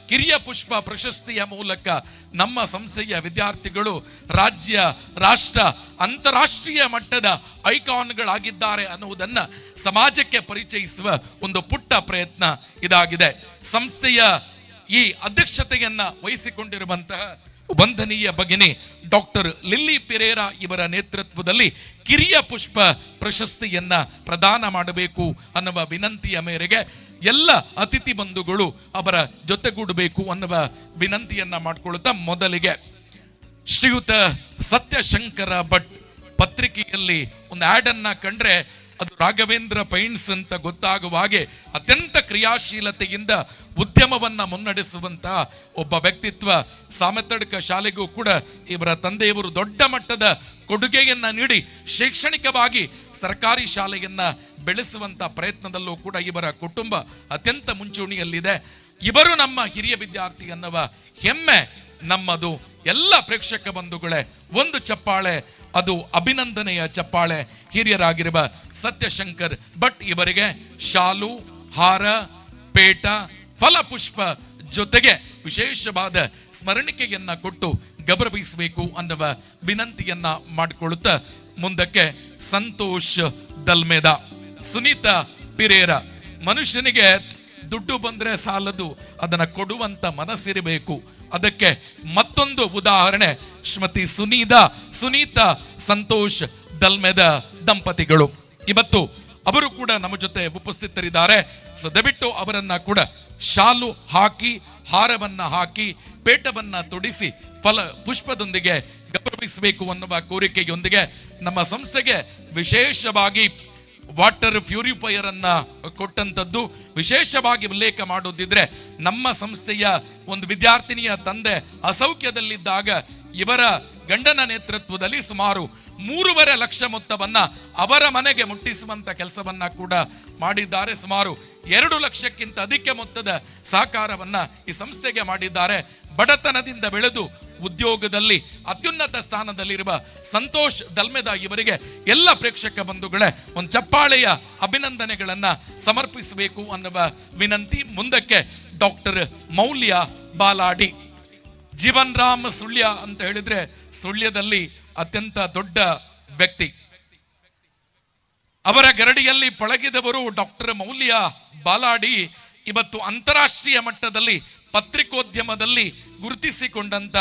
ಕಿರಿಯ ಪುಷ್ಪ ಪ್ರಶಸ್ತಿಯ ಮೂಲಕ ನಮ್ಮ ಸಂಸ್ಥೆಯ ವಿದ್ಯಾರ್ಥಿಗಳು ರಾಜ್ಯ, ರಾಷ್ಟ್ರ, ಅಂತಾರಾಷ್ಟ್ರೀಯ ಮಟ್ಟದ ಐಕಾನ್ಗಳಾಗಿದ್ದಾರೆ ಅನ್ನುವುದನ್ನ ಸಮಾಜಕ್ಕೆ ಪರಿಚಯಿಸುವ ಒಂದು ಪುಟ್ಟ ಪ್ರಯತ್ನ ಇದಾಗಿದೆ. ಸಂಸ್ಥೆಯ ಈ ಅಧ್ಯಕ್ಷತೆಯನ್ನ ವಹಿಸಿಕೊಂಡಿರುವಂತಹ ವಂದನೀಯ ಭಗಿನಿ ಡಾಕ್ಟರ್ ಲಿಲ್ಲಿ ಪಿರೇರಾ ಇವರ ನೇತೃತ್ವದಲ್ಲಿ ಕಿರಿಯ ಪುಷ್ಪ ಪ್ರಶಸ್ತಿಯನ್ನ ಪ್ರದಾನ ಮಾಡಬೇಕು ಅನ್ನುವ ವಿನಂತಿಯ ಮೇರೆಗೆ ಎಲ್ಲ ಅತಿಥಿ ಬಂಧುಗಳು ಅವರ ಜೊತೆಗೂಡಬೇಕು ಅನ್ನುವ ವಿನಂತಿಯನ್ನ ಮಾಡಿಕೊಳ್ಳುತ್ತಾ, ಮೊದಲಿಗೆ ಶ್ರೀಯುತ ಸತ್ಯಶಂಕರ ಭಟ್ ಪತ್ರಿಕೆಯಲ್ಲಿ ಒಂದು ಆಡ್ ಅನ್ನ ಕಂಡ್ರೆ ಅದು ರಾಘವೇಂದ್ರ ಪೈಂಟ್ಸ್ ಅಂತ ಗೊತ್ತಾಗುವ ಹಾಗೆ ಅತ್ಯಂತ ಕ್ರಿಯಾಶೀಲತೆಯಿಂದ ಉದ್ಯಮವನ್ನ ಮುನ್ನಡೆಸುವಂತಹ ಒಬ್ಬ ವ್ಯಕ್ತಿತ್ವ. ಸಾಮೆತ್ತಡ್ಕ ಶಾಲೆಗೂ ಕೂಡ ಇವರ ತಂದೆಯವರು ದೊಡ್ಡ ಮಟ್ಟದ ಕೊಡುಗೆಯನ್ನ ನೀಡಿ ಶೈಕ್ಷಣಿಕವಾಗಿ ಸರ್ಕಾರಿ ಶಾಲೆಯನ್ನ ಬೆಳೆಸುವಂತ ಪ್ರಯತ್ನದಲ್ಲೂ ಕೂಡ ಇವರ ಕುಟುಂಬ ಅತ್ಯಂತ ಮುಂಚೂಣಿಯಲ್ಲಿದೆ. ಇವರು ನಮ್ಮ ಹಿರಿಯ ವಿದ್ಯಾರ್ಥಿ ಅನ್ನುವ ಹೆಮ್ಮೆ ನಮ್ಮದು. ಎಲ್ಲ ಪ್ರೇಕ್ಷಕ ಬಂಧುಗಳೇ, ಒಂದು ಚಪ್ಪಾಳೆ, ಅದು ಅಭಿನಂದನೆಯ ಚಪ್ಪಾಳೆ. ಹಿರಿಯರಾಗಿರುವ ಸತ್ಯಶಂಕರ್ ಭಟ್ ಇವರಿಗೆ ಶಾಲು, ಹಾರ, ಪೇಟ, ಫಲಪುಷ್ಪ ಜೊತೆಗೆ ವಿಶೇಷವಾದ ಸ್ಮರಣಿಕೆಯನ್ನ ಕೊಟ್ಟು ಗೌರವಿಸಬೇಕು ಅನ್ನುವ ವಿನಂತಿಯನ್ನ ಮಾಡಿಕೊಳ್ಳುತ್ತಾ, ಮುಂದಕ್ಕೆ ಸಂತೋಷ್ ದಲ್ಮೇದ, ಸುನೀತಾ ಪಿರೇರ. ಮನುಷ್ಯನಿಗೆ ದುಡ್ಡು ಬಂದ್ರೆ ಸಾಲದು, ಅದನ್ನ ಕೊಡುವಂತ ಮನಸ್ಸಿರಬೇಕು. ಅದಕ್ಕೆ ಮತ್ತೊಂದು ಉದಾಹರಣೆ ಶ್ರೀಮತಿ ಸುನೀತಾ ಸಂತೋಷ್ ದಲ್ಮೇದ ದಂಪತಿಗಳು. ಇವತ್ತು ಅವರು ಕೂಡ ನಮ್ಮ ಜೊತೆ ಉಪಸ್ಥಿತರಿದ್ದಾರೆ. ಸೊ ದಯವಿಟ್ಟು ಅವರನ್ನ ಕೂಡ ಶಾಲು ಹಾಕಿ, ಹಾರವನ್ನ ಹಾಕಿ, ಪೇಟವನ್ನ ತೊಡಿಸಿ ಪುಷ್ಪದೊಂದಿಗೆ ಗೌರವಿಸಬೇಕು ಅನ್ನುವ ಕೋರಿಕೆಯೊಂದಿಗೆ ನಮ್ಮ ಸಂಸ್ಥೆಗೆ ವಿಶೇಷವಾಗಿ ವಾಟರ್ ಪ್ಯೂರಿಫೈಯರ್ ಅನ್ನ ಕೊಟ್ಟಂತದ್ದು ವಿಶೇಷವಾಗಿ ಉಲ್ಲೇಖ ಮಾಡೋದಿದ್ರೆ, ನಮ್ಮ ಸಂಸ್ಥೆಯ ಒಂದು ವಿದ್ಯಾರ್ಥಿನಿಯ ತಂದೆ ಅಸೌಖ್ಯದಲ್ಲಿದ್ದಾಗ ಇವರ ಗಂಡನ ನೇತೃತ್ವದಲ್ಲಿ ಸುಮಾರು 3.5 ಲಕ್ಷ ಮೊತ್ತವನ್ನ ಅವರ ಮನೆಗೆ ಮುಟ್ಟಿಸುವಂತ ಕೆಲಸವನ್ನ ಕೂಡ ಮಾಡಿದ್ದಾರೆ. ಸುಮಾರು 2 ಲಕ್ಷಕ್ಕಿಂತ ಅಧಿಕ ಮೊತ್ತದ ಸಹಕಾರವನ್ನ ಈ ಸಂಸ್ಥೆಗೆ ಮಾಡಿದ್ದಾರೆ. ಬಡತನದಿಂದ ಬೆಳೆದು ಉದ್ಯೋಗದಲ್ಲಿ ಅತ್ಯುನ್ನತ ಸ್ಥಾನದಲ್ಲಿರುವ ಸಂತೋಷ್ ದಲ್ಮೇದ ಇವರಿಗೆ ಎಲ್ಲ ಪ್ರೇಕ್ಷಕ ಬಂಧುಗಳೇ ಒಂದು ಚಪ್ಪಾಳೆಯ ಅಭಿನಂದನೆಗಳನ್ನ ಸಮರ್ಪಿಸಬೇಕು ಅನ್ನುವ ವಿನಂತಿ. ಮುಂದಕ್ಕೆ ಡಾಕ್ಟರ್ ಮೌಲ್ಯ ಬಾಲಾಡಿ. ಜೀವನ್ ರಾಮ್ ಸುಳ್ಯ ಅಂತ ಹೇಳಿದ್ರೆ ಸುಳ್ಯದಲ್ಲಿ ಅತ್ಯಂತ ದೊಡ್ಡ ವ್ಯಕ್ತಿ. ಅವರ ಗರಡಿಯಲ್ಲಿ ಪಳಗಿದವರು ಡಾಕ್ಟರ್ ಮೌಲ್ಯ ಬಾಲಾಡಿ. ಇವತ್ತು ಅಂತಾರಾಷ್ಟ್ರೀಯ ಮಟ್ಟದಲ್ಲಿ ಪತ್ರಿಕೋದ್ಯಮದಲ್ಲಿ ಗುರುತಿಸಿಕೊಂಡಂತ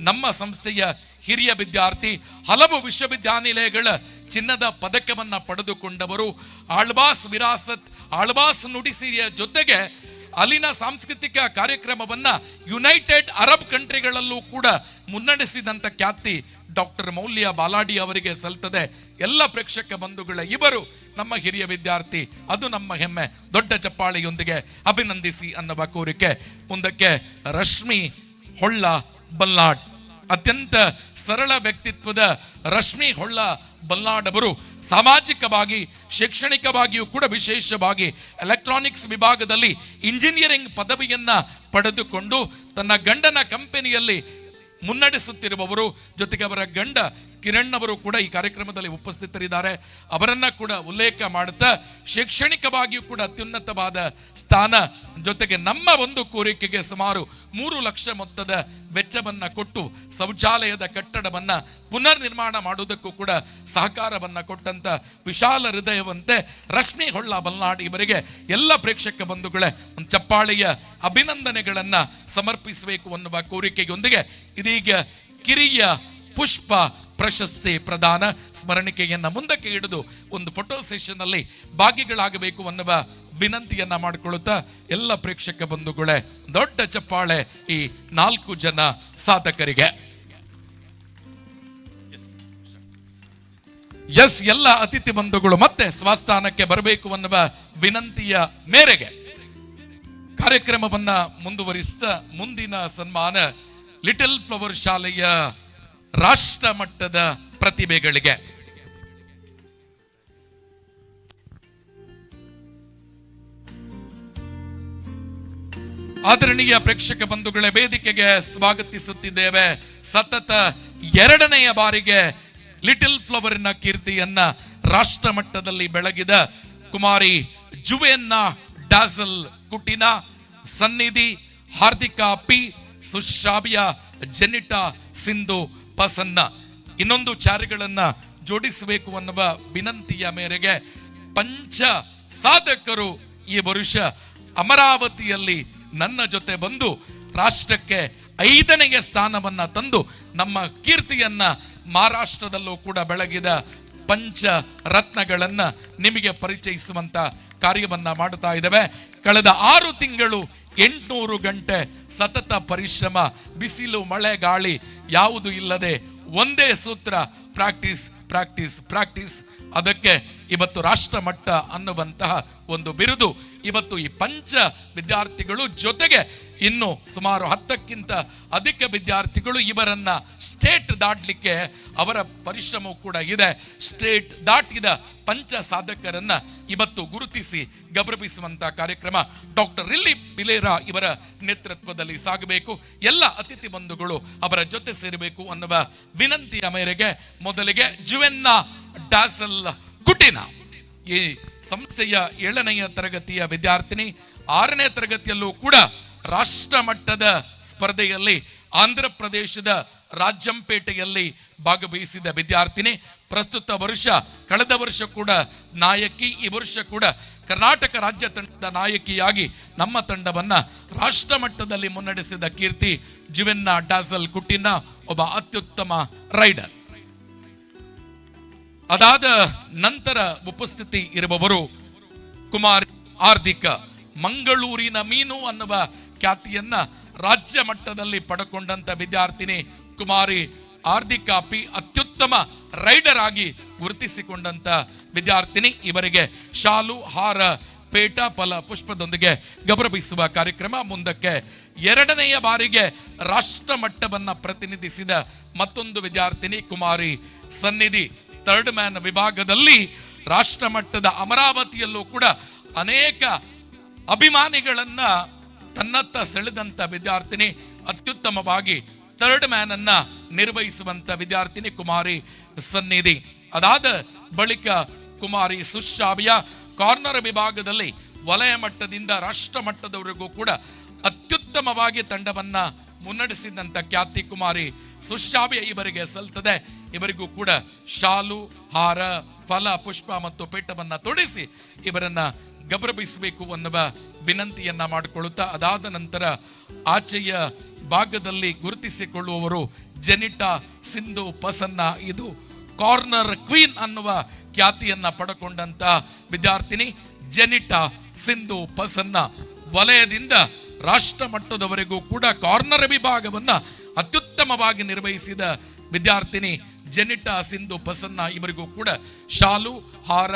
ನಮ್ಮ ಸಂಸ್ಥೆಯ ಹಿರಿಯ ವಿದ್ಯಾರ್ಥಿ, ಹಲವು ವಿಶ್ವವಿದ್ಯಾನಿಲಯಗಳ ಚಿನ್ನದ ಪದಕವನ್ನ ಪಡೆದುಕೊಂಡವರು. ಆಳ್ವಾಸ್ ವಿರಾಸತ್, ಆಳ್ವಾಸ್ ನುಡಿಸಿರಿಯ ಜೊತೆಗೆ ಅಲ್ಲಿನ ಸಾಂಸ್ಕೃತಿಕ ಕಾರ್ಯಕ್ರಮವನ್ನ ಯುನೈಟೆಡ್ ಅರಬ್ ಕಂಟ್ರಿಗಳಲ್ಲೂ ಕೂಡ ಮುನ್ನಡೆಸಿದಂತ ಖ್ಯಾತಿ ಡಾಕ್ಟರ್ ಮೌಲ್ಯ ಬಾಲಾಡಿ ಅವರಿಗೆ ಸಲ್ತದೆ. ಎಲ್ಲ ಪ್ರೇಕ್ಷಕ ಬಂಧುಗಳ ಇವರು ನಮ್ಮ ಹಿರಿಯ ವಿದ್ಯಾರ್ಥಿ, ಅದು ನಮ್ಮ ಹೆಮ್ಮೆ. ದೊಡ್ಡ ಚಪ್ಪಾಳೆಯೊಂದಿಗೆ ಅಭಿನಂದಿಸಿ ಅನ್ನುವ ಕೋರಿಕೆ. ಮುಂದಕ್ಕೆ ರಶ್ಮಿ ಹೊಳ್ಳ ಬಲ್ನಾಡ್, ಅತ್ಯಂತ ಸರಳ ವ್ಯಕ್ತಿತ್ವದ ರಶ್ಮಿ ಹೊಳ್ಳ ಬಲ್ನಾಡ್ ಅವರು ಸಾಮಾಜಿಕವಾಗಿ ಶೈಕ್ಷಣಿಕವಾಗಿಯೂ ಕೂಡ ವಿಶೇಷವಾಗಿ ಎಲೆಕ್ಟ್ರಾನಿಕ್ಸ್ ವಿಭಾಗದಲ್ಲಿ ಇಂಜಿನಿಯರಿಂಗ್ ಪದವಿಯನ್ನ ಪಡೆದುಕೊಂಡು ತನ್ನ ಗಂಡನ ಕಂಪನಿಯಲ್ಲಿ ಮುನ್ನಡೆಸುತ್ತಿರುವವರು. ಜೊತೆಗೆ ಅವರ ಗಂಡ ಕಿರಣ್ ಅವರು ಕೂಡ ಈ ಕಾರ್ಯಕ್ರಮದಲ್ಲಿ ಉಪಸ್ಥಿತರಿದ್ದಾರೆ. ಅವರನ್ನ ಕೂಡ ಉಲ್ಲೇಖ ಮಾಡುತ್ತಾ ಶೈಕ್ಷಣಿಕವಾಗಿಯೂ ಕೂಡ ಅತ್ಯುನ್ನತವಾದ ಸ್ಥಾನ, ಜೊತೆಗೆ ನಮ್ಮ ಒಂದು ಕೋರಿಕೆಗೆ ಸುಮಾರು 3 ಲಕ್ಷ ಮೊತ್ತದ ವೆಚ್ಚವನ್ನ ಕೊಟ್ಟು ಶೌಚಾಲಯದ ಕಟ್ಟಡವನ್ನ ಪುನರ್ ನಿರ್ಮಾಣ ಮಾಡುವುದಕ್ಕೂ ಕೂಡ ಸಹಕಾರವನ್ನ ಕೊಟ್ಟಂತ ವಿಶಾಲ ಹೃದಯವಂತೆ ರಶ್ಮಿ ಹೊಳ್ಳ ಬಲ್ನಾಡ್ ಇವರಿಗೆ ಎಲ್ಲ ಪ್ರೇಕ್ಷಕ ಬಂಧುಗಳೇ ಒಂದು ಚಪ್ಪಾಳೆಯ ಅಭಿನಂದನೆಗಳನ್ನ ಸಮರ್ಪಿಸಬೇಕು ಅನ್ನುವ ಕೋರಿಕೆಯೊಂದಿಗೆ ಇದೀಗ ಕಿರಿಯ ಪುಷ್ಪ ಪ್ರಶಸ್ತಿ ಪ್ರದಾನ ಸ್ಮರಣಿಕೆಯನ್ನ ಮುಂದಕ್ಕೆ ಹಿಡಿದು ಒಂದು ಫೋಟೋ ಸೆಷನ್ ಅಲ್ಲಿ ಭಾಗಿಗಳಾಗಬೇಕು ಅನ್ನುವ ವಿನಂತಿಯನ್ನ ಮಾಡಿಕೊಳ್ಳುತ್ತಾ ಎಲ್ಲ ಪ್ರೇಕ್ಷಕ ಬಂಧುಗಳೇ ದೊಡ್ಡ ಚಪ್ಪಾಳೆ ಈ 4 ಜನ ಸಾಧಕರಿಗೆ. ಎಲ್ಲ ಅತಿಥಿ ಬಂಧುಗಳು ಮತ್ತೆ ಸ್ವಸ್ಥಾನಕ್ಕೆ ಬರಬೇಕು ಅನ್ನುವ ವಿನಂತಿಯ ಮೇರೆಗೆ ಕಾರ್ಯಕ್ರಮವನ್ನ ಮುಂದುವರಿಸ್ತಾ ಮುಂದಿನ ಸನ್ಮಾನ ಲಿಟಲ್ ಫ್ಲವರ್ ಶಾಲೆಯ ರಾಷ್ಟ್ರ ಮಟ್ಟದ ಪ್ರತಿಭೆಗಳಿಗೆ. ಆದರಣೀಯ ಪ್ರೇಕ್ಷಕ ಬಂಧುಗಳೇ, ವೇದಿಕೆಗೆ ಸ್ವಾಗತಿಸುತ್ತಿದ್ದೇವೆ. ಸತತ 2ನೆಯ ಬಾರಿಗೆ ಲಿಟಲ್ ಫ್ಲವರ್ನ ಕೀರ್ತಿಯನ್ನ ರಾಷ್ಟ್ರ ಮಟ್ಟದಲ್ಲಿ ಬೆಳಗಿದ ಕುಮಾರಿ ಜುವೆನ್ನಾ ಡಾಸಲ್ ಕುಟಿನ, ಸನ್ನಿಧಿ ಹಾರ್ದಿಕಾ ಪಿ, ಸುಶ್ರಾವ್ಯ ಜೆನಿಟಾ ಸಿಂಧು ಪಸನ್ನ ಇನ್ನೊಂದು ಚಾರಿಗಳನ್ನ ಜೋಡಿಸಬೇಕು ಅನ್ನುವ ವಿನಂತಿಯ ಮೇರೆಗೆ ಪಂಚ ಸಾಧಕರು ಈ ವರ್ಷ ಅಮರಾವತಿಯಲ್ಲಿ ನನ್ನ ಜೊತೆ ಬಂದು ರಾಷ್ಟ್ರಕ್ಕೆ 5ನೆಯ ಸ್ಥಾನವನ್ನ ತಂದು ನಮ್ಮ ಕೀರ್ತಿಯನ್ನ ಮಹಾರಾಷ್ಟ್ರದಲ್ಲೂ ಕೂಡ ಬೆಳಗಿದ ಪಂಚ ರತ್ನಗಳನ್ನ ನಿಮಗೆ ಪರಿಚಯಿಸುವಂತ ಕಾರ್ಯವನ್ನ ಮಾಡುತ್ತಾ ಇದ್ದೇವೆ. ಕಳೆದ 6 ತಿಂಗಳು 800 ಗಂಟೆ ಸತತ ಪರಿಶ್ರಮ, ಬಿಸಿಲು ಮಳೆ ಗಾಳಿ ಯಾವುದು ಇಲ್ಲದೆ ಒಂದೇ ಸೂತ್ರ, ಪ್ರಾಕ್ಟೀಸ್ ಪ್ರಾಕ್ಟೀಸ್ ಪ್ರಾಕ್ಟೀಸ್. ಅದಕ್ಕೆ ಇವತ್ತು ರಾಷ್ಟ್ರ ಮಟ್ಟ ಅನ್ನುವಂತಹ ಒಂದು ಬಿರುದು. ಇವತ್ತು ಈ ಪಂಚ ವಿದ್ಯಾರ್ಥಿಗಳು ಜೊತೆಗೆ ಇನ್ನು ಸುಮಾರು 10ಕ್ಕಿಂತ ಅಧಿಕ ವಿದ್ಯಾರ್ಥಿಗಳು ಇವರನ್ನ ಸ್ಟೇಟ್ ದಾಟಲಿಕ್ಕೆ ಅವರ ಪರಿಶ್ರಮವೂ ಕೂಡ ಇದೆ. ಸ್ಟೇಟ್ ದಾಟಿದ ಪಂಚ ಸಾಧಕರನ್ನ ಇವತ್ತು ಗುರುತಿಸಿ ಗೌರವಿಸುವಂತಹ ಕಾರ್ಯಕ್ರಮ ಡಾಕ್ಟರ್ ರಿಲ್ಲಿ ಪಿಲೇರಾ ಇವರ ನೇತೃತ್ವದಲ್ಲಿ ಸಾಗಬೇಕು. ಎಲ್ಲ ಅತಿಥಿ ಬಂಧುಗಳು ಅವರ ಜೊತೆ ಸೇರಬೇಕು ಅನ್ನುವ ವಿನಂತಿಯ ಮೇರೆಗೆ ಮೊದಲಿಗೆ ಜುವೆನ್ನಾ ಡಾಸಲ್ ಕುಟಿನ, ಈ ಸಂಸ್ಥೆಯ 7ನೆಯ ತರಗತಿಯ ವಿದ್ಯಾರ್ಥಿನಿ, 6ನೇ ತರಗತಿಯಲ್ಲೂ ಕೂಡ ರಾಷ್ಟ್ರ ಮಟ್ಟದ ಸ್ಪರ್ಧೆಯಲ್ಲಿ ಆಂಧ್ರ ಪ್ರದೇಶದ ರಾಜಂಪೇಟೆಯಲ್ಲಿ ಭಾಗವಹಿಸಿದ ವಿದ್ಯಾರ್ಥಿನಿ. ಪ್ರಸ್ತುತ ವರ್ಷ, ಕಳೆದ ವರ್ಷ ಕೂಡ ನಾಯಕಿ, ಈ ವರ್ಷ ಕೂಡ ಕರ್ನಾಟಕ ರಾಜ್ಯ ತಂಡದ ನಾಯಕಿಯಾಗಿ ನಮ್ಮ ತಂಡವನ್ನ ರಾಷ್ಟ್ರ ಮಟ್ಟದಲ್ಲಿ ಮುನ್ನಡೆಸಿದ ಕೀರ್ತಿ ಜುವೆನ್ನಾ ಡಾಸಲ್ ಕುಟಿನ, ಒಬ್ಬ ಅತ್ಯುತ್ತಮ ರೈಡರ್. ಅದಾದ ನಂತರ ಉಪಸ್ಥಿತಿ ಇರುವವರು ಕುಮಾರಿ ಹಾರ್ದಿಕ, ಮಂಗಳೂರಿನ ಮೀನು ಅನ್ನುವ ಖ್ಯಾತಿಯನ್ನ ರಾಜ್ಯ ಮಟ್ಟದಲ್ಲಿ ಪಡೆಕೊಂಡಂತ ವಿದ್ಯಾರ್ಥಿನಿ ಕುಮಾರಿ ಹಾರ್ದಿಕಾ ಪಿ, ಅತ್ಯುತ್ತಮ ರೈಡರ್ ಆಗಿ ಗುರುತಿಸಿಕೊಂಡಂತ ವಿದ್ಯಾರ್ಥಿನಿ. ಇವರಿಗೆ ಶಾಲು, ಹಾರ, ಪೇಟ, ಫಲ, ಪುಷ್ಪದೊಂದಿಗೆ ಗೌರವಿಸುವ ಕಾರ್ಯಕ್ರಮ. ಮುಂದಕ್ಕೆ 2ನೆಯ ಬಾರಿಗೆ ರಾಷ್ಟ್ರ ಮಟ್ಟವನ್ನ ಪ್ರತಿನಿಧಿಸಿದ ಮತ್ತೊಂದು ವಿದ್ಯಾರ್ಥಿನಿ ಕುಮಾರಿ ಸನ್ನಿಧಿ, ಥರ್ಡ್ ಮ್ಯಾನ್ ವಿಭಾಗದಲ್ಲಿ ರಾಷ್ಟ್ರ ಮಟ್ಟದ ಅಮರಾವತಿಯಲ್ಲೂ ಕೂಡ ಅನೇಕ ಅಭಿಮಾನಿಗಳನ್ನ ತನ್ನತ್ತ ಸೆಳೆದಂತ ವಿದ್ಯಾರ್ಥಿನಿ, ಅತ್ಯುತ್ತಮವಾಗಿ ಥರ್ಡ್ ಮ್ಯಾನ್ ಅನ್ನ ನಿರ್ವಹಿಸುವಂತ ವಿದ್ಯಾರ್ಥಿನಿ ಕುಮಾರಿ ಸನ್ನಿಧಿ. ಅದಾದ ಬಳಿಕ ಕುಮಾರಿ ಸುಶ್ರಾವ್ಯ, ಕಾರ್ನರ್ ವಿಭಾಗದಲ್ಲಿ ವಲಯ ಮಟ್ಟದಿಂದ ರಾಷ್ಟ್ರ ಮಟ್ಟದವರೆಗೂ ಕೂಡ ಅತ್ಯುತ್ತಮವಾಗಿ ತಂಡವನ್ನ ಮುನ್ನಡೆಸಿದಂತ ಖ್ಯಾತಿ ಕುಮಾರಿ ಸುಶ್ರಾವ್ಯ ಇವರಿಗೆ ಸಲ್ತದೆ. ಇವರಿಗೂ ಕೂಡ ಶಾಲು, ಹಾರ, ಫಲ, ಪುಷ್ಪ ಮತ್ತು ಪೇಟವನ್ನ ತೊಡಿಸಿ ಇವರನ್ನ ಗೌರವಿಸಬೇಕು ಅನ್ನುವ ವಿನಂತಿಯನ್ನ ಮಾಡಿಕೊಳ್ಳುತ್ತಾ, ಅದಾದ ನಂತರ ಆಚೆಯ ಭಾಗದಲ್ಲಿ ಗುರುತಿಸಿಕೊಳ್ಳುವವರು ಜೆನಿಟಾ ಸಿಂಧು ಪಸನ್ನ. ಇದು ಕಾರ್ನರ್ ಕ್ವೀನ್ ಅನ್ನುವ ಖ್ಯಾತಿಯನ್ನ ಪಡೆಕೊಂಡಂತ ವಿದ್ಯಾರ್ಥಿನಿ ಜೆನಿಟಾ ಸಿಂಧು ಪಸನ್ನ ವಲಯದಿಂದ ರಾಷ್ಟ್ರ ಮಟ್ಟದವರೆಗೂ ಕೂಡ ಕಾರ್ನರ್ ವಿಭಾಗವನ್ನ ಅತ್ಯುತ್ತಮವಾಗಿ ನಿರ್ವಹಿಸಿದ ವಿದ್ಯಾರ್ಥಿನಿ ಜೆನಿಟಾ ಸಿಂಧು ಪ್ರಸನ್ನ ಇವರಿಗೂ ಕೂಡ ಶಾಲು, ಹಾರ,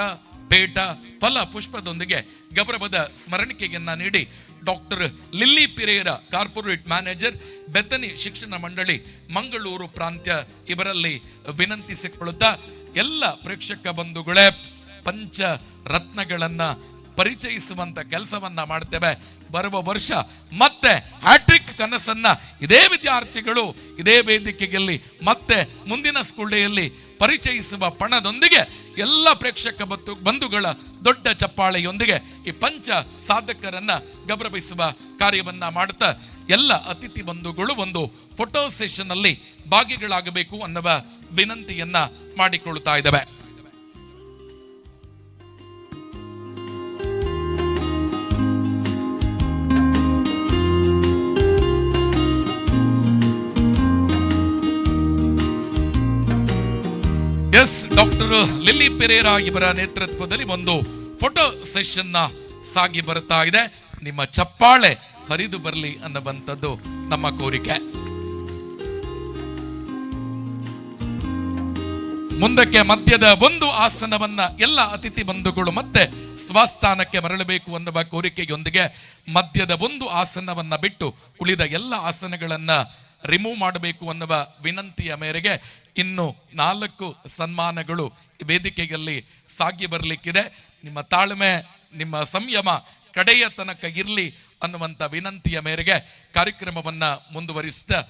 ಪೇಟ, ಫಲ ಪುಷ್ಪದೊಂದಿಗೆ ಗೌರವದ ಸ್ಮರಣಿಕೆಯನ್ನ ನೀಡಿ doctor lily ಪಿರೇರ corporate manager, Bethany ಶಿಕ್ಷಣ ಮಂಡಳಿ, ಮಂಗಳೂರು ಪ್ರಾಂತ್ಯ ಇವರಲ್ಲಿ ವಿನಂತಿಸಿಕೊಳ್ಳುತ್ತಾ ಎಲ್ಲ ಪ್ರೇಕ್ಷಕ ಬಂಧುಗಳೇ, ಪಂಚ ರತ್ನಗಳನ್ನ ಪರಿಚಯಿಸುವಂತ ಕೆಲಸವನ್ನ ಮಾಡ್ತೇವೆ. ಬರುವ ವರ್ಷ ಮತ್ತೆ ಹ್ಯಾಟ್ರಿಕ್ ಕನಸನ್ನ ಇದೇ ವಿದ್ಯಾರ್ಥಿಗಳು ಇದೇ ವೇದಿಕೆಯಲ್ಲಿ ಮತ್ತೆ ಮುಂದಿನ ಸ್ಕೂಲ್ ಡೇಯಲ್ಲಿ ಪರಿಚಯಿಸುವ ಪಣದೊಂದಿಗೆ ಎಲ್ಲ ಪ್ರೇಕ್ಷಕ ಬಂಧುಗಳ ದೊಡ್ಡ ಚಪ್ಪಾಳೆಯೊಂದಿಗೆ ಈ ಪಂಚ ಸಾಧಕರನ್ನ ಗೌರವಿಸುವ ಕಾರ್ಯವನ್ನ ಮಾಡುತ್ತಾ ಎಲ್ಲ ಅತಿಥಿ ಬಂಧುಗಳು ಒಂದು ಫೋಟೋ ಸೆಷನ್ ಅಲ್ಲಿ ಭಾಗಿಗಳಾಗಬೇಕು ಅನ್ನುವ ವಿನಂತಿಯನ್ನ ಮಾಡಿಕೊಳ್ತಾ ಇದ್ದೇವೆ. ಎಸ್, ಡಾಕ್ಟರ್ ಲಿಲ್ಲಿ ಪೆರೇರಾ ಇವರ ನೇತೃತ್ವದಲ್ಲಿ ಒಂದು ಫೋಟೋ ಸೆಷನ್ ಸಾಗಿ ಬರ್ತಾ ಇದೆ. ನಿಮ್ಮ ಚಪ್ಪಾಳೆ ಹರಿದು ಬರಲಿ ಅನ್ನುವಂಥದ್ದು ನಮ್ಮ ಕೋರಿಕೆ. ಮುಂದಕ್ಕೆ ಮಧ್ಯದ ಒಂದು ಆಸನವನ್ನ ಎಲ್ಲ ಅತಿಥಿ ಬಂಧುಗಳು ಮತ್ತೆ ಸ್ವಸ್ಥಾನಕ್ಕೆ ಮರಳಬೇಕು ಅನ್ನುವ ಕೋರಿಕೆಯೊಂದಿಗೆ ಮಧ್ಯದ ಒಂದು ಆಸನವನ್ನ ಬಿಟ್ಟು ಉಳಿದ ಎಲ್ಲ ಆಸನಗಳನ್ನ ರಿಮೂವ್ ಮಾಡಬೇಕು ಅನ್ನುವ ವಿನಂತಿಯ ಮೇರೆಗೆ ಇನ್ನು 4 ಸನ್ಮಾನಗಳು ವೇದಿಕೆಯಲ್ಲಿ ಸಾಗಿ ಬರಲಿಕ್ಕಿದೆ. ನಿಮ್ಮ ತಾಳ್ಮೆ, ನಿಮ್ಮ ಸಂಯಮ ಕಡೆಯ ತನಕ ಇರಲಿ ಅನ್ನುವಂಥ ವಿನಂತಿಯ ಮೇರೆಗೆ ಕಾರ್ಯಕ್ರಮವನ್ನ ಮುಂದುವರಿಸ್ತಾ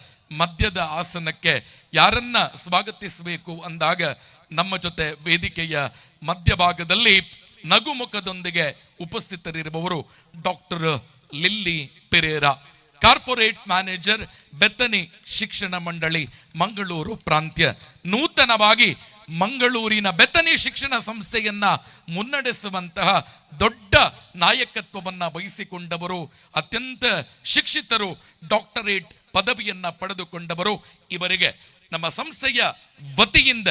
ಮಧ್ಯದ ಆಸನಕ್ಕೆ ಯಾರನ್ನ ಸ್ವಾಗತಿಸಬೇಕು ಅಂದಾಗ ನಮ್ಮ ಜೊತೆ ವೇದಿಕೆಯ ಮಧ್ಯಭಾಗದಲ್ಲಿ ನಗುಮುಖದೊಂದಿಗೆ ಉಪಸ್ಥಿತರಿರುವವರು doctor Lilly Pereira, corporate manager, Bethany ಶಿಕ್ಷಣ ಮಂಡಳಿ, ಮಂಗಳೂರು ಪ್ರಾಂತ್ಯ. ನೂತನವಾಗಿ ಮಂಗಳೂರಿನ ಬೆತ್ತನಿ ಶಿಕ್ಷಣ ಸಂಸ್ಥೆಯನ್ನ ಮುನ್ನಡೆಸುವಂತಹ ದೊಡ್ಡ ನಾಯಕತ್ವವನ್ನ ವಹಿಸಿಕೊಂಡವರು, ಅತ್ಯಂತ ಶಿಕ್ಷಿತರು, ಡಾಕ್ಟರೇಟ್ ಪದವಿಯನ್ನ ಪಡೆದುಕೊಂಡವರು. ಇವರಿಗೆ ನಮ್ಮ ಸಂಸ್ಥೆಯ ವತಿಯಿಂದ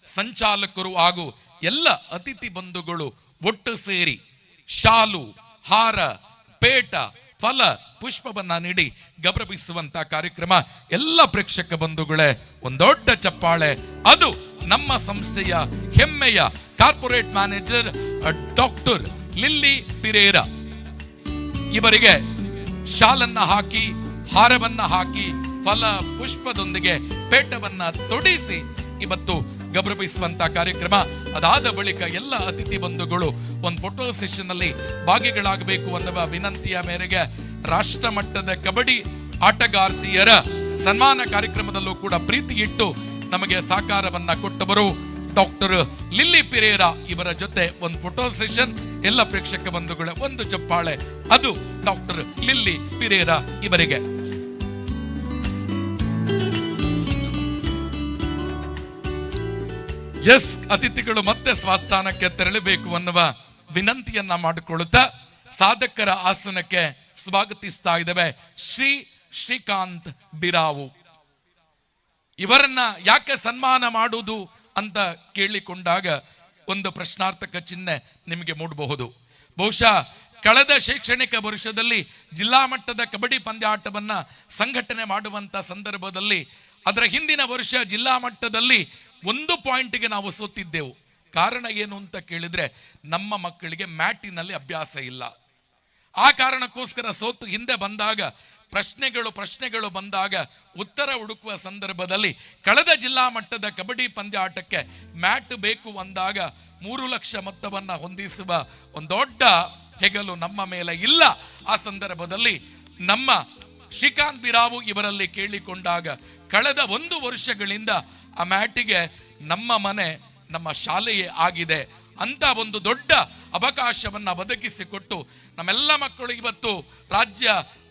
ಸಂಚಾಲಕರು ಹಾಗೂ ಎಲ್ಲ ಅತಿಥಿ ಬಂಧುಗಳು ಒಟ್ಟು ಸೇರಿ ಶಾಲು, ಹಾರ, ಪೇಟ, ಫಲ ಪುಷ್ಪವನ್ನ ನೀಡಿ ಗೌರವಿಸುವಂತ ಕಾರ್ಯಕ್ರಮ. ಎಲ್ಲ ಪ್ರೇಕ್ಷಕ ಬಂಧುಗಳೇ, ಒಂದೊಡ್ಡ ಚಪ್ಪಾಳೆ. ಅದು ನಮ್ಮ ಸಂಸ್ಥೆಯ ಹೆಮ್ಮೆಯ corporate manager doctor Lilly Pereira ಇವರಿಗೆ ಶಾಲನ್ನ ಹಾಕಿ, ಹಾರವನ್ನ ಹಾಕಿ, ಫಲ ಪುಷ್ಪದೊಂದಿಗೆ ಪೇಟವನ್ನ ತೊಡಿಸಿ ಇವತ್ತು ಗೌರವಿಸುವಂತ ಕಾರ್ಯಕ್ರಮ. ಅದಾದ ಬಳಿಕ ಎಲ್ಲ ಅತಿಥಿ ಬಂಧುಗಳು ಒಂದು ಫೋಟೋ ಸೆಷನ್ ಅಲ್ಲಿ ಭಾಗಿಗಳಾಗಬೇಕು ಅನ್ನುವ ವಿನಂತಿಯ ಮೇರೆಗೆ ರಾಷ್ಟ್ರ ಮಟ್ಟದ ಕಬಡ್ಡಿ ಆಟಗಾರ್ತಿಯರ ಸನ್ಮಾನ ಕಾರ್ಯಕ್ರಮದಲ್ಲೂ ಕೂಡ ಪ್ರೀತಿ ಇಟ್ಟು ನಮಗೆ ಸಹಕಾರವನ್ನ ಕೊಟ್ಟವರು ಡಾಕ್ಟರ್ ಲಿಲ್ಲಿ ಪಿರೇರಾ ಇವರ ಜೊತೆ ಒಂದು ಫೋಟೋ ಸೆಷನ್. ಎಲ್ಲ ಪ್ರೇಕ್ಷಕ ಬಂಧುಗಳ ಒಂದು ಚಪ್ಪಾಳೆ. ಅದು ಡಾಕ್ಟರ್ ಲಿಲ್ಲಿ ಪಿರೇರಾ ಇವರಿಗೆ. ಎಸ್, ಅತಿಥಿಗಳು ಮತ್ತೆ ಸ್ವಸ್ಥಾನಕ್ಕೆ ತೆರಳಬೇಕು ಅನ್ನುವ ವಿನಂತಿಯನ್ನ ಮಾಡಿಕೊಳ್ಳುತ್ತಾ ಸಾಧಕರ ಆಸನಕ್ಕೆ ಸ್ವಾಗತಿಸ್ತಾ ಇದ್ದೇವೆ ಶ್ರೀಕಾಂತ್ ಬಿರಾವು ಇವರನ್ನ. ಯಾಕೆ ಸನ್ಮಾನ ಮಾಡುವುದು ಅಂತ ಕೇಳಿಕೊಂಡಾಗ ಒಂದು ಪ್ರಶ್ನಾರ್ಥಕ ಚಿಹ್ನೆ ನಿಮಗೆ ಮೂಡಬಹುದು. ಬಹುಶಃ ಕಳೆದ ಶೈಕ್ಷಣಿಕ ವರ್ಷದಲ್ಲಿ ಜಿಲ್ಲಾ ಮಟ್ಟದ ಕಬಡ್ಡಿ ಪಂದ್ಯಾಟವನ್ನ ಸಂಘಟನೆ ಮಾಡುವಂತ ಸಂದರ್ಭದಲ್ಲಿ ಅದರ ಹಿಂದಿನ ವರ್ಷ ಜಿಲ್ಲಾ ಮಟ್ಟದಲ್ಲಿ 1 ಪಾಯಿಂಟ್ಗೆ ನಾವು ಸೋತಿದ್ದೆವು. ಕಾರಣ ಏನು ಅಂತ ಕೇಳಿದ್ರೆ ನಮ್ಮ ಮಕ್ಕಳಿಗೆ ಮ್ಯಾಟಿನಲ್ಲಿ ಅಭ್ಯಾಸ ಇಲ್ಲ. ಆ ಕಾರಣಕ್ಕೋಸ್ಕರ ಸೋತು ಹಿಂದೆ ಬಂದಾಗ ಪ್ರಶ್ನೆಗಳು ಬಂದಾಗ ಉತ್ತರ ಹುಡುಕುವ ಸಂದರ್ಭದಲ್ಲಿ ಕಳೆದ ಜಿಲ್ಲಾ ಮಟ್ಟದ ಕಬಡ್ಡಿ ಪಂದ್ಯಾಟಕ್ಕೆ ಮ್ಯಾಟ್ ಬೇಕು ಅಂದಾಗ 3 ಲಕ್ಷ ಮೊತ್ತವನ್ನ ಹೊಂದಿಸುವ ಒಂದು ದೊಡ್ಡ ಹೆಗಲು ನಮ್ಮ ಮೇಲೆ ಇಲ್ಲ. ಆ ಸಂದರ್ಭದಲ್ಲಿ ನಮ್ಮ ಶ್ರೀಕಾಂತ್ ಬಿರಾವು ಇವರಲ್ಲಿ ಕೇಳಿಕೊಂಡಾಗ ಕಳೆದ 1 ವರ್ಷಗಳಿಂದ ಆ ಮ್ಯಾಟಿಗೆ ನಮ್ಮ ಮನೆ, ನಮ್ಮ ಶಾಲೆಯೇ ಆಗಿದೆ ಅಂತ ಒಂದು ದೊಡ್ಡ ಅವಕಾಶವನ್ನ ಒದಗಿಸಿಕೊಟ್ಟು ನಮ್ಮೆಲ್ಲ ಮಕ್ಕಳು ಇವತ್ತು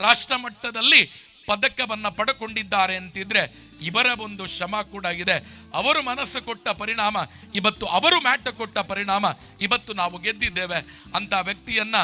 ರಾಷ್ಟ್ರ ಮಟ್ಟದಲ್ಲಿ ಪದಕವನ್ನ ಪಡೆದುಕೊಂಡಿದ್ದಾರೆ ಅಂತಿದ್ರೆ ಇವರ ಒಂದು ಶ್ರಮ ಕೂಡ ಇದೆ. ಅವರು ಮನಸ್ಸು ಕೊಟ್ಟ ಪರಿಣಾಮ ಇವತ್ತು, ಅವರು ಮ್ಯಾಟ್ ಕೊಟ್ಟ ಪರಿಣಾಮ ಇವತ್ತು ನಾವು ಗೆದ್ದಿದ್ದೇವೆ ಅಂತ ವ್ಯಕ್ತಿಯನ್ನ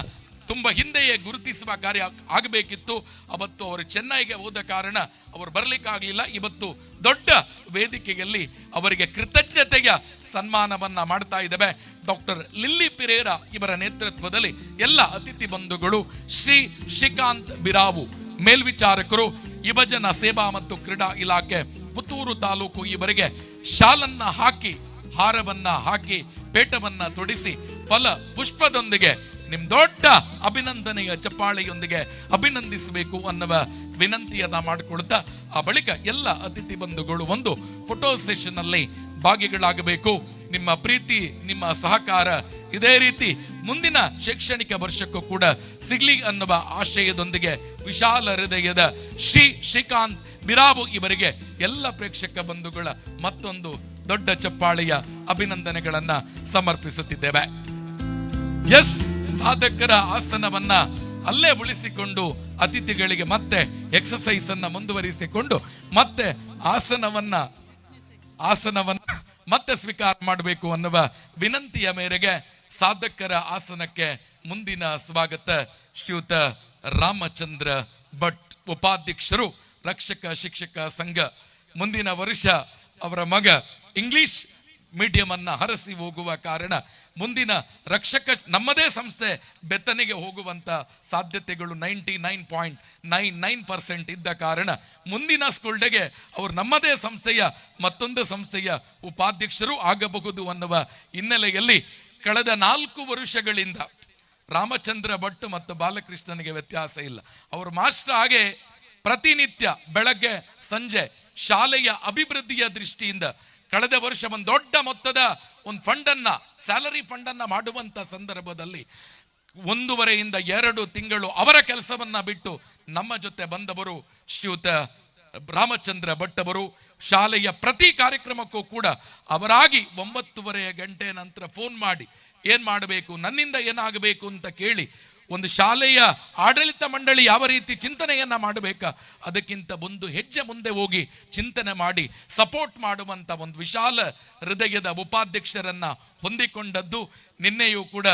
ತುಂಬ ಹಿಂದೆಯೇ ಗುರುತಿಸುವ ಕಾರ್ಯ ಆಗಬೇಕಿತ್ತು. ಅವತ್ತು ಅವರು ಚೆನ್ನೈಗೆ ಹೋದ ಕಾರಣ ಅವರು ಬರಲಿಕ್ಕಾಗಲಿಲ್ಲ. ಇವತ್ತು ದೊಡ್ಡ ವೇದಿಕೆಯಲ್ಲಿ ಅವರಿಗೆ ಕೃತಜ್ಞತೆಯ ಸನ್ಮಾನವನ್ನ ಮಾಡ್ತಾ ಇದ್ದೇವೆ. ಡಾಕ್ಟರ್ ಲಿಲ್ಲಿ ಪಿರೇರಾ ಇವರ ನೇತೃತ್ವದಲ್ಲಿ ಎಲ್ಲ ಅತಿಥಿ ಬಂಧುಗಳು, ಶ್ರೀ ಶ್ರೀಕಾಂತ್ ಬಿರಾವು ಮೇಲ್ವಿಚಾರಕರು, ಯುವಜನ ಸೇವಾ ಮತ್ತು ಕ್ರೀಡಾ ಇಲಾಖೆ ಪುತ್ತೂರು ತಾಲೂಕು ಇವರಿಗೆ ಶಾಲನ್ನ ಹಾಕಿ, ಹಾರವನ್ನ ಹಾಕಿ, ಪೇಟವನ್ನ ತೊಡಿಸಿ, ಫಲ ಪುಷ್ಪದೊಂದಿಗೆ ನಿಮ್ ದೊಡ್ಡ ಅಭಿನಂದನೆಯ ಚಪ್ಪಾಳೆಯೊಂದಿಗೆ ಅಭಿನಂದಿಸಬೇಕು ಅನ್ನುವ ವಿನಂತಿಯನ್ನ ಮಾಡಿಕೊಳ್ತಾ, ಆ ಬಳಿಕ ಎಲ್ಲ ಅತಿಥಿ ಬಂಧುಗಳು ಒಂದು ಫೋಟೋ ಸೆಷನ್ ಅಲ್ಲಿ ಭಾಗಿಗಳಾಗಬೇಕು. ನಿಮ್ಮ ಪ್ರೀತಿ, ನಿಮ್ಮ ಸಹಕಾರ ಇದೇ ರೀತಿ ಮುಂದಿನ ಶೈಕ್ಷಣಿಕ ವರ್ಷಕ್ಕೂ ಕೂಡ ಸಿಗ್ಲಿ ಅನ್ನುವ ಆಶಯದೊಂದಿಗೆ ವಿಶಾಲ ಹೃದಯದ ಶ್ರೀ ಶ್ರೀಕಾಂತ್ ಬಿರಾವು ಇವರಿಗೆ ಎಲ್ಲ ಪ್ರೇಕ್ಷಕ ಬಂಧುಗಳ ಮತ್ತೊಂದು ದೊಡ್ಡ ಚಪ್ಪಾಳೆಯ ಅಭಿನಂದನೆಗಳನ್ನ ಸಮರ್ಪಿಸುತ್ತಿದ್ದೇವೆ. ಎಸ್, ಸಾಧಕರ ಆಸನವನ್ನ ಅಲ್ಲೇ ಉಳಿಸಿಕೊಂಡು ಅತಿಥಿಗಳಿಗೆ ಮತ್ತೆ ಎಕ್ಸಸೈಸ್ ಅನ್ನ ಮುಂದುವರಿಸಿಕೊಂಡು ಮತ್ತೆ ಆಸನವನ್ನ ಮತ್ತೆ ಸ್ವೀಕಾರ ಮಾಡಬೇಕು ಅನ್ನುವ ವಿನಂತಿಯ ಮೇರೆಗೆ ಸಾಧಕರ ಆಸನಕ್ಕೆ ಮುಂದಿನ ಸ್ವಾಗತ ಶ್ರೀಯುತ ರಾಮಚಂದ್ರ ಭಟ್, ಉಪಾಧ್ಯಕ್ಷರು, ರಕ್ಷಕ ಶಿಕ್ಷಕ ಸಂಘ. ಮುಂದಿನ ವರ್ಷ ಅವರ ಮಗ ಇಂಗ್ಲಿಷ್ ಮೀಡಿಯಂ ಅನ್ನ ಹರಸಿ ಹೋಗುವ ಕಾರಣ ಮುಂದಿನ ರಕ್ಷಕ ನಮ್ಮದೇ ಸಂಸ್ಥೆ ಬೆತ್ತನೆಗೆ ಹೋಗುವಂತ ಸಾಧ್ಯತೆಗಳು 99.99% ಇದ್ದ ಕಾರಣ ಮುಂದಿನ ಸ್ಕೂಲ್ ಡೇಗೆ ಅವರು ನಮ್ಮದೇ ಸಂಸ್ಥೆಯ ಮತ್ತೊಂದು ಸಂಸ್ಥೆಯ ಉಪಾಧ್ಯಕ್ಷರು ಆಗಬಹುದು ಅನ್ನುವ ಹಿನ್ನೆಲೆಯಲ್ಲಿ ಕಳೆದ 4 ವರ್ಷಗಳಿಂದ ರಾಮಚಂದ್ರ ಭಟ್ ಮತ್ತು ಬಾಲಕೃಷ್ಣನಿಗೆ ವ್ಯತ್ಯಾಸ ಇಲ್ಲ. ಅವರು ಮಾಸ್ಟರ್ ಹಾಗೆ ಪ್ರತಿನಿತ್ಯ ಬೆಳಗ್ಗೆ ಸಂಜೆ ಶಾಲೆಯ ಅಭಿವೃದ್ಧಿಯ ದೃಷ್ಟಿಯಿಂದ ಕಳೆದ ವರ್ಷ ಒಂದು ದೊಡ್ಡ ಮೊತ್ತದ ಒಂದು ಫಂಡನ್ನ, ಸ್ಯಾಲರಿ ಫಂಡನ್ನ ಮಾಡುವಂತ ಸಂದರ್ಭದಲ್ಲಿ 1.5 ರಿಂದ 2 ತಿಂಗಳು ಅವರ ಕೆಲಸವನ್ನ ಬಿಟ್ಟು ನಮ್ಮ ಜೊತೆ ಬಂದವರು ಶ್ರೀಯುತ ರಾಮಚಂದ್ರ ಭಟ್ ಅವರು. ಶಾಲೆಯ ಪ್ರತಿ ಕಾರ್ಯಕ್ರಮಕ್ಕೂ ಕೂಡ ಅವರಾಗಿ 9:30 ಗಂಟೆ ನಂತರ ಫೋನ್ ಮಾಡಿ ಏನ್ ಮಾಡಬೇಕು, ನನ್ನಿಂದ ಏನಾಗಬೇಕು ಅಂತ ಕೇಳಿ, ಒಂದು ಶಾಲೆಯ ಆಡಳಿತ ಮಂಡಳಿ ಯಾವ ರೀತಿ ಚಿಂತನೆಯನ್ನ ಮಾಡಬೇಕಾ ಅದಕ್ಕಿಂತ ಒಂದು ಹೆಜ್ಜೆ ಮುಂದೆ ಹೋಗಿ ಚಿಂತನೆ ಮಾಡಿ ಸಪೋರ್ಟ್ ಮಾಡುವಂತ ಒಂದು ವಿಶಾಲ ಹೃದಯದ ಉಪಾಧ್ಯಕ್ಷರನ್ನ ಹೊಂದಿಕೊಂಡದ್ದು. ನಿನ್ನೆಯೂ ಕೂಡ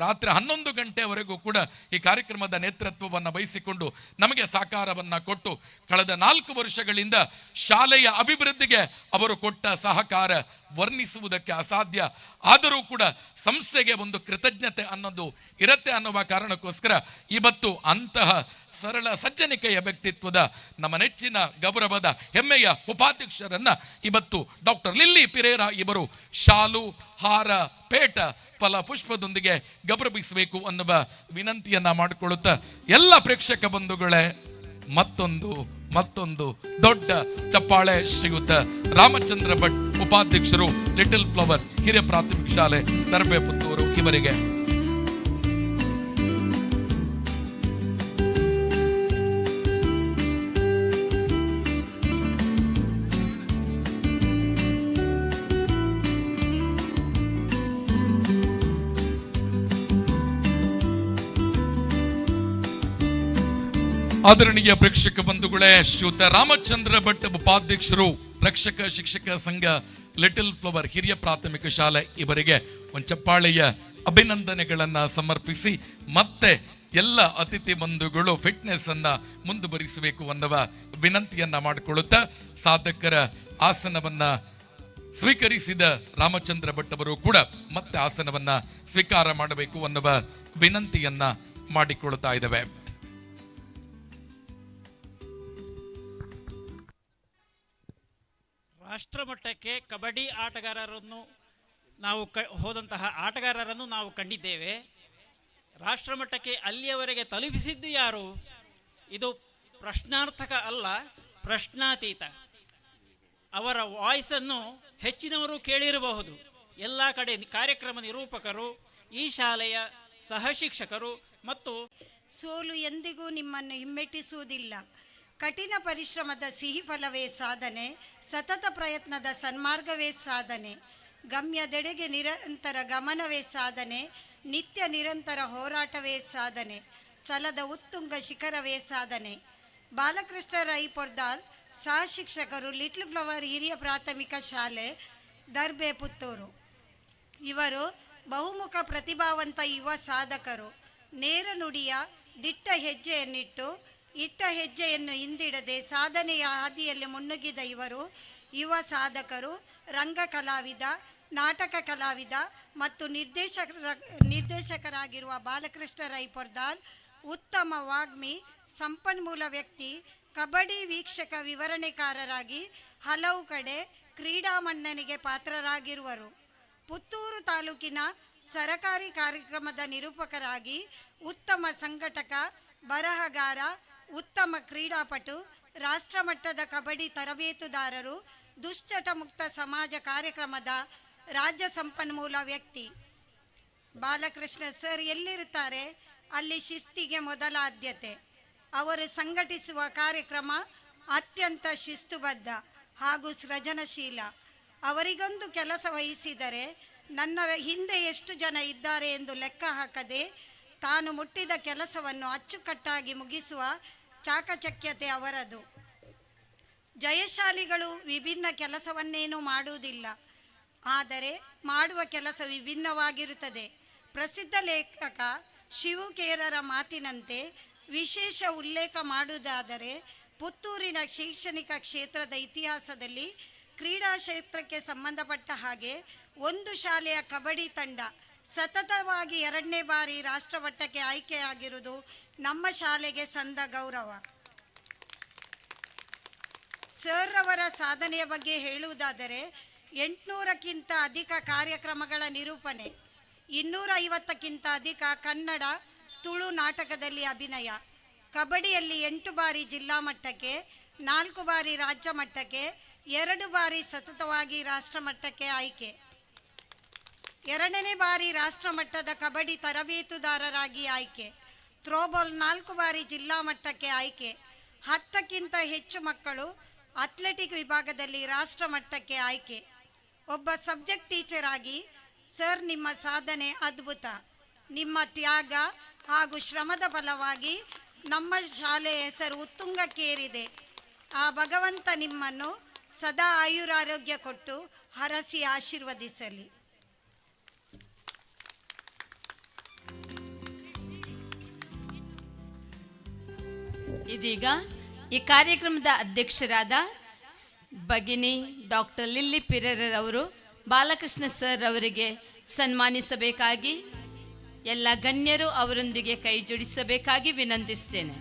ರಾತ್ರಿ 11 ಗಂಟೆವರೆಗೂ ಕೂಡ ಈ ಕಾರ್ಯಕ್ರಮದ ನೇತೃತ್ವವನ್ನು ವಹಿಸಿಕೊಂಡು ನಮಗೆ ಸಹಕಾರವನ್ನ ಕೊಟ್ಟು ಕಳೆದ 4 ವರ್ಷಗಳಿಂದ ಶಾಲೆಯ ಅಭಿವೃದ್ಧಿಗೆ ಅವರು ಕೊಟ್ಟ ಸಹಕಾರ ವರ್ಣಿಸುವುದಕ್ಕೆ ಅಸಾಧ್ಯ. ಆದರೂ ಕೂಡ ಸಂಸ್ಥೆಗೆ ಒಂದು ಕೃತಜ್ಞತೆ ಅನ್ನೋದು ಇರುತ್ತೆ ಅನ್ನುವ ಕಾರಣಕ್ಕೋಸ್ಕರ ಇವತ್ತು ಅಂತಹ ಸರಳ ಸಜ್ಜನಿಕೆಯ ವ್ಯಕ್ತಿತ್ವದ ನಮ್ಮ ನೆಚ್ಚಿನ ಗೌರವದ ಹೆಮ್ಮೆಯ ಉಪಾಧ್ಯಕ್ಷರನ್ನ ಇವತ್ತು ಡಾಕ್ಟರ್ ಲಿಲ್ಲಿ ಪಿರೇರಾ ಇವರು ಶಾಲು, ಹಾರ, ಪೇಟ, ಫಲ ಪುಷ್ಪದೊಂದಿಗೆ ಗೌರವಿಸಬೇಕು ಅನ್ನುವ ವಿನಂತಿಯನ್ನ ಮಾಡಿಕೊಳ್ಳುತ್ತಾ ಎಲ್ಲ ಪ್ರೇಕ್ಷಕ ಬಂಧುಗಳೇ ಮತ್ತೊಂದು ದೊಡ್ಡ ಚಪ್ಪಾಳೆ ಶ್ರೀಯುತ ರಾಮಚಂದ್ರ ಭಟ್, ಉಪಾಧ್ಯಕ್ಷರು, ಲಿಟಲ್ ಫ್ಲವರ್ ಹಿರಿಯ ಪ್ರಾಥಮಿಕ ಶಾಲೆ, ತರಬೆ ಪುತ್ತೂರು ಇವರಿಗೆ. ಆದರಣೀಯ ಪ್ರೇಕ್ಷಕ ಬಂಧುಗಳೇ, ಶ್ರೀಯುತ ರಾಮಚಂದ್ರ ಭಟ್ ಉಪಾಧ್ಯಕ್ಷರು, ರಕ್ಷಕ ಶಿಕ್ಷಕ ಸಂಘ, ಲಿಟಲ್ ಫ್ಲವರ್ ಹಿರಿಯ ಪ್ರಾಥಮಿಕ ಶಾಲೆ ಇವರಿಗೆ ಒಂದು ಚಪ್ಪಾಳೆಯ ಅಭಿನಂದನೆಗಳನ್ನ ಸಮರ್ಪಿಸಿ ಮತ್ತೆ ಎಲ್ಲ ಅತಿಥಿ ಬಂಧುಗಳು ಫಿಟ್ನೆಸ್ ಅನ್ನ ಮುಂದುವರಿಸಬೇಕು ಅನ್ನುವ ವಿನಂತಿಯನ್ನ ಮಾಡಿಕೊಳ್ಳುತ್ತಾ ಸಾಧಕರ ಆಸನವನ್ನ ಸ್ವೀಕರಿಸಿದ ರಾಮಚಂದ್ರ ಭಟ್ ಅವರು ಕೂಡ ಮತ್ತೆ ಆಸನವನ್ನ ಸ್ವೀಕಾರ ಮಾಡಬೇಕು ಅನ್ನುವ ವಿನಂತಿಯನ್ನ ಮಾಡಿಕೊಳ್ಳುತ್ತಾ ಇದ್ದೇವೆ. ರಾಷ್ಟ್ರಮಟ್ಟಕ್ಕೆ ಕಬಡ್ಡಿ ಆಟಗಾರರನ್ನು ನಾವು ಹೋದಂತಹ ಆಟಗಾರರನ್ನು ನಾವು ಕಂಡಿದ್ದೇವೆ. ರಾಷ್ಟ್ರಮಟ್ಟಕ್ಕೆ ಅಲ್ಲಿಯವರೆಗೆ ತಲುಪಿಸಿದ್ದು ಯಾರು? ಇದು ಪ್ರಶ್ನಾರ್ಥಕ ಅಲ್ಲ, ಪ್ರಶ್ನಾತೀತ. ಅವರ ವಾಯ್ಸನ್ನು ಹೆಚ್ಚಿನವರು ಕೇಳಿರಬಹುದು. ಎಲ್ಲ ಕಡೆ ಕಾರ್ಯಕ್ರಮ ನಿರೂಪಕರು, ಈ ಶಾಲೆಯ ಸಹಶಿಕ್ಷಕರು ಮತ್ತು ಸೋಲು ಎಂದಿಗೂ ನಿಮ್ಮನ್ನು ಹಿಮ್ಮೆಟ್ಟಿಸುವುದಿಲ್ಲ. ಕಠಿಣ ಪರಿಶ್ರಮದ ಸಿಹಿ ಫಲವೇ ಸಾಧನೆ, ಸತತ ಪ್ರಯತ್ನದ ಸನ್ಮಾರ್ಗವೇ ಸಾಧನೆ, ಗಮ್ಯದೆಡೆಗೆ ನಿರಂತರ ಗಮನವೇ ಸಾಧನೆ, ನಿತ್ಯ ನಿರಂತರ ಹೋರಾಟವೇ ಸಾಧನೆ, ಛಲದ ಉತ್ತುಂಗ ಶಿಖರವೇ ಸಾಧನೆ. ಬಾಲಕೃಷ್ಣ ರೈ ಪೊರ್ದಾಲ್, ಸಹ ಶಿಕ್ಷಕರು, ಲಿಟಲ್ ಫ್ಲವರ್ ಹಿರಿಯ ಪ್ರಾಥಮಿಕ ಶಾಲೆ, ದರ್ಬೆ ಪುತ್ತೂರು. ಇವರು ಬಹುಮುಖ ಪ್ರತಿಭಾವಂತ ಯುವ ಸಾಧಕರು. ನೇರ ನುಡಿಯ ದಿಟ್ಟ ಹೆಜ್ಜೆಯನ್ನಿಟ್ಟು ಇಟ್ಟ ಹೆಜ್ಜೆಯನ್ನು ಹಿಂದಿಡದೆ ಸಾಧನೆಯ ಹಾದಿಯಲ್ಲಿ ಮುನ್ನುಗ್ಗಿದ ಇವರು ಯುವ ಸಾಧಕರು, ರಂಗ ಕಲಾವಿದ, ನಾಟಕ ಕಲಾವಿದ ಮತ್ತು ನಿರ್ದೇಶಕರಾಗಿರುವ ಬಾಲಕೃಷ್ಣ ರೈ ಪೊರ್ದಾಲ್ ಉತ್ತಮ ವಾಗ್ಮಿ, ಸಂಪನ್ಮೂಲ ವ್ಯಕ್ತಿ, ಕಬಡ್ಡಿ ವೀಕ್ಷಕ ವಿವರಣೆಕಾರರಾಗಿ ಹಲವು ಕಡೆ ಕ್ರೀಡಾ ಮನ್ನಣೆಗೆ ಪಾತ್ರರಾಗಿರುವರು. ಪುತ್ತೂರು ತಾಲೂಕಿನ ಸರಕಾರಿ ಕಾರ್ಯಕ್ರಮದ ನಿರೂಪಕರಾಗಿ ಉತ್ತಮ ಸಂಘಟಕ, ಬರಹಗಾರ, ಉತ್ತಮ ಕ್ರೀಡಾಪಟು, ರಾಷ್ಟ್ರಮಟ್ಟದ ಕಬಡ್ಡಿ ತರಬೇತುದಾರರು, ದುಶ್ಚಟ ಮುಕ್ತ ಸಮಾಜ ಕಾರ್ಯಕ್ರಮದ ರಾಜ್ಯ ಸಂಪನ್ಮೂಲ ವ್ಯಕ್ತಿ. ಬಾಲಕೃಷ್ಣ ಸರ್ ಎಲ್ಲಿರುತ್ತಾರೆ ಅಲ್ಲಿ ಶಿಸ್ತಿಗೆ ಮೊದಲ ಆದ್ಯತೆ. ಅವರು ಸಂಘಟಿಸುವ ಕಾರ್ಯಕ್ರಮ ಅತ್ಯಂತ ಶಿಸ್ತುಬದ್ಧ ಹಾಗೂ ಸೃಜನಶೀಲ. ಅವರಿಗೊಂದು ಕೆಲಸ ವಹಿಸಿದರೆ ನನ್ನ ಹಿಂದೆ ಎಷ್ಟು ಜನ ಇದ್ದಾರೆ ಎಂದು ಲೆಕ್ಕ ಹಾಕದೆ ತಾನು ಮುಟ್ಟಿದ ಕೆಲಸವನ್ನು ಅಚ್ಚುಕಟ್ಟಾಗಿ ಮುಗಿಸುವ ಚಾಕಚಕ್ಯತೆ ಅವರದು. ಜಯಶಾಲಿಗಳು ವಿಭಿನ್ನ ಕೆಲಸವನ್ನೇನೂ ಮಾಡುವುದಿಲ್ಲ, ಆದರೆ ಮಾಡುವ ಕೆಲಸ ವಿಭಿನ್ನವಾಗಿರುತ್ತದೆ. ಪ್ರಸಿದ್ಧ ಲೇಖಕ ಶಿವು ಕೇರರ ಮಾತಿನಂತೆ ವಿಶೇಷ ಉಲ್ಲೇಖ ಮಾಡುವುದಾದರೆ ಪುತ್ತೂರಿನ ಶೈಕ್ಷಣಿಕ ಕ್ಷೇತ್ರದ ಇತಿಹಾಸದಲ್ಲಿ ಕ್ರೀಡಾ ಕ್ಷೇತ್ರಕ್ಕೆ ಸಂಬಂಧಪಟ್ಟ ಹಾಗೆ ಒಂದು ಶಾಲೆಯ ಕಬಡ್ಡಿ ತಂಡ ಸತತವಾಗಿ 2ನೇ ಬಾರಿ ರಾಷ್ಟ್ರಮಟ್ಟಕ್ಕೆ ಆಯ್ಕೆಯಾಗಿರುವುದು ನಮ್ಮ ಶಾಲೆಗೆ ಸಂದ ಗೌರವ. ಸರ್ ಅವರ ಸಾಧನೆಯ ಬಗ್ಗೆ ಹೇಳುವುದಾದರೆ 800ಕ್ಕಿಂತ ಅಧಿಕ ಕಾರ್ಯಕ್ರಮಗಳ ನಿರೂಪಣೆ, 250ಕ್ಕಿಂತ ಅಧಿಕ ಕನ್ನಡ, ತುಳು ನಾಟಕದಲ್ಲಿ ಅಭಿನಯ, ಕಬಡ್ಡಿಯಲ್ಲಿ 8 ಬಾರಿ ಜಿಲ್ಲಾ ಮಟ್ಟಕ್ಕೆ, 4 ಬಾರಿ ರಾಜ್ಯ ಮಟ್ಟಕ್ಕೆ, 2 ಬಾರಿ ಸತತವಾಗಿ ರಾಷ್ಟ್ರಮಟ್ಟಕ್ಕೆ ಆಯ್ಕೆ, 2ನೇ ಬಾರಿ ರಾಷ್ಟ್ರಮಟ್ಟದ ಕಬಡ್ಡಿ ತರಬೇತುದಾರರಾಗಿ ಆಯ್ಕೆ, ಥ್ರೋಬಾಲ್ 4 ಬಾರಿ ಜಿಲ್ಲಾ ಮಟ್ಟಕ್ಕೆ ಆಯ್ಕೆ, 10ಕ್ಕಿಂತ ಹೆಚ್ಚು ಮಕ್ಕಳು ಅಥ್ಲೆಟಿಕ್ ವಿಭಾಗದಲ್ಲಿ ರಾಷ್ಟ್ರಮಟ್ಟಕ್ಕೆ ಆಯ್ಕೆ. ಒಬ್ಬ ಸಬ್ಜೆಕ್ಟ್ ಟೀಚರ್ ಆಗಿ ಸರ್ ನಿಮ್ಮ ಸಾಧನೆ ಅದ್ಭುತ. ನಿಮ್ಮ ತ್ಯಾಗ ಹಾಗೂ ಶ್ರಮದ ಫಲವಾಗಿ ನಮ್ಮ ಶಾಲೆಯ ಹೆಸರು ಉತ್ತುಂಗಕ್ಕೇರಿದೆ. ಆ ಭಗವಂತ ನಿಮ್ಮನ್ನು ಸದಾ ಆಯುರಾರೋಗ್ಯ ಕೊಟ್ಟು ಹರಸಿ ಆಶೀರ್ವದಿಸಲಿ. ಇದೀಗ ಈ ಕಾರ್ಯಕ್ರಮದ ಅಧ್ಯಕ್ಷರಾದ ಭಗಿನಿ ಡಾಕ್ಟರ್ ಲಿಲ್ಲಿ ಪಿರೇರರವರು ಬಾಲಕೃಷ್ಣ ಸರ್ ಅವರಿಗೆ ಸನ್ಮಾನಿಸಬೇಕಾಗಿ ಎಲ್ಲ ಗಣ್ಯರು ಅವರೊಂದಿಗೆ ಕೈ ಜೋಡಿಸಬೇಕಾಗಿ ವಿನಂತಿಸುತ್ತೇನೆ.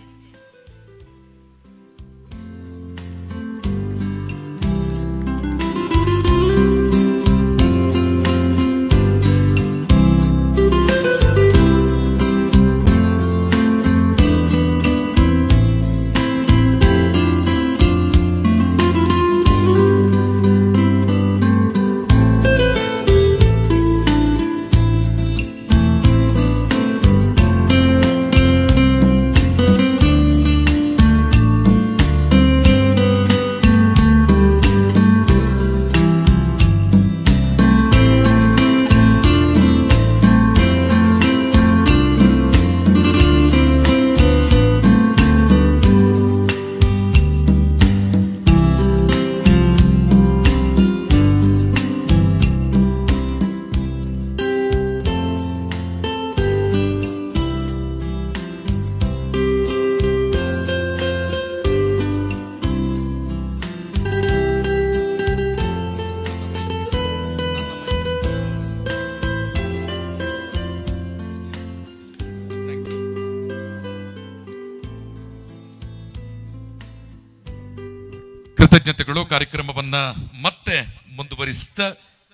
ಕೃತಜ್ಞತೆಗಳು. ಕಾರ್ಯಕ್ರಮವನ್ನ ಮತ್ತೆ ಮುಂದುವರಿಸ್ತಾ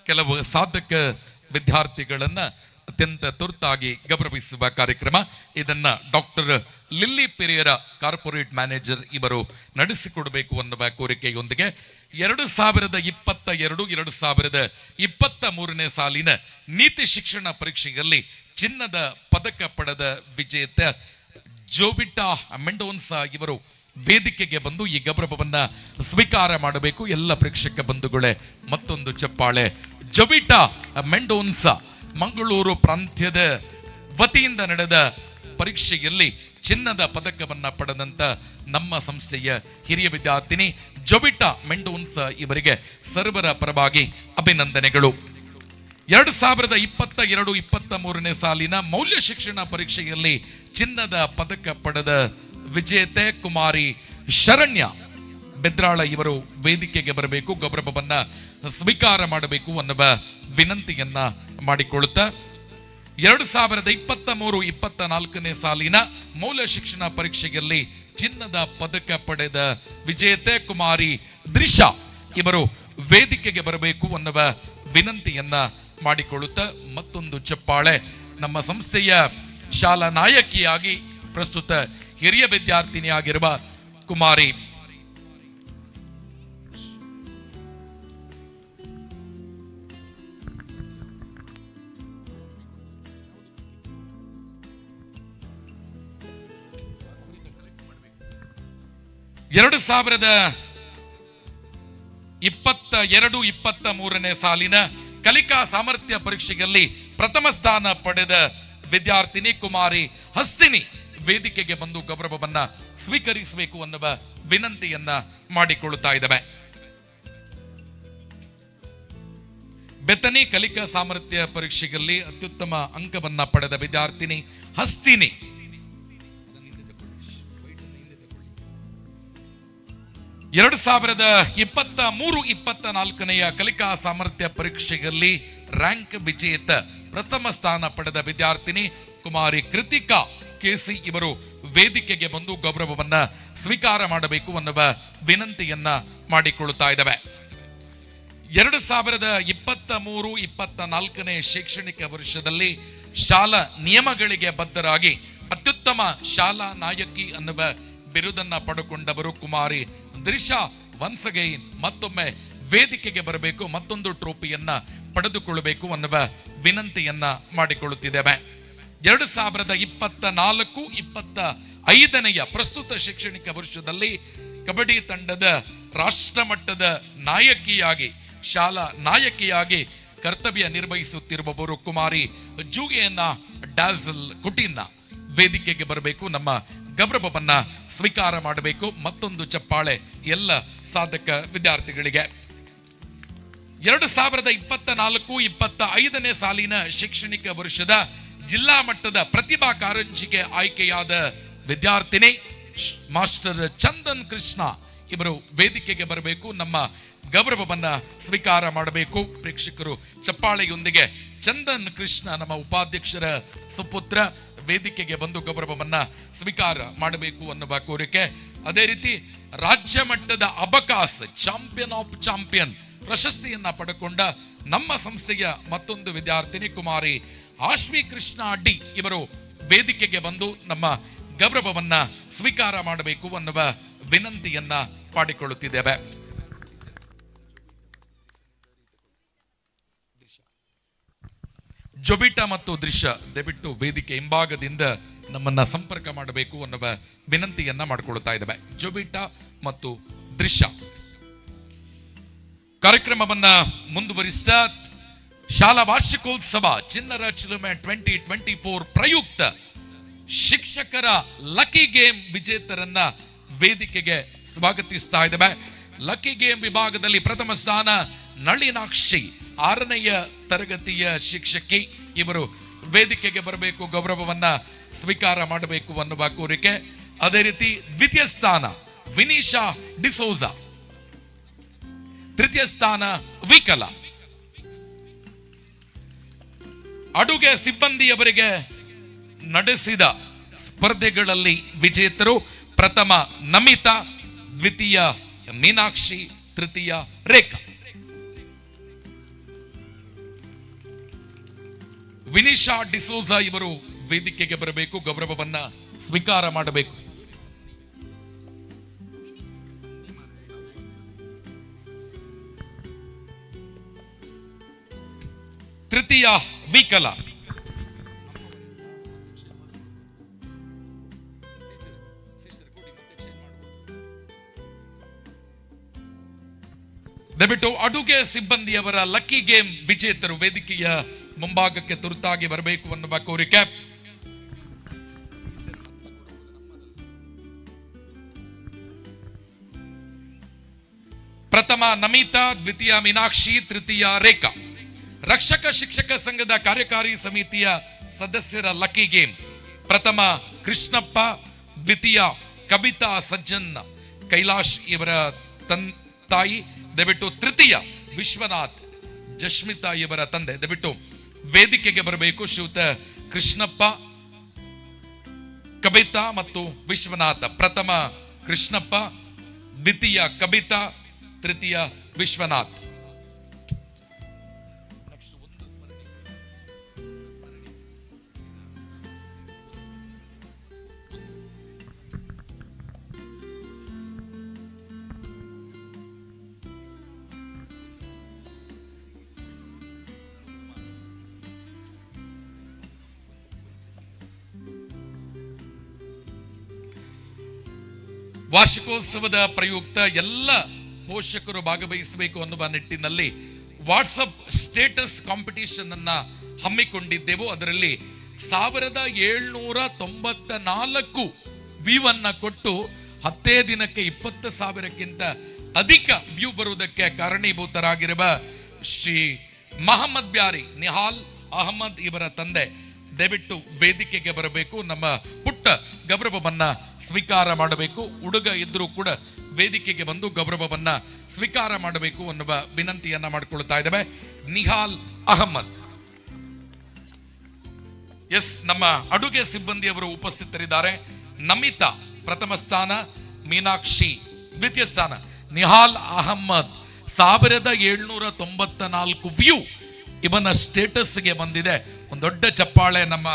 ಕೆಲವು ಸಾಧಕ ವಿದ್ಯಾರ್ಥಿಗಳನ್ನ ಅತ್ಯಂತ ತುರ್ತಾಗಿ ಗೌರವಿಸುವ ಕಾರ್ಯಕ್ರಮ. ಇದನ್ನ ಡಾಕ್ಟರ್ ಲಿಲ್ಲಿ ಪೆರೇರ ಕಾರ್ಪೊರೇಟ್ ಮ್ಯಾನೇಜರ್ ಇವರು ನಡೆಸಿಕೊಡಬೇಕು ಅನ್ನುವ ಕೋರಿಕೆಯೊಂದಿಗೆ 2022-2023ನೇ ಸಾಲಿನ ನೀತಿ ಶಿಕ್ಷಣ ಪರೀಕ್ಷೆಯಲ್ಲಿ ಚಿನ್ನದ ಪದಕ ಪಡೆದ ವಿಜೇತ ಜೋವಿಟಾ ಮೆಂಡೋನ್ಸಾ ಇವರು ವೇದಿಕೆಗೆ ಬಂದು ಈ ಗೌರವವನ್ನ ಸ್ವೀಕಾರ ಮಾಡಬೇಕು. ಎಲ್ಲ ಪ್ರೇಕ್ಷಕ ಬಂಧುಗಳೇ ಮತ್ತೊಂದು ಚಪ್ಪಾಳೆ. ಜೋವಿಟಾ ಮೆಂಡೋನ್ಸಾ ಮಂಗಳೂರು ಪ್ರಾಂತ್ಯದ ವತಿಯಿಂದ ನಡೆದ ಪರೀಕ್ಷೆಯಲ್ಲಿ ಚಿನ್ನದ ಪದಕವನ್ನ ಪಡೆದಂತ ನಮ್ಮ ಸಂಸ್ಥೆಯ ಹಿರಿಯ 2022-23 ಸಾಲಿನ ಮೌಲ್ಯ ಶಿಕ್ಷಣ ಪರೀಕ್ಷೆಯಲ್ಲಿ ಚಿನ್ನದ ಪದಕ ಪಡೆದ ವಿಜೇತೆ ಕುಮಾರಿ ಶರಣ್ಯ ಬೆದ್ರಾಳ ಇವರು ವೇದಿಕೆಗೆ ಬರಬೇಕು, ಗೌರವವನ್ನ ಸ್ವೀಕಾರ ಮಾಡಬೇಕು ಅನ್ನುವ ವಿನಂತಿಯನ್ನ ಮಾಡಿಕೊಳ್ಳುತ್ತಾ 2023-24 ಸಾಲಿನ ಮೌಲ್ಯ ಶಿಕ್ಷಣ ಪರೀಕ್ಷೆಯಲ್ಲಿ ಚಿನ್ನದ ಪದಕ ಪಡೆದ ವಿಜೇತೆ ಕುಮಾರಿ ದೃಶ್ಯ ಇವರು ವೇದಿಕೆಗೆ ಬರಬೇಕು ಅನ್ನುವ ವಿನಂತಿಯನ್ನ ಮಾಡಿಕೊಳ್ಳುತ್ತಾ ಮತ್ತೊಂದು ಚಪ್ಪಾಳೆ ನಮ್ಮ ಸಂಸ್ಥೆಯ ಶಾಲಾ ನಾಯಕಿಯಾಗಿ ಪ್ರಸ್ತುತ ಹಿರಿಯ ವಿದ್ಯಾರ್ಥಿನಿಯಾಗಿರುವ ಕುಮಾರಿ ಎರಡು 2022-23 ಸಾಲಿನ ಕಲಿಕಾ ಸಾಮರ್ಥ್ಯ ಪರೀಕ್ಷೆಯಲ್ಲಿ ಪ್ರಥಮ ಸ್ಥಾನ ಪಡೆದ ವಿದ್ಯಾರ್ಥಿನಿ ಕುಮಾರಿ ಹಸ್ತಿನಿ ವೇದಿಕೆಗೆ ಬಂದು ಗೌರವವನ್ನ ಸ್ವೀಕರಿಸಬೇಕು ಅನ್ನುವ ವಿನಂತಿಯನ್ನ ಮಾಡಿಕೊಳ್ಳುತ್ತಾ ಇದ್ದೇವೆ. ಬೆತ್ತನಿ ಕಲಿಕಾ ಸಾಮರ್ಥ್ಯ ಪರೀಕ್ಷೆಯಲ್ಲಿ ಅತ್ಯುತ್ತಮ ಅಂಕವನ್ನ ಪಡೆದ ವಿದ್ಯಾರ್ಥಿನಿ ಹಸ್ತಿನಿ 2023-24 ಕಲಿಕಾ ಸಾಮರ್ಥ್ಯ ಪರೀಕ್ಷೆಯಲ್ಲಿ ರ್ಯಾಂಕ್ ವಿಜೇತ ಪ್ರಥಮ ಸ್ಥಾನ ಪಡೆದ ವಿದ್ಯಾರ್ಥಿನಿ ಕುಮಾರಿ ಕೃತಿಕಾ ಕೆಸಿ ಇವರು ವೇದಿಕೆಗೆ ಬಂದು ಗೌರವವನ್ನ ಸ್ವೀಕಾರ ಮಾಡಬೇಕು ಅನ್ನುವ ವಿನಂತಿಯನ್ನ ಮಾಡಿಕೊಳ್ಳುತ್ತಾ ಇದ್ದೇವೆ. 2023-24 ಶೈಕ್ಷಣಿಕ ವರ್ಷದಲ್ಲಿ ಶಾಲಾ ನಿಯಮಗಳಿಗೆ ಬದ್ಧರಾಗಿ ಅತ್ಯುತ್ತಮ ಶಾಲಾ ನಾಯಕಿ ಅನ್ನುವ ಬಿರುದನ್ನ ಪಡೆದುಕೊಂಡವರು ಕುಮಾರಿ ದೃಶ್ಯ ಒನ್ಸ್ ಅಗೈನ್ ಮತ್ತೊಮ್ಮೆ ವೇದಿಕೆಗೆ ಬರಬೇಕು, ಮತ್ತೊಂದು ಟ್ರೋಫಿಯನ್ನ ಪಡೆದುಕೊಳ್ಳಬೇಕು ಅನ್ನುವ ವಿನಂತಿಯನ್ನ ಮಾಡಿಕೊಳ್ಳುತ್ತಿದ್ದೇವೆ. 2024-25 ಪ್ರಸ್ತುತ ಶೈಕ್ಷಣಿಕ ವರ್ಷದಲ್ಲಿ ಕಬಡ್ಡಿ ತಂಡದ ರಾಷ್ಟ್ರ ಮಟ್ಟದ ನಾಯಕಿಯಾಗಿ ಶಾಲಾ ನಾಯಕಿಯಾಗಿ ಕರ್ತವ್ಯ ನಿರ್ವಹಿಸುತ್ತಿರುವವರು ಕುಮಾರಿ ಜೂಗಿಯನ್ನ ಡಾಝಲ್ ಕುಟಿನ್ನ ವೇದಿಕೆಗೆ ಬರಬೇಕು, ನಮ್ಮ ಗೌರವವನ್ನ ಸ್ವೀಕಾರ ಮಾಡಬೇಕು. ಮತ್ತೊಂದು ಚಪ್ಪಾಳೆ ಎಲ್ಲ ಸಾಧಕ ವಿದ್ಯಾರ್ಥಿಗಳಿಗೆ. 2024-25 ಸಾಲಿನ ಶೈಕ್ಷಣಿಕ ವರ್ಷದ ಜಿಲ್ಲಾ ಮಟ್ಟದ ಪ್ರತಿಭಾ ಕಾರಂಜಿಗೆ ಆಯ್ಕೆಯಾದ ವಿದ್ಯಾರ್ಥಿನಿ ಮಾಸ್ಟರ್ ಚಂದನ್ ಕೃಷ್ಣ ಇವರು ವೇದಿಕೆಗೆ ಬರಬೇಕು, ನಮ್ಮ ಗೌರವವನ್ನ ಸ್ವೀಕಾರ ಮಾಡಬೇಕು. ಪ್ರೇಕ್ಷಕರು ಚಪ್ಪಾಳೆಯೊಂದಿಗೆ ಚಂದನ್ ಕೃಷ್ಣ ನಮ್ಮ ಉಪಾಧ್ಯಕ್ಷರ ಸುಪುತ್ರ ವೇದಿಕೆಗೆ ಬಂದು ಗೌರವವನ್ನ ಸ್ವೀಕಾರ ಮಾಡಬೇಕು ಅನ್ನುವ ಕೋರಿಕೆ. ಅದೇ ರೀತಿ ರಾಜ್ಯ ಮಟ್ಟದ ಅಬಕಾಸ್ ಚಾಂಪಿಯನ್ ಆಫ್ ಚಾಂಪಿಯನ್ ಪ್ರಶಸ್ತಿಯನ್ನ ಪಡೆದುಕೊಂಡ ನಮ್ಮ ಸಂಸ್ಥೆಯ ಮತ್ತೊಂದು ವಿದ್ಯಾರ್ಥಿನಿ ಕುಮಾರಿ ಆಶ್ವಿ ಕೃಷ್ಣ ಡಿ ಇವರು ವೇದಿಕೆಗೆ ಬಂದು ನಮ್ಮ ಗೌರವವನ್ನ ಸ್ವೀಕಾರ ಮಾಡಬೇಕು ಅನ್ನುವ ವಿನಂತಿಯನ್ನ ಮಾಡಿಕೊಳ್ಳುತ್ತಿದ್ದೇವೆ. ಜೊಬಿಟಾ ಮತ್ತು ದೃಶ್ಯ ದಯವಿಟ್ಟು ವೇದಿಕೆ ಹಿಂಭಾಗದಿಂದ ನಮ್ಮನ್ನ ಸಂಪರ್ಕ ಮಾಡಬೇಕು ಅನ್ನುವ ವಿನಂತಿಯನ್ನ ಮಾಡಿಕೊಳ್ಳುತ್ತಾ ಇದ್ದೇವೆ. ಜೊಬಿಟಾ ಮತ್ತು ದೃಶ್ಯ ಕಾರ್ಯಕ್ರಮವನ್ನ ಮುಂದುವರಿಸಿದ ಶಾಲಾ ವಾರ್ಷಿಕೋತ್ಸವ ಚಿನ್ನರ ಚಿಲುಮೆ 2024 ಪ್ರಯುಕ್ತ ಶಿಕ್ಷಕರ ಲಕ್ಕಿ ಗೇಮ್ ವಿಜೇತರನ್ನ ವೇದಿಕೆಗೆ ಸ್ವಾಗತಿಸ್ತಾ ಇದ್ದೇವೆ. ಲಕ್ಕಿ ಗೇಮ್ ವಿಭಾಗದಲ್ಲಿ ಪ್ರಥಮ ಸ್ಥಾನ ನಳಿನಾಕ್ಷಿ 6ನೆಯ ತರಗತಿಯ ಶಿಕ್ಷಕಿ ಇವರು ವೇದಿಕೆಗೆ ಬರಬೇಕು, ಗೌರವವನ್ನ ಸ್ವೀಕಾರ ಮಾಡಬೇಕು ಅನ್ನುವ ಕೋರಿಕೆ. ಅದೇ ರೀತಿ ದ್ವಿತೀಯ ಸ್ಥಾನ ವಿನಿಶಾ ಡಿಸೋಜಾ, ತೃತೀಯ ಸ್ಥಾನ ವಿಕಲ. ಅಡುಗೆ ಸಿಬ್ಬಂದಿಯವರಿಗೆ ನಡೆಸಿದ ಸ್ಪರ್ಧೆಗಳಲ್ಲಿ ವಿಜೇತರು ಪ್ರಥಮ ನಮಿತಾ, ದ್ವಿತೀಯ ಮೀನಾಕ್ಷಿ, ತೃತೀಯ ರೇಖಾ. ವಿನಿಶಾ ಡಿಸೋಜಾ ಇವರು ವೇದಿಕೆಗೆ ಬರಬೇಕು, ಗೌರವವನ್ನ ಸ್ವೀಕಾರ ಮಾಡಬೇಕು. ತೃತೀಯ ವಿಕಲ. ದಯವಿಟ್ಟು ಅಡುಗೆ ಸಿಬ್ಬಂದಿಯವರ ಲಕ್ಕಿ ಗೇಮ್ ವಿಜೇತರು ವೇದಿಕೆಯ ಮುಂಭಾಗಕ್ಕೆ ತುರ್ತಾಗಿ ಬರಬೇಕು ಅನ್ನುವ ಕೋರಿಕೆ. ಪ್ರಥಮ ನಮಿತಾ, ದ್ವಿತೀಯ ಮೀನಾಕ್ಷಿ, ತೃತೀಯ ರೇಖಾ. ರಕ್ಷಕ ಶಿಕ್ಷಕ ಸಂಘದ ಕಾರ್ಯಕಾರಿ ಸಮಿತಿಯ ಸದಸ್ಯರ ಲಕ್ಕಿ ಗೇಮ್. ಪ್ರಥಮ ಕೃಷ್ಣಪ್ಪ, ದ್ವಿತೀಯ ಕವಿತಾ ಸಜ್ಜನ್ ಕೈಲಾಶ್ ಇವರ ತಾಯಿ, ದಯವಿಟ್ಟು ತೃತೀಯ ವಿಶ್ವನಾಥ್ ಜಶ್ಮಿತಾ ಇವರ ತಂದೆ ದಯವಿಟ್ಟು ವೇದಿಕೆಗೆ ಬರಬೇಕು. ಶ್ರೀಯುತ ಕೃಷ್ಣಪ್ಪ, ಕವಿತಾ ಮತ್ತು ವಿಶ್ವನಾಥ. ಪ್ರಥಮ ಕೃಷ್ಣಪ್ಪ, ದ್ವಿತೀಯ ಕವಿತಾ, ತೃತೀಯ ವಿಶ್ವನಾಥ್. ವಾರ್ಷಿಕೋತ್ಸವದ ಪ್ರಯುಕ್ತ ಎಲ್ಲ ಪೋಷಕರು ಭಾಗವಹಿಸಬೇಕು ಅನ್ನುವ ನಿಟ್ಟಿನಲ್ಲಿ ವಾಟ್ಸಪ್ ಸ್ಟೇಟಸ್ ಕಾಂಪಿಟಿಷನ್ ಅನ್ನ ಹಮ್ಮಿಕೊಂಡಿದ್ದೆವು. ಅದರಲ್ಲಿ 1794 ವ್ಯೂ ಅನ್ನ ಕೊಟ್ಟು 10 ದಿನಕ್ಕೆ 20,000ಕ್ಕಿಂತ ಅಧಿಕ ವ್ಯೂ ಬರುವುದಕ್ಕೆ ಕಾರಣೀಭೂತರಾಗಿರುವ ಶ್ರೀ ಮಹಮ್ಮದ್ ಬ್ಯಾರಿ ನಿಹಾಲ್ ಅಹಮದ್ ಇವರ ತಂದೆ ದಯವಿಟ್ಟು ವೇದಿಕೆಗೆ ಬರಬೇಕು. ನಮ್ಮ ಪುಟ್ಟ ಗೌರವವನ್ನ ಸ್ವೀಕಾರ ಮಾಡಬೇಕು. ಹುಡುಗ ಇದ್ರೂ ಕೂಡ ವೇದಿಕೆಗೆ ಬಂದು ಗೌರವವನ್ನ ಸ್ವೀಕಾರ ಮಾಡಬೇಕು ಅನ್ನುವ ವಿನಂತಿಯನ್ನ ಮಾಡಿಕೊಳ್ತಾ ಇದ್ದೇವೆ. ನಿಹಾಲ್ ಅಹಮದ್. ಎಸ್, ನಮ್ಮ ಅಡುಗೆ ಸಿಬ್ಬಂದಿಯವರು ಉಪಸ್ಥಿತರಿದ್ದಾರೆ. ನಮಿತಾ ಪ್ರಥಮ ಸ್ಥಾನ, ಮೀನಾಕ್ಷಿ ದ್ವಿತೀಯ ಸ್ಥಾನ. ನಿಹಾಲ್ ಅಹಮದ್ 1794 ವ್ಯೂ ಇವನ ಸ್ಟೇಟಸ್ಗೆ ಬಂದಿದೆ. ಒಂದು ದೊಡ್ಡ ಚಪ್ಪಾಳೆ ನಮ್ಮ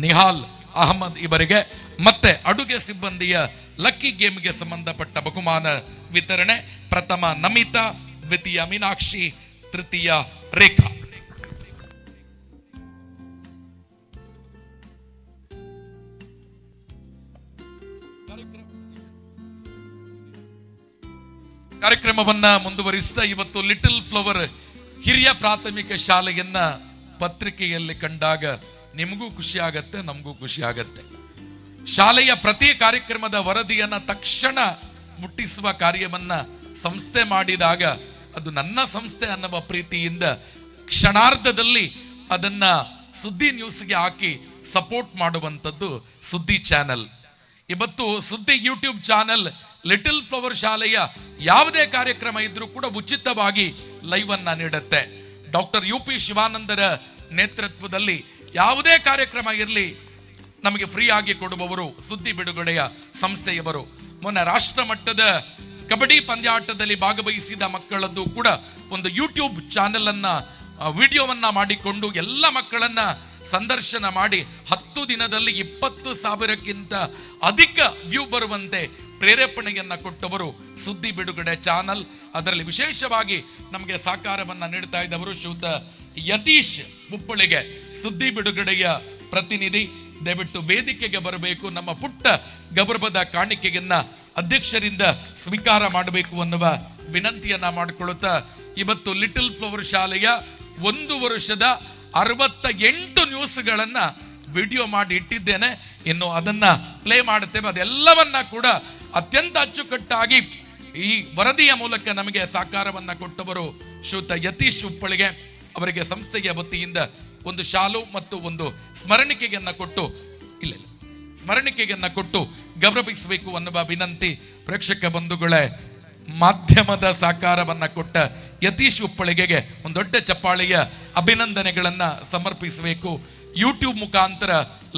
ನಿಹಾಲ್ ಅಹಮದ್ ಇವರಿಗೆ. ಮತ್ತೆ ಅಡುಗೆ ಸಿಬ್ಬಂದಿಯ ಲಕ್ಕಿ ಗೇಮ್ಗೆ ಸಂಬಂಧಪಟ್ಟ ಬಹುಮಾನ ವಿತರಣೆ. ಪ್ರಥಮ ನಮಿತಾ, ದ್ವಿತೀಯ ಮೀನಾಕ್ಷಿ, ತೃತೀಯ ರೇಖಾ. ಕಾರ್ಯಕ್ರಮವನ್ನ ಮುಂದುವರಿಸಿದ ಇವತ್ತು ಲಿಟಲ್ ಫ್ಲವರ್ ಹಿರಿಯ ಪ್ರಾಥಮಿಕ ಶಾಲೆಯನ್ನ ಪತ್ರಿಕೆಯಲ್ಲಿ ಕಂಡಾಗ ನಿಮಗೂ ಖುಷಿ ಆಗತ್ತೆ, ನಮಗೂ ಖುಷಿ ಆಗತ್ತೆ. ಶಾಲೆಯ ಪ್ರತಿ ಕಾರ್ಯಕ್ರಮದ ವರದಿಯನ್ನ ತಕ್ಷಣ ಮುಟ್ಟಿಸುವ ಕಾರ್ಯವನ್ನ ಸಂಸ್ಥೆ ಮಾಡಿದಾಗ ಅದು ನನ್ನ ಸಂಸ್ಥೆ ಅನ್ನುವ ಪ್ರೀತಿಯಿಂದ ಕ್ಷಣಾರ್ಧದಲ್ಲಿ ಅದನ್ನ ಸುದ್ದಿ ನ್ಯೂಸ್ಗೆ ಹಾಕಿ ಸಪೋರ್ಟ್ ಮಾಡುವಂಥದ್ದು ಸುದ್ದಿ ಚಾನೆಲ್. ಇವತ್ತು ಸುದ್ದಿ ಯೂಟ್ಯೂಬ್ ಚಾನೆಲ್ ಲಿಟಲ್ ಫ್ಲವರ್ ಶಾಲೆಯ ಯಾವುದೇ ಕಾರ್ಯಕ್ರಮ ಇದ್ರೂ ಕೂಡ ಉಚಿತವಾಗಿ ಲೈವ್ ಅನ್ನ ನೀಡುತ್ತೆ. ಡಾಕ್ಟರ್ UP ಶಿವಾನಂದರ ನೇತೃತ್ವದಲ್ಲಿ ಯಾವುದೇ ಕಾರ್ಯಕ್ರಮ ಇರಲಿ ನಮಗೆ ಫ್ರೀ ಆಗಿ ಕೊಡುವವರು ಸುದ್ದಿ ಬಿಡುಗಡೆಯ ಸಂಸ್ಥೆಯವರು. ಮೊನ್ನೆ ರಾಷ್ಟ್ರ ಮಟ್ಟದ ಕಬಡ್ಡಿ ಪಂದ್ಯಾಟದಲ್ಲಿ ಭಾಗವಹಿಸಿದ ಮಕ್ಕಳದ್ದು ಕೂಡ ಒಂದು ಯೂಟ್ಯೂಬ್ ಚಾನೆಲ್ ಅನ್ನ ವಿಡಿಯೋವನ್ನ ಮಾಡಿಕೊಂಡು ಎಲ್ಲ ಮಕ್ಕಳನ್ನ ಸಂದರ್ಶನ ಮಾಡಿ 10 ದಿನದಲ್ಲಿ 20,000ಕ್ಕಿಂತ ಅಧಿಕ ವ್ಯೂ ಬರುವಂತೆ ಪ್ರೇರೇಪಣೆಯನ್ನ ಕೊಟ್ಟವರು ಸುದ್ದಿ ಬಿಡುಗಡೆ ಚಾನಲ್. ಅದರಲ್ಲಿ ವಿಶೇಷವಾಗಿ ನಮಗೆ ಸಹಕಾರವನ್ನ ನೀಡ್ತಾ ಇದ್ದವರು ಶ್ರೀಯುತ ಯತೀಶ್ ಉಪ್ಪಳಿಗೆ, ಸುದ್ದಿ ಬಿಡುಗಡೆಯ ಪ್ರತಿನಿಧಿ. ದಯವಿಟ್ಟು ವೇದಿಕೆಗೆ ಬರಬೇಕು. ನಮ್ಮ ಪುಟ್ಟ ಗೌರವದ ಕಾಣಿಕೆಯನ್ನ ಅಧ್ಯಕ್ಷರಿಂದ ಸ್ವೀಕಾರ ಮಾಡಬೇಕು ಅನ್ನುವ ವಿನಂತಿಯನ್ನ ಮಾಡಿಕೊಳ್ಳುತ್ತಾ ಇವತ್ತು ಲಿಟಲ್ ಫ್ಲವರ್ ಶಾಲೆಯ 1 ವರ್ಷದ 68 ನ್ಯೂಸ್ಗಳನ್ನ ವಿಡಿಯೋ ಮಾಡಿ ಇಟ್ಟಿದ್ದೇನೆ. ಇನ್ನು ಅದನ್ನ ಪ್ಲೇ ಮಾಡುತ್ತೇವೆ. ಅದೆಲ್ಲವನ್ನ ಕೂಡ ಅತ್ಯಂತ ಅಚ್ಚುಕಟ್ಟಾಗಿ ಈ ವರದಿಯ ಮೂಲಕ ನಮಗೆ ಸಹಕಾರವನ್ನ ಕೊಟ್ಟವರು ಶ್ರೀಯುತ ಯತೀಶ್ ಉಪ್ಪಳಿಗೆ. ಅವರಿಗೆ ಸಂಸ್ಥೆಯ ವತಿಯಿಂದ ಒಂದು ಶಾಲು ಮತ್ತು ಒಂದು ಸ್ಮರಣಿಕೆಯನ್ನ ಕೊಟ್ಟು ಗೌರವಿಸಬೇಕು ಅನ್ನುವ ವಿನಂತಿ. ಪ್ರೇಕ್ಷಕ ಬಂಧುಗಳೇ, ಮಾಧ್ಯಮದ ಸಹಕಾರವನ್ನ ಕೊಟ್ಟ ಯತೀಶ್ ಉಪ್ಪಳಿಗೆಗೆ ಒಂದು ದೊಡ್ಡ ಚಪ್ಪಾಳೆಯ ಅಭಿನಂದನೆಗಳನ್ನ ಸಮರ್ಪಿಸಬೇಕು. ಯೂಟ್ಯೂಬ್ ಮುಖಾಂತರ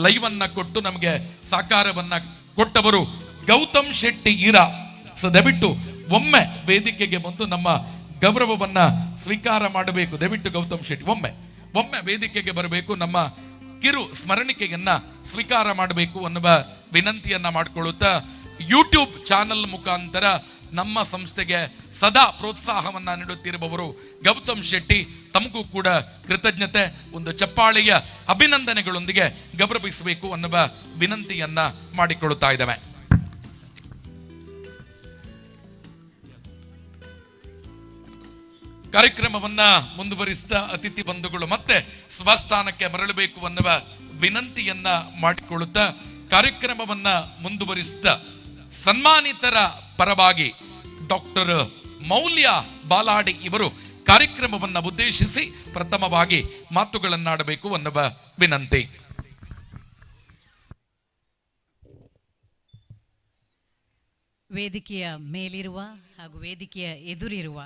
ಲೈವ್ ಅನ್ನ ಕೊಟ್ಟು ನಮಗೆ ಸಹಕಾರವನ್ನ ಕೊಟ್ಟವರು ಗೌತಮ್ ಶೆಟ್ಟಿ ಈರಾ. ದಯವಿಟ್ಟು ಒಮ್ಮೆ ವೇದಿಕೆಗೆ ಬಂದು ನಮ್ಮ ಗೌರವವನ್ನ ಸ್ವೀಕಾರ ಮಾಡಬೇಕು. ದಯವಿಟ್ಟು ಗೌತಮ್ ಶೆಟ್ಟಿ ಒಮ್ಮೆ ವೇದಿಕೆಗೆ ಬರಬೇಕು. ನಮ್ಮ ಕಿರು ಸ್ಮರಣಿಕೆಯನ್ನ ಸ್ವೀಕಾರ ಮಾಡಬೇಕು ಅನ್ನುವ ವಿನಂತಿಯನ್ನ ಮಾಡಿಕೊಳ್ಳುತ್ತಾ ಯೂಟ್ಯೂಬ್ ಚಾನಲ್ ಮುಖಾಂತರ ನಮ್ಮ ಸಂಸ್ಥೆಗೆ ಸದಾ ಪ್ರೋತ್ಸಾಹವನ್ನ ನೀಡುತ್ತಿರುವವರು ಗೌತಮ್ ಶೆಟ್ಟಿ. ತಮಗೂ ಕೂಡ ಕೃತಜ್ಞತೆ, ಒಂದು ಚಪ್ಪಾಳೆಯ ಅಭಿನಂದನೆಗಳೊಂದಿಗೆ ಗೌರವಿಸಬೇಕು ಅನ್ನುವ ವಿನಂತಿಯನ್ನ ಮಾಡಿಕೊಳ್ಳುತ್ತಾ ಇದ್ದೇವೆ. ಕಾರ್ಯಕ್ರಮವನ್ನ ಮುಂದುವರಿಸಿದ ಅತಿಥಿ ಬಂಧುಗಳು ಮತ್ತೆ ಸ್ವಸ್ಥಾನಕ್ಕೆ ಮರಳಬೇಕು ಅನ್ನುವ ವಿನಂತಿಯನ್ನ ಮಾಡಿಕೊಳ್ಳುತ್ತಾ ಕಾರ್ಯಕ್ರಮವನ್ನ ಮುಂದುವರಿಸಿದ ಸನ್ಮಾನಿತರ ಪರವಾಗಿ ಡಾಕ್ಟರ್ ಮೌಲ್ಯ ಬಾಲಾಡಿ ಇವರು ಕಾರ್ಯಕ್ರಮವನ್ನು ಉದ್ದೇಶಿಸಿ ಪ್ರಥಮವಾಗಿ ಮಾತುಗಳನ್ನಾಡಬೇಕು ಅನ್ನುವ ವಿನಂತಿ. ವೇದಿಕೆಯ ಮೇಲಿರುವ ಹಾಗೂ ವೇದಿಕೆಯ ಎದುರಿರುವ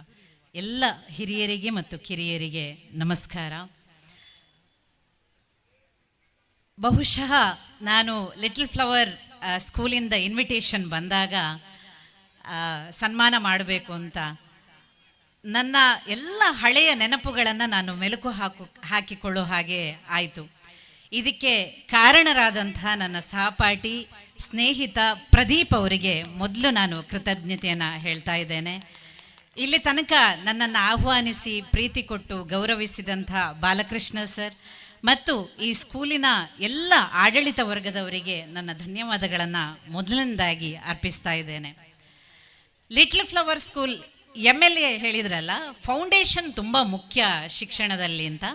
ಎಲ್ಲ ಹಿರಿಯರಿಗೆ ಮತ್ತು ಕಿರಿಯರಿಗೆ ನಮಸ್ಕಾರ. ಬಹುಶಃ ನಾನು ಲಿಟಲ್ ಫ್ಲವರ್ ಸ್ಕೂಲಿಂದ ಇನ್ವಿಟೇಷನ್ ಬಂದಾಗ ಸನ್ಮಾನ ಮಾಡಬೇಕು ಅಂತ ನನ್ನ ಎಲ್ಲ ಹಳೆಯ ನೆನಪುಗಳನ್ನು ನಾನು ಮೆಲುಕು ಹಾಕಿಕೊಳ್ಳೋ ಹಾಗೆ ಆಯಿತು. ಇದಕ್ಕೆ ಕಾರಣರಾದಂಥ ನನ್ನ ಸಹಪಾಠಿ ಸ್ನೇಹಿತ ಪ್ರದೀಪ್ ಅವರಿಗೆ ಮೊದಲು ನಾನು ಕೃತಜ್ಞತೆಯನ್ನು ಹೇಳ್ತಾ ಇದ್ದೇನೆ. ಇಲ್ಲಿ ತನಕ ನನ್ನನ್ನು ಆಹ್ವಾನಿಸಿ ಪ್ರೀತಿ ಕೊಟ್ಟು ಗೌರವಿಸಿದಂಥ ಬಾಲಕೃಷ್ಣ ಸರ್ ಮತ್ತು ಈ ಸ್ಕೂಲಿನ ಎಲ್ಲ ಆಡಳಿತ ವರ್ಗದವರಿಗೆ ನನ್ನ ಧನ್ಯವಾದಗಳನ್ನು ಮೊದಲನೇದಾಗಿ ಅರ್ಪಿಸ್ತಾ ಇದ್ದೇನೆ. ಲಿಟಲ್ ಫ್ಲವರ್ ಸ್ಕೂಲ್ MLA ಹೇಳಿದ್ರಲ್ಲ, ಫೌಂಡೇಶನ್ ತುಂಬ ಮುಖ್ಯ ಶಿಕ್ಷಣದಲ್ಲಿ ಅಂತ.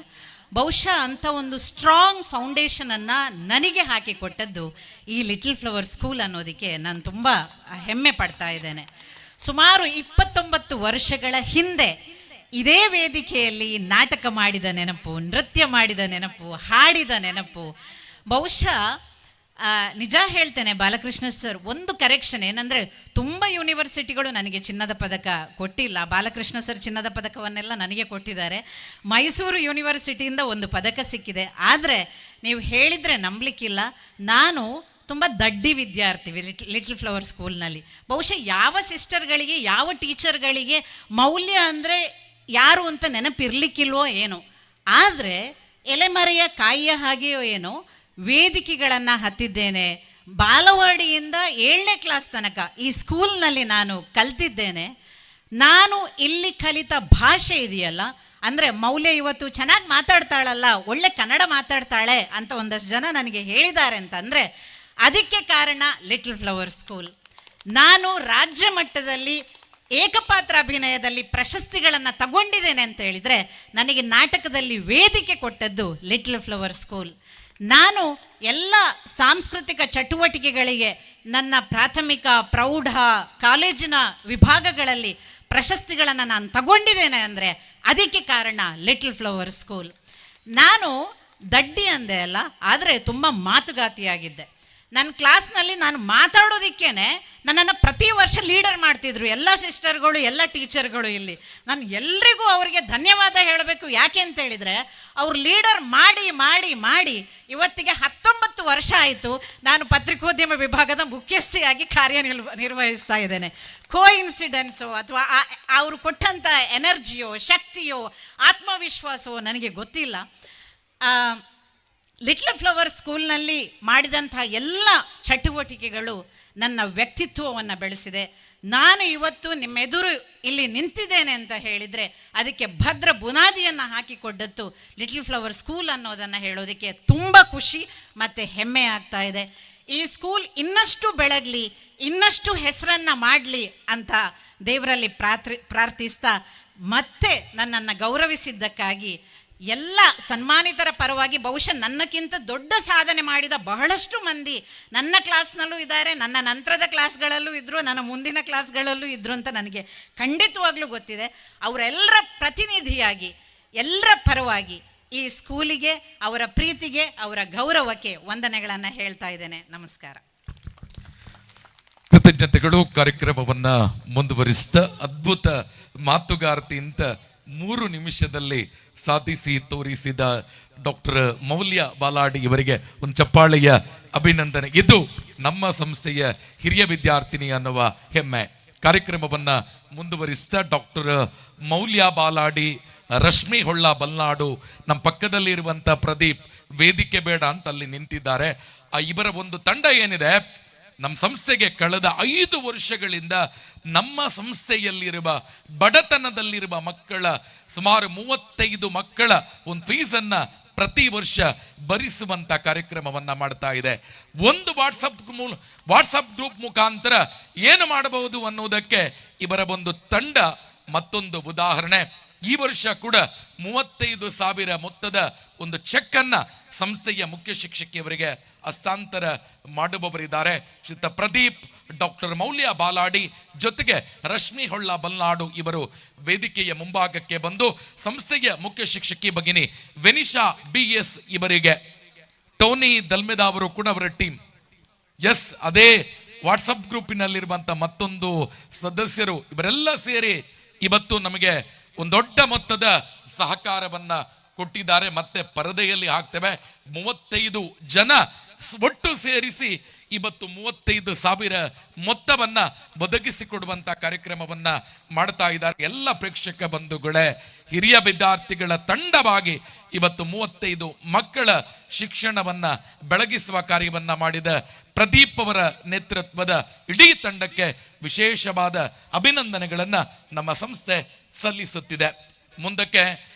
ಬಹುಶಃ ಅಂಥ ಒಂದು ಸ್ಟ್ರಾಂಗ್ ಫೌಂಡೇಶನನ್ನು ನನಗೆ ಹಾಕಿಕೊಟ್ಟದ್ದು ಈ ಲಿಟಲ್ ಫ್ಲವರ್ ಸ್ಕೂಲ್ ಅನ್ನೋದಕ್ಕೆ ನಾನು ತುಂಬ ಹೆಮ್ಮೆ ಪಡ್ತಾ ಇದ್ದೇನೆ. ಸುಮಾರು 29 ವರ್ಷಗಳ ಹಿಂದೆ ಇದೇ ವೇದಿಕೆಯಲ್ಲಿ ನಾಟಕ ಮಾಡಿದ ನೆನಪು, ನೃತ್ಯ ಮಾಡಿದ ನೆನಪು, ಹಾಡಿದ ನೆನಪು. ಬಹುಶಃ ನಿಜ ಹೇಳ್ತೇನೆ ಬಾಲಕೃಷ್ಣ ಸರ್, ಒಂದು ಕರೆಕ್ಷನ್ ಏನಂದರೆ ತುಂಬ ಯೂನಿವರ್ಸಿಟಿಗಳು ನನಗೆ ಚಿನ್ನದ ಪದಕ ಕೊಟ್ಟಿಲ್ಲ. ಬಾಲಕೃಷ್ಣ ಸರ್ ಚಿನ್ನದ ಪದಕವನ್ನೆಲ್ಲ ನನಗೆ ಕೊಟ್ಟಿದ್ದಾರೆ. ಮೈಸೂರು ಯೂನಿವರ್ಸಿಟಿಯಿಂದ ಒಂದು ಪದಕ ಸಿಕ್ಕಿದೆ. ಆದರೆ ನೀವು ಹೇಳಿದರೆ ನಂಬಲಿಕ್ಕಿಲ್ಲ, ನಾನು ತುಂಬ ದಡ್ಡಿ ವಿದ್ಯಾರ್ಥಿ ಲಿಟಲ್ ಫ್ಲವರ್ ಸ್ಕೂಲ್ನಲ್ಲಿ. ಬಹುಶಃ ಯಾವ ಸಿಸ್ಟರ್ಗಳಿಗೆ ಯಾವ ಟೀಚರ್ಗಳಿಗೆ ಮೌಲ್ಯ ಅಂದರೆ ಯಾರು ಅಂತ ನೆನಪಿರ್ಲಿಕ್ಕಿಲ್ವೋ ಏನೋ, ಆದರೆ ಎಲೆಮರೆಯ ಕಾಯಿಯ ಹಾಗೆಯೋ ಏನೋ ವೇದಿಕೆಗಳನ್ನು ಹತ್ತಿದ್ದೇನೆ. ಬಾಲವಾಡಿಯಿಂದ 7ನೇ ಕ್ಲಾಸ್ ತನಕ ಈ ಸ್ಕೂಲ್ನಲ್ಲಿ ನಾನು ಕಲ್ತಿದ್ದೇನೆ. ನಾನು ಇಲ್ಲಿ ಕಲಿತ ಭಾಷೆ ಇದೆಯಲ್ಲ, ಅಂದರೆ ಮೌಲ್ಯ ಇವತ್ತು ಚೆನ್ನಾಗಿ ಮಾತಾಡ್ತಾಳಲ್ಲ, ಒಳ್ಳೆ ಕನ್ನಡ ಮಾತಾಡ್ತಾಳೆ ಅಂತ ಒಂದಷ್ಟು ಜನ ನನಗೆ ಹೇಳಿದ್ದಾರೆ ಅಂತಂದರೆ ಅದಕ್ಕೆ ಕಾರಣ ಲಿಟಲ್ ಫ್ಲವರ್ ಸ್ಕೂಲ್. ನಾನು ರಾಜ್ಯ ಮಟ್ಟದಲ್ಲಿ ಏಕಪಾತ್ರ ಅಭಿನಯದಲ್ಲಿ ಪ್ರಶಸ್ತಿಗಳನ್ನು ತಗೊಂಡಿದ್ದೇನೆ ಅಂತ ಹೇಳಿದರೆ ನನಗೆ ನಾಟಕದಲ್ಲಿ ವೇದಿಕೆ ಕೊಟ್ಟದ್ದು ಲಿಟಲ್ ಫ್ಲವರ್ ಸ್ಕೂಲ್. ನಾನು ಎಲ್ಲ ಸಾಂಸ್ಕೃತಿಕ ಚಟುವಟಿಕೆಗಳಿಗೆ ನನ್ನ ಪ್ರಾಥಮಿಕ ಪ್ರೌಢ ಕಾಲೇಜಿನ ವಿಭಾಗಗಳಲ್ಲಿ ಪ್ರಶಸ್ತಿಗಳನ್ನು ನಾನು ತಗೊಂಡಿದ್ದೇನೆ ಅಂದರೆ ಅದಕ್ಕೆ ಕಾರಣ ಲಿಟಲ್ ಫ್ಲವರ್ ಸ್ಕೂಲ್. ನಾನು ದಡ್ಡಿ ಅಂದೆ ಅಲ್ಲ, ಆದರೆ ತುಂಬ ಮಾತುಗಾತಿಯಾಗಿದ್ದೆ. ನನ್ನ ಕ್ಲಾಸ್ನಲ್ಲಿ ನಾನು ಮಾತಾಡೋದಕ್ಕೇನೆ ನನ್ನನ್ನು ಪ್ರತಿ ವರ್ಷ ಲೀಡರ್ ಮಾಡ್ತಿದ್ರು ಎಲ್ಲ ಸಿಸ್ಟರ್ಗಳು, ಎಲ್ಲ ಟೀಚರ್ಗಳು. ಇಲ್ಲಿ ನಾನು ಎಲ್ರಿಗೂ ಅವರಿಗೆ ಧನ್ಯವಾದ ಹೇಳಬೇಕು. ಯಾಕೆ ಅಂತ ಹೇಳಿದರೆ ಅವ್ರು ಲೀಡರ್ ಮಾಡಿ ಮಾಡಿ ಮಾಡಿ ಇವತ್ತಿಗೆ 19 ವರ್ಷ ಆಯಿತು ನಾನು ಪತ್ರಿಕೋದ್ಯಮ ವಿಭಾಗದ ಮುಖ್ಯಸ್ಥಿಯಾಗಿ ನಿರ್ವಹಿಸ್ತಾ ಇದ್ದೇನೆ. ಇನ್ಸಿಡೆನ್ಸು ಅಥವಾ ಅವರು ಕೊಟ್ಟಂಥ ಎನರ್ಜಿಯೋ ಶಕ್ತಿಯೋ ಆತ್ಮವಿಶ್ವಾಸವೋ ನನಗೆ ಗೊತ್ತಿಲ್ಲ. ಲಿಟಲ್ ಫ್ಲವರ್ ಸ್ಕೂಲ್ನಲ್ಲಿ ಮಾಡಿದಂಥ ಎಲ್ಲ ಚಟುವಟಿಕೆಗಳು ನನ್ನ ವ್ಯಕ್ತಿತ್ವವನ್ನು ಬೆಳೆಸಿದೆ. ನಾನು ಇವತ್ತು ನಿಮ್ಮೆದುರು ಇಲ್ಲಿ ನಿಂತಿದ್ದೇನೆ ಅಂತ ಹೇಳಿದರೆ ಅದಕ್ಕೆ ಭದ್ರ ಬುನಾದಿಯನ್ನು ಹಾಕಿಕೊಟ್ಟದ್ದು ಲಿಟಲ್ ಫ್ಲವರ್ ಸ್ಕೂಲ್ ಅನ್ನೋದನ್ನು ಹೇಳೋದಕ್ಕೆ ತುಂಬ ಖುಷಿ ಮತ್ತು ಹೆಮ್ಮೆ ಆಗ್ತಾ ಇದೆ. ಈ ಸ್ಕೂಲ್ ಇನ್ನಷ್ಟು ಬೆಳಗಲಿ, ಇನ್ನಷ್ಟು ಹೆಸರನ್ನು ಮಾಡಲಿ ಅಂತ ದೇವರಲ್ಲಿ ಪ್ರಾರ್ಥಿಸ್ತಾ ಮತ್ತೆ ನನ್ನನ್ನು ಗೌರವಿಸಿದ್ದಕ್ಕಾಗಿ ಎಲ್ಲ ಸನ್ಮಾನಿತರ ಪರವಾಗಿ ಬಹುಶಃ ನನ್ನಕ್ಕಿಂತ ದೊಡ್ಡ ಸಾಧನೆ ಮಾಡಿದ ಬಹಳಷ್ಟು ಮಂದಿ ನನ್ನ ಕ್ಲಾಸ್ನಲ್ಲೂ ಇದ್ದಾರೆ, ನನ್ನ ನಂತರದ ಕ್ಲಾಸ್ಗಳಲ್ಲೂ ಇದ್ದರು, ನನ್ನ ಮುಂದಿನ ಕ್ಲಾಸ್ಗಳಲ್ಲೂ ಇದ್ದರು ಅಂತ ನನಗೆ ಖಂಡಿತವಾಗ್ಲೂ ಗೊತ್ತಿದೆ. ಅವರೆಲ್ಲರ ಪ್ರತಿನಿಧಿಯಾಗಿ ಎಲ್ಲರ ಪರವಾಗಿ ಈ ಸ್ಕೂಲಿಗೆ, ಅವರ ಪ್ರೀತಿಗೆ, ಅವರ ಗೌರವಕ್ಕೆ ವಂದನೆಗಳನ್ನು ಹೇಳ್ತಾ ಇದ್ದೇನೆ. ನಮಸ್ಕಾರ. ಕೃತಜ್ಞತೆಗಳು. ಕಾರ್ಯಕ್ರಮವನ್ನ ಮುಂದುವರಿಸಿದ ಅದ್ಭುತ ಮಾತುಗಾರ್ತಿ ಅಂತ 3 ನಿಮಿಷದಲ್ಲಿ ಸಾಧಿಸಿ ತೋರಿಸಿದ ಡಾಕ್ಟರ್ ಮೌಲ್ಯ ಬಾಲಾಡಿ ಇವರಿಗೆ ಒಂದು ಚಪ್ಪಾಳೆಯ ಅಭಿನಂದನೆ. ಇದು ನಮ್ಮ ಸಂಸ್ಥೆಯ ಹಿರಿಯ ವಿದ್ಯಾರ್ಥಿನಿ ಅನ್ನುವ ಹೆಮ್ಮೆ. ಕಾರ್ಯಕ್ರಮವನ್ನ ಮುಂದುವರಿಸಿದ ಡಾಕ್ಟರ್ ಮೌಲ್ಯ ಬಾಲಾಡಿ, ರಶ್ಮಿ ಹೊಳ್ಳ ಬಲ್ನಾಡು, ನಮ್ಮ ಪಕ್ಕದಲ್ಲಿರುವಂಥ ಪ್ರದೀಪ್ ವೇದಿಕೆ ಬೇಡ ಅಂತ ಅಲ್ಲಿ ನಿಂತಿದ್ದಾರೆ. ಇವರ ಒಂದು ತಂಡ ಏನಿದೆ ನಮ್ಮ ಸಂಸ್ಥೆಗೆ ಕಳೆದ 5 ವರ್ಷಗಳಿಂದ ನಮ್ಮ ಸಂಸ್ಥೆಯಲ್ಲಿರುವ ಬಡತನದಲ್ಲಿರುವ ಮಕ್ಕಳ ಸುಮಾರು 35 ಮಕ್ಕಳ ಒಂದು ಫೀಸನ್ನು ಪ್ರತಿ ವರ್ಷ ಭರಿಸುವಂತ ಕಾರ್ಯಕ್ರಮವನ್ನ ಮಾಡ್ತಾ ಇದೆ. ಒಂದು ವಾಟ್ಸಪ್ ಗ್ರೂಪ್ ಮುಖಾಂತರ ಏನು ಮಾಡಬಹುದು ಅನ್ನೋದಕ್ಕೆ ಇವರ ಒಂದು ತಂಡ ಮತ್ತೊಂದು ಉದಾಹರಣೆ. ಈ ವರ್ಷ ಕೂಡ 35,000 ಮೊತ್ತದ ಒಂದು ಚೆಕ್ ಅನ್ನ ಸಂಸ್ಥೆಯ ಮುಖ್ಯ ಶಿಕ್ಷಕಿಯವರಿಗೆ ಹಸ್ತಾಂತರ ಮಾಡುವವರಿದ್ದಾರೆ. ಶ್ರೀಯುತ ಪ್ರದೀಪ್ ಡಾಕ್ಟರ್ ಮೌಲ್ಯ ಬಾಲಾಡಿ ಜೊತೆಗೆ ರಶ್ಮಿ ಹೊಳ್ಳ ಬಲ್ನಾಡು ಇವರು ವೇದಿಕೆಯ ಮುಂಭಾಗಕ್ಕೆ ಬಂದು ಸಂಸ್ಥೆಯ ಮುಖ್ಯ ಶಿಕ್ಷಕಿ ಭಗಿನಿ ವೆನಿಶಾ BS ಇವರಿಗೆ ಟೋನಿ ದಲ್ಮೆದಾ ಅವರು ಕೂಡ ಅವರ ಟೀಮ್, ಎಸ್ ಅದೇ ವಾಟ್ಸಪ್ ಗ್ರೂಪಿನಲ್ಲಿರುವಂತ ಮತ್ತೊಂದು ಸದಸ್ಯರು, ಇವರೆಲ್ಲ ಸೇರಿ ಇವತ್ತು ನಮಗೆ ಒಂದು ದೊಡ್ಡ ಮೊತ್ತದ ಸಹಕಾರವನ್ನ ಕೊಟ್ಟಿದ್ದಾರೆ. ಮತ್ತೆ ಪರದೆಯಲ್ಲಿ ಹಾಕ್ತೇವೆ. 35 ಜನ ಒಟ್ಟು ಸೇರಿಸಿ ಇವತ್ತು 35,000 ಮೊತ್ತವನ್ನ ಒದಗಿಸಿಕೊಡುವಂತ ಕಾರ್ಯಕ್ರಮವನ್ನ ಮಾಡ್ತಾ ಇದ್ದಾರೆ. ಎಲ್ಲ ಪ್ರೇಕ್ಷಕ ಬಂಧುಗಳೇ, ಹಿರಿಯ ವಿದ್ಯಾರ್ಥಿಗಳ ತಂಡವಾಗಿ ಇವತ್ತು 35 ಮಕ್ಕಳ ಶಿಕ್ಷಣವನ್ನ ಬೆಳಗಿಸುವ ಕಾರ್ಯವನ್ನ ಮಾಡಿದ ಪ್ರದೀಪ್ ಅವರ ನೇತೃತ್ವದ ಇಡೀ ತಂಡಕ್ಕೆ ವಿಶೇಷವಾದ ಅಭಿನಂದನೆಗಳನ್ನ ನಮ್ಮ ಸಂಸ್ಥೆ ಸಲ್ಲಿಸುತ್ತಿದೆ. ಮುಂದಕ್ಕೆ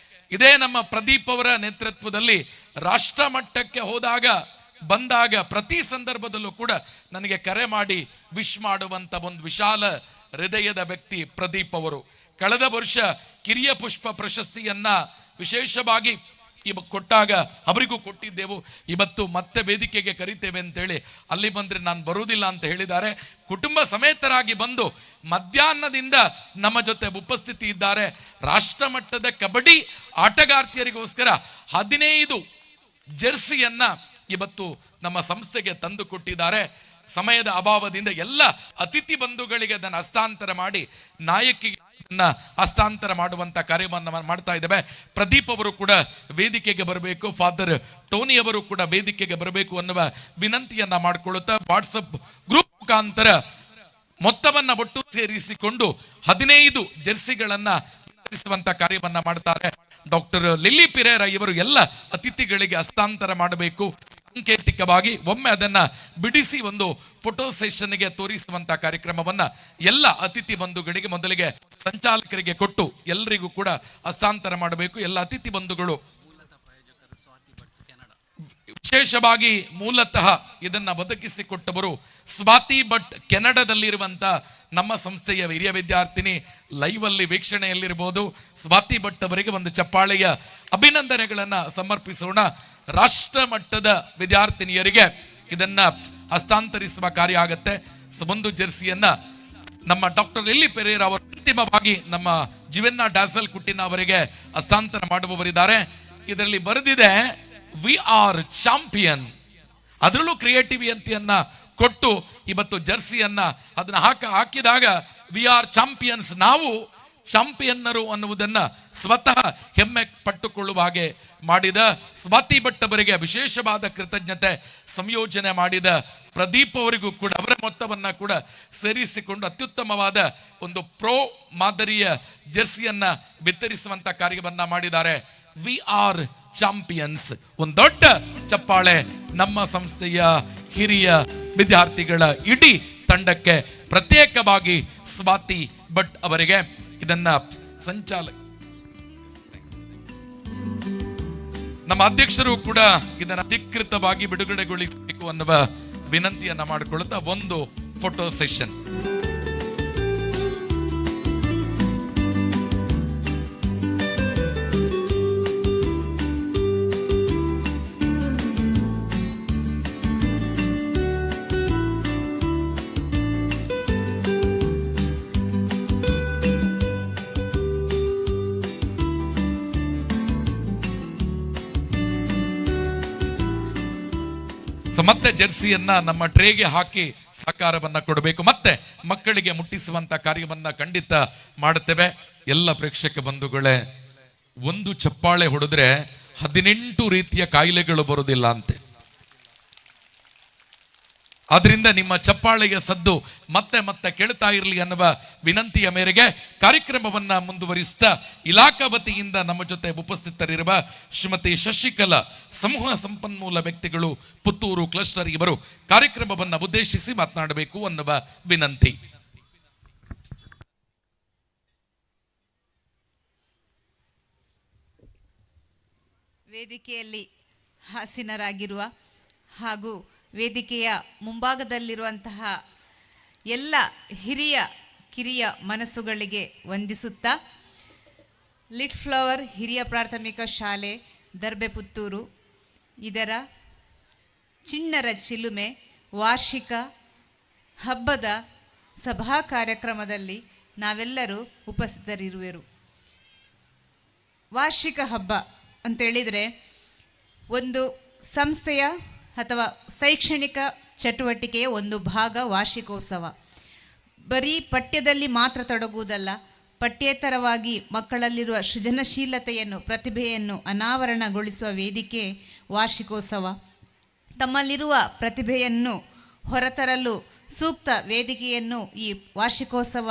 ಇದೇ ನಮ್ಮ ಪ್ರದೀಪ್ ಅವರ ನೇತೃತ್ವದಲ್ಲಿ ರಾಷ್ಟ್ರ ಮಟ್ಟಕ್ಕೆ ಬಂದಾಗ ಪ್ರತಿ ಸಂದರ್ಭದಲ್ಲೂ ಕೂಡ ನನಗೆ ಕರೆ ಮಾಡಿ ವಿಶ್ ಮಾಡುವಂತ ಒಂದು ವಿಶಾಲ ಹೃದಯದ ವ್ಯಕ್ತಿ ಪ್ರದೀಪ್ ಅವರು. ಕಳೆದ ವರ್ಷ ಕಿರಿಯ ಪುಷ್ಪ ಪ್ರಶಸ್ತಿಯನ್ನ ವಿಶೇಷವಾಗಿ ಕೊಟ್ಟಾಗ ಅವರಿಗೂ ಕೊಟ್ಟಿದ್ದೆವು. ಇವತ್ತು ಮತ್ತೆ ವೇದಿಕೆಗೆ ಕರಿತೇವೆ ಅಂತೇಳಿ ಅಲ್ಲಿ ಬಂದ್ರೆ ನಾನು ಬರುವುದಿಲ್ಲ ಅಂತ ಹೇಳಿದ್ದಾರೆ. ಕುಟುಂಬ ಸಮೇತರಾಗಿ ಬಂದು ಮಧ್ಯಾಹ್ನದಿಂದ ನಮ್ಮ ಜೊತೆ ಉಪಸ್ಥಿತಿ ಇದ್ದಾರೆ. ರಾಷ್ಟ್ರ ಮಟ್ಟದ ಕಬಡ್ಡಿ ಆಟಗಾರ್ತಿಯರಿಗೋಸ್ಕರ 15 ಜೆರ್ಸಿಯನ್ನ ಇವತ್ತು ನಮ್ಮ ಸಂಸ್ಥೆಗೆ ತಂದು ಕೊಟ್ಟಿದ್ದಾರೆ. ಸಮಯದ ಅಭಾವದಿಂದ ಎಲ್ಲ ಅತಿಥಿ ಬಂಧುಗಳಿಗೆ ಅದನ್ನು ಹಸ್ತಾಂತರ ಮಾಡಿ ನಾಯಕಿಗೆ ಹಸ್ತಾಂತರ ಮಾಡುವಂತ ಕಾರ್ಯವನ್ನು ಮಾಡ್ತಾ ಇದ್ದೇವೆ. ಪ್ರದೀಪ್ ಅವರು ಕೂಡ ವೇದಿಕೆಗೆ ಬರಬೇಕು, ಫಾದರ್ ಟೋನಿ ಅವರು ಕೂಡ ವೇದಿಕೆಗೆ ಬರಬೇಕು ಅನ್ನುವ ವಿನಂತಿಯನ್ನ ಮಾಡಿಕೊಳ್ಳುತ್ತಾ ವಾಟ್ಸಪ್ ಗ್ರೂಪ್ ಮುಖಾಂತರ ಮೊತ್ತವನ್ನ ಒಟ್ಟು ಸೇರಿಸಿಕೊಂಡು 15 ಜೆರ್ಸಿಗಳನ್ನ ವಿತರಿಸುವಂತ ಕಾರ್ಯವನ್ನ ಮಾಡ್ತಾರೆ. ಡಾಕ್ಟರ್ ಲಿಲ್ಲಿ ಪಿರೇರ ಇವರು ಎಲ್ಲ ಅತಿಥಿಗಳಿಗೆ ಹಸ್ತಾಂತರ ಮಾಡಬೇಕು. ಸಾಂಕೇತಿಕವಾಗಿ ಒಮ್ಮೆ ಅದನ್ನ ಬಿಡಿಸಿ ಒಂದು ಫೋಟೋ ಸೆಷನ್ಗೆ ತೋರಿಸುವಂತ ಕಾರ್ಯಕ್ರಮವನ್ನ ಎಲ್ಲ ಅತಿಥಿ ಬಂಧುಗಳಿಗೆ ಮೊದಲಿಗೆ ಸಂಚಾಲಕರಿಗೆ ಕೊಟ್ಟು ಎಲ್ಲರಿಗೂ ಕೂಡ ಹಸ್ತಾಂತರ ಮಾಡಬೇಕು. ಎಲ್ಲ ಅತಿಥಿ ಬಂಧುಗಳು ವಿಶೇಷವಾಗಿ ಮೂಲತಃ ಇದನ್ನ ಒದಗಿಸಿಕೊಟ್ಟವರು ಸ್ವಾತಿ ಭಟ್ ಕೆನಡಾದಲ್ಲಿರುವಂತ ನಮ್ಮ ಸಂಸ್ಥೆಯ ಹಿರಿಯ ವಿದ್ಯಾರ್ಥಿನಿ. ಲೈವ್ ಅಲ್ಲಿ ವೀಕ್ಷಣೆಯಲ್ಲಿರಬಹುದು. ಸ್ವಾತಿ ಭಟ್ ಅವರಿಗೆ ಒಂದು ಚಪ್ಪಾಳೆಯ ಅಭಿನಂದನೆಗಳನ್ನ ಸಮರ್ಪಿಸೋಣ. ರಾಷ್ಟ್ರ ಮಟ್ಟದ ವಿದ್ಯಾರ್ಥಿನಿಯರಿಗೆ ಇದನ್ನ ಹಸ್ತಾಂತರಿಸುವ ಕಾರ್ಯ ಆಗತ್ತೆ. ಒಂದು ಜೆರ್ಸಿಯನ್ನ ನಮ್ಮ ಡಾಕ್ಟರ್ ಲಿಲ್ಲಿ ಪೆರೇರ ಅವರು ಅಂತಿಮವಾಗಿ ನಮ್ಮ ಜಿವೆನ್ನ ಡ್ಯಾಸಲ್ ಕುಟ್ಟಿನ ಅವರಿಗೆ ಹಸ್ತಾಂತರ ಮಾಡುವವರಿದ್ದಾರೆ. ಇದರಲ್ಲಿ ಬರೆದಿದೆ ವಿ ಆರ್ ಚಾಂಪಿಯನ್. ಅದರಲ್ಲೂ ಕ್ರಿಯೇಟಿವಿಟಿಯನ್ನ ಕೊಟ್ಟು ಇವತ್ತು ಜರ್ಸಿಯನ್ನ ಅದನ್ನ ಹಾಕಿದಾಗ ವಿ ಆರ್ ಚಾಂಪಿಯನ್ಸ್, ನಾವು ಚಾಂಪಿಯನ್ನರು ಅನ್ನುವುದನ್ನ ಸ್ವತಃ ಹೆಮ್ಮೆ ಪಟ್ಟುಕೊಳ್ಳುವ ಹಾಗೆ ಮಾಡಿದ ಸ್ವಾತಿ ಭಟ್ ಅವರಿಗೆ ವಿಶೇಷವಾದ ಕೃತಜ್ಞತೆ. ಸಂಯೋಜನೆ ಮಾಡಿದ ಪ್ರದೀಪ್ ಅವರಿಗೂ ಕೂಡ ಅವರ ಮೊತ್ತವನ್ನ ಕೂಡ ಸೇರಿಸಿಕೊಂಡು ಅತ್ಯುತ್ತಮವಾದ ಒಂದು ಪ್ರೋ ಮಾದರಿಯ ಜೆರ್ಸಿಯನ್ನ ವಿತರಿಸುವಂತ ಕಾರ್ಯವನ್ನ ಮಾಡಿದ್ದಾರೆ. We are champions. ಒಂದು ದೊಡ್ಡ ಚಪ್ಪಾಳೆ ನಮ್ಮ ಸಂಸ್ಥೆಯ ಹಿರಿಯ ವಿದ್ಯಾರ್ಥಿಗಳ ಇಡೀ ತಂಡಕ್ಕೆ, ಪ್ರತ್ಯೇಕವಾಗಿ ಸ್ವಾತಿ ಭಟ್ ಅವರಿಗೆ. ಇದನ್ನ ನಮ್ಮ ಅಧ್ಯಕ್ಷರು ಕೂಡ ಇದನ್ನು ಅಧಿಕೃತವಾಗಿ ಬಿಡುಗಡೆಗೊಳಿಸಬೇಕು ಅನ್ನುವ ವಿನಂತಿಯನ್ನ ಮಾಡಿಕೊಳ್ಳುತ್ತಾ ಒಂದು ಫೋಟೋ ಸೆಷನ್. ಮತ್ತೆ ಜೆರ್ಸಿಯನ್ನ ನಮ್ಮ ಟ್ರೇಗೆ ಹಾಕಿ ಸಹಕಾರವನ್ನ ಕೊಡಬೇಕು. ಮತ್ತೆ ಮಕ್ಕಳಿಗೆ ಮುಟ್ಟಿಸುವಂತ ಕಾರ್ಯವನ್ನ ಖಂಡಿತ ಮಾಡುತ್ತೇವೆ. ಎಲ್ಲ ಪ್ರೇಕ್ಷಕ ಬಂಧುಗಳೇ, ಒಂದು ಚಪ್ಪಾಳೆ ಹೊಡೆದ್ರೆ 18 ರೀತಿಯ ಕಾಯಿಲೆಗಳು ಬರುವುದಿಲ್ಲ ಅಂತೆ. ಆದ್ರಿಂದ ನಿಮ್ಮ ಚಪ್ಪಾಳೆಯ ಸದ್ದು ಮತ್ತೆ ಮತ್ತೆ ಕೇಳ್ತಾ ಇರಲಿ ಅನ್ನುವ ವಿನಂತಿಯ ಮೇರೆಗೆ ಕಾರ್ಯಕ್ರಮವನ್ನ ಮುಂದುವರಿಸ್ತಾ ಇಲಾಖಾ ವತಿಯಿಂದ ನಮ್ಮ ಜೊತೆ ಉಪಸ್ಥಿತರಿರುವ ಶ್ರೀಮತಿ ಶಶಿಕಲಾ, ಸಮೂಹ ಸಂಪನ್ಮೂಲ ವ್ಯಕ್ತಿಗಳು, ಪುತ್ತೂರು ಕ್ಲಸ್ಟರ್, ಇವರು ಕಾರ್ಯಕ್ರಮವನ್ನ ಉದ್ದೇಶಿಸಿ ಮಾತನಾಡಬೇಕು ಅನ್ನುವ ವಿನಂತಿ. ವೇದಿಕೆಯಲ್ಲಿ ಹಾಸೀನರಾಗಿರುವ ಹಾಗೂ ವೇದಿಕೆಯ ಮುಂಭಾಗದಲ್ಲಿರುವಂತಹ ಎಲ್ಲ ಹಿರಿಯ ಕಿರಿಯ ಮನಸ್ಸುಗಳಿಗೆ ವಂದಿಸುತ್ತಾ, ಲಿಟ್ ಫ್ಲವರ್ ಹಿರಿಯ ಪ್ರಾಥಮಿಕ ಶಾಲೆ ದರ್ಬೆ ಪುತ್ತೂರು ಇದರ ಚಿಣ್ಣರ ಚಿಲುಮೆ ವಾರ್ಷಿಕ ಹಬ್ಬದ ಸಭಾ ಕಾರ್ಯಕ್ರಮದಲ್ಲಿ ನಾವೆಲ್ಲರೂ ಉಪಸ್ಥಿತರಿರುವೆರು. ವಾರ್ಷಿಕ ಹಬ್ಬ ಅಂತೇಳಿದರೆ ಒಂದು ಸಂಸ್ಥೆಯ ಅಥವಾ ಶೈಕ್ಷಣಿಕ ಚಟುವಟಿಕೆಯ ಒಂದು ಭಾಗ ವಾರ್ಷಿಕೋತ್ಸವ. ಬರೀ ಪಠ್ಯದಲ್ಲಿ ಮಾತ್ರ ತೊಡಗುವುದಲ್ಲ, ಪಠ್ಯೇತರವಾಗಿ ಮಕ್ಕಳಲ್ಲಿರುವ ಸೃಜನಶೀಲತೆಯನ್ನು, ಪ್ರತಿಭೆಯನ್ನು ಅನಾವರಣಗೊಳಿಸುವ ವೇದಿಕೆ ವಾರ್ಷಿಕೋತ್ಸವ. ತಮ್ಮಲ್ಲಿರುವ ಪ್ರತಿಭೆಯನ್ನು ಹೊರತರಲು ಸೂಕ್ತ ವೇದಿಕೆಯನ್ನು ಈ ವಾರ್ಷಿಕೋತ್ಸವ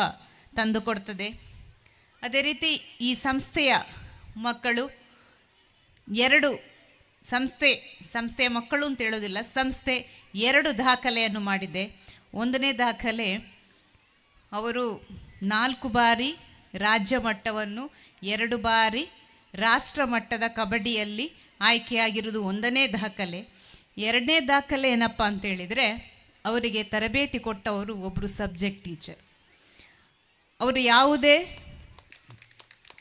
ತಂದುಕೊಡ್ತದೆ. ಅದೇ ರೀತಿ ಈ ಸಂಸ್ಥೆಯ ಮಕ್ಕಳು ಸಂಸ್ಥೆಯ ಮಕ್ಕಳು ಅಂತ ಹೇಳೋದಿಲ್ಲ, ಸಂಸ್ಥೆ 2 ದಾಖಲೆಯನ್ನು ಮಾಡಿದೆ. 1ನೇ ದಾಖಲೆ, ಅವರು 4 ಬಾರಿ ರಾಜ್ಯ ಮಟ್ಟವನ್ನು, 2 ಬಾರಿ ರಾಷ್ಟ್ರ ಮಟ್ಟದ ಕಬಡ್ಡಿಯಲ್ಲಿ ಆಯ್ಕೆಯಾಗಿರುವುದು 1ನೇ ದಾಖಲೆ. 2ನೇ ದಾಖಲೆ ಏನಪ್ಪ ಅಂತೇಳಿದರೆ, ಅವರಿಗೆ ತರಬೇತಿ ಕೊಟ್ಟವರು ಒಬ್ಬರು ಸಬ್ಜೆಕ್ಟ್ ಟೀಚರ್. ಅವರು ಯಾವುದೇ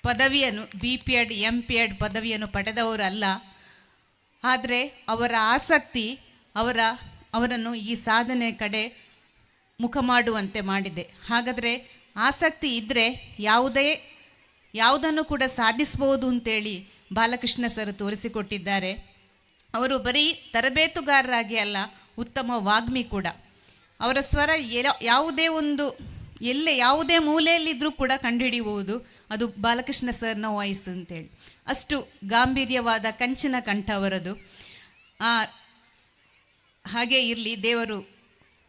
ಪದವಿಯನ್ನು BPEd MPEd ಪದವಿಯನ್ನು ಪಡೆದವರಲ್ಲ. ಆದರೆ ಅವರ ಆಸಕ್ತಿ ಅವರನ್ನು ಈ ಸಾಧನೆ ಕಡೆ ಮುಖ ಮಾಡುವಂತೆ ಮಾಡಿದೆ. ಹಾಗಾದರೆ ಆಸಕ್ತಿ ಇದ್ದರೆ ಯಾವುದನ್ನು ಕೂಡ ಸಾಧಿಸ್ಬೋದು ಅಂತೇಳಿ ಬಾಲಕೃಷ್ಣ ಸರ್ ತೋರಿಸಿಕೊಟ್ಟಿದ್ದಾರೆ. ಅವರು ಬರೀ ತರಬೇತುಗಾರರಾಗಿ ಅಲ್ಲ, ಉತ್ತಮ ವಾಗ್ಮಿ ಕೂಡ. ಅವರ ಸ್ವರ ಯಾವುದೇ ಮೂಲೆಯಲ್ಲಿದ್ದರೂ ಕೂಡ ಕಂಡುಹಿಡಿಯುವುದು ಅದು ಬಾಲಕೃಷ್ಣ ಸರ್ನ ವಾಯ್ಸ್ ಅಂತೇಳಿ. ಅಷ್ಟು ಗಾಂಭೀರ್ಯವಾದ ಕಂಚಿನ ಕಂಠ ಅವರದು. ಹಾಗೆ ಇರಲಿ, ದೇವರು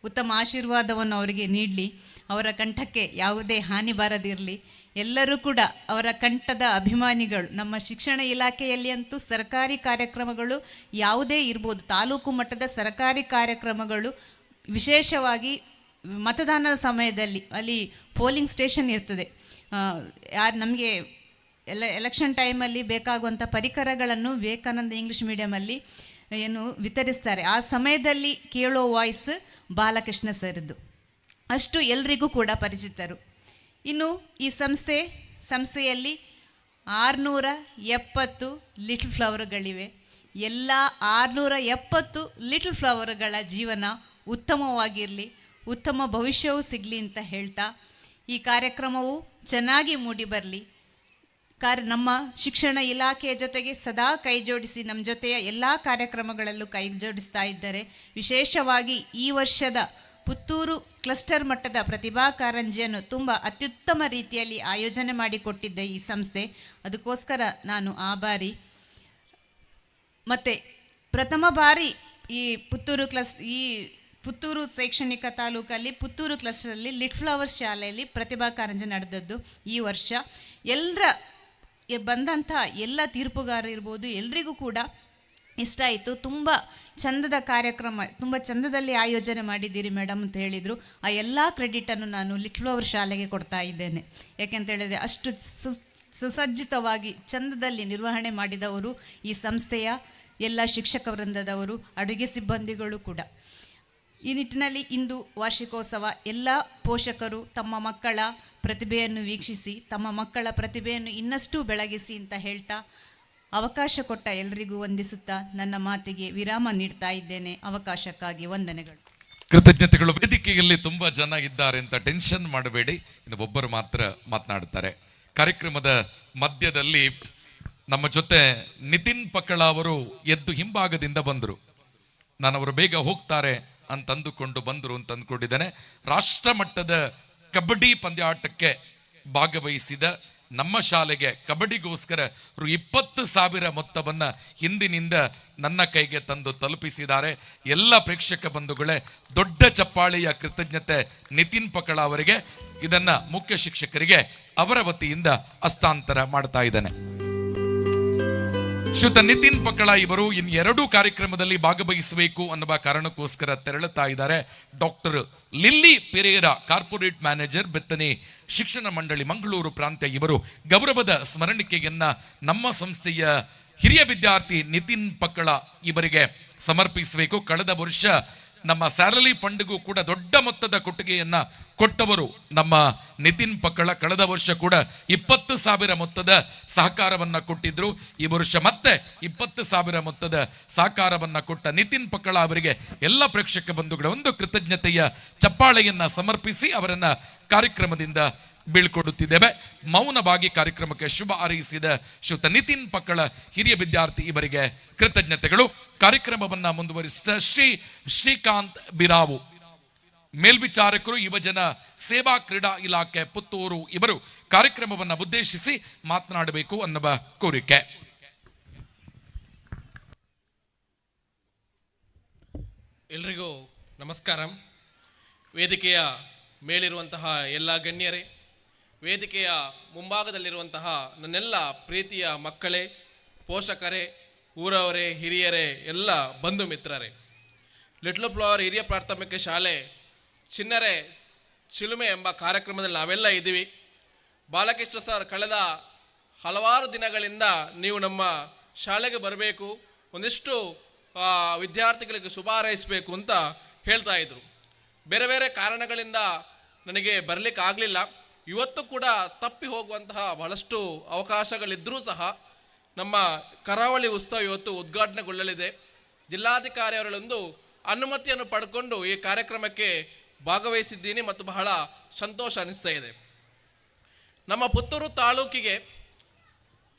ಉತ್ತಮ ಆಶೀರ್ವಾದವನ್ನು ಅವರಿಗೆ ನೀಡಲಿ. ಅವರ ಕಂಠಕ್ಕೆ ಯಾವುದೇ ಹಾನಿ ಬಾರದಿರಲಿ. ಎಲ್ಲರೂ ಕೂಡ ಅವರ ಕಂಠದ ಅಭಿಮಾನಿಗಳು. ನಮ್ಮ ಶಿಕ್ಷಣ ಇಲಾಖೆಯಲ್ಲಿ ಅಂತೂ ಸರ್ಕಾರಿ ಕಾರ್ಯಕ್ರಮಗಳು ಯಾವುದೇ ಇರ್ಬೋದು, ತಾಲೂಕು ಮಟ್ಟದ ಸರ್ಕಾರಿ ಕಾರ್ಯಕ್ರಮಗಳು, ವಿಶೇಷವಾಗಿ ಮತದಾನದ ಸಮಯದಲ್ಲಿ ಅಲ್ಲಿ ಪೋಲಿಂಗ್ ಸ್ಟೇಷನ್ ಇರ್ತದೆ. ನಮಗೆ ಎಲೆಕ್ಷನ್ ಟೈಮಲ್ಲಿ ಬೇಕಾಗುವಂಥ ಪರಿಕರಗಳನ್ನು ವಿವೇಕಾನಂದ ಇಂಗ್ಲೀಷ್ ಮೀಡಿಯಮಲ್ಲಿ ವಿತರಿಸ್ತಾರೆ. ಆ ಸಮಯದಲ್ಲಿ ಕೇಳೋ ವಾಯ್ಸ್ ಬಾಲಕೃಷ್ಣ ಸರ್ದು. ಅಷ್ಟು ಎಲ್ರಿಗೂ ಕೂಡ ಪರಿಚಿತರು. ಇನ್ನು ಈ ಸಂಸ್ಥೆಯಲ್ಲಿ 670 ಲಿಟಲ್ ಫ್ಲವರ್ಗಳಿವೆ. ಎಲ್ಲ 670 ಲಿಟಲ್ ಫ್ಲವರ್ಗಳ ಜೀವನ ಉತ್ತಮವಾಗಿರಲಿ, ಉತ್ತಮ ಭವಿಷ್ಯವೂ ಸಿಗಲಿ ಅಂತ ಹೇಳ್ತಾ, ಈ ಕಾರ್ಯಕ್ರಮವು ಚೆನ್ನಾಗಿ ಮೂಡಿ ಬರಲಿ. ನಮ್ಮ ಶಿಕ್ಷಣ ಇಲಾಖೆಯ ಜೊತೆಗೆ ಸದಾ ಕೈ ಜೋಡಿಸಿ ನಮ್ಮ ಜೊತೆಯ ಎಲ್ಲ ಕಾರ್ಯಕ್ರಮಗಳಲ್ಲೂ ಕೈ ಜೋಡಿಸ್ತಾ ಇದ್ದಾರೆ. ವಿಶೇಷವಾಗಿ ಈ ವರ್ಷದ ಪುತ್ತೂರು ಕ್ಲಸ್ಟರ್ ಮಟ್ಟದ ಪ್ರತಿಭಾ ಕಾರಂಜಿಯನ್ನು ತುಂಬ ಅತ್ಯುತ್ತಮ ರೀತಿಯಲ್ಲಿ ಆಯೋಜನೆ ಮಾಡಿಕೊಟ್ಟಿದ್ದೆ ಈ ಸಂಸ್ಥೆ. ಅದಕ್ಕೋಸ್ಕರ ನಾನು ಆಭಾರಿ. ಮತ್ತು ಪ್ರಥಮ ಬಾರಿ ಈ ಪುತ್ತೂರು ಶೈಕ್ಷಣಿಕ ತಾಲೂಕಲ್ಲಿ ಪುತ್ತೂರು ಕ್ಲಸ್ಟರಲ್ಲಿ ಲಿಟ್ ಫ್ಲವರ್ಸ್ ಶಾಲೆಯಲ್ಲಿ ಪ್ರತಿಭಾ ಕಾರಂಜಿ ನಡೆದದ್ದು ಈ ವರ್ಷ. ಬಂದಂಥ ಎಲ್ಲ ತೀರ್ಪುಗಾರರು ಇರ್ಬೋದು, ಎಲ್ರಿಗೂ ಕೂಡ ಇಷ್ಟ ಆಯಿತು. ತುಂಬ ಚಂದದ ಕಾರ್ಯಕ್ರಮ, ತುಂಬ ಚಂದದಲ್ಲಿ ಆಯೋಜನೆ ಮಾಡಿದ್ದೀರಿ ಮೇಡಮ್ ಅಂತ ಹೇಳಿದರು. ಆ ಎಲ್ಲ ಕ್ರೆಡಿಟನ್ನು ನಾನು ಲಿಟ್ ಫ್ಲವರ್ ಶಾಲೆಗೆ ಕೊಡ್ತಾ ಇದ್ದೇನೆ. ಯಾಕೆಂತೇಳಿದರೆ ಅಷ್ಟು ಸುಸಜ್ಜಿತವಾಗಿ ಚಂದದಲ್ಲಿ ನಿರ್ವಹಣೆ ಮಾಡಿದವರು ಈ ಸಂಸ್ಥೆಯ ಎಲ್ಲ ಶಿಕ್ಷಕ ವೃಂದದವರು, ಅಡುಗೆ ಸಿಬ್ಬಂದಿಗಳು ಕೂಡ. ಈ ನಿಟ್ಟಿನಲ್ಲಿ ಇಂದು ವಾರ್ಷಿಕೋತ್ಸವ, ಎಲ್ಲ ಪೋಷಕರು ತಮ್ಮ ಮಕ್ಕಳ ಪ್ರತಿಭೆಯನ್ನು ವೀಕ್ಷಿಸಿ ತಮ್ಮ ಮಕ್ಕಳ ಪ್ರತಿಭೆಯನ್ನು ಇನ್ನಷ್ಟು ಬೆಳಗಿಸಿ ಅಂತ ಹೇಳ್ತಾ, ಅವಕಾಶ ಕೊಟ್ಟ ಎಲ್ಲರಿಗೂ ವಂದಿಸುತ್ತಾ ನನ್ನ ಮಾತಿಗೆ ವಿರಾಮ ನೀಡ್ತಾ ಇದ್ದೇನೆ. ಅವಕಾಶಕ್ಕಾಗಿ ವಂದನೆಗಳು, ಕೃತಜ್ಞತೆಗಳು. ವೇದಿಕೆಯಲ್ಲಿ ತುಂಬಾ ಜನ ಇದ್ದಾರೆ ಅಂತ ಟೆನ್ಷನ್ ಮಾಡಬೇಡಿ, ಇನ್ನು ಒಬ್ಬರು ಮಾತ್ರ ಮಾತನಾಡ್ತಾರೆ. ಕಾರ್ಯಕ್ರಮದ ಮಧ್ಯದಲ್ಲಿ ನಮ್ಮ ಜೊತೆ ನಿತಿನ್ ಪಕ್ಕಳ ಅವರು ಎದ್ದು ಹಿಂಭಾಗದಿಂದ ಬಂದರು. ನಾನು ಅವರು ಬೇಗ ಹೋಗ್ತಾರೆ ಅಂತ ಅಂದುಕೊಂಡು ಬಂದರು ಅಂತ ಅಂದ್ಕೊಂಡಿದ್ದೇನೆ. ರಾಷ್ಟ್ರ ಮಟ್ಟದ ಕಬಡ್ಡಿ ಪಂದ್ಯಾಟಕ್ಕೆ ಭಾಗವಹಿಸಿದ ನಮ್ಮ ಶಾಲೆಗೆ ಕಬಡ್ಡಿಗೋಸ್ಕರ 20,000 ಮೊತ್ತವನ್ನ ಹಿಂದಿನಿಂದ ನನ್ನ ಕೈಗೆ ತಂದು ತಲುಪಿಸಿದ್ದಾರೆ. ಎಲ್ಲ ಪ್ರೇಕ್ಷಕ ಬಂಧುಗಳೇ, ದೊಡ್ಡ ಚಪ್ಪಾಳೆಯ ಕೃತಜ್ಞತೆ ನಿತಿನ್ ಪಕ್ಕಳ ಅವರಿಗೆ. ಇದನ್ನ ಮುಖ್ಯ ಶಿಕ್ಷಕರಿಗೆ ಅವರ ವತಿಯಿಂದ ಹಸ್ತಾಂತರ ಮಾಡ್ತಾ ಇದ್ದೇನೆ. ಶ್ರೀಯುತ ನಿತಿನ್ ಪಕ್ಕಳ ಇವರು ಇನ್ನೆರಡು ಕಾರ್ಯಕ್ರಮದಲ್ಲಿ ಭಾಗವಹಿಸಬೇಕು ಅನ್ನುವ ಕಾರಣಕ್ಕೋಸ್ಕರ ತೆರಳುತ್ತಾ ಇದ್ದಾರೆ. Doctor Lilly Pereira, corporate manager, Bethany ಶಿಕ್ಷಣ ಮಂಡಳಿ, ಮಂಗಳೂರು ಪ್ರಾಂತ್ಯ. ಇವರು ಗೌರವದ ಸ್ಮರಣಿಕೆಯನ್ನ ನಮ್ಮ ಸಂಸ್ಥೆಯ ಹಿರಿಯ ವಿದ್ಯಾರ್ಥಿ ನಿತಿನ್ ಪಕ್ಕಳ ಇವರಿಗೆ ಸಮರ್ಪಿಸಬೇಕು. ಕಳೆದ ವರ್ಷ ನಮ್ಮ ಸ್ಯಾಲರಿ ಫಂಡ್ಗೂ ಕೂಡ ದೊಡ್ಡ ಮೊತ್ತದ ಕೊಡುಗೆಯನ್ನ ಕೊಟ್ಟವರು ನಮ್ಮ ನಿತಿನ್ ಪಕ್ಕಳ. ಕಳೆದ ವರ್ಷ ಕೂಡ 20,000 ಮೊತ್ತದ ಸಹಕಾರವನ್ನ ಕೊಟ್ಟಿದ್ರು. ಈ ವರ್ಷ ಮತ್ತೆ ಮತ್ತೆ 20,000 ಮೊತ್ತದ ಸಹಕಾರವನ್ನ ಕೊಟ್ಟ ನಿತಿನ್ ಪಕ್ಕಳ ಅವರಿಗೆ ಎಲ್ಲ ಪ್ರೇಕ್ಷಕ ಬಂಧುಗಳ ಒಂದು ಕೃತಜ್ಞತೆಯ ಚಪ್ಪಾಳೆಯನ್ನ ಸಮರ್ಪಿಸಿ ಅವರನ್ನ ಕಾರ್ಯಕ್ರಮದಿಂದ ಬೀಳ್ಕೊಡುತ್ತಿದ್ದೇವೆ. ಮೌನವಾಗಿ ಕಾರ್ಯಕ್ರಮಕ್ಕೆ ಶುಭ ಹಾರೈಸಿದ ಶ್ರೀಯುತ ನಿತಿನ್ ಪಕ್ಕಳ ಹಿರಿಯ ವಿದ್ಯಾರ್ಥಿ ಇವರಿಗೆ ಕೃತಜ್ಞತೆಗಳು. ಕಾರ್ಯಕ್ರಮವನ್ನ ಮುಂದುವರಿಸಿದ ಶ್ರೀಕಾಂತ್ ಬಿರಾವು ಮೇಲ್ವಿಚಾರಕರು, ಯುವಜನ ಸೇವಾ ಕ್ರೀಡಾ ಇಲಾಖೆ ಪುತ್ತೂರು ಇವರು ಕಾರ್ಯಕ್ರಮವನ್ನು ಉದ್ದೇಶಿಸಿ ಮಾತನಾಡಬೇಕು ಅನ್ನುವ ಕೋರಿಕೆ. ಎಲ್ರಿಗೂ ನಮಸ್ಕಾರ. ವೇದಿಕೆಯ ಮೇಲಿರುವಂತಹ ಎಲ್ಲ ಗಣ್ಯರೇ, ವೇದಿಕೆಯ ಮುಂಭಾಗದಲ್ಲಿರುವಂತಹ ನನ್ನೆಲ್ಲ ಪ್ರೀತಿಯ ಮಕ್ಕಳೇ, ಪೋಷಕರೇ, ಊರವರೇ, ಹಿರಿಯರೇ, ಎಲ್ಲ ಬಂಧು ಮಿತ್ರರೇ, ಲಿಟ್ಲ್ ಫ್ಲವರ್ ಹಿರಿಯ ಪ್ರಾಥಮಿಕ ಶಾಲೆ ಚಿನ್ನರೆ ಚಿಲುಮೆ ಎಂಬ ಕಾರ್ಯಕ್ರಮದಲ್ಲಿ ನಾವೆಲ್ಲ ಇದ್ದೀವಿ. ಬಾಲಕೃಷ್ಣ ಸರ್ ಕಳೆದ ಹಲವಾರು ದಿನಗಳಿಂದ ನೀವು ನಮ್ಮ ಶಾಲೆಗೆ ಬರಬೇಕು, ಒಂದಿಷ್ಟು ವಿದ್ಯಾರ್ಥಿಗಳಿಗೆ ಶುಭ ಹಾರೈಸಬೇಕು ಅಂತ ಹೇಳ್ತಾ ಇದ್ರು. ಬೇರೆ ಬೇರೆ ಕಾರಣಗಳಿಂದ ನನಗೆ ಬರಲಿಕ್ಕೆ ಆಗಲಿಲ್ಲ. ಇವತ್ತು ಕೂಡ ತಪ್ಪಿ ಹೋಗುವಂತಹ ಬಹಳಷ್ಟು ಅವಕಾಶಗಳಿದ್ದರೂ ಸಹ ನಮ್ಮ ಕರಾವಳಿ ಉತ್ಸವ ಇವತ್ತು ಉದ್ಘಾಟನೆಗೊಳ್ಳಲಿದೆ. ಜಿಲ್ಲಾಧಿಕಾರಿ ಅವರಲ್ಲೊಂದು ಅನುಮತಿಯನ್ನು ಪಡ್ಕೊಂಡು ಈ ಕಾರ್ಯಕ್ರಮಕ್ಕೆ ಭಾಗವಹಿಸಿದ್ದೀನಿ ಮತ್ತು ಬಹಳ ಸಂತೋಷ ಅನಿಸ್ತಾ ಇದೆ. ನಮ್ಮ ಪುತ್ತೂರು ತಾಲೂಕಿಗೆ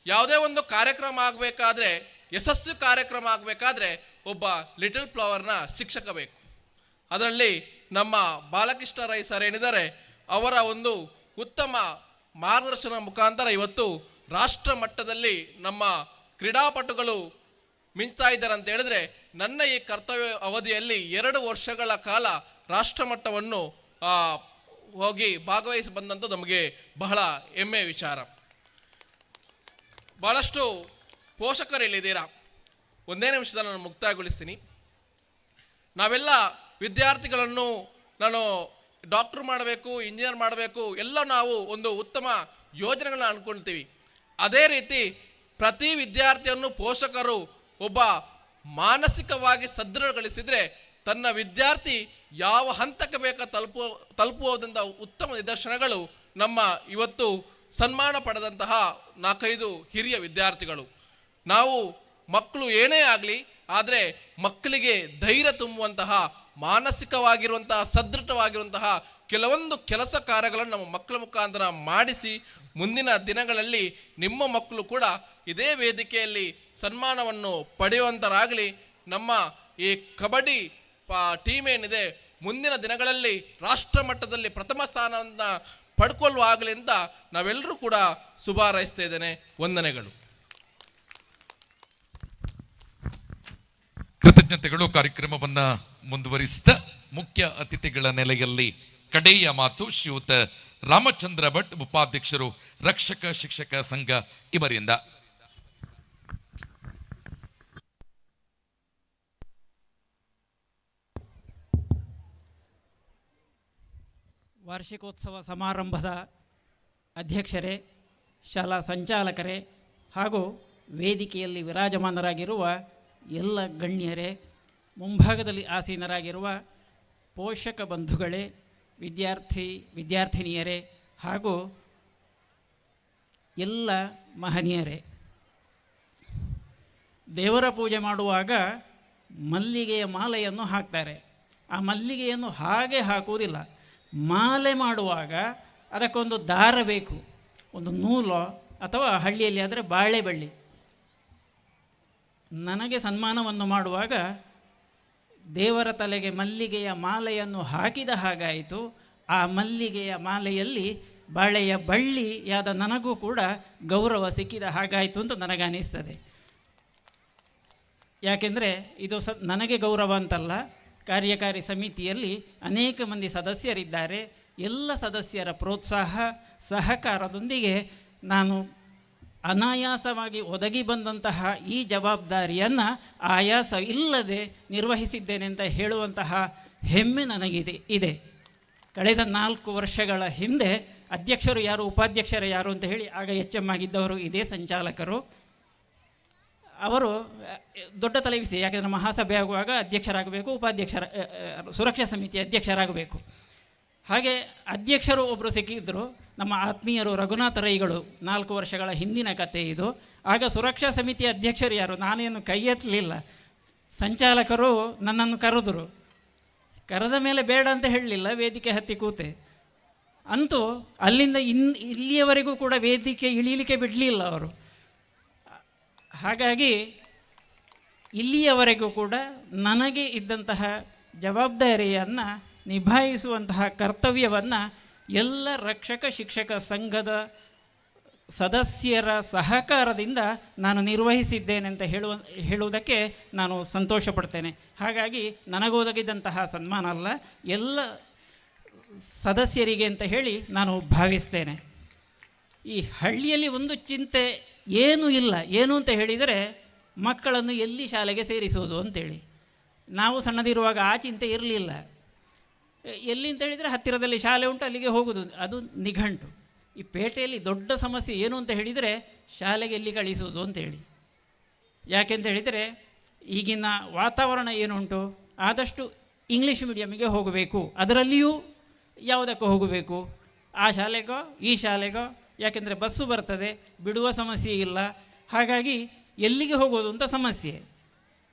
ಯಾವುದೇ ಒಂದು ಕಾರ್ಯಕ್ರಮ ಆಗಬೇಕಾದ್ರೆ, ಯಶಸ್ವಿ ಕಾರ್ಯಕ್ರಮ ಆಗಬೇಕಾದ್ರೆ ಒಬ್ಬ ಲಿಟಲ್ ಫ್ಲವರ್ನ ಶಿಕ್ಷಕ ಬೇಕು. ಅದರಲ್ಲಿ ನಮ್ಮ ಬಾಲಕೃಷ್ಣ ರೈ ಸರ್ ಏನಿದ್ದಾರೆ, ಅವರ ಒಂದು ಉತ್ತಮ ಮಾರ್ಗದರ್ಶನ ಮುಖಾಂತರ ಇವತ್ತು ರಾಷ್ಟ್ರ ಮಟ್ಟದಲ್ಲಿ ನಮ್ಮ ಕ್ರೀಡಾಪಟುಗಳು ಮಿಂಚ್ತಾ ಇದ್ದಾರೆ ಅಂತ ಹೇಳಿದ್ರೆ, ನನ್ನ ಈ ಕರ್ತವ್ಯ ಅವಧಿಯಲ್ಲಿ 2 ವರ್ಷಗಳ ಕಾಲ ರಾಷ್ಟ್ರ ಮಟ್ಟವನ್ನು ಹೋಗಿ ಭಾಗವಹಿಸಿ ಬಂದಂಥ ನಮಗೆ ಬಹಳ ಹೆಮ್ಮೆಯ ವಿಚಾರ. ಬಹಳಷ್ಟು ಪೋಷಕರು ಇಲ್ಲಿದ್ದೀರಾ. ಒಂದೇ ನಿಮಿಷದಲ್ಲಿ ನಾನು ಮುಕ್ತಾಯಗೊಳಿಸ್ತೀನಿ. ನಾವೆಲ್ಲ ವಿದ್ಯಾರ್ಥಿಗಳನ್ನು ನಾನು ಡಾಕ್ಟರ್ ಮಾಡಬೇಕು, ಇಂಜಿನಿಯರ್ ಮಾಡಬೇಕು, ಎಲ್ಲ ನಾವು ಒಂದು ಉತ್ತಮ ಯೋಜನೆಗಳನ್ನ ಅಂದ್ಕೊಳ್ತೀವಿ. ಅದೇ ರೀತಿ ಪ್ರತಿ ವಿದ್ಯಾರ್ಥಿಯನ್ನು ಪೋಷಕರು ಒಬ್ಬ ಮಾನಸಿಕವಾಗಿ ಸದೃಢಗೊಳಿಸಿದರೆ ತನ್ನ ವಿದ್ಯಾರ್ಥಿ ಯಾವ ಹಂತಕ್ಕೆ ಬೇಕಾ ತಲುಪುವುದರಿಂದ ಉತ್ತಮ ನಿದರ್ಶನಗಳು ನಮ್ಮ ಇವತ್ತು ಸನ್ಮಾನ ಪಡೆದಂತಹ 4-5 ಹಿರಿಯ ವಿದ್ಯಾರ್ಥಿಗಳು. ನಾವು ಮಕ್ಕಳು ಏನೇ ಆಗಲಿ, ಆದರೆ ಮಕ್ಕಳಿಗೆ ಧೈರ್ಯ ತುಂಬುವಂತಹ, ಮಾನಸಿಕವಾಗಿರುವಂತಹ, ಸದೃಢವಾಗಿರುವಂತಹ ಕೆಲವೊಂದು ಕೆಲಸ ಕಾರ್ಯಗಳನ್ನು ನಮ್ಮ ಮಕ್ಕಳ ಮುಖಾಂತರ ಮಾಡಿಸಿ ಮುಂದಿನ ದಿನಗಳಲ್ಲಿ ನಿಮ್ಮ ಮಕ್ಕಳು ಕೂಡ ಇದೇ ವೇದಿಕೆಯಲ್ಲಿ ಸನ್ಮಾನವನ್ನು ಪಡೆಯುವಂತರಾಗಲಿ. ನಮ್ಮ ಈ ಕಬಡ್ಡಿ ಟೀಮ್ ಏನಿದೆ ಮುಂದಿನ ದಿನಗಳಲ್ಲಿ ರಾಷ್ಟ್ರ ಮಟ್ಟದಲ್ಲಿ ಪ್ರಥಮ ಸ್ಥಾನವನ್ನು ಪಡ್ಕೊಳ್ಳುವಾಗಲಿ ಅಂತ ನಾವೆಲ್ಲರೂ ಕೂಡ ಶುಭ ಹಾರೈಸ್ತಾ ಇದ್ದೇನೆ. ವಂದನೆಗಳು. ಕೃತಜ್ಞತೆಗಳು. ಕಾರ್ಯಕ್ರಮವನ್ನ ಮುಂದುವರಿಸಿದ ಮುಖ್ಯ ಅತಿಥಿಗಳ ನೆಲೆಯಲ್ಲಿ ಕಡೆಯ ಮಾತು ಶ್ರೀಯುತ ರಾಮಚಂದ್ರ ಭಟ್, ಉಪಾಧ್ಯಕ್ಷರು, ರಕ್ಷಕ ಶಿಕ್ಷಕ ಸಂಘ ಇವರಿಂದ. ವಾರ್ಷಿಕೋತ್ಸವ ಸಮಾರಂಭದ ಅಧ್ಯಕ್ಷರೇ, ಶಾಲಾ ಸಂಚಾಲಕರೇ ಹಾಗೂ ವೇದಿಕೆಯಲ್ಲಿ ವಿರಾಜಮಾನರಾಗಿರುವ ಎಲ್ಲ ಗಣ್ಯರೇ, ಮುಂಭಾಗದಲ್ಲಿ ಆಸೀನರಾಗಿರುವ ಪೋಷಕ ಬಂಧುಗಳೇ, ವಿದ್ಯಾರ್ಥಿನಿಯರೇ ಹಾಗೂ ಎಲ್ಲ ಮಹನೀಯರೇ, ದೇವರ ಪೂಜೆ ಮಾಡುವಾಗ ಮಲ್ಲಿಗೆಯ ಮಾಲೆಯನ್ನು ಹಾಕ್ತಾರೆ. ಆ ಮಲ್ಲಿಗೆಯನ್ನು ಹಾಗೆ ಹಾಕುವುದಿಲ್ಲ. ಮಾಲೆ ಮಾಡುವಾಗ ಅದಕ್ಕೊಂದು ದಾರ ಬೇಕು, ಒಂದು ನೂಲು ಅಥವಾ ಹಳ್ಳಿಯಲ್ಲಿ ಆದರೆ ಬಾಳೆ ಬಳ್ಳಿ. ನನಗೆ ಸನ್ಮಾನವನ್ನು ಮಾಡುವಾಗ ದೇವರ ತಲೆಗೆ ಮಲ್ಲಿಗೆಯ ಮಾಲೆಯನ್ನು ಹಾಕಿದ ಹಾಗಾಯಿತು. ಆ ಮಲ್ಲಿಗೆಯ ಮಾಲೆಯಲ್ಲಿ ಬಾಳೆಯ ಬಳ್ಳಿಯಾದ ನನಗೂ ಕೂಡ ಗೌರವ ಸಿಕ್ಕಿದ ಹಾಗಾಯಿತು ಅಂತ ನನಗನ್ನಿಸ್ತದೆ. ಯಾಕೆಂದರೆ ಇದು ನನಗೆ ಗೌರವ ಅಂತಲ್ಲ, ಕಾರ್ಯಕಾರಿ ಸಮಿತಿಯಲ್ಲಿ ಅನೇಕ ಮಂದಿ ಸದಸ್ಯರಿದ್ದಾರೆ. ಎಲ್ಲ ಸದಸ್ಯರ ಪ್ರೋತ್ಸಾಹ ಸಹಕಾರದೊಂದಿಗೆ ನಾನು ಅನಾಯಾಸವಾಗಿ ಒದಗಿ ಬಂದಂತಹ ಈ ಜವಾಬ್ದಾರಿಯನ್ನು ಆಯಾಸ ಇಲ್ಲದೆ ನಿರ್ವಹಿಸಿದ್ದೇನೆ ಅಂತ ಹೇಳುವಂತಹ ಹೆಮ್ಮೆ ನನಗಿದೆ. ಕಳೆದ 4 ವರ್ಷಗಳ ಹಿಂದೆ ಅಧ್ಯಕ್ಷರು ಯಾರು, ಉಪಾಧ್ಯಕ್ಷರು ಯಾರು ಅಂತ ಹೇಳಿ ಆಗ HM ಆಗಿದ್ದವರು ಇದೇ ಸಂಚಾಲಕರು. ಅವರು ದೊಡ್ಡ ತಲೆಬಿಸಿ, ಯಾಕೆಂದರೆ ಮಹಾಸಭೆ ಆಗುವಾಗ ಅಧ್ಯಕ್ಷರಾಗಬೇಕು, ಸುರಕ್ಷಾ ಸಮಿತಿ ಅಧ್ಯಕ್ಷರಾಗಬೇಕು. ಹಾಗೆ ಅಧ್ಯಕ್ಷರು ಒಬ್ಬರು ಸಿಕ್ಕಿದ್ರು, ನಮ್ಮ ಆತ್ಮೀಯರು ರಘುನಾಥ ರೈಗಳು. 4 ವರ್ಷಗಳ ಹಿಂದಿನ ಕತೆ ಇದು. ಆಗ ಸುರಕ್ಷಾ ಸಮಿತಿ ಅಧ್ಯಕ್ಷರು ಯಾರು, ನಾನೇನು ಕೈ ಎತ್ತಲಿಲ್ಲ. ಸಂಚಾಲಕರು ನನ್ನನ್ನು ಕರೆದರು. ಕರೆದ ಮೇಲೆ ಬೇಡ ಅಂತ ಹೇಳಲಿಲ್ಲ, ವೇದಿಕೆ ಹತ್ತಿ ಕೂತೆ. ಅಂತೂ ಅಲ್ಲಿಂದ ಇಲ್ಲಿಯವರೆಗೂ ಕೂಡ ವೇದಿಕೆ ಇಳೀಲಿಕ್ಕೆ ಬಿಡಲಿಲ್ಲ ಅವರು. ಹಾಗಾಗಿ ಇಲ್ಲಿಯವರೆಗೂ ಕೂಡ ನನಗೆ ಇದ್ದಂತಹ ಜವಾಬ್ದಾರಿಯನ್ನು ನಿಭಾಯಿಸುವಂತಹ ಕರ್ತವ್ಯವನ್ನು ಎಲ್ಲ ರಕ್ಷಕ ಶಿಕ್ಷಕ ಸಂಘದ ಸದಸ್ಯರ ಸಹಕಾರದಿಂದ ನಾನು ನಿರ್ವಹಿಸಿದ್ದೇನೆ ಅಂತ ಹೇಳುವುದಕ್ಕೆ ನಾನು ಸಂತೋಷ ಪಡ್ತೇನೆ. ಹಾಗಾಗಿ ನನಗೊದಗಿದಂತಹ ಸನ್ಮಾನ ಅಲ್ಲ, ಎಲ್ಲ ಸದಸ್ಯರಿಗೆ ಅಂತ ಹೇಳಿ ನಾನು ಭಾವಿಸ್ತೇನೆ. ಈ ಹಳ್ಳಿಯಲ್ಲಿ ಒಂದು ಚಿಂತೆ ಏನೂ ಇಲ್ಲ. ಏನು ಅಂತ ಹೇಳಿದರೆ ಮಕ್ಕಳನ್ನು ಎಲ್ಲಿ ಶಾಲೆಗೆ ಸೇರಿಸೋದು ಅಂತೇಳಿ. ನಾವು ಸಣ್ಣದಿರುವಾಗ ಆ ಚಿಂತೆ ಇರಲಿಲ್ಲ. ಎಲ್ಲಿ ಅಂತ ಹೇಳಿದರೆ ಹತ್ತಿರದಲ್ಲಿ ಶಾಲೆ ಉಂಟು, ಅಲ್ಲಿಗೆ ಹೋಗೋದು, ಅದು ನಿಘಂಟು. ಈ ಪೇಟೆಯಲ್ಲಿ ದೊಡ್ಡ ಸಮಸ್ಯೆ ಏನು ಅಂತ ಹೇಳಿದರೆ ಶಾಲೆಗೆ ಎಲ್ಲಿ ಕಳಿಸೋದು ಅಂತೇಳಿ. ಯಾಕೆಂತ ಹೇಳಿದರೆ ಈಗಿನ ವಾತಾವರಣ ಏನುಂಟು, ಆದಷ್ಟು ಇಂಗ್ಲೀಷ್ ಮೀಡಿಯಮಿಗೆ ಹೋಗಬೇಕು, ಅದರಲ್ಲಿಯೂ ಯಾವುದಕ್ಕೂ ಹೋಗಬೇಕು, ಆ ಶಾಲೆಗೋ ಈ ಶಾಲೆಗೋ. ಯಾಕೆಂದರೆ ಬಸ್ಸು ಬರ್ತದೆ, ಬಿಡುವ ಸಮಸ್ಯೆ ಇಲ್ಲ. ಹಾಗಾಗಿ ಎಲ್ಲಿಗೆ ಹೋಗೋದು ಅಂತ ಸಮಸ್ಯೆ.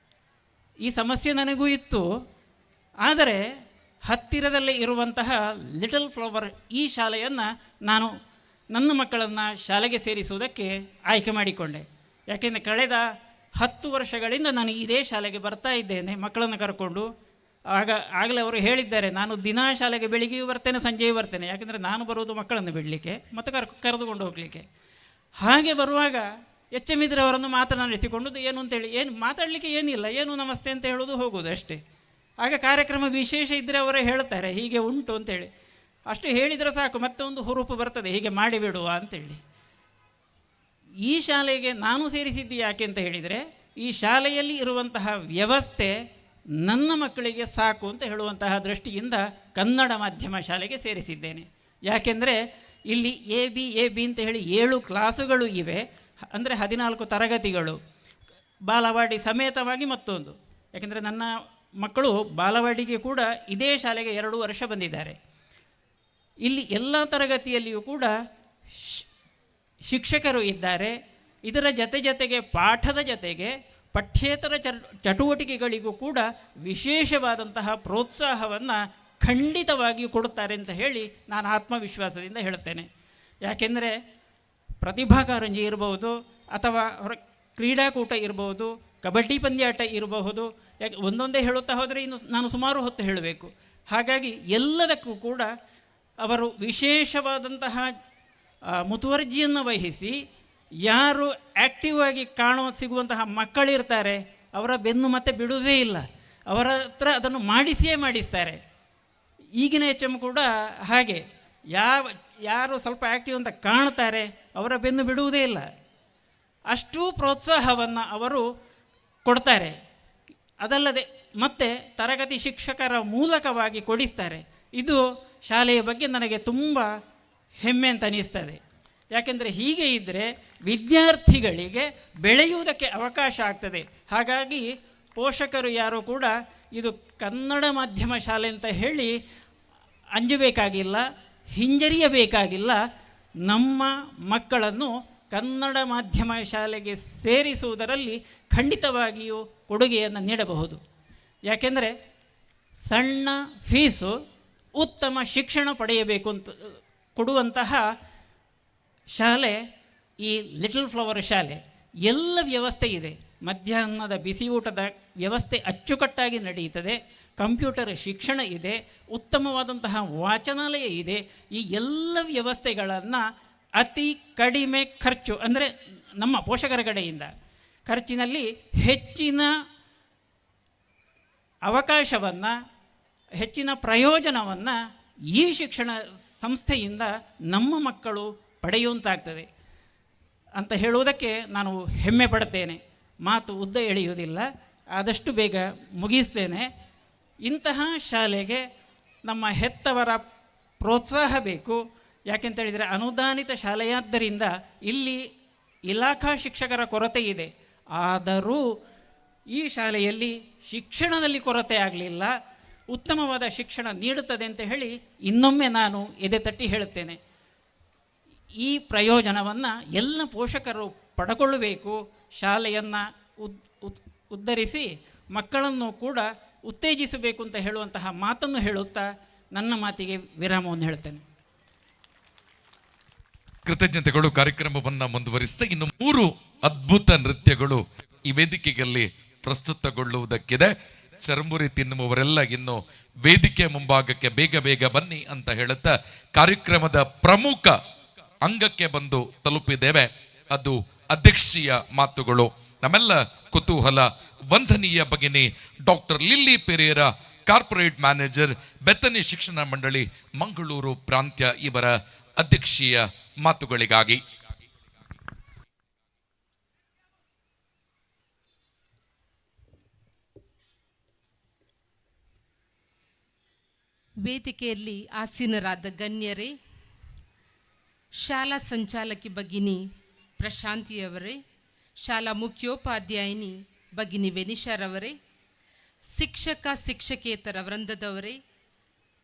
ಈ ಸಮಸ್ಯೆ ನನಗೂ ಇತ್ತು. ಆದರೆ ಹತ್ತಿರದಲ್ಲೇ ಇರುವಂತಹ ಲಿಟಲ್ ಫ್ಲವರ್ ಈ ಶಾಲೆಯನ್ನು ನಾನು ನನ್ನ ಮಕ್ಕಳನ್ನು ಶಾಲೆಗೆ ಸೇರಿಸುವುದಕ್ಕೆ ಆಯ್ಕೆ ಮಾಡಿಕೊಂಡೆ. ಯಾಕೆಂದರೆ ಕಳೆದ 10 ವರ್ಷಗಳಿಂದ ನಾನು ಇದೇ ಶಾಲೆಗೆ ಬರ್ತಾ ಇದ್ದೇನೆ ಮಕ್ಕಳನ್ನು ಕರ್ಕೊಂಡು. ಆಗಲೇ ಅವರು ಹೇಳಿದ್ದಾರೆ, ನಾನು ದಿನಾ ಶಾಲೆಗೆ ಬೆಳಿಗ್ಗೆಯೂ ಬರ್ತೇನೆ, ಸಂಜೆಯೂ ಬರ್ತೇನೆ. ಯಾಕೆಂದರೆ ನಾನು ಬರುವುದು ಮಕ್ಕಳನ್ನು ಬಿಡಲಿಕ್ಕೆ ಮತ್ತು ಕರೆದುಕೊಂಡು ಹೋಗಲಿಕ್ಕೆ. ಹಾಗೆ ಬರುವಾಗ HM ಇದ್ರೆ ಅವರನ್ನು ಮಾತನಾಡಿಸಿಕೊಂಡು ಏನು ಅಂತೇಳಿ, ಏನು ಮಾತಾಡಲಿಕ್ಕೆ ಏನಿಲ್ಲ, ಏನು ನಮಸ್ತೆ ಅಂತ ಹೇಳೋದು, ಹೋಗೋದು ಅಷ್ಟೇ. ಆಗ ಕಾರ್ಯಕ್ರಮ ವಿಶೇಷ ಇದ್ದರೆ ಅವರೇ ಹೇಳ್ತಾರೆ ಹೀಗೆ ಉಂಟು ಅಂತೇಳಿ. ಅಷ್ಟು ಹೇಳಿದರೆ ಸಾಕು, ಮತ್ತೆ ಒಂದು ಹುರುಪು ಬರ್ತದೆ ಹೀಗೆ ಮಾಡಿಬಿಡುವ ಅಂತೇಳಿ. ಈ ಶಾಲೆಗೆ ನಾನು ಸೇರಿಸಿದ್ದು ಯಾಕೆ ಅಂತ ಹೇಳಿದರೆ, ಈ ಶಾಲೆಯಲ್ಲಿ ಇರುವಂತಹ ವ್ಯವಸ್ಥೆ ನನ್ನ ಮಕ್ಕಳಿಗೆ ಸಾಕು ಅಂತ ಹೇಳುವಂತಹ ದೃಷ್ಟಿಯಿಂದ ಕನ್ನಡ ಮಾಧ್ಯಮ ಶಾಲೆಗೆ ಸೇರಿಸಿದ್ದೇನೆ. ಯಾಕೆಂದರೆ ಇಲ್ಲಿ ಎ ಬಿ ಅಂತ ಹೇಳಿ 7 ಕ್ಲಾಸುಗಳು ಇವೆ. ಅಂದರೆ 14 ತರಗತಿಗಳು, ಬಾಲವಾಡಿ ಸಮೇತವಾಗಿ ಮತ್ತೊಂದು. ಯಾಕೆಂದರೆ ನನ್ನ ಮಕ್ಕಳು ಬಾಲವಾಡಿಗೆ ಕೂಡ ಇದೇ ಶಾಲೆಗೆ 2 ವರ್ಷ ಬಂದಿದ್ದಾರೆ. ಇಲ್ಲಿ ಎಲ್ಲ ತರಗತಿಯಲ್ಲಿಯೂ ಕೂಡ ಶಿಕ್ಷಕರು ಇದ್ದಾರೆ. ಇದರ ಜೊತೆಗೆ ಪಾಠದ ಜೊತೆಗೆ ಪಠ್ಯೇತರ ಚಟುವಟಿಕೆಗಳಿಗೂ ಕೂಡ ವಿಶೇಷವಾದಂತಹ ಪ್ರೋತ್ಸಾಹವನ್ನು ಖಂಡಿತವಾಗಿಯೂ ಕೊಡುತ್ತಾರೆ ಅಂತ ಹೇಳಿ ನಾನು ಆತ್ಮವಿಶ್ವಾಸದಿಂದ ಹೇಳುತ್ತೇನೆ. ಯಾಕೆಂದರೆ ಪ್ರತಿಭಾ ಕಾರಂಜಿ ಇರಬಹುದು, ಅಥವಾ ಕ್ರೀಡಾಕೂಟ ಇರಬಹುದು, ಕಬಡ್ಡಿ ಪಂದ್ಯಾಟ ಇರಬಹುದು. ಯಾಕೆ ಒಂದೊಂದೇ ಹೇಳುತ್ತಾ ಹೋದರೆ ಇನ್ನು ನಾನು ಸುಮಾರು ಹೊತ್ತು ಹೇಳಬೇಕು. ಹಾಗಾಗಿ ಎಲ್ಲದಕ್ಕೂ ಕೂಡ ಅವರು ವಿಶೇಷವಾದಂತಹ ಮುತುವರ್ಜಿಯನ್ನು ವಹಿಸಿ, ಯಾರು ಆ್ಯಕ್ಟಿವ್ ಆಗಿ ಸಿಗುವಂತಹ ಮಕ್ಕಳಿರ್ತಾರೆ ಅವರ ಬೆನ್ನು ಮತ್ತೆ ಬಿಡುವುದೇ ಇಲ್ಲ. ಅವರ ಹತ್ರ ಅದನ್ನು ಮಾಡಿಸ್ತಾರೆ. ಈಗಿನ HM ಕೂಡ ಹಾಗೆ, ಯಾರು ಸ್ವಲ್ಪ ಆ್ಯಕ್ಟಿವ್ ಅಂತ ಕಾಣ್ತಾರೆ ಅವರ ಬೆನ್ನು ಬಿಡುವುದೇ ಇಲ್ಲ. ಅಷ್ಟೂ ಪ್ರೋತ್ಸಾಹವನ್ನು ಅವರು ಕೊಡ್ತಾರೆ. ಅದಲ್ಲದೆ ಮತ್ತೆ ತರಗತಿ ಶಿಕ್ಷಕರ ಮೂಲಕವಾಗಿ ಕೊಡಿಸ್ತಾರೆ. ಇದು ಶಾಲೆಯ ಬಗ್ಗೆ ನನಗೆ ತುಂಬ ಹೆಮ್ಮೆ ಅಂತ ಅನ್ನಿಸ್ತದೆ. ಯಾಕೆಂದರೆ ಹೀಗೆ ಇದ್ದರೆ ವಿದ್ಯಾರ್ಥಿಗಳಿಗೆ ಬೆಳೆಯುವುದಕ್ಕೆ ಅವಕಾಶ ಆಗ್ತದೆ. ಹಾಗಾಗಿ ಪೋಷಕರು ಯಾರು ಕೂಡ ಇದು ಕನ್ನಡ ಮಾಧ್ಯಮ ಶಾಲೆ ಅಂತ ಹೇಳಿ ಅಂಜಬೇಕಾಗಿಲ್ಲ, ಹಿಂಜರಿಯಬೇಕಾಗಿಲ್ಲ. ನಮ್ಮ ಮಕ್ಕಳನ್ನು ಕನ್ನಡ ಮಾಧ್ಯಮ ಶಾಲೆಗೆ ಸೇರಿಸುವುದರಲ್ಲಿ ಖಂಡಿತವಾಗಿಯೂ ಕೊಡುಗೆಯನ್ನು ನೀಡಬಹುದು. ಯಾಕೆಂದರೆ ಸಣ್ಣ ಫೀಸು ಉತ್ತಮ ಶಿಕ್ಷಣ ಪಡೆಯಬೇಕು ಅಂತ ಕೊಡುವಂತಹ ಶಾಲೆ ಈ ಲಿಟಲ್ ಫ್ಲವರ್ ಶಾಲೆ. ಎಲ್ಲ ವ್ಯವಸ್ಥೆ ಇದೆ. ಮಧ್ಯಾಹ್ನದ ಬಿಸಿ ಊಟದ ವ್ಯವಸ್ಥೆ ಅಚ್ಚುಕಟ್ಟಾಗಿ ನಡೆಯುತ್ತದೆ. ಕಂಪ್ಯೂಟರ್ ಶಿಕ್ಷಣ ಇದೆ, ಉತ್ತಮವಾದಂತಹ ವಾಚನಾಲಯ ಇದೆ. ಈ ಎಲ್ಲ ವ್ಯವಸ್ಥೆಗಳನ್ನು ಅತಿ ಕಡಿಮೆ ಖರ್ಚು, ಅಂದರೆ ನಮ್ಮ ಪೋಷಕರ ಕಡೆಯಿಂದ ಖರ್ಚಿನಲ್ಲಿ ಹೆಚ್ಚಿನ ಅವಕಾಶವನ್ನು, ಹೆಚ್ಚಿನ ಪ್ರಯೋಜನವನ್ನು ಈ ಶಿಕ್ಷಣ ಸಂಸ್ಥೆಯಿಂದ ನಮ್ಮ ಮಕ್ಕಳು ಪಡೆಯುವಂತಾಗ್ತದೆ ಅಂತ ಹೇಳುವುದಕ್ಕೆ ನಾನು ಹೆಮ್ಮೆ ಪಡುತ್ತೇನೆ. ಮಾತು ಉದ್ದ ಎಳೆಯುವುದಿಲ್ಲ, ಆದಷ್ಟು ಬೇಗ ಮುಗಿಸ್ತೇನೆ. ಇಂತಹ ಶಾಲೆಗೆ ನಮ್ಮ ಹೆತ್ತವರ ಪ್ರೋತ್ಸಾಹ ಬೇಕು. ಯಾಕೆಂತೇಳಿದರೆ ಅನುದಾನಿತ ಶಾಲೆಯಾದ್ದರಿಂದ ಇಲ್ಲಿ ಇಲಾಖಾ ಶಿಕ್ಷಕರ ಕೊರತೆ ಇದೆ. ಆದರೂ ಈ ಶಾಲೆಯಲ್ಲಿ ಶಿಕ್ಷಣದಲ್ಲಿ ಕೊರತೆ ಆಗಲಿಲ್ಲ, ಉತ್ತಮವಾದ ಶಿಕ್ಷಣ ನೀಡುತ್ತದೆ ಅಂತ ಹೇಳಿ ಇನ್ನೊಮ್ಮೆ ನಾನು ಎದೆ ತಟ್ಟಿ ಹೇಳುತ್ತೇನೆ. ಈ ಪ್ರಯೋಜನವನ್ನು ಎಲ್ಲ ಪೋಷಕರು ಪಡ್ಕೊಳ್ಳಬೇಕು. ಶಾಲೆಯನ್ನು ಉದ್ಧರಿಸಿ ಮಕ್ಕಳನ್ನು ಕೂಡ ಉತ್ತೇಜಿಸಬೇಕು ಅಂತ ಹೇಳುವಂತಹ ಮಾತನ್ನು ಹೇಳುತ್ತಾ ನನ್ನ ಮಾತಿಗೆ ವಿರಾಮವನ್ನು ಹೇಳ್ತೇನೆ. ಕೃತಜ್ಞತೆಗಳು. ಕಾರ್ಯಕ್ರಮವನ್ನು ಮುಂದುವರಿಸ್ತಾ ಇನ್ನು 3 ಅದ್ಭುತ ನೃತ್ಯಗಳು ಈ ವೇದಿಕೆಯಲ್ಲಿ ಪ್ರಸ್ತುತಗೊಳ್ಳುವುದಕ್ಕಿದೆ. ಚರ್ಮುರಿ ತಿನ್ನುವವರೆಲ್ಲ ಇನ್ನು ವೇದಿಕೆ ಮುಂಭಾಗಕ್ಕೆ ಬೇಗ ಬೇಗ ಬನ್ನಿ ಅಂತ ಹೇಳುತ್ತಾ ಕಾರ್ಯಕ್ರಮದ ಪ್ರಮುಖ ಅಂಗಕ್ಕೆ ಬಂದು ತಲುಪಿದ್ದೇವೆ. ಅದು ಅಧ್ಯಕ್ಷೀಯ ಮಾತುಗಳು. ನಮ್ಮೆಲ್ಲ ಕುತೂಹಲ ವಂದನೀಯ ಭಗಿನಿ doctor lily ಪೆರೇರ, corporate manager, Bethany ಶಿಕ್ಷಣ ಮಂಡಳಿ ಮಂಗಳೂರು ಪ್ರಾಂತ್ಯ, ಇವರ ಅಧ್ಯಕ್ಷೀಯ ಮಾತುಗಳಿಗಾಗಿ. ವೇದಿಕೆಯಲ್ಲಿ ಆಸೀನರಾದ ಗಣ್ಯರೇ, ಶಾಲಾ ಸಂಚಾಲಕಿ ಭಗಿನಿ ಪ್ರಶಾಂತಿಯವರೇ, ಶಾಲಾ ಮುಖ್ಯೋಪಾಧ್ಯಾಯಿನಿ ಭಗಿನಿ ವೆನಿಷಾರವರೇ, ಶಿಕ್ಷಕ ಶಿಕ್ಷಕೇತರ ವೃಂದದವರೇ,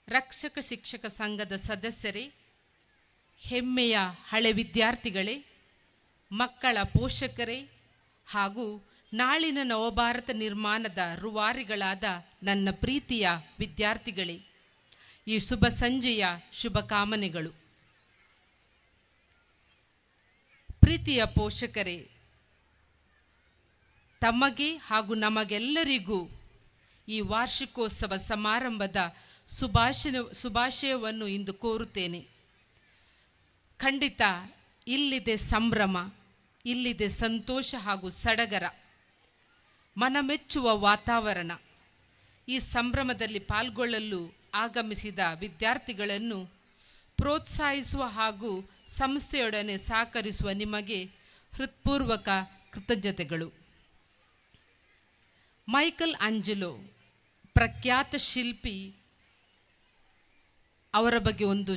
ರಕ್ಷಕ ಶಿಕ್ಷಕ ಸಂಘದ ಸದಸ್ಯರೇ, ಹೆಮ್ಮೆಯ ಹಳೆ ವಿದ್ಯಾರ್ಥಿಗಳೇ, ಮಕ್ಕಳ ಪೋಷಕರೇ ಹಾಗೂ ನಾಳಿನ ನವಭಾರತ ನಿರ್ಮಾಣದ ರೂವಾರಿಗಳಾದ ನನ್ನ ಪ್ರೀತಿಯ ವಿದ್ಯಾರ್ಥಿಗಳೇ, ಈ ಶುಭ ಸಂಜೆಯ ಶುಭಕಾಮನೆಗಳು. ಪ್ರೀತಿಯ ಪೋಷಕರೇ, ತಮಗೆ ಹಾಗೂ ನಮಗೆಲ್ಲರಿಗೂ ಈ ವಾರ್ಷಿಕೋತ್ಸವ ಸಮಾರಂಭದ ಶುಭಾಶಯವನ್ನು ಇಂದು ಕೋರುತ್ತೇನೆ. ಖಂಡಿತ ಇಲ್ಲಿದೆ ಸಂಭ್ರಮ, ಇಲ್ಲಿದೆ ಸಂತೋಷ ಹಾಗೂ ಸಡಗರ, ಮನಮೆಚ್ಚುವ ವಾತಾವರಣ. ಈ ಸಂಭ್ರಮದಲ್ಲಿ ಪಾಲ್ಗೊಳ್ಳಲು ಆಗಮಿಸಿದ ವಿದ್ಯಾರ್ಥಿಗಳನ್ನು ಪ್ರೋತ್ಸಾಹಿಸುವ ಹಾಗೂ ಸಂಸ್ಥೆಯೊಡನೆ ಸಹಕರಿಸುವ ನಿಮಗೆ ಹೃತ್ಪೂರ್ವಕ ಕೃತಜ್ಞತೆಗಳು. ಮೈಕಲ್ ಆಂಜೆಲೋ ಪ್ರಖ್ಯಾತ ಶಿಲ್ಪಿ, ಅವರ ಬಗ್ಗೆ ಒಂದು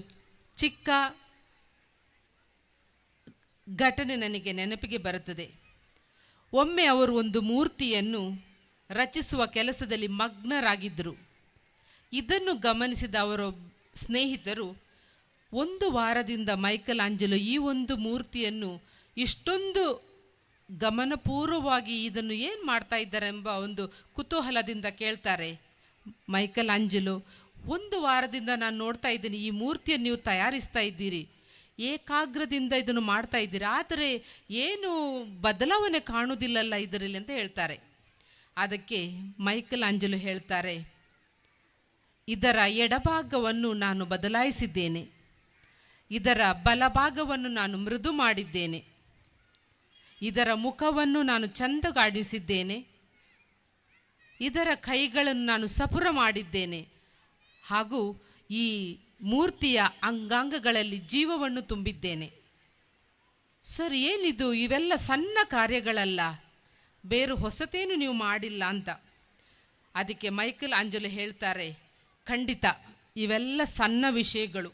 ಚಿಕ್ಕ ಘಟನೆ ನನಗೆ ನೆನಪಿಗೆ ಬರುತ್ತದೆ. ಒಮ್ಮೆ ಅವರು ಒಂದು ಮೂರ್ತಿಯನ್ನು ರಚಿಸುವ ಕೆಲಸದಲ್ಲಿ ಮಗ್ನರಾಗಿದ್ದರು. ಇದನ್ನು ಗಮನಿಸಿದ ಅವರ ಸ್ನೇಹಿತರು, 1 ವಾರದಿಂದ ಮೈಕಲ್ ಆಂಜೆಲೋ ಈ ಒಂದು ಮೂರ್ತಿಯನ್ನು ಇಷ್ಟೊಂದು ಗಮನಪೂರ್ವವಾಗಿ ಇದನ್ನು ಏನು ಮಾಡ್ತಾ ಇದ್ದಾರೆ ಎಂಬ ಒಂದು ಕುತೂಹಲದಿಂದ ಕೇಳ್ತಾರೆ. ಮೈಕಲ್ ಆಂಜೆಲೋ, 1 ವಾರದಿಂದ ನಾನು ನೋಡ್ತಾ ಇದ್ದೀನಿ, ಈ ಮೂರ್ತಿಯನ್ನು ನೀವು ತಯಾರಿಸ್ತಾ ಇದ್ದೀರಿ, ಏಕಾಗ್ರದಿಂದ ಇದನ್ನು ಮಾಡ್ತಾ ಇದ್ದೀರಿ, ಆದರೆ ಏನು ಬದಲಾವಣೆ ಕಾಣುವುದಿಲ್ಲಲ್ಲ ಇದರಲ್ಲಿ ಅಂತ ಹೇಳ್ತಾರೆ. ಅದಕ್ಕೆ ಮೈಕಲ್ ಆಂಜೆಲೋ ಹೇಳ್ತಾರೆ, ಇದರ ಎಡಭಾಗವನ್ನು ನಾನು ಬದಲಾಯಿಸಿದ್ದೇನೆ, ಇದರ ಬಲಭಾಗವನ್ನು ನಾನು ಮೃದು ಮಾಡಿದ್ದೇನೆ, ಇದರ ಮುಖವನ್ನು ನಾನು ಚಂದಗಾಡಿಸಿದ್ದೇನೆ, ಇದರ ಕೈಗಳನ್ನು ನಾನು ಸಪುರ ಮಾಡಿದ್ದೇನೆ, ಹಾಗೂ ಈ ಮೂರ್ತಿಯ ಅಂಗಾಂಗಗಳಲ್ಲಿ ಜೀವವನ್ನು ತುಂಬಿದ್ದೇನೆ. ಸರ್, ಏನಿದು? ಇವೆಲ್ಲ ಸಣ್ಣ ಕಾರ್ಯಗಳಲ್ಲ, ಬೇರೆ ಹೊಸತೇನು ನೀವು ಮಾಡಿಲ್ಲ ಅಂತ. ಅದಕ್ಕೆ ಮೈಕಲ್ ಆಂಜೆಲೋ ಹೇಳ್ತಾರೆ, ಖಂಡಿತ ಇವೆಲ್ಲ ಸಣ್ಣ ವಿಷಯಗಳು,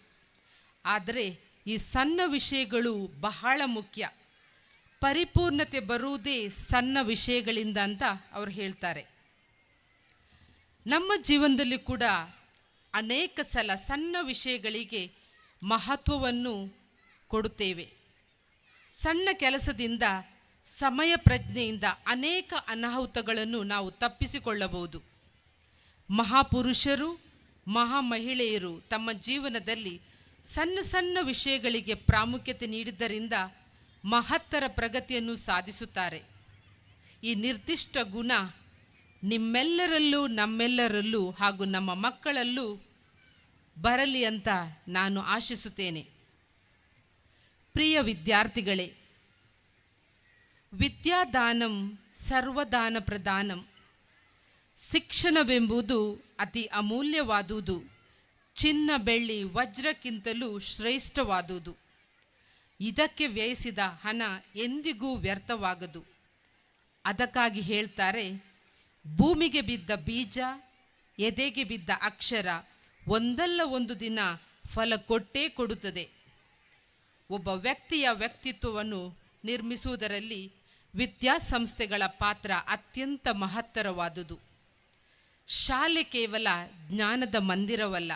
ಆದರೆ ಈ ಸಣ್ಣ ವಿಷಯಗಳು ಬಹಳ ಮುಖ್ಯ. ಪರಿಪೂರ್ಣತೆ ಬರುವುದೇ ಸಣ್ಣ ವಿಷಯಗಳಿಂದ ಅಂತ ಅವರು ಹೇಳ್ತಾರೆ. ನಮ್ಮ ಜೀವನದಲ್ಲಿ ಕೂಡ ಅನೇಕ ಸಲ ಸಣ್ಣ ವಿಷಯಗಳಿಗೆ ಮಹತ್ವವನ್ನು ಕೊಡುತ್ತೇವೆ. ಸಣ್ಣ ಕೆಲಸದಿಂದ, ಸಮಯ ಪ್ರಜ್ಞೆಯಿಂದ ಅನೇಕ ಅನಾಹುತಗಳನ್ನು ನಾವು ತಪ್ಪಿಸಿಕೊಳ್ಳಬಹುದು. ಮಹಾಪುರುಷರು, ಮಹಾಮಹಿಳೆಯರು ತಮ್ಮ ಜೀವನದಲ್ಲಿ ಸಣ್ಣ ಸಣ್ಣ ವಿಷಯಗಳಿಗೆ ಪ್ರಾಮುಖ್ಯತೆ ನೀಡಿದ್ದರಿಂದ ಮಹತ್ತರ ಪ್ರಗತಿಯನ್ನು ಸಾಧಿಸುತ್ತಾರೆ. ಈ ನಿರ್ದಿಷ್ಟ ಗುಣ ನಿಮ್ಮೆಲ್ಲರಲ್ಲೂ, ನಮ್ಮೆಲ್ಲರಲ್ಲೂ ಹಾಗೂ ನಮ್ಮ ಮಕ್ಕಳಲ್ಲೂ ಬರಲಿ ಅಂತ ನಾನು ಆಶಿಸುತ್ತೇನೆ. ಪ್ರಿಯ ವಿದ್ಯಾರ್ಥಿಗಳೇ, ವಿದ್ಯಾದಾನಂ ಸರ್ವದಾನ ಪ್ರದಾನಂ. ಶಿಕ್ಷಣವೆಂಬುದು ಅತಿ ಅಮೂಲ್ಯವಾದುದು, ಚಿನ್ನ ಬೆಳ್ಳಿ ವಜ್ರಕ್ಕಿಂತಲೂ ಶ್ರೇಷ್ಠವಾದುದು. ಇದಕ್ಕೆ ವ್ಯಯಿಸಿದ ಹಣ ಎಂದಿಗೂ ವ್ಯರ್ಥವಾಗದು. ಅದಕ್ಕಾಗಿ ಹೇಳ್ತಾರೆ, ಭೂಮಿಗೆ ಬಿದ್ದ ಬೀಜ, ಎದೆಗೆ ಬಿದ್ದ ಅಕ್ಷರ ಒಂದಲ್ಲ ಒಂದು ದಿನ ಫಲ ಕೊಟ್ಟೇ ಕೊಡುತ್ತದೆ. ಒಬ್ಬ ವ್ಯಕ್ತಿಯ ವ್ಯಕ್ತಿತ್ವವನ್ನು ನಿರ್ಮಿಸುವುದರಲ್ಲಿ ವಿದ್ಯಾಸಂಸ್ಥೆಗಳ ಪಾತ್ರ ಅತ್ಯಂತ ಮಹತ್ತರವಾದುದು. ಶಾಲೆ ಕೇವಲ ಜ್ಞಾನದ ಮಂದಿರವಲ್ಲ,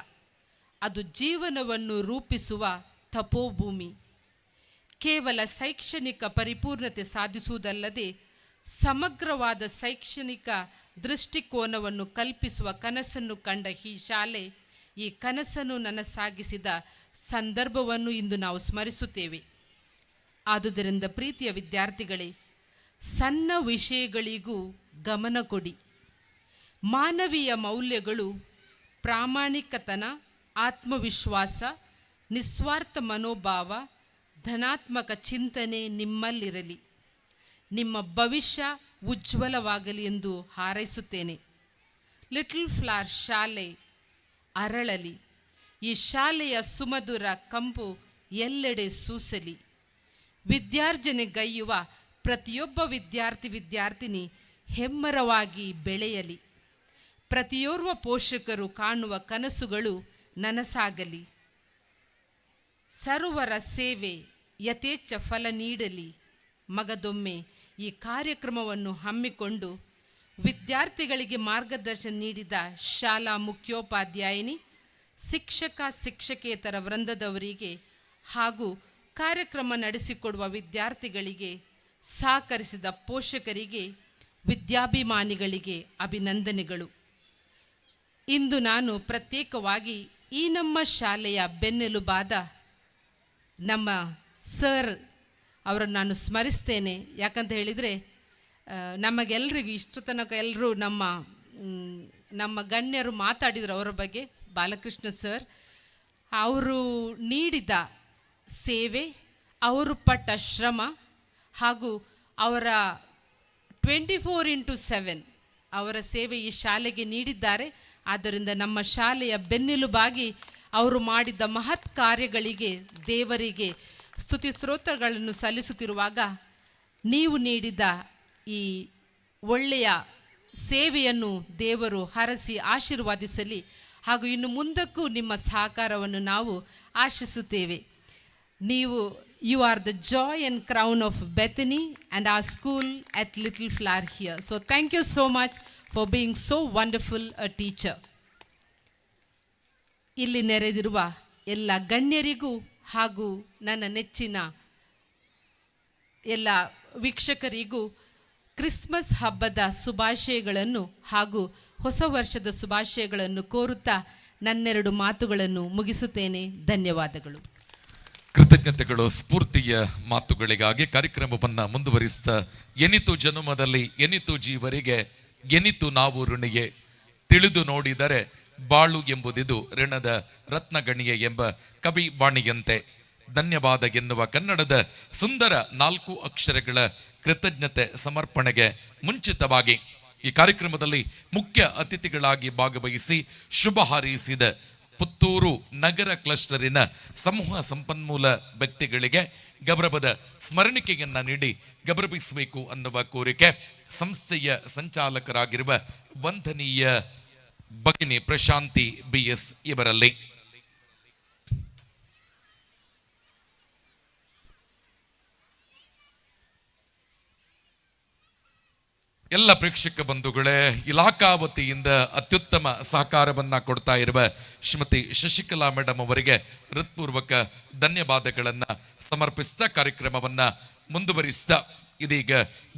ಅದು ಜೀವನವನ್ನು ರೂಪಿಸುವ ತಪೋಭೂಮಿ. ಕೇವಲ ಶೈಕ್ಷಣಿಕ ಪರಿಪೂರ್ಣತೆ ಸಾಧಿಸುವುದಲ್ಲದೆ ಸಮಗ್ರವಾದ ಶೈಕ್ಷಣಿಕ ದೃಷ್ಟಿಕೋನವನ್ನು ಕಲ್ಪಿಸುವ ಕನಸನ್ನು ಕಂಡ ಈ ಶಾಲೆ ಈ ಕನಸನ್ನು ನನಸಾಗಿಸಿದ ಸಂದರ್ಭವನ್ನು ಇಂದು ನಾವು ಸ್ಮರಿಸುತ್ತೇವೆ. ಆದುದರಿಂದ ಪ್ರೀತಿಯ ವಿದ್ಯಾರ್ಥಿಗಳೇ, ಸಣ್ಣ ವಿಷಯಗಳಿಗೂ ಗಮನ ಕೊಡಿ. ಮಾನವೀಯ ಮೌಲ್ಯಗಳು, ಪ್ರಾಮಾಣಿಕತನ, ಆತ್ಮವಿಶ್ವಾಸ, ನಿಸ್ವಾರ್ಥ ಮನೋಭಾವ, ಧನಾತ್ಮಕ ಚಿಂತನೆ ನಿಮ್ಮಲ್ಲಿರಲಿ. ನಿಮ್ಮ ಭವಿಷ್ಯ ಉಜ್ವಲವಾಗಲಿ ಎಂದು ಹಾರೈಸುತ್ತೇನೆ. ಲಿಟಲ್ ಫ್ಲವರ್ ಶಾಲೆ ಅರಳಲಿ. ಈ ಶಾಲೆಯ ಸುಮಧುರ ಕಂಪು ಎಲ್ಲೆಡೆ ಸೂಸಲಿ. ವಿದ್ಯಾರ್ಜನೆಗೈಯುವ ಪ್ರತಿಯೊಬ್ಬ ವಿದ್ಯಾರ್ಥಿನಿ ಹೆಮ್ಮರವಾಗಿ ಬೆಳೆಯಲಿ. ಪ್ರತಿಯೋರ್ವ ಪೋಷಕರು ಕಾಣುವ ಕನಸುಗಳು ನನಸಾಗಲಿ. ಸರ್ವರ ಸೇವೆ ಯಥೇಚ್ಛ ಫಲ ನೀಡಲಿ. ಮಗದೊಮ್ಮೆ ಈ ಕಾರ್ಯಕ್ರಮವನ್ನು ಹಮ್ಮಿಕೊಂಡು ವಿದ್ಯಾರ್ಥಿಗಳಿಗೆ ಮಾರ್ಗದರ್ಶನ ನೀಡಿದ ಶಾಲಾ ಮುಖ್ಯೋಪಾಧ್ಯಾಯಿನಿ, ಶಿಕ್ಷಕೇತರ ವೃಂದದವರಿಗೆ ಹಾಗೂ ಕಾರ್ಯಕ್ರಮ ನಡೆಸಿಕೊಡುವ ವಿದ್ಯಾರ್ಥಿಗಳಿಗೆ, ಸಹಕರಿಸಿದ ಪೋಷಕರಿಗೆ, ವಿದ್ಯಾಭಿಮಾನಿಗಳಿಗೆ ಅಭಿನಂದನೆಗಳು. ಇಂದು ನಾನು ಪ್ರತ್ಯೇಕವಾಗಿ ಈ ನಮ್ಮ ಶಾಲೆಯ ಬೆನ್ನೆಲುಬಾದ ನಮ್ಮ ಸರ್ ಅವರನ್ನು ನಾನು ಸ್ಮರಿಸ್ತೇನೆ. ಯಾಕಂತ ಹೇಳಿದರೆ ನಮಗೆಲ್ಲರಿಗೂ ಇಷ್ಟು ತನಕ ಎಲ್ಲರೂ ನಮ್ಮ ಗಣ್ಯರು ಮಾತಾಡಿದರು ಅವರ ಬಗ್ಗೆ. ಬಾಲಕೃಷ್ಣ ಸರ್ ಅವರು ನೀಡಿದ ಸೇವೆ, ಅವರು ಪಟ್ಟ ಶ್ರಮ ಹಾಗೂ ಅವರ 24x7 ಅವರ ಸೇವೆ ಈ ಶಾಲೆಗೆ ನೀಡಿದ್ದಾರೆ. ಆದ್ದರಿಂದ ನಮ್ಮ ಶಾಲೆಯ ಬೆನ್ನೆಲುಬಾಗಿ ಅವರು ಮಾಡಿದ ಮಹತ್ ಕಾರ್ಯಗಳಿಗೆ ದೇವರಿಗೆ ಸ್ತುತಿ ಸ್ತೋತ್ರಗಳನ್ನು ಸಲ್ಲಿಸುತ್ತಿರುವಾಗ, ನೀವು ನೀಡಿದ ಈ ಒಳ್ಳೆಯ ಸೇವೆಯನ್ನು ದೇವರು ಹರಸಿ ಆಶೀರ್ವಾದಿಸಲಿ ಹಾಗೂ ಇನ್ನು ಮುಂದಕ್ಕೂ ನಿಮ್ಮ ಸಹಕಾರವನ್ನು ನಾವು ಆಶಿಸುತ್ತೇವೆ. You are the joy and crown of Bethany and our school at Little Flower here. So thank you so much for being so wonderful a teacher. ಇಲ್ಲಿ ನೆರೆದಿರುವ ಎಲ್ಲ ಗಣ್ಯರಿಗೂ ಹಾಗೂ ನನ್ನ ನೆಚ್ಚಿನ ಎಲ್ಲ ವೀಕ್ಷಕರಿಗೂ ಕ್ರಿಸ್ಮಸ್ ಹಬ್ಬದ ಶುಭಾಶಯಗಳನ್ನು ಹಾಗೂ ಹೊಸ ವರ್ಷದ ಶುಭಾಶಯಗಳನ್ನು ಕೋರುತ್ತಾ ನನ್ನೆರಡು ಮಾತುಗಳನ್ನು ಮುಗಿಸುತ್ತೇನೆ. ಧನ್ಯವಾದಗಳು. ಕೃತಜ್ಞತೆಗಳು. ಸ್ಫೂರ್ತಿಯ ಮಾತುಗಳಿಗಾಗಿ ಕಾರ್ಯಕ್ರಮವನ್ನು ಮುಂದುವರಿಸ್ತಾ, ಎನಿತು ಜನುಮದಲ್ಲಿ ಎನಿತು ಜೀವರಿಗೆ ಎನಿತು ನಾವು ಋಣಿಯೇ, ತಿಳಿದು ನೋಡಿದರೆ ಬಾಳು ಎಂಬುದಿದು ಋಣದ ರತ್ನಗಣಿಯೇ ಎಂಬ ಕವಿ ವಾಣಿಯಂತೆ ಧನ್ಯವಾದ ಎನ್ನುವ ಕನ್ನಡದ ಸುಂದರ 4 ಅಕ್ಷರಗಳ ಕೃತಜ್ಞತೆ ಸಮರ್ಪಣೆಗೆ ಮುಂಚಿತವಾಗಿ ಈ ಕಾರ್ಯಕ್ರಮದಲ್ಲಿ ಮುಖ್ಯ ಅತಿಥಿಗಳಾಗಿ ಭಾಗವಹಿಸಿ ಶುಭ ಹಾರೈಸಿದ ಪುತ್ತೂರು ನಗರ ಕ್ಲಸ್ಟರಿನ ಸಮೂಹ ಸಂಪನ್ಮೂಲ ವ್ಯಕ್ತಿಗಳಿಗೆ ಗೌರವದ ಸ್ಮರಣಿಕೆಯನ್ನ ನೀಡಿ ಗೌರವಿಸಬೇಕು ಅನ್ನುವ ಕೋರಿಕೆ ಸಂಸ್ಥೆಯ ಸಂಚಾಲಕರಾಗಿರುವ ವಂದನೀಯ ಭಗಿನಿ ಪ್ರಶಾಂತಿ BS ಇವರಲ್ಲಿ. ಎಲ್ಲ ಪ್ರೇಕ್ಷಕ ಬಂಧುಗಳೇ, ಇಲಾಖಾ ವತಿಯಿಂದ ಅತ್ಯುತ್ತಮ ಸಹಕಾರವನ್ನ ಕೊಡ್ತಾ ಇರುವ ಶ್ರೀಮತಿ ಶಶಿಕಲಾ ಮೇಡಮ್ ಅವರಿಗೆ ಹೃತ್ಪೂರ್ವಕ ಧನ್ಯವಾದಗಳನ್ನ ಸಮರ್ಪಿಸ್ತಾ ಕಾರ್ಯಕ್ರಮವನ್ನ ಮುಂದುವರಿಸ್ತಾ ಇದೀಗ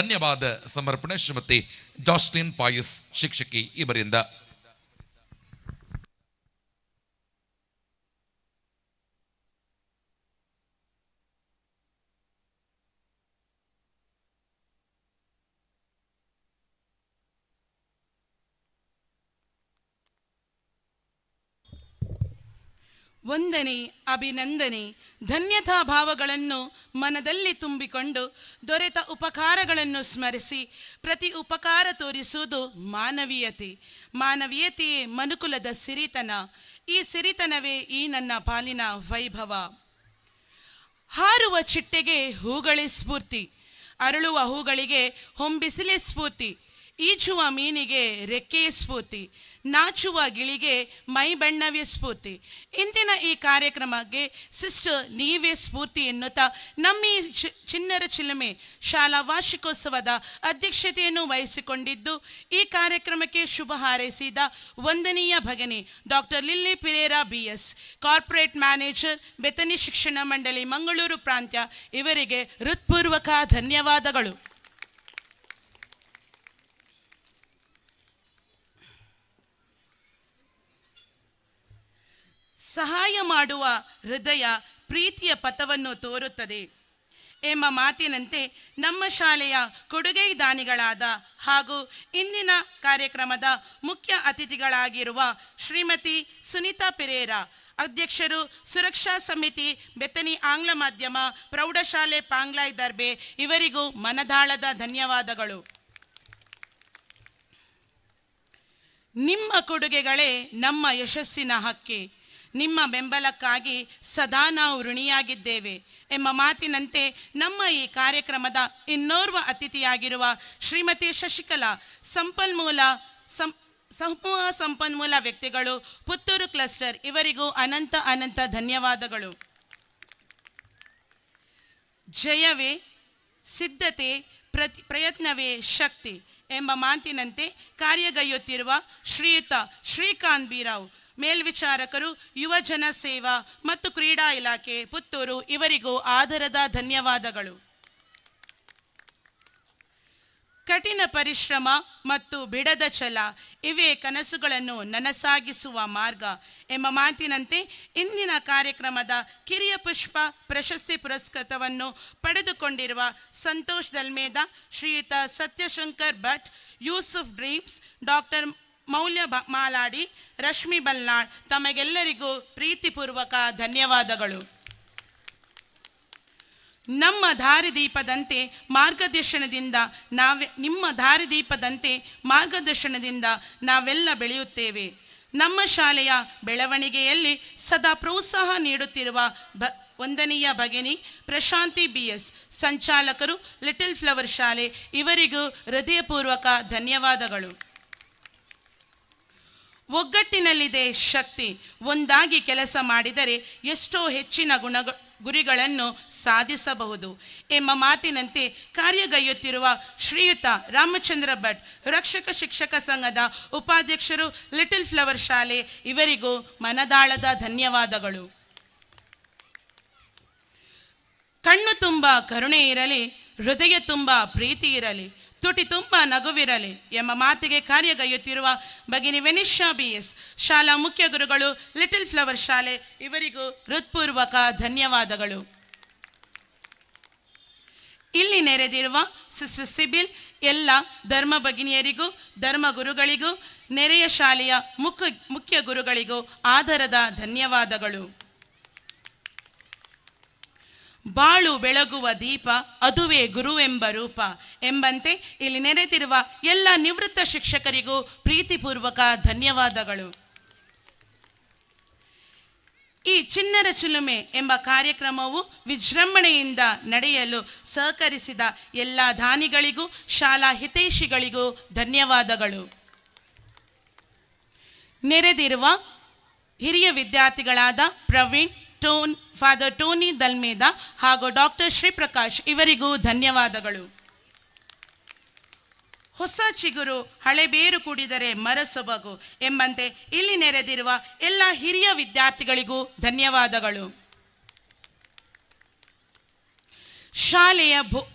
ಧನ್ಯವಾದ ಸಮರ್ಪಣೆ ಶ್ರೀಮತಿ ಜಾಸ್ಲಿನ್ ಪಾಯಸ್ ಶಿಕ್ಷಕಿ ಇವರಿಂದ. ವಂದನೆ, ಅಭಿನಂದನೆ, ಧನ್ಯತಾ ಭಾವಗಳನ್ನು ಮನದಲ್ಲಿ ತುಂಬಿಕೊಂಡು ದೊರೆತ ಉಪಕಾರಗಳನ್ನು ಸ್ಮರಿಸಿ ಪ್ರತಿ ಉಪಕಾರ ತೋರಿಸುವುದು ಮಾನವೀಯತೆ. ಮಾನವೀಯತೆಯೇ ಮನುಕುಲದ ಸಿರಿತನ. ಈ ಸಿರಿತನವೇ ಈ ನನ್ನ ಪಾಲಿನ ವೈಭವ. ಹಾರುವ ಚಿಟ್ಟೆಗೆ ಹೂಗಳೇ ಸ್ಫೂರ್ತಿ, ಅರಳುವ ಹೂಗಳಿಗೆ ಹೊಂಬಿಸಿಲೇ ಸ್ಫೂರ್ತಿ. ಈಜುವ ಮೀನಿಗೆ ರೆಕ್ಕೆಯ ಸ್ಫೂರ್ತಿ, ನಾಚುವ ಗಿಳಿಗೆ ಮೈ ಬಣ್ಣವೇ ಸ್ಫೂರ್ತಿ. ಇಂದಿನ ಈ ಕಾರ್ಯಕ್ರಮಕ್ಕೆ ಸಿಸ್ಟರ್ ನೀವೇ ಸ್ಫೂರ್ತಿ ಎನ್ನುತ್ತಾ ನಮ್ಮ ಈ ಚಿನ್ನರ ಚಿಲುಮೆ ಶಾಲಾ ವಾರ್ಷಿಕೋತ್ಸವದ ಅಧ್ಯಕ್ಷತೆಯನ್ನು ವಹಿಸಿಕೊಂಡಿದ್ದು ಈ ಕಾರ್ಯಕ್ರಮಕ್ಕೆ ಶುಭ ಹಾರೈಸಿದ ವಂದನೀಯ ಭಗಿನಿ doctor Lilly Pereira BS, corporate manager, Bethany ಶಿಕ್ಷಣ ಮಂಡಳಿ ಮಂಗಳೂರು ಪ್ರಾಂತ್ಯ, ಇವರಿಗೆ ಹೃತ್ಪೂರ್ವಕ ಧನ್ಯವಾದಗಳು. ಸಹಾಯ ಮಾಡುವ ಹೃದಯ ಪ್ರೀತಿಯ ಪಥವನ್ನು ತೋರುತ್ತದೆ ಎಂಬ ಮಾತಿನಂತೆ ನಮ್ಮ ಶಾಲೆಯ ಕೊಡುಗೆ ದಾನಿಗಳಾದ ಹಾಗೂ ಇಂದಿನ ಕಾರ್ಯಕ್ರಮದ ಮುಖ್ಯ ಅತಿಥಿಗಳಾಗಿರುವ ಶ್ರೀಮತಿ ಸುನೀತಾ ಪಿರೇರಾ, ಅಧ್ಯಕ್ಷರು, ಸುರಕ್ಷಾ ಸಮಿತಿ, ಬೆತನಿ ಆಂಗ್ಲ ಮಾಧ್ಯಮ ಪ್ರೌಢಶಾಲೆ ಪಾಂಗ್ಲಾಯ್ ದರ್ಬೆ, ಇವರಿಗೂ ಮನದಾಳದ ಧನ್ಯವಾದಗಳು. ನಿಮ್ಮ ಕೊಡುಗೆಗಳೇ ನಮ್ಮ ಯಶಸ್ಸಿನ ಹಕ್ಕಿ. ನಿಮ್ಮ ಬೆಂಬಲಕ್ಕಾಗಿ ಸದಾ ನಾವು ಋಣಿಯಾಗಿದ್ದೇವೆ ಎಂಬ ಮಾತಿನಂತೆ ನಮ್ಮ ಈ ಕಾರ್ಯಕ್ರಮದ ಇನ್ನೋರ್ವ ಅತಿಥಿಯಾಗಿರುವ ಶ್ರೀಮತಿ ಶಶಿಕಲಾ, ಸಮೂಹ ಸಂಪನ್ಮೂಲ ವ್ಯಕ್ತಿಗಳು, ಪುತ್ತೂರು ಕ್ಲಸ್ಟರ್, ಇವರಿಗೂ ಅನಂತ ಅನಂತ ಧನ್ಯವಾದಗಳು. ಜಯವೇ ಸಿದ್ಧತೆ, ಪ್ರಯತ್ನವೇ ಶಕ್ತಿ ಎಂಬ ಮಾತಿನಂತೆ ಕಾರ್ಯಗೈಯುತ್ತಿರುವ ಶ್ರೀಯುತ ಶ್ರೀಕಾಂತ್ ಬಿರಾವ್, ಮೇಲ್ವಿಚಾರಕರು, ಯುವಜನ ಸೇವಾ ಮತ್ತು ಕ್ರೀಡಾ ಇಲಾಖೆ ಪುತ್ತೂರು, ಇವರಿಗೂ ಆದರದ ಧನ್ಯವಾದಗಳು. ಕಠಿಣ ಪರಿಶ್ರಮ ಮತ್ತು ಬಿಡದ ಛಲ ಇವೇ ಕನಸುಗಳನ್ನು ನನಸಾಗಿಸುವ ಮಾರ್ಗ ಎಂಬ ಮಾತಿನಂತೆ ಇಂದಿನ ಕಾರ್ಯಕ್ರಮದ ಕಿರಿಯ ಪುಷ್ಪ ಪ್ರಶಸ್ತಿ ಪುರಸ್ಕೃತವನ್ನು ಪಡೆದುಕೊಂಡಿರುವ ಸಂತೋಷ್ ದಲ್ಮೇದ, ಶ್ರೀಯುತ ಸತ್ಯಶಂಕರ್ ಭಟ್, ಯೂಸುಫ್ ಡ್ರೀಮ್ಸ್, ಡಾಕ್ಟರ್ ಮೌಲ್ಯ ಮಾಲಾಡಿ, ರಶ್ಮಿ ಬಲ್ನಾಳ್, ತಮಗೆಲ್ಲರಿಗೂ ಪ್ರೀತಿಪೂರ್ವಕ ಧನ್ಯವಾದಗಳು. ನಮ್ಮ ದಾರಿದೀಪದಂತೆ ಮಾರ್ಗದರ್ಶನದಿಂದ ನಾವೆಲ್ಲ ಬೆಳೆಯುತ್ತೇವೆ. ನಮ್ಮ ಶಾಲೆಯ ಬೆಳವಣಿಗೆಯಲ್ಲಿ ಸದಾ ಪ್ರೋತ್ಸಾಹ ನೀಡುತ್ತಿರುವ ವಂದನೀಯ ಭಗಿನಿ ಪ್ರಶಾಂತಿ BS, ಸಂಚಾಲಕರು, ಲಿಟಲ್ ಫ್ಲವರ್ ಶಾಲೆ, ಇವರಿಗೂ ಹೃದಯಪೂರ್ವಕ ಧನ್ಯವಾದಗಳು. ಒಗ್ಗಟ್ಟಿನಲ್ಲಿದೆ ಶಕ್ತಿ. ಒಂದಾಗಿ ಕೆಲಸ ಮಾಡಿದರೆ ಎಷ್ಟೋ ಹೆಚ್ಚಿನ ಗುರಿಗಳನ್ನು ಸಾಧಿಸಬಹುದು ಎಂಬ ಮಾತಿನಂತೆ ಕಾರ್ಯಗೈಯುತ್ತಿರುವ ಶ್ರೀಯುತ ರಾಮಚಂದ್ರ ಭಟ್, ರಕ್ಷಕ ಶಿಕ್ಷಕ ಸಂಘದ ಉಪಾಧ್ಯಕ್ಷರು, ಲಿಟಲ್ ಫ್ಲವರ್ ಶಾಲೆ, ಇವರಿಗೂ ಮನದಾಳದ ಧನ್ಯವಾದಗಳು. ಕಣ್ಣು ತುಂಬ ಕರುಣೆ ಇರಲಿ, ಹೃದಯ ತುಂಬ ಪ್ರೀತಿ ಇರಲಿ, ತುಟಿ ತುಂಬ ನಗುವಿರಲಿ ಎಂಬ ಮಾತಿಗೆ ಕಾರ್ಯಗೈಯುತ್ತಿರುವ ಭಗಿನಿ ವೆನಿಷಾ BS, ಶಾಲಾ ಮುಖ್ಯ ಗುರುಗಳು, ಲಿಟಲ್ ಫ್ಲವರ್ ಶಾಲೆ, ಇವರಿಗೂ ಹೃತ್ಪೂರ್ವಕ ಧನ್ಯವಾದಗಳು. ಇಲ್ಲಿ ನೆರೆದಿರುವ ಸಿಸ್ಟರ್ ಸಿಬಿಲ್, ಎಲ್ಲ ಧರ್ಮ ಭಗಿನಿಯರಿಗೂ, ಧರ್ಮ ಗುರುಗಳಿಗೂ, ನೆರೆಯ ಶಾಲೆಯ ಮುಖ್ಯ ಗುರುಗಳಿಗೂ ಆದರದ ಧನ್ಯವಾದಗಳು. ಬಾಳು ಬೆಳಗುವ ದೀಪ, ಅದುವೇ ಗುರುವೆಂಬ ರೂಪ ಎಂಬಂತೆ ಇಲ್ಲಿ ನೆರೆದಿರುವ ಎಲ್ಲ ನಿವೃತ್ತ ಶಿಕ್ಷಕರಿಗೂ ಪ್ರೀತಿಪೂರ್ವಕ ಧನ್ಯವಾದಗಳು. ಈ ಚಿನ್ನರ ಚಿಲುಮೆ ಎಂಬ ಕಾರ್ಯಕ್ರಮವು ವಿಜೃಂಭಣೆಯಿಂದ ನಡೆಯಲು ಸಹಕರಿಸಿದ ಎಲ್ಲ ದಾನಿಗಳಿಗೂ, ಶಾಲಾ ಹಿತೈಷಿಗಳಿಗೂ ಧನ್ಯವಾದಗಳು. ನೆರೆದಿರುವ ಹಿರಿಯ ವಿದ್ಯಾರ್ಥಿಗಳಾದ ಪ್ರವೀಣ್, ಫಾದರ್ ಟೋನಿ ದಲ್ಮೇದ ಹಾಗೂ ಡಾಕ್ಟರ್ ಶ್ರೀಪ್ರಕಾಶ್, ಇವರಿಗೂ ಧನ್ಯವಾದಗಳು. ಹೊಸ ಚಿಗುರು ಹಳೆಬೇರು ಕೂಡಿದರೆ ಮರಸೊಬಗು ಎಂಬಂತೆ ಇಲ್ಲಿ ನೆರೆದಿರುವ ಎಲ್ಲ ಹಿರಿಯ ವಿದ್ಯಾರ್ಥಿಗಳಿಗೂ ಧನ್ಯವಾದಗಳು. ಶಾಲೆಯ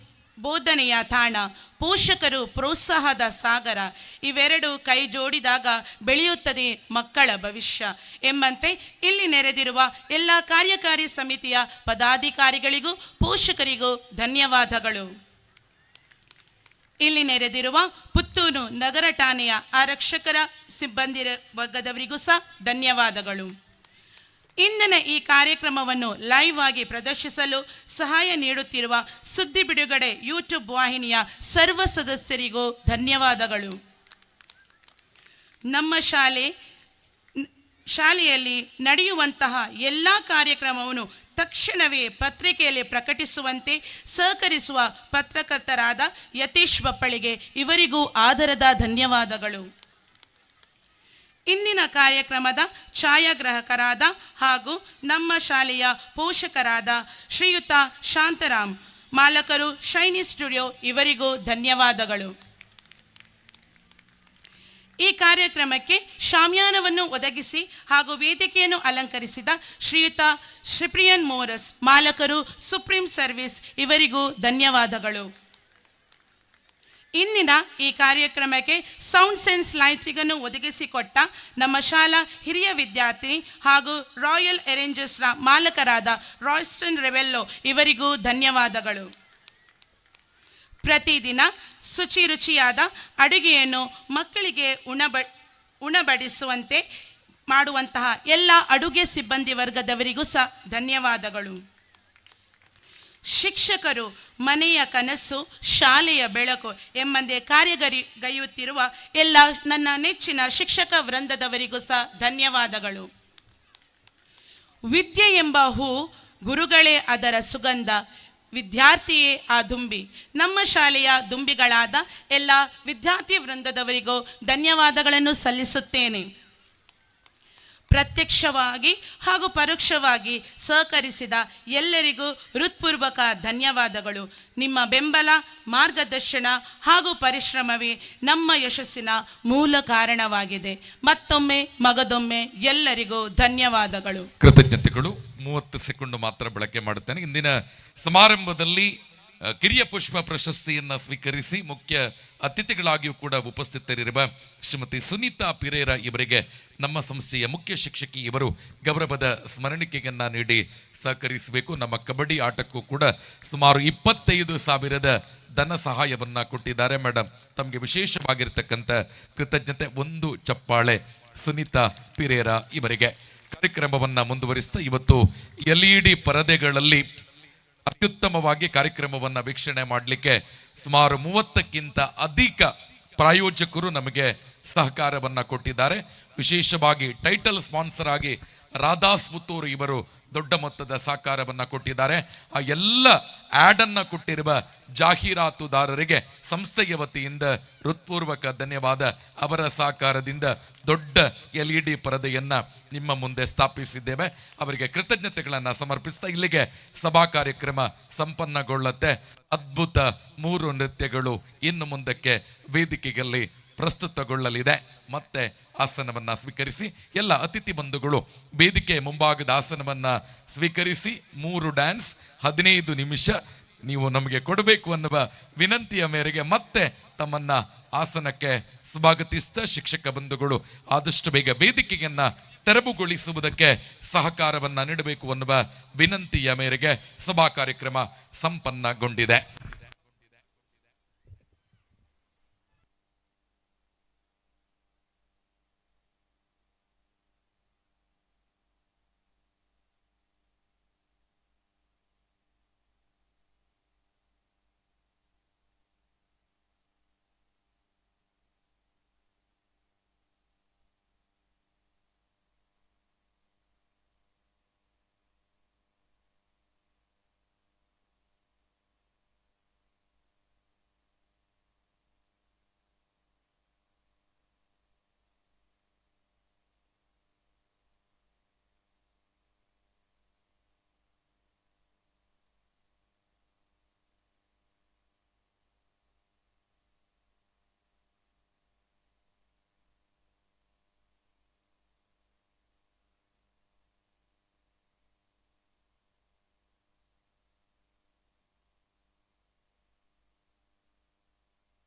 ಬೋಧನೆಯ ತಾಣ, ಪೋಷಕರು ಪ್ರೋತ್ಸಾಹದ ಸಾಗರ, ಇವೆರಡು ಕೈ ಜೋಡಿದಾಗ ಬೆಳೆಯುತ್ತದೆ ಮಕ್ಕಳ ಭವಿಷ್ಯ ಎಂಬಂತೆ ಇಲ್ಲಿ ನೆರೆದಿರುವ ಎಲ್ಲ ಕಾರ್ಯಕಾರಿ ಸಮಿತಿಯ ಪದಾಧಿಕಾರಿಗಳಿಗೂ ಪೋಷಕರಿಗೂ ಧನ್ಯವಾದಗಳು. ಇಲ್ಲಿ ನೆರೆದಿರುವ ಪುತ್ತೂರು ನಗರ ಠಾಣೆಯ ಆರಕ್ಷಕರ ಸಿಬ್ಬಂದಿ ವರ್ಗದವರಿಗೂ ಸಹ ಧನ್ಯವಾದಗಳು. ಇಂದಿನ ಈ ಕಾರ್ಯಕ್ರಮವನ್ನು ಲೈವ್ ಆಗಿ ಪ್ರದರ್ಶಿಸಲು ಸಹಾಯ ನೀಡುತ್ತಿರುವ ಸುದ್ದಿ ಬಿಡುಗಡೆ ಯೂಟ್ಯೂಬ್ ವಾಹಿನಿಯ ಸರ್ವ ಸದಸ್ಯರಿಗೂ ಧನ್ಯವಾದಗಳು. ನಮ್ಮ ಶಾಲೆಯಲ್ಲಿ ನಡೆಯುವಂತಹ ಎಲ್ಲ ಕಾರ್ಯಕ್ರಮವನ್ನು ತಕ್ಷಣವೇ ಪತ್ರಿಕೆಯಲ್ಲಿ ಪ್ರಕಟಿಸುವಂತೆ ಸಹಕರಿಸುವ ಪತ್ರಕರ್ತರಾದ ಯತೀಶ್ ಬಪ್ಪಳಿಗೆ ಇವರಿಗೂ ಆದರದ ಧನ್ಯವಾದಗಳು. ಇಂದಿನ ಕಾರ್ಯಕ್ರಮದ ಛಾಯಾಗ್ರಾಹಕರಾದ ಹಾಗೂ ನಮ್ಮ ಶಾಲೆಯ ಪೋಷಕರಾದ ಶ್ರೀಯುತ ಶಾಂತರಾಮ್, ಮಾಲಕರು ಶೈನಿ ಸ್ಟುಡಿಯೋ, ಇವರಿಗೂ ಧನ್ಯವಾದಗಳು. ಈ ಕಾರ್ಯಕ್ರಮಕ್ಕೆ ಶಾಮ್ಯಾನವನ್ನು ಒದಗಿಸಿ ಹಾಗೂ ವೇದಿಕೆಯನ್ನು ಅಲಂಕರಿಸಿದ ಶ್ರೀಯುತ ಶ್ರೀಪ್ರಿಯನ್ ಮೋರಸ್, ಮಾಲಕರು ಸುಪ್ರೀಂ ಸರ್ವಿಸ್, ಇವರಿಗೂ ಧನ್ಯವಾದಗಳು. ಇಂದಿನ ಈ ಕಾರ್ಯಕ್ರಮಕ್ಕೆ ಸೌಂಡ್ ಸೆನ್ಸ್ ಲೈಟಿಂಗನ್ನು ಒದಗಿಸಿಕೊಟ್ಟ ನಮ್ಮ ಶಾಲಾ ಹಿರಿಯ ವಿದ್ಯಾರ್ಥಿ ಹಾಗೂ ರಾಯಲ್ ಅರೇಂಜರ್ಸ್ನ ಮಾಲಕರಾದ ರಾಯ್ಸ್ಟನ್ ರೆವೆಲ್ಲೋ, ಇವರಿಗೂ ಧನ್ಯವಾದಗಳು. ಪ್ರತಿದಿನ ಶುಚಿರುಚಿಯಾದ ಅಡುಗೆಯನ್ನು ಮಕ್ಕಳಿಗೆ ಉಣಬಡಿಸುವಂತೆ ಮಾಡುವಂತಹ ಎಲ್ಲ ಅಡುಗೆ ಸಿಬ್ಬಂದಿ ವರ್ಗದವರಿಗೂ ಸಹ ಧನ್ಯವಾದಗಳು. ಶಿಕ್ಷಕರು ಮನೆಯ ಕನಸು, ಶಾಲೆಯ ಬೆಳಕು ಎಂಬಂತೆ ಕಾರ್ಯಗೈಯುತ್ತಿರುವ ಎಲ್ಲ ನನ್ನ ನೆಚ್ಚಿನ ಶಿಕ್ಷಕ ವೃಂದದವರಿಗೂ ಸಹ ಧನ್ಯವಾದಗಳು. ವಿದ್ಯೆ ಎಂಬ ಹೂ, ಗುರುಗಳೇ ಅದರ ಸುಗಂಧ, ವಿದ್ಯಾರ್ಥಿಯೇ ಆ ದುಂಬಿ. ನಮ್ಮ ಶಾಲೆಯ ದುಂಬಿಗಳಾದ ಎಲ್ಲ ವಿದ್ಯಾರ್ಥಿ ವೃಂದದವರಿಗೂ ಧನ್ಯವಾದಗಳನ್ನು ಸಲ್ಲಿಸುತ್ತೇನೆ. ಪ್ರತ್ಯಕ್ಷವಾಗಿ ಹಾಗೂ ಪರೋಕ್ಷವಾಗಿ ಸಹಕರಿಸಿದ ಎಲ್ಲರಿಗೂ ಹೃತ್ಪೂರ್ವಕ ಧನ್ಯವಾದಗಳು. ನಿಮ್ಮ ಬೆಂಬಲ, ಮಾರ್ಗದರ್ಶನ ಹಾಗೂ ಪರಿಶ್ರಮವೇ ನಮ್ಮ ಯಶಸ್ಸಿನ ಮೂಲ ಕಾರಣವಾಗಿದೆ. ಮತ್ತೊಮ್ಮೆ ಮಗದೊಮ್ಮೆ ಎಲ್ಲರಿಗೂ ಧನ್ಯವಾದಗಳು. ಕೃತಜ್ಞತೆಗಳು. 30 ಸೆಕೆಂಡ್ ಮಾತ್ರ ಬಳಕೆ ಮಾಡುತ್ತೇನೆ. ಇಂದಿನ ಸಮಾರಂಭದಲ್ಲಿ ಕಿರಿಯ ಪುಷ್ಪ ಪ್ರಶಸ್ತಿಯನ್ನು ಸ್ವೀಕರಿಸಿ ಮುಖ್ಯ ಅತಿಥಿಗಳಾಗಿಯೂ ಕೂಡ ಉಪಸ್ಥಿತರಿರುವ ಶ್ರೀಮತಿ ಸುನೀತಾ ಪಿರೇರಾ ಇವರಿಗೆ ನಮ್ಮ ಸಂಸ್ಥೆಯ ಮುಖ್ಯ ಶಿಕ್ಷಕಿ ಇವರು ಗೌರವದ ಸ್ಮರಣಿಕೆಯನ್ನ ನೀಡಿ ಸಹಕರಿಸಬೇಕು. ನಮ್ಮ ಕಬಡ್ಡಿ ಆಟಕ್ಕೂ ಕೂಡ ಸುಮಾರು 25,000 ಧನ ಸಹಾಯವನ್ನ ಕೊಟ್ಟಿದ್ದಾರೆ. ಮೇಡಮ್, ತಮಗೆ ವಿಶೇಷವಾಗಿರ್ತಕ್ಕಂಥ ಕೃತಜ್ಞತೆ. ಒಂದು ಚಪ್ಪಾಳೆ ಸುನೀತಾ ಪಿರೇರಾ ಇವರಿಗೆ. ಕಾರ್ಯಕ್ರಮವನ್ನ ಮುಂದುವರಿಸ್ತಾ ಇವತ್ತು LED ಪರದೆಗಳಲ್ಲಿ ಅತ್ಯುತ್ತಮವಾಗಿ ಕಾರ್ಯಕ್ರಮವನ್ನು ವೀಕ್ಷಣೆ ಮಾಡಲಿಕ್ಕೆ ಸುಮಾರು 30ಕ್ಕಿಂತ ಅಧಿಕ ಪ್ರಾಯೋಜಕರು ನಮಗೆ ಸಹಕಾರವನ್ನು ಕೊಟ್ಟಿದ್ದಾರೆ. ವಿಶೇಷವಾಗಿ ಟೈಟಲ್ ಸ್ಪಾನ್ಸರ್ ಆಗಿ ರಾಧಾಸ್ ಪುತ್ತೂರು ಇವರು ದೊಡ್ಡ ಮೊತ್ತದ ಸಹಕಾರವನ್ನು ಕೊಟ್ಟಿದ್ದಾರೆ. ಆ ಎಲ್ಲ ಆ್ಯಡ್ ಅನ್ನು ಕೊಟ್ಟಿರುವ ಜಾಹೀರಾತುದಾರರಿಗೆ ಸಂಸ್ಥೆಯ ವತಿಯಿಂದ ಹೃತ್ಪೂರ್ವಕ ಧನ್ಯವಾದ. ಅವರ ಸಹಕಾರದಿಂದ ದೊಡ್ಡ LED ಪರದೆಯನ್ನ ನಿಮ್ಮ ಮುಂದೆ ಸ್ಥಾಪಿಸಿದ್ದೇವೆ. ಅವರಿಗೆ ಕೃತಜ್ಞತೆಗಳನ್ನು ಸಮರ್ಪಿಸ್ತಾ ಇಲ್ಲಿಗೆ ಸಭಾ ಕಾರ್ಯಕ್ರಮ ಸಂಪನ್ನಗೊಳ್ಳುತ್ತೆ. ಅದ್ಭುತ 3 ನೃತ್ಯಗಳು ಇನ್ನು ಮುಂದಕ್ಕೆ ವೇದಿಕೆಯಲ್ಲಿ ಪ್ರಸ್ತುತಗೊಳ್ಳಲಿದೆ. ಮತ್ತೆ ಆಸನವನ್ನ ಸ್ವೀಕರಿಸಿ ಎಲ್ಲ ಅತಿಥಿ ಬಂಧುಗಳು ವೇದಿಕೆ ಮುಂಭಾಗದ ಆಸನವನ್ನ ಸ್ವೀಕರಿಸಿ 3 ಡ್ಯಾನ್ಸ್ 15 ನಿಮಿಷ ನೀವು ನಮಗೆ ಕೊಡಬೇಕು ಅನ್ನುವ ವಿನಂತಿಯ ಮೇರೆಗೆ ಮತ್ತೆ ತಮ್ಮನ್ನ ಆಸನಕ್ಕೆ ಸ್ವಾಗತಿಸಿದ ಶಿಕ್ಷಕ ಬಂಧುಗಳು ಆದಷ್ಟು ಬೇಗ ವೇದಿಕೆಯನ್ನ ತೆರವುಗೊಳಿಸುವುದಕ್ಕೆ ಸಹಕಾರವನ್ನ ನೀಡಬೇಕು ಅನ್ನುವ ವಿನಂತಿಯ ಮೇರೆಗೆ ಸಭಾ ಕಾರ್ಯಕ್ರಮ ಸಂಪನ್ನಗೊಂಡಿದೆ.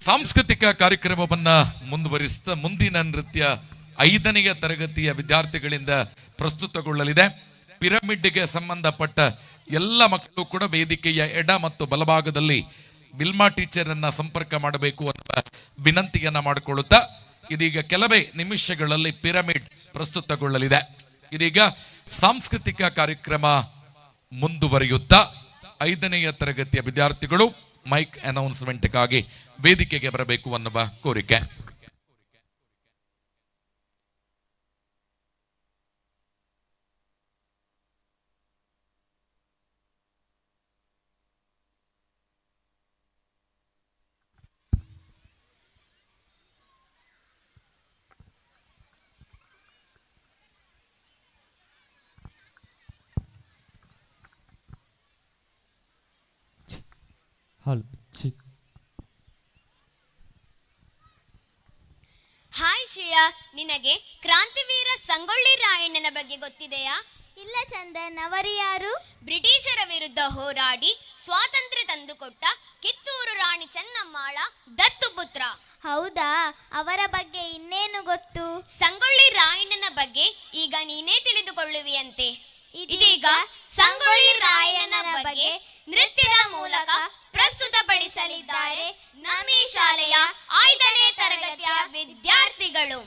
ಸಾಂಸ್ಕೃತಿಕ ಕಾರ್ಯಕ್ರಮವನ್ನ ಮುಂದುವರಿಸ್ತಾ ಮುಂದಿನ ನೃತ್ಯ 5ನೇ ತರಗತಿಯ ವಿದ್ಯಾರ್ಥಿಗಳಿಂದ ಪ್ರಸ್ತುತಗೊಳ್ಳಲಿದೆ. ಪಿರಮಿಡ್ಗೆ ಸಂಬಂಧಪಟ್ಟ ಎಲ್ಲ ಮಕ್ಕಳು ಕೂಡ ವೇದಿಕೆಯ ಎಡ ಮತ್ತು ಬಲಭಾಗದಲ್ಲಿ ಬಿಲ್ಮಾ ಟೀಚರ್ ಅನ್ನ ಸಂಪರ್ಕ ಮಾಡಬೇಕು ಅನ್ನುವ ವಿನಂತಿಯನ್ನ ಮಾಡಿಕೊಳ್ಳುತ್ತಾ ಇದೀಗ ಕೆಲವೇ ನಿಮಿಷಗಳಲ್ಲಿ ಪಿರಮಿಡ್ ಪ್ರಸ್ತುತಗೊಳ್ಳಲಿದೆ. ಇದೀಗ ಸಾಂಸ್ಕೃತಿಕ ಕಾರ್ಯಕ್ರಮ ಮುಂದುವರಿಯುತ್ತಾ 5ನೇ ತರಗತಿಯ ವಿದ್ಯಾರ್ಥಿಗಳು ಮೈಕ್ ಅನೌನ್ಸ್ಮೆಂಟ್ಗಾಗಿ ವೇದಿಕೆಗೆ ಬರಬೇಕು ಅನ್ನುವ ಕೋರಿಕೆ. ಹಾಯ್ ಶ್ರೇಯಾ, ನಿನಗೆ ಕ್ರಾಂತಿವೀರ ಸಂಗೊಳ್ಳಿ ರಾಯಣ್ಣನ ಬಗ್ಗೆ ಗೊತ್ತಿದೆಯಾ? ಇಲ್ಲ ಚಂದನ್, ಅವರು ಯಾರು? ಬ್ರಿಟಿಷರ ವಿರುದ್ಧ ಹೋರಾಡಿ ಸ್ವಾತಂತ್ರ್ಯ ತಂದುಕೊಟ್ಟ ಕಿತ್ತೂರು ರಾಣಿ ಚೆನ್ನಮ್ಮಾಳ ದತ್ತುಪುತ್ರ. ಹೌದಾ? ಅವರ ಬಗ್ಗೆ ಇನ್ನೇನು ಗೊತ್ತು? ಸಂಗೊಳ್ಳಿ ರಾಯಣ್ಣನ ಬಗ್ಗೆ ಈಗ ನೀನೇ ತಿಳಿದುಕೊಳ್ಳುವಿಯಂತೆ. ಇದೀಗ ಸಂಗೊಳ್ಳಿ ರಾಯಣ್ಣನ ಬಗ್ಗೆ ನೃತ್ಯದ ಮೂಲಕ ಪ್ರಸ್ತುತಪಡಿಸಲಿದ್ದಾರೆ ನಮ್ಮ ಈ ಶಾಲೆಯ 5ನೇ ತರಗತಿಯ ವಿದ್ಯಾರ್ಥಿಗಳು.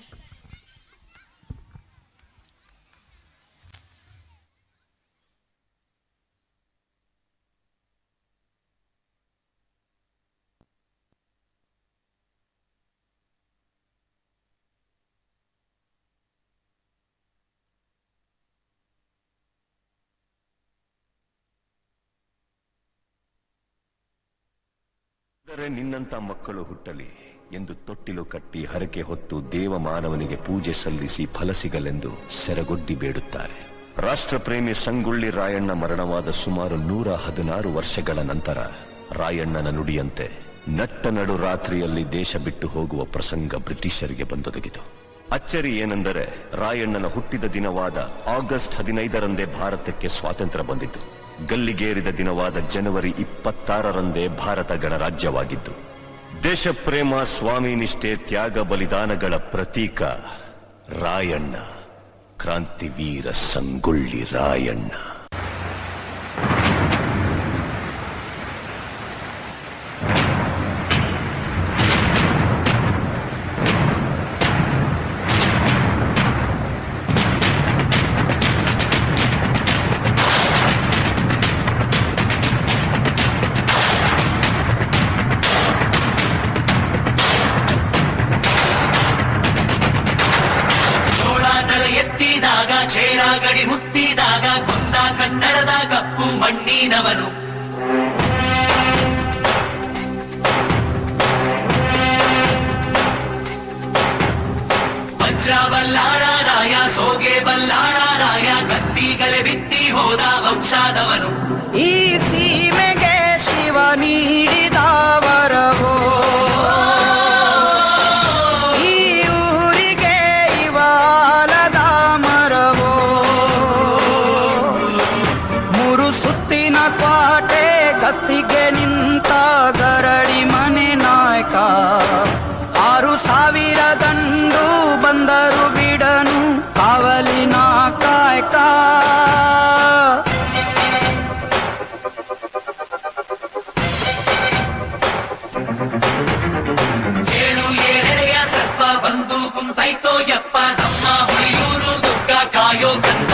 ನಿನ್ನಂತ ಮಕ್ಕಳು ಹುಟ್ಟಲಿ ಎಂದು ತೊಟ್ಟಿಲು ಕಟ್ಟಿ ಹರಕೆ ಹೊತ್ತು ದೇವಮಾನವನಿಗೆ ಪೂಜೆ ಸಲ್ಲಿಸಿ ಫಲ ಸಿಗಲೆಂದು ಸೆರಗೊಡ್ಡಿ ಬೇಡುತ್ತಾರೆ. ರಾಷ್ಟ್ರಪ್ರೇಮಿ ಸಂಗೊಳ್ಳಿ ರಾಯಣ್ಣ ಮರಣವಾದ ಸುಮಾರು 116 ವರ್ಷಗಳ ನಂತರ ರಾಯಣ್ಣನ ನುಡಿಯಂತೆ ನಟ್ಟ ನಡು ರಾತ್ರಿಯಲ್ಲಿ ದೇಶ ಬಿಟ್ಟು ಹೋಗುವ ಪ್ರಸಂಗ ಬ್ರಿಟಿಷರಿಗೆ ಬಂದೊದಗಿತು. ಅಚ್ಚರಿ ಏನೆಂದರೆ ರಾಯಣ್ಣನ ಹುಟ್ಟಿದ ದಿನವಾದ ಆಗಸ್ಟ್ 15ರಂದೇ ಭಾರತಕ್ಕೆ ಸ್ವಾತಂತ್ರ್ಯ ಬಂದಿತು. ಗಲ್ಲಿಗೇರಿದ ದಿನವಾದ ಜನವರಿ 26ರಂದೇ ಭಾರತ ಗಣರಾಜ್ಯವಾಗಿದ್ದು. ದೇಶಪ್ರೇಮ, ಸ್ವಾಮಿ ನಿಷ್ಠೆ, ತ್ಯಾಗ ಬಲಿದಾನಗಳ ಪ್ರತೀಕ ರಾಯಣ್ಣ, ಕ್ರಾಂತಿವೀರ ಸಂಗೊಳ್ಳಿ ರಾಯಣ್ಣ. ಗಡಿ ಮುತ್ತಿದಾಗ ಕೊಂದ ಕನ್ನಡದ ಕಪ್ಪು ಮಣ್ಣಿನವನು. ವಜ್ರ ಬಲ್ಲಾಳರಾಯ, ಸೋಗೆ ಬಲ್ಲಾಳರಾಯ, ಕತ್ತಿಗಲೆ ಬಿತ್ತಿ ಹೋದ ವಂಶಾದವನು. ಈ ಸೀಮೆಗೆ ಶಿವ ನೀಡಿದ ವರವೋ, ಈ ಊರಿಗೆ ಇವಾಲದ ಮರವೋ, ಸುತ್ತಿನ ಕ್ವಾಟೆ ಗಸ್ತಿಗೆ ನಿಂತ ಗರಡಿ ಮನೆ ನಾಯಕ. 6,000 ದಂಡು ಬಂದರು ಬಿಡನು ಕಾವಲಿನ ಕಾಯಕ. ಏಳು ಏಳೆಡೆಯ ಸರ್ಪ ಬಂದು ಕುಂತೈತೋ ಯಪ್ಪ, ನಮ್ಮ ಹುಳಿಯೂರು ದುರ್ಗ ಕಾಯೋ ಗಂಧ.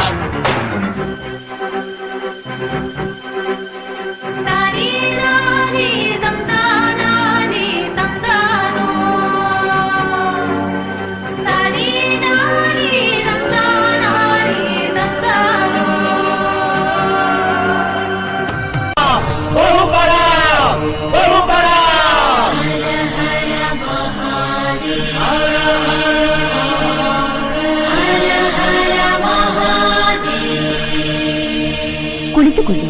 ಕುಳಿತುಕೊಳ್ಳಿ.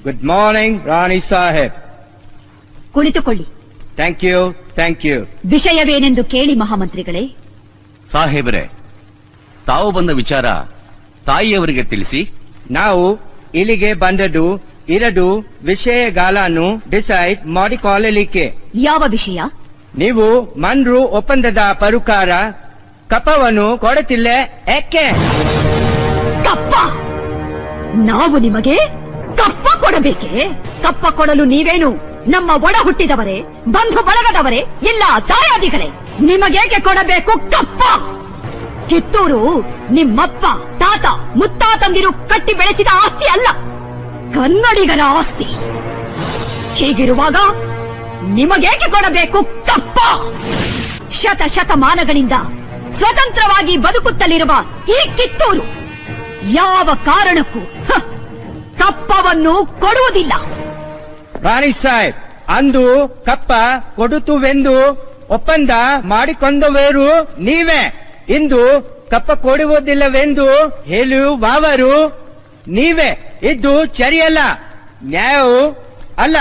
ಗುಡ್ ಮಾರ್ನಿಂಗ್ ರಾಣಿ ಸಾಹೇಬ್. ಕುಳಿತುಕೊಳ್ಳಿ. Thank you, thank you. ವಿಷಯವೇನೆಂದು ಕೇಳಿ ಮಹಾಮಂತ್ರಿಗಳೇ. ಸಾಹೇಬರೇ, ತಾವು ಬಂದ ವಿಚಾರ ತಾಯಿಯವರಿಗೆ ತಿಳಿಸಿ. ನಾವು ಇಲ್ಲಿಗೆ ಬಂದದ್ದು 2 ವಿಷಯಗಳನ್ನು ಡಿಸೈಡ್ ಮಾಡಿಕೊಳ್ಳಲಿಕ್ಕೆ. ಯಾವ ವಿಷಯ? ನೀವು ಮನ್ರು ಒಪ್ಪಂದದ ಪ್ರಕಾರ ಕಪ್ಪವನ್ನು ಕೊಡುತ್ತಿಲ್ಲ, ಏಕೆ? ಕಪ್ಪ? ನಾವು ನಿಮಗೆ ಕಪ್ಪ ಕೊಡಬೇಕೆ? ಕಪ್ಪ ಕೊಡಲು ನೀವೇನು ನಮ್ಮ ಒಡ ಹುಟ್ಟಿದವರೇ, ಬಂಧು ಬಳಗದವರೇ, ಇಲ್ಲ ದಾಯಾದಿಗಳೇ? ನಿಮಗೇಕೆ ಕೊಡಬೇಕು ಕಪ್ಪ? ಕಿತ್ತೂರು ನಿಮ್ಮಪ್ಪ ತಾತ ಮುತ್ತಾತಂದಿರು ಕಟ್ಟಿ ಬೆಳೆಸಿದ ಆಸ್ತಿ ಅಲ್ಲ, ಕನ್ನಡಿಗರ ಆಸ್ತಿ. ಹೀಗಿರುವಾಗ ನಿಮಗೇಕೆ ಕೊಡಬೇಕು ಕಪ್ಪ? ಶತಮಾನಗಳಿಂದ ಸ್ವತಂತ್ರವಾಗಿ ಬದುಕುತ್ತಲಿರುವ ಈ ಕಿತ್ತೂರು ಯಾವ ಕಾರಣಕ್ಕೂ ಕಪ್ಪವನ್ನು ಕೊಡುವುದಿಲ್ಲ. ರಾಣಿ ಸಾಹೇಬ್, ಅಂದು ಕಪ್ಪ ಕೊಡುತ್ತುವೆಂದು ಒಪ್ಪಂದ ಮಾಡಿಕೊಂಡವರು ನೀವೇ. ಇಂದು ಕಪ್ಪ ಕೊಡುವುದಿಲ್ಲವೆಂದು ಹೇಳುವವರು ನೀವೇ. ಇದು ಸರಿಯಲ್ಲ, ನ್ಯಾಯವೂ ಅಲ್ಲ.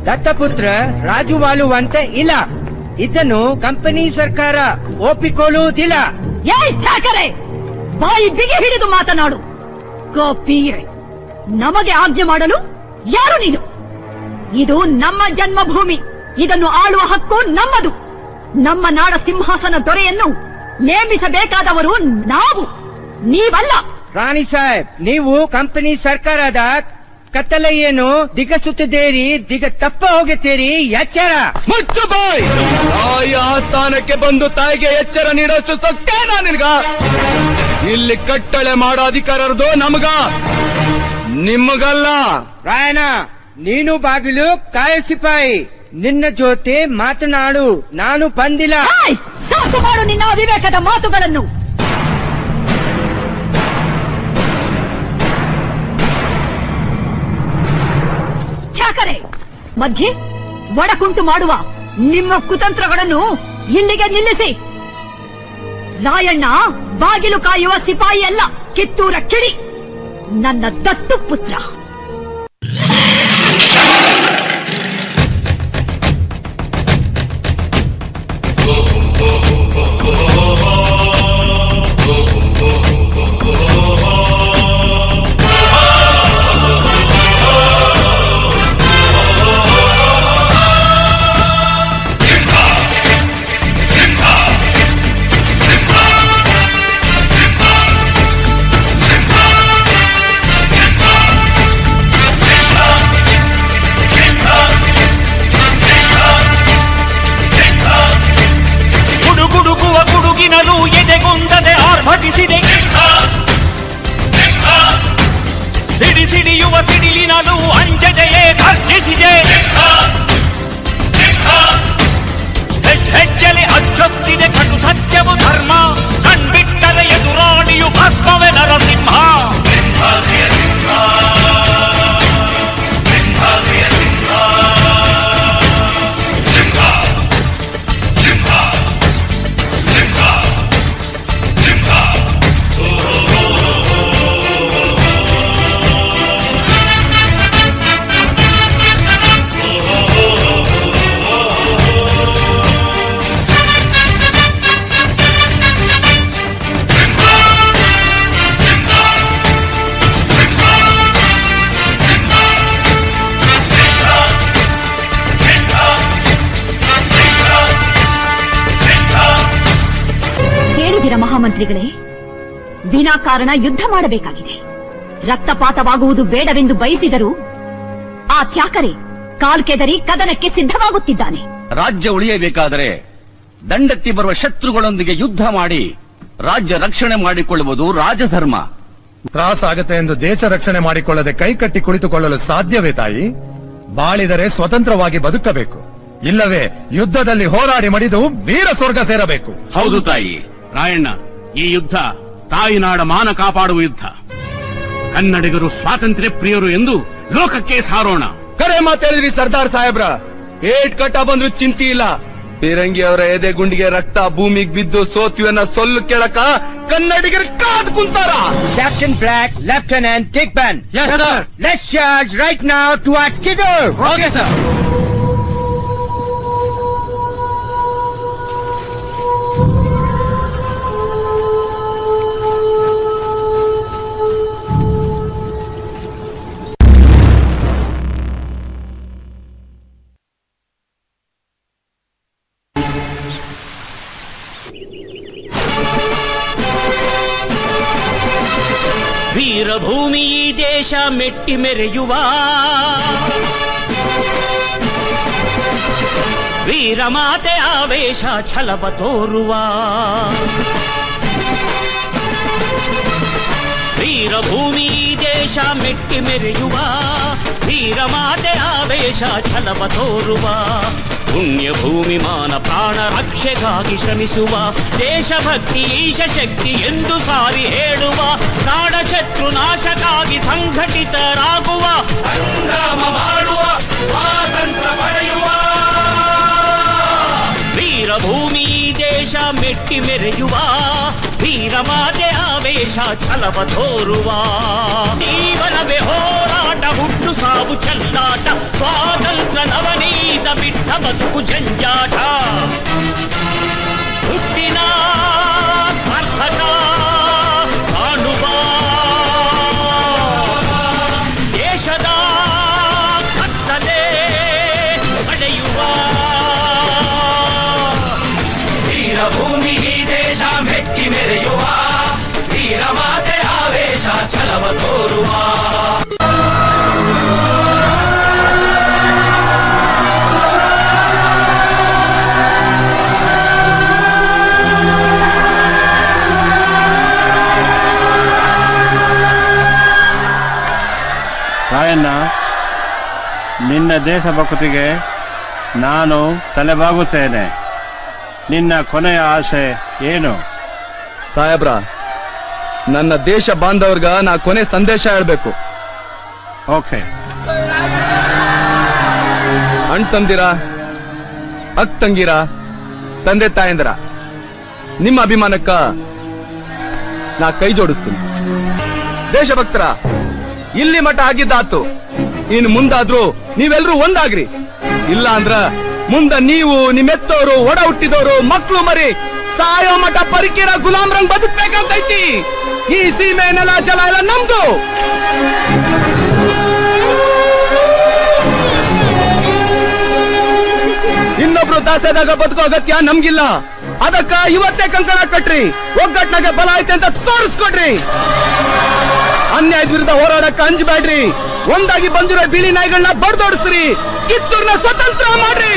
ದತ್ತಪುತ್ರ ರಾಜುವಾಲುವಂತೆ ಇಲ್ಲ. ಇದನ್ನು ಕಂಪನಿ ಸರ್ಕಾರ ಒಪ್ಪಿಕೊಳ್ಳುವುದಿಲ್ಲ. ಠಾಕರೆ, ಬಾಯಿ ಬಿಗಿ ಹಿಡಿದು ಮಾತನಾಡು. ಕಾಪಿಯೇ, ನಮಗೆ ಆಜ್ಞೆ ಮಾಡಲು ಯಾರು ನೀನು? ಇದು ನಮ್ಮ ಜನ್ಮಭೂಮಿ, ಇದನ್ನು ಆಳುವ ಹಕ್ಕು ನಮ್ಮದು. ನಮ್ಮ ನಾಡ ಸಿಂಹಾಸನ ದೊರೆಯನ್ನು ನೇಮಿಸಬೇಕಾದವರು ನಾವು, ನೀವಲ್ಲ. ರಾಣಿ ಸಾಹೇಬ್, ನೀವು ಕಂಪನಿ ಸರ್ಕಾರದ ಕತ್ತಲೆಯನ್ನು ದಿಗಸುತ್ತಿದ್ದೀರಿ, ತಪ್ಪ ಹೋಗುತ್ತೀರಿ. ಎಚ್ಚರ. ಮುಚ್ಚು ಬಾಯ್! ತಾಯಿ ಆಸ್ಥಾನಕ್ಕೆ ಬಂದು ತಾಯಿಗೆ ಎಚ್ಚರ ನೀಡೋಷ್ಟು ಸೊಕ್ಕೇನಾ ನಿನ್ಗ? ಇಲ್ಲಿ ಕಟ್ಟಳೆ ಮಾಡೋ ಅಧಿಕಾರದ್ದು ನಮಗ, ನಿಮಗಲ್ಲ. ರಾಯಣ್ಣ, ನೀನು ಬಾಗಿಲು ಕಾಯ ಸಿಪಾಯಿ. ನಿನ್ನ ಜೊತೆ ಮಾತನಾಡು ನಾನು ಬಂದಿಲ್ಲ. ಸಾಕು ಮಾಡು ನಿನ್ನ ಅವಿವೇಕದ ಮಾತುಗಳನ್ನು. ಠಾಕರೆ, ಮಧ್ಯೆ ಒಡಕುಂಟು ಮಾಡುವ ನಿಮ್ಮ ಕುತಂತ್ರಗಳನ್ನು ಇಲ್ಲಿಗೆ ನಿಲ್ಲಿಸಿ. ರಾಯಣ್ಣ ಬಾಗಿಲು ಕಾಯುವ ಸಿಪಾಯಿ ಅಲ್ಲ, ಕಿತ್ತೂರ ಕಿಡಿ, ನನ್ನ ದತ್ತು ಪುತ್ರ. ಎದೆಗೊಂದದೆ ಆರ್ಭಟಿಸಿದೆ, ಸಿಡಿ ಸಿಡಿಯುವ ಸಿಡಿಲಿನಲು ಅಂಜದೆಯೇ ಗರ್ಜಿಸಿದೆ. ಹೆಜ್ಜೆಲೆ ಅಚ್ಚೊತ್ತಿದೆ ಕಟು ಸತ್ಯವು ಧರ್ಮ, ಕಣ್ಬಿಟ್ಟರೆ ಎದುರಾಳಿಯು ಭಸ್ಮವೇ ನರಸಿಂಹ. ಮಹಾಮಂತ್ರಿಗಳೇ, ವಿನಾಕಾರಣ ಯುದ್ಧ ಮಾಡಬೇಕಾಗಿದೆ. ರಕ್ತಪಾತವಾಗುವುದು ಬೇಡವೆಂದು ಬಯಸಿದರೂ ಆ ತ್ಯಾಕರೆ ಕಾಲ್ಕೆದರಿ ಕದನಕ್ಕೆ ಸಿದ್ಧವಾಗುತ್ತಿದ್ದಾನೆ. ರಾಜ್ಯ ಉಳಿಯಬೇಕಾದರೆ ದಂಡೆತ್ತಿ ಬರುವ ಶತ್ರುಗಳೊಂದಿಗೆ ಯುದ್ಧ ಮಾಡಿ ರಾಜ್ಯ ರಕ್ಷಣೆ ಮಾಡಿಕೊಳ್ಳುವುದು ರಾಜಧರ್ಮ. ತ್ರಾಸಾಗತ್ತೆ ಎಂದು ದೇಶ ರಕ್ಷಣೆ ಮಾಡಿಕೊಳ್ಳದೆ ಕೈಕಟ್ಟಿ ಕುಳಿತುಕೊಳ್ಳಲು ಸಾಧ್ಯವೇ ತಾಯಿ? ಬಾಳಿದರೆ ಸ್ವತಂತ್ರವಾಗಿ ಬದುಕಬೇಕು, ಇಲ್ಲವೇ ಯುದ್ಧದಲ್ಲಿ ಹೋರಾಡಿ ಮಡಿದು ವೀರ ಸ್ವರ್ಗ ಸೇರಬೇಕು. ಹೌದು ತಾಯಿ. ರಾಯಣ್ಣ, ಈ ಯುದ್ಧ ತಾಯಿನಾಡ ಮಾನ ಕಾಪಾಡುವ ಯುದ್ಧ. ಕನ್ನಡಿಗರು ಸ್ವಾತಂತ್ರ್ಯ ಪ್ರಿಯರು ಎಂದು ಲೋಕಕ್ಕೆ ಸಾರೋಣ. ಕರೆ ಮಾತಾಡಿದ್ರಿ ಸರ್ದಾರ್ ಸಾಹೇಬ್ರ. ಏಟ್ ಕಟ್ಟ ಬಂದ್ರು ಚಿಂತೆ ಇಲ್ಲ. ಫಿರಂಗಿ ಅವರ ಎದೆ ಗುಂಡಿಗೆ ರಕ್ತ ಭೂಮಿಗೆ ಬಿದ್ದು ಸೋತ್ವಿಯನ್ನ ಸೊಲ್ಲು ಕೇಳಕ ಕನ್ನಡಿಗರು ಕಾದ್ ಕುಂತಾರ. Captain Black, lieutenant Kick Ban. Yes, sir. Let's charge right now towards Kidder. Okay, sir. Veer Bhumi ಈ ದೇಶ ಮೆಟ್ಟಿ ಮೆರೆಯುವ ವೀರಮಾತೆ ಆವೇಶ ಛಲವ ತೋರುವ ವೀರಭೂಮಿ ದೇಶ ಮೆಟ್ಟಿ ಮೆರೆಯುವ ವೀರಮಾತೆ ಆವೇಶ ಛಲವ ತೋರುವ ಪುಣ್ಯ ಭೂಮಿ ಮಾನ ಪ್ರಾಣ ರಕ್ಷೆಗಾಗಿ ಶ್ರಮಿಸುವ ದೇಶಭಕ್ತಿ ಈಶ ಶಕ್ತಿ ಎಂದು ಸಾರಿ ಹೇಳುವ ನಾಡ ಶತ್ರು ನಾಶಕ್ಕಾಗಿ ಸಂಘಟಿತರಾಗುವ ಸಂಗ್ರಾಮ ಮಾಡುವ ಸ್ವಾತಂತ್ರ್ಯ ಪಡೆಯುವ ವೀರಭೂಮಿ ದೇಶ ಮೆಟ್ಟಿ ಮೆರೆಯುವ ವೀರಮಾತೆ ಆವೇಶ ಛಲವ ತೋರುವ ಜೀವನವೇ ಹೋರಾಟ ಹುಟ್ಟು ಸಾವು ಚೆಲ್ಲಾಟ ಸ್ವಾತಂತ್ರ್ಯ ನವನೀತ ಬಿಟ್ಟ ಬದುಕು ಜಂಜಾಟ ಹುಟ್ಟಿನ ಸಾರ್ಥಕ ಕಾಣುವ ದೇಶದ ಕತ್ತಲೆ ಪಡೆಯುವ ವೀರಭೂಮಿ ದೇಶ ಮೆಟ್ಟಿ ಮೆರೆಯುವ ವೀರಮಾತೆ ಆವೇಶ ಛಲವ ತೋರುವ ರಾಯಣ್ಣ, ನಿನ್ನ ದೇಶಭಕ್ತಿಗೆ ನಾನು ತಲೆಬಾಗುತ್ತೇನೆ. ನಿನ್ನ ಕೊನೆಯ ಆಸೆ ಏನು? ಸಾಹೇಬ್ರ, ನನ್ನ ದೇಶ ಬಾಂಧವ್ರಗ ನಾ ಕೊನೆ ಸಂದೇಶ ಹೇಳ್ಬೇಕು. ಓಕೆ. ಅಣ್ಣ ತಂದಿರ, ಅಕ್ ತಂಗಿರ, ತಂದೆ ತಾಯಂದಿರ, ನಿಮ್ಮ ಅಭಿಮಾನಕ್ಕ ನಾ ಕೈ ಜೋಡಿಸ್ತೀನಿ. ದೇಶಭಕ್ತರ, ಇಲ್ಲಿ ಮಠ ಆಗಿದ್ದಾತು. ಇನ್ ಮುಂದಾದ್ರೂ ನೀವೆಲ್ರೂ ಒಂದಾಗ್ರಿ. ಇಲ್ಲ ಅಂದ್ರ ಮುಂದ ನೀವು ನಿಮ್ಮೆತ್ತೋರು, ಒಡ ಹುಟ್ಟಿದವರು, ಮಕ್ಕಳು ಮರಿ ಸಾಯೋ ಮಠ ಪರಿಕಿರ ಗುಲಾಮ್ರಂಗ್ ಬದುಕ್ಬೇಕಂತೈತಿ. ಈ ಸೀಮೆ ನೆಲ ಜಲ ಎಲ್ಲ ನಮ್ದು. ಇನ್ನೊಬ್ರು ದಾಸದಾಗ ಬದುಕೋ ಅಗತ್ಯ ನಮ್ಗಿಲ್ಲ. ಅದಕ್ಕ ಇವತ್ತೇ ಕಂಕಣ ಕಟ್ರಿ, ಒಗ್ಗಟ್ನಾಗೆ ಬಲ ಐತೆ ಅಂತ ತೋರಿಸ್ಕೊಡ್ರಿ. ಅನ್ಯಾಯದ ವಿರುದ್ಧ ಹೋರಾಡಕ್ಕ ಅಂಜಬೇಡ್ರಿ. ಒಂದಾಗಿ ಬಂದಿರೋ ಬಿಳಿ ನಾಯಿಗಳನ್ನ ಬಡ್ದೋಡಿಸ್ರಿ. ಕಿತ್ತೂರ್ನ ಸ್ವತಂತ್ರ ಮಾಡ್ರಿ.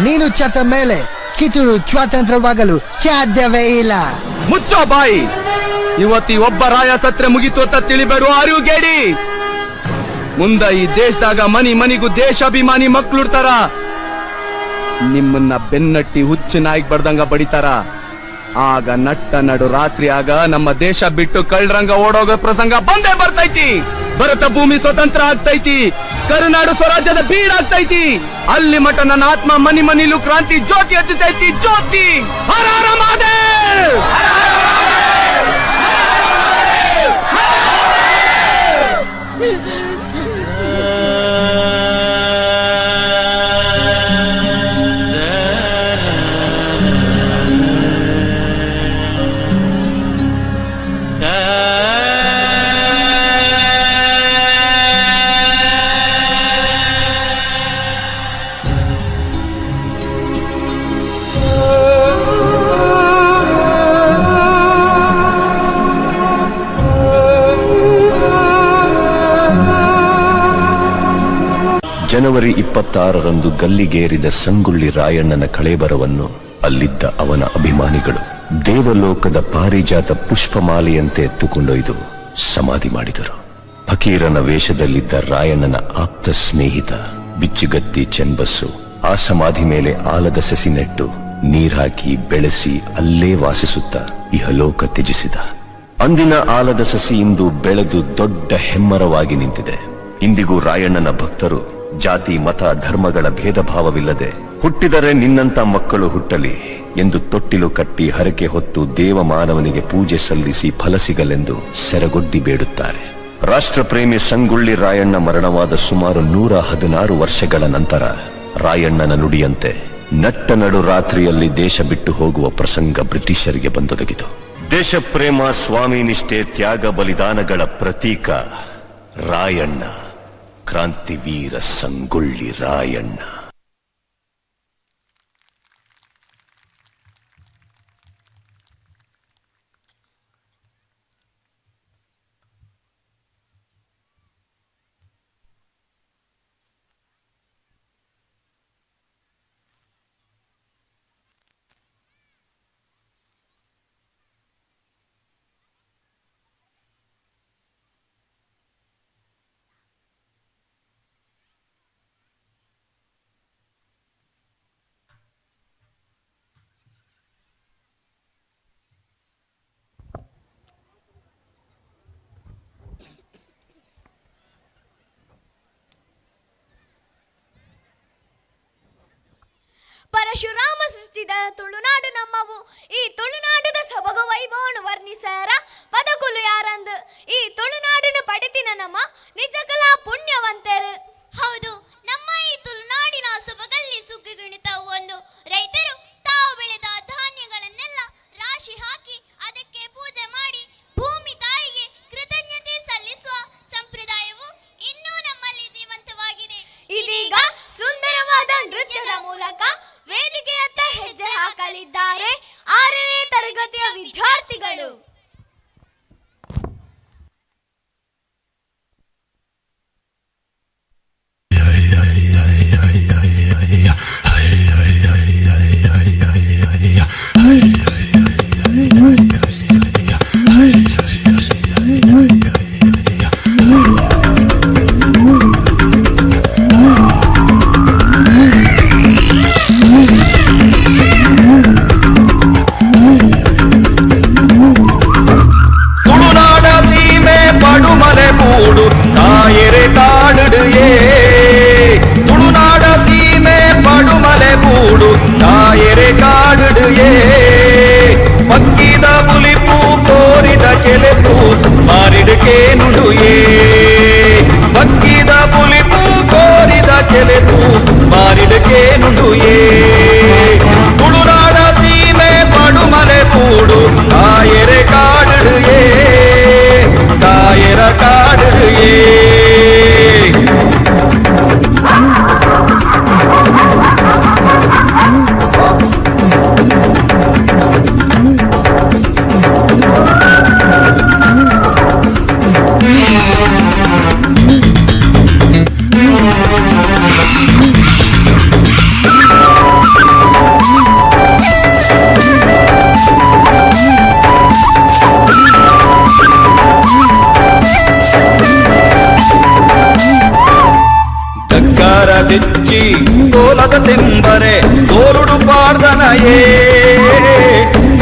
ನೀನು ಚತ್ತ ಮೇಲೆ ಕಿತ್ತೂರು ಸ್ವಾತಂತ್ರ್ಯವಾಗಲು ಸಾಧ್ಯವೇ ಇಲ್ಲ. ಮುಚ್ಚೋ ಬಾಯಿ. ಇವತ್ತಿ ಒಬ್ಬ ರಾಯ ಸತ್ರೆ ಮುಗಿತು ಅಂತ ತಿಳಿಬೇಡು ಅರಿವುಗೇಡಿ. ಮುಂದ ಈ ದೇಶದಾಗ ಮನಿ ಮನಿಗೂ ದೇಶಾಭಿಮಾನಿ ಮಕ್ಳುಡ್ತಾರ. ನಿಮ್ಮನ್ನ ಬೆನ್ನಟ್ಟಿ ಹುಚ್ಚು ನಾಯಿಗೆ ಬಡ್ದಂಗ ಬಡಿತಾರ. ಆಗ ನಟ್ಟ ನಡು ರಾತ್ರಿ ಆಗ ನಮ್ಮ ದೇಶ ಬಿಟ್ಟು ಕಳ್ರಂಗ ಓಡೋಗೋ ಪ್ರಸಂಗ ಬಂದೇ ಬರ್ತೈತಿ. ಭರತ ಭೂಮಿ ಸ್ವತಂತ್ರ ಆಗ್ತೈತಿ. ಕರುನಾಡು ಸ್ವರಾಜ್ಯದ ಬೀಡಾಗ್ತೈತಿ. ಅಲ್ಲಿ ಮಠ ನನ್ನ ಆತ್ಮ ಮನಿ ಮನಿಲು ಕ್ರಾಂತಿ ಜ್ಯೋತಿ ಹಚ್ಚತೈತಿ. ಜ್ಯೋತಿ ಹರ ಹರ ಮಹಾದೇವ್. ಜನವರಿ 26ರಂದು ಗಲ್ಲಿಗೇರಿದ ಸಂಗೊಳ್ಳಿ ರಾಯಣ್ಣನ ಕಳೇಬರವನ್ನು ಅಲ್ಲಿದ್ದ ಅವನ ಅಭಿಮಾನಿಗಳು ದೇವಲೋಕದ ಪಾರಿಜಾತ ಪುಷ್ಪಮಾಲೆಯಂತೆ ಎತ್ತುಕೊಂಡೊಯ್ದು ಸಮಾಧಿ ಮಾಡಿದರು. ಫಕೀರನ ವೇಷದಲ್ಲಿದ್ದ ರಾಯಣ್ಣನ ಆಪ್ತ ಸ್ನೇಹಿತ ಬಿಚ್ಚುಗತ್ತಿ ಚೆನ್ಬಸ್ಸು ಆ ಸಮಾಧಿ ಮೇಲೆ ಆಲದ ಸಸಿ ನೆಟ್ಟು ನೀರ್ಹಾಕಿ ಬೆಳೆಸಿ ಅಲ್ಲೇ ವಾಸಿಸುತ್ತ ಇಹಲೋಕ ತ್ಯಜಿಸಿದ. ಅಂದಿನ ಆಲದ ಸಸಿ ಇಂದು ಬೆಳೆದು ದೊಡ್ಡ ಹೆಮ್ಮರವಾಗಿ ನಿಂತಿದೆ. ಇಂದಿಗೂ ರಾಯಣ್ಣನ ಭಕ್ತರು ಜಾತಿ ಮತ ಧರ್ಮಗಳ ಭೇದ ಭಾವವಿಲ್ಲದೆ ಹುಟ್ಟಿದರೆ ನಿನ್ನಂತ ಮಕ್ಕಳು ಹುಟ್ಟಲಿ ಎಂದು ತೊಟ್ಟಿಲು ಕಟ್ಟಿ ಹರಕೆ ಹೊತ್ತು ದೇವಮಾನವನಿಗೆ ಪೂಜೆ ಸಲ್ಲಿಸಿ ಫಲ ಸಿಗಲೆಂದು ಸೆರಗೊಡ್ಡಿ ಬೇಡುತ್ತಾರೆ. ರಾಷ್ಟ್ರಪ್ರೇಮಿ ಸಂಗೊಳ್ಳಿ ರಾಯಣ್ಣ ಮರಣವಾದ ಸುಮಾರು 116 ವರ್ಷಗಳ ನಂತರ ರಾಯಣ್ಣನ ನುಡಿಯಂತೆ ನಟ್ಟ ನಡು ರಾತ್ರಿಯಲ್ಲಿ ದೇಶ ಬಿಟ್ಟು ಹೋಗುವ ಪ್ರಸಂಗ ಬ್ರಿಟಿಷರಿಗೆ ಬಂದೊದಗಿತು. ದೇಶಪ್ರೇಮ, ಸ್ವಾಮಿ ನಿಷ್ಠೆ, ತ್ಯಾಗ ಬಲಿದಾನಗಳ ಪ್ರತೀಕ ರಾಯಣ್ಣ, ಕ್ರಾಂತಿವೀರ ಸಂಗೊಳ್ಳಿ ರಾಯಣ್ಣ. ತುಳುನಾಡು ನಮ್ಮವು. ಈ ತುಳುನಾಡಿನ ಸೊಬಗು ವೈಭವನು ವರ್ಣಿಸರ ಪದಕುಲು ಯಾರಂದು. ಈ ತುಳುನಾಡಿನ ಪಡಿತಿನ ನಮ್ಮ ನಿಜ ಕಲಾ ಪುಣ್ಯವಂತರು. ಹೌದು, ನಮ್ಮ ಈ ತುಳುನಾಡಿನ ಸೊಬಗಲ್ಲಿ ಸುಗ್ಗಿಗುಣಿತ ಒಂದು. ರೈತರು ತಾವು ಬೆಳೆದ ಧಾನ್ಯಗಳನ್ನೆಲ್ಲ ರಾಶಿ ಹಾಕಿ ಅದಕ್ಕೆ ಪೂಜೆ ಮಾಡಿ ಭೂಮಿ ತಾಯಿಗೆ ಕೃತಜ್ಞತೆ ಸಲ್ಲಿಸುವ ಸಂಪ್ರದಾಯವು ಇನ್ನೂ ನಮ್ಮಲ್ಲಿ ಜೀವಂತವಾಗಿದೆ. ಇದೀಗ ಸುಂದರವಾದ ನೃತ್ಯದ ಮೂಲಕ ವೇದಿಕೆಯತ್ತ ಹೆಜ್ಜೆ ಹಾಕಲಿದ್ದಾರೆ 6ನೇ ತರಗತಿಯ ವಿದ್ಯಾರ್ಥಿಗಳು. ತುಳುನಾಡ ಸೀಮೆ ಪಡುಮಲೆ ಬೂಡು ತಾಯರೆ ಕಾಡುಡುಯೇ. ತುಳುನಾಡ ಸೀಮೆ ಪಡುಮಲೆ ಬೂಡು ತಾಯರೆ ಕಾಡುಡುಯೇ. ಪಕ್ಕಿದ ಬುಲಿಪು ಕೋರಿದ ಕೆಲೆಪು ಮಾರಿಡುಕೆ ನುಡುಯೇ. ಪಕ್ಕಿದ ಬುಲಿಪು ಕೋರಿದ ಕೆಲೆಪು ಮಾರಿಡುಕೆ ನುಡುಯೇ. ತುಳುನಾಡ ಸೀಮೆ ಪಡುಮಲೆ ಬೂಡು ತಾಯರೆ ಕಾಡುಡುಯೇ. ಕಾಯರ ಕಾಡುಡುಯೇ. తెచ్చి తోలద తెంబరే తోలుడు పార్దనయే.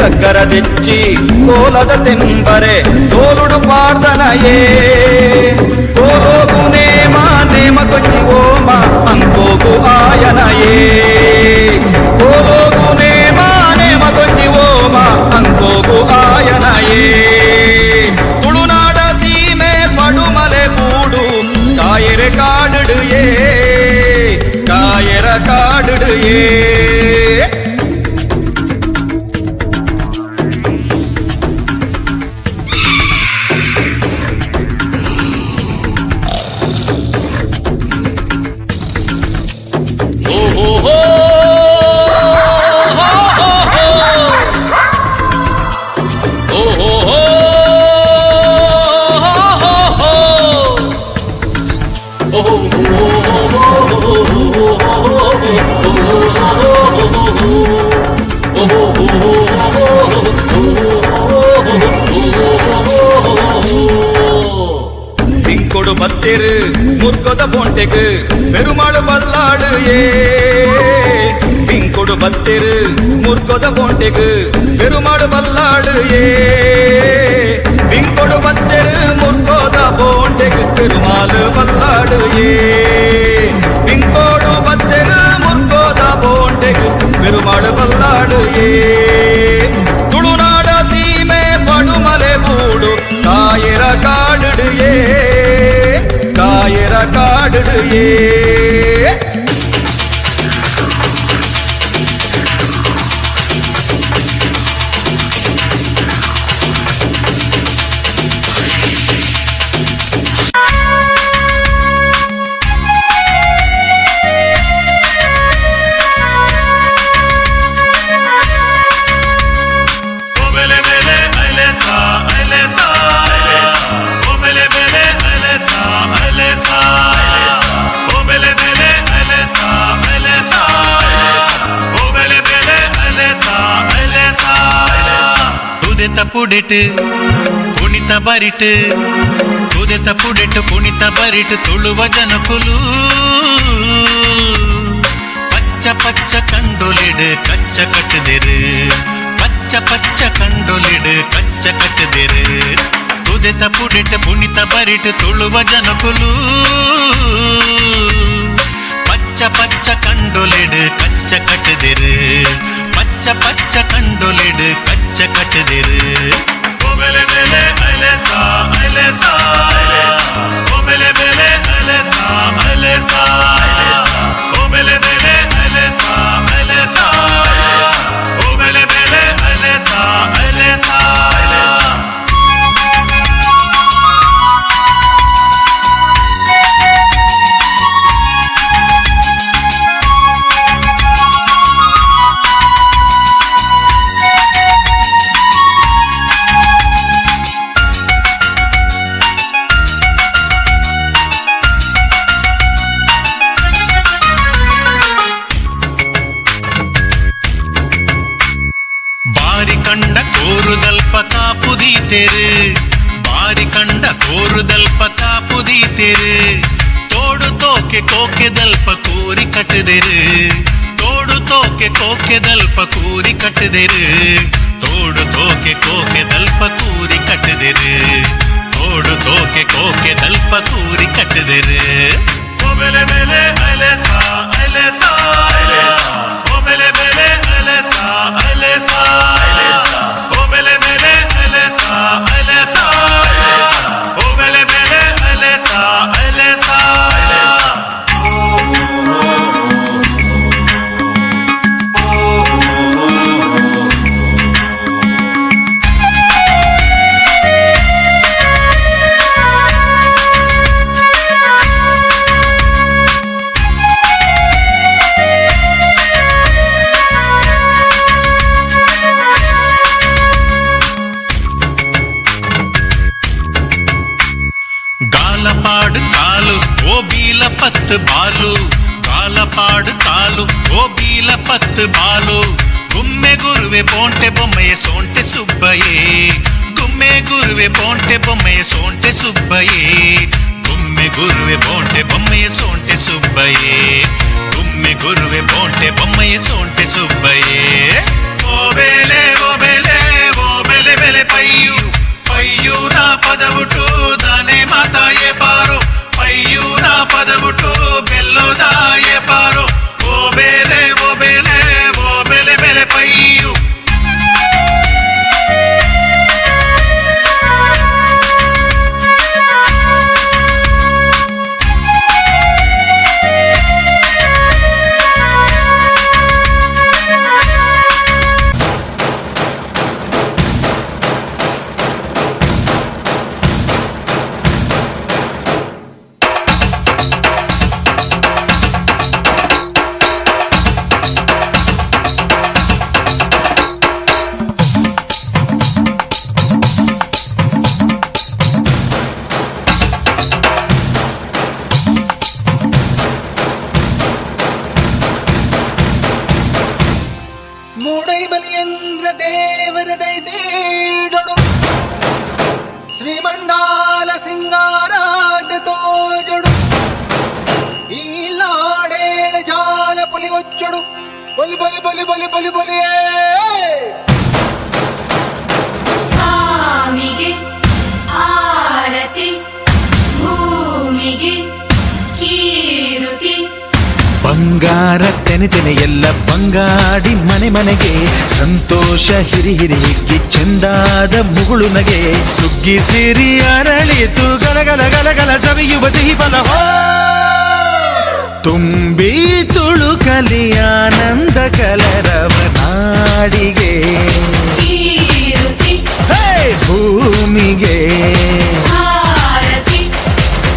గగ్గర తెచ్చి తోలద తెంబరే తోలుడు పార్దనయే. తోలోగు నేమ నేమ కొచ్చి ఓమ అంకోగు ఆయనయే. తోలోగు నేమ నేమ కొచ్చి ఓమ అంకోగు ఆయనయే. ತುಳುನಾಡ ಸೀಮೆ ಪಡುಮಲೆ ಬೂಡು ಕಾಯರೆ ಕಾಡುಡುಯೇ. ಕಾಯರ ಕಾಡುಡುಯೇ. பிங்கொடு பத்திரு முற்கொத போண்டெகு பெருமாள் பல்லாடு ஏ. பிங்கொடு பத்திரு முற்கொத போண்டெகு பெருமாள் பல்லாடு ஏ. பிங்கொடு பத்திரு முற்கொத போண்டெகு பெருமாள் பல்லாடு ஏ. பிங்கோடு பத்திரு முற்கொத போண்டெகு பெருமாள் பல்லாடு ஏ. ತುಳುನಾಡ ಸೀಮೆ ಪಡುಮಲೆ ಬೂಡು ಕಾಯರ ಕಾಡುಡುಯೇ. ಕಾಯರ ಕಾಡುಡುಯೇ. ಪುಡಿಟ್ ಕುಣಿತ ಬರಿಟ್ ಕುದೆತ ಪುಡಿಟ್ ಕುಣಿತ ಬರಿಟ್ ತುಳುವ ಜನಕುಲು ಪಚ್ಚ ಪಚ್ಚ ಕಂಡೊಲಿಡ್ ಕಚ್ಚ ಕಟ್ಟದಿರು. ಪಚ್ಚ ಪಚ್ಚ ಕಂಡೊಲಿಡ್ ಕಚ್ಚ ಕಟ್ಟದಿರು. ಕುದೆತ ಪುಡಿಟ್ ಕುಣಿತ ಬರಿಟ್ ತುಳುವ ಜನಕುಲು ಪಚ್ಚ ಪಚ್ಚ ಕಂಡೊಲಿಡ್ ಕಚ್ಚ ಕಟ್ಟದಿರು. ಪಚ್ಚ பச்ச பச்ச கண்டொலிடு கச்ச கட்டுதிரு ஓபெலே பெலே அலேசா அலேசா ஓபெலே பெலே அலேசா அலேசா ஓபெலே பெலே அலேசா அலேசா ஓபெலே பெலே அலேசா அலேசா ಕಂಡ ಕೋರುದಲ್ಪ ಕಾಪುದೀತೆರು ಬಾರಿ ಕಂಡ ಕೋರುದಲ್ಪ ಕಾಪುದೀತೆರು ತೋಡು ತೋಕೆ ಕೋಕೆದಲ್ಪ ಕೂರಿ ಕಟ್ಟದೆರು ತೋಡು ತೋಕೆ ಕೋಕೆದಲ್ಪ ಕೂರಿ ಕಟ್ಟದೆರು ತೋಡು ತೋಕೆ ಕೋಕೆದಲ್ಪ ಕೂರಿ ಕಟ್ಟದೆರು ತೋಡು ತೋಕೆ ಕೋಕೆದಲ್ಪ ಕೂರಿ ಕಟ್ಟದೆರು ಓಬೆಲೆ ಬೆಲೆ ಅಲೆಸಾ ಅಲೆಸಾ ಓಬೆಲೆ ಬೆಲೆ ಅಲೆಸಾ ಅಲೆಸಾ ಓಬೆಲೆ ಬೆಲೆ ಅಲೆಸಾ ಅಲೆಸಾ ಓಬೆಲೆ ಬೆಲೆ ಅಲೆಸಾ ಅಲೆಸಾ காலப்பாடு காலு ஓபீல 10 பாலு காலப்பாடு காಲು ಓಬೀಲ 10 ಬಾಲು ಗುಮ್ಮೆ ಗುರುವೆ ಪೋಂಟೆ ಬೊಮ್ಮೆಯ ಸೋಂಟೆ ಸುಬ್ಬಯೇ ಗುಮ್ಮೆ ಗುರುವೆ ಪೋಂಟೆ ಬೊಮ್ಮೆಯ ಸೋಂಟೆ ಸುಬ್ಬಯೇ ಗುಮ್ಮೆ ಗುರುವೆ ಪೋಂಟೆ ಬೊಮ್ಮೆಯ ಸೋಂಟೆ ಸುಬ್ಬಯೇ ಗುಮ್ಮೆ ಗುರುವೆ ಪೋಂಟೆ ಬೊಮ್ಮೆಯ ಸೋಂಟೆ ಸುಬ್ಬಯೇ ಓಬೇಲೆ ಓಬೇಲೆ ಓಬೇಲೆ ಬೆಲೆ ಪಯ್ಯು ಪಯ್ಯು ನಾ ಪದವುಟು ದಾನೆ ಮಾತಾಯೇ ಪಾರೋ ಪಯ್ಯು ನಾ ಪದವುಟು ಬೆಲ್ಲೋದಾಯೇ ಪಾರೋ ಓಬೇಲೆ ಓಬೇಲೆ ಓಬೇಲೆ ಬೆಲೆ ಪಯ್ಯು ಶ್ರೀಮಂಡಾಲ ಸಿಂಗಾರಾದ ತೋಜಡು ಈ ಲಾಡೇಳ ಜಾಲ ಪುಲಿ ಒಚ್ಚಡು ಬಲಿ ಬಲಿ ಬಲಿ ಬಲಿ ಬಲಿ ಬಲಿಯೇ ಸ್ವಾಮಿಗೆ ಆರತಿ ಭೂಮಿಗೆ ಕೀರುತಿ ಬಂಗಾರ ತೆನೆ ತೆನೆ ಎಲ್ಲ ಬಂಗಾಡಿ ಮನೆ ಮನೆಗೆ ಸಂತೋಷ ಹಿರಿ ಹಿರಿ ಹಿಗ್ಗಿ ಚಂದಾದ ಮುಗುಳು ನಗೆ ಸುಗ್ಗಿ ಸಿರಿ ಅರಳಿತು ಗಲಗಲ ಗಲಗಲ ಸವಿಯುವ ಸಿಹಿ ಫಲ ತುಂಬಿ ತುಳುಕಲಿ ಆನಂದ ಕಲರವ ನಾಡಿಗೆ ಭೂಮಿಗೆ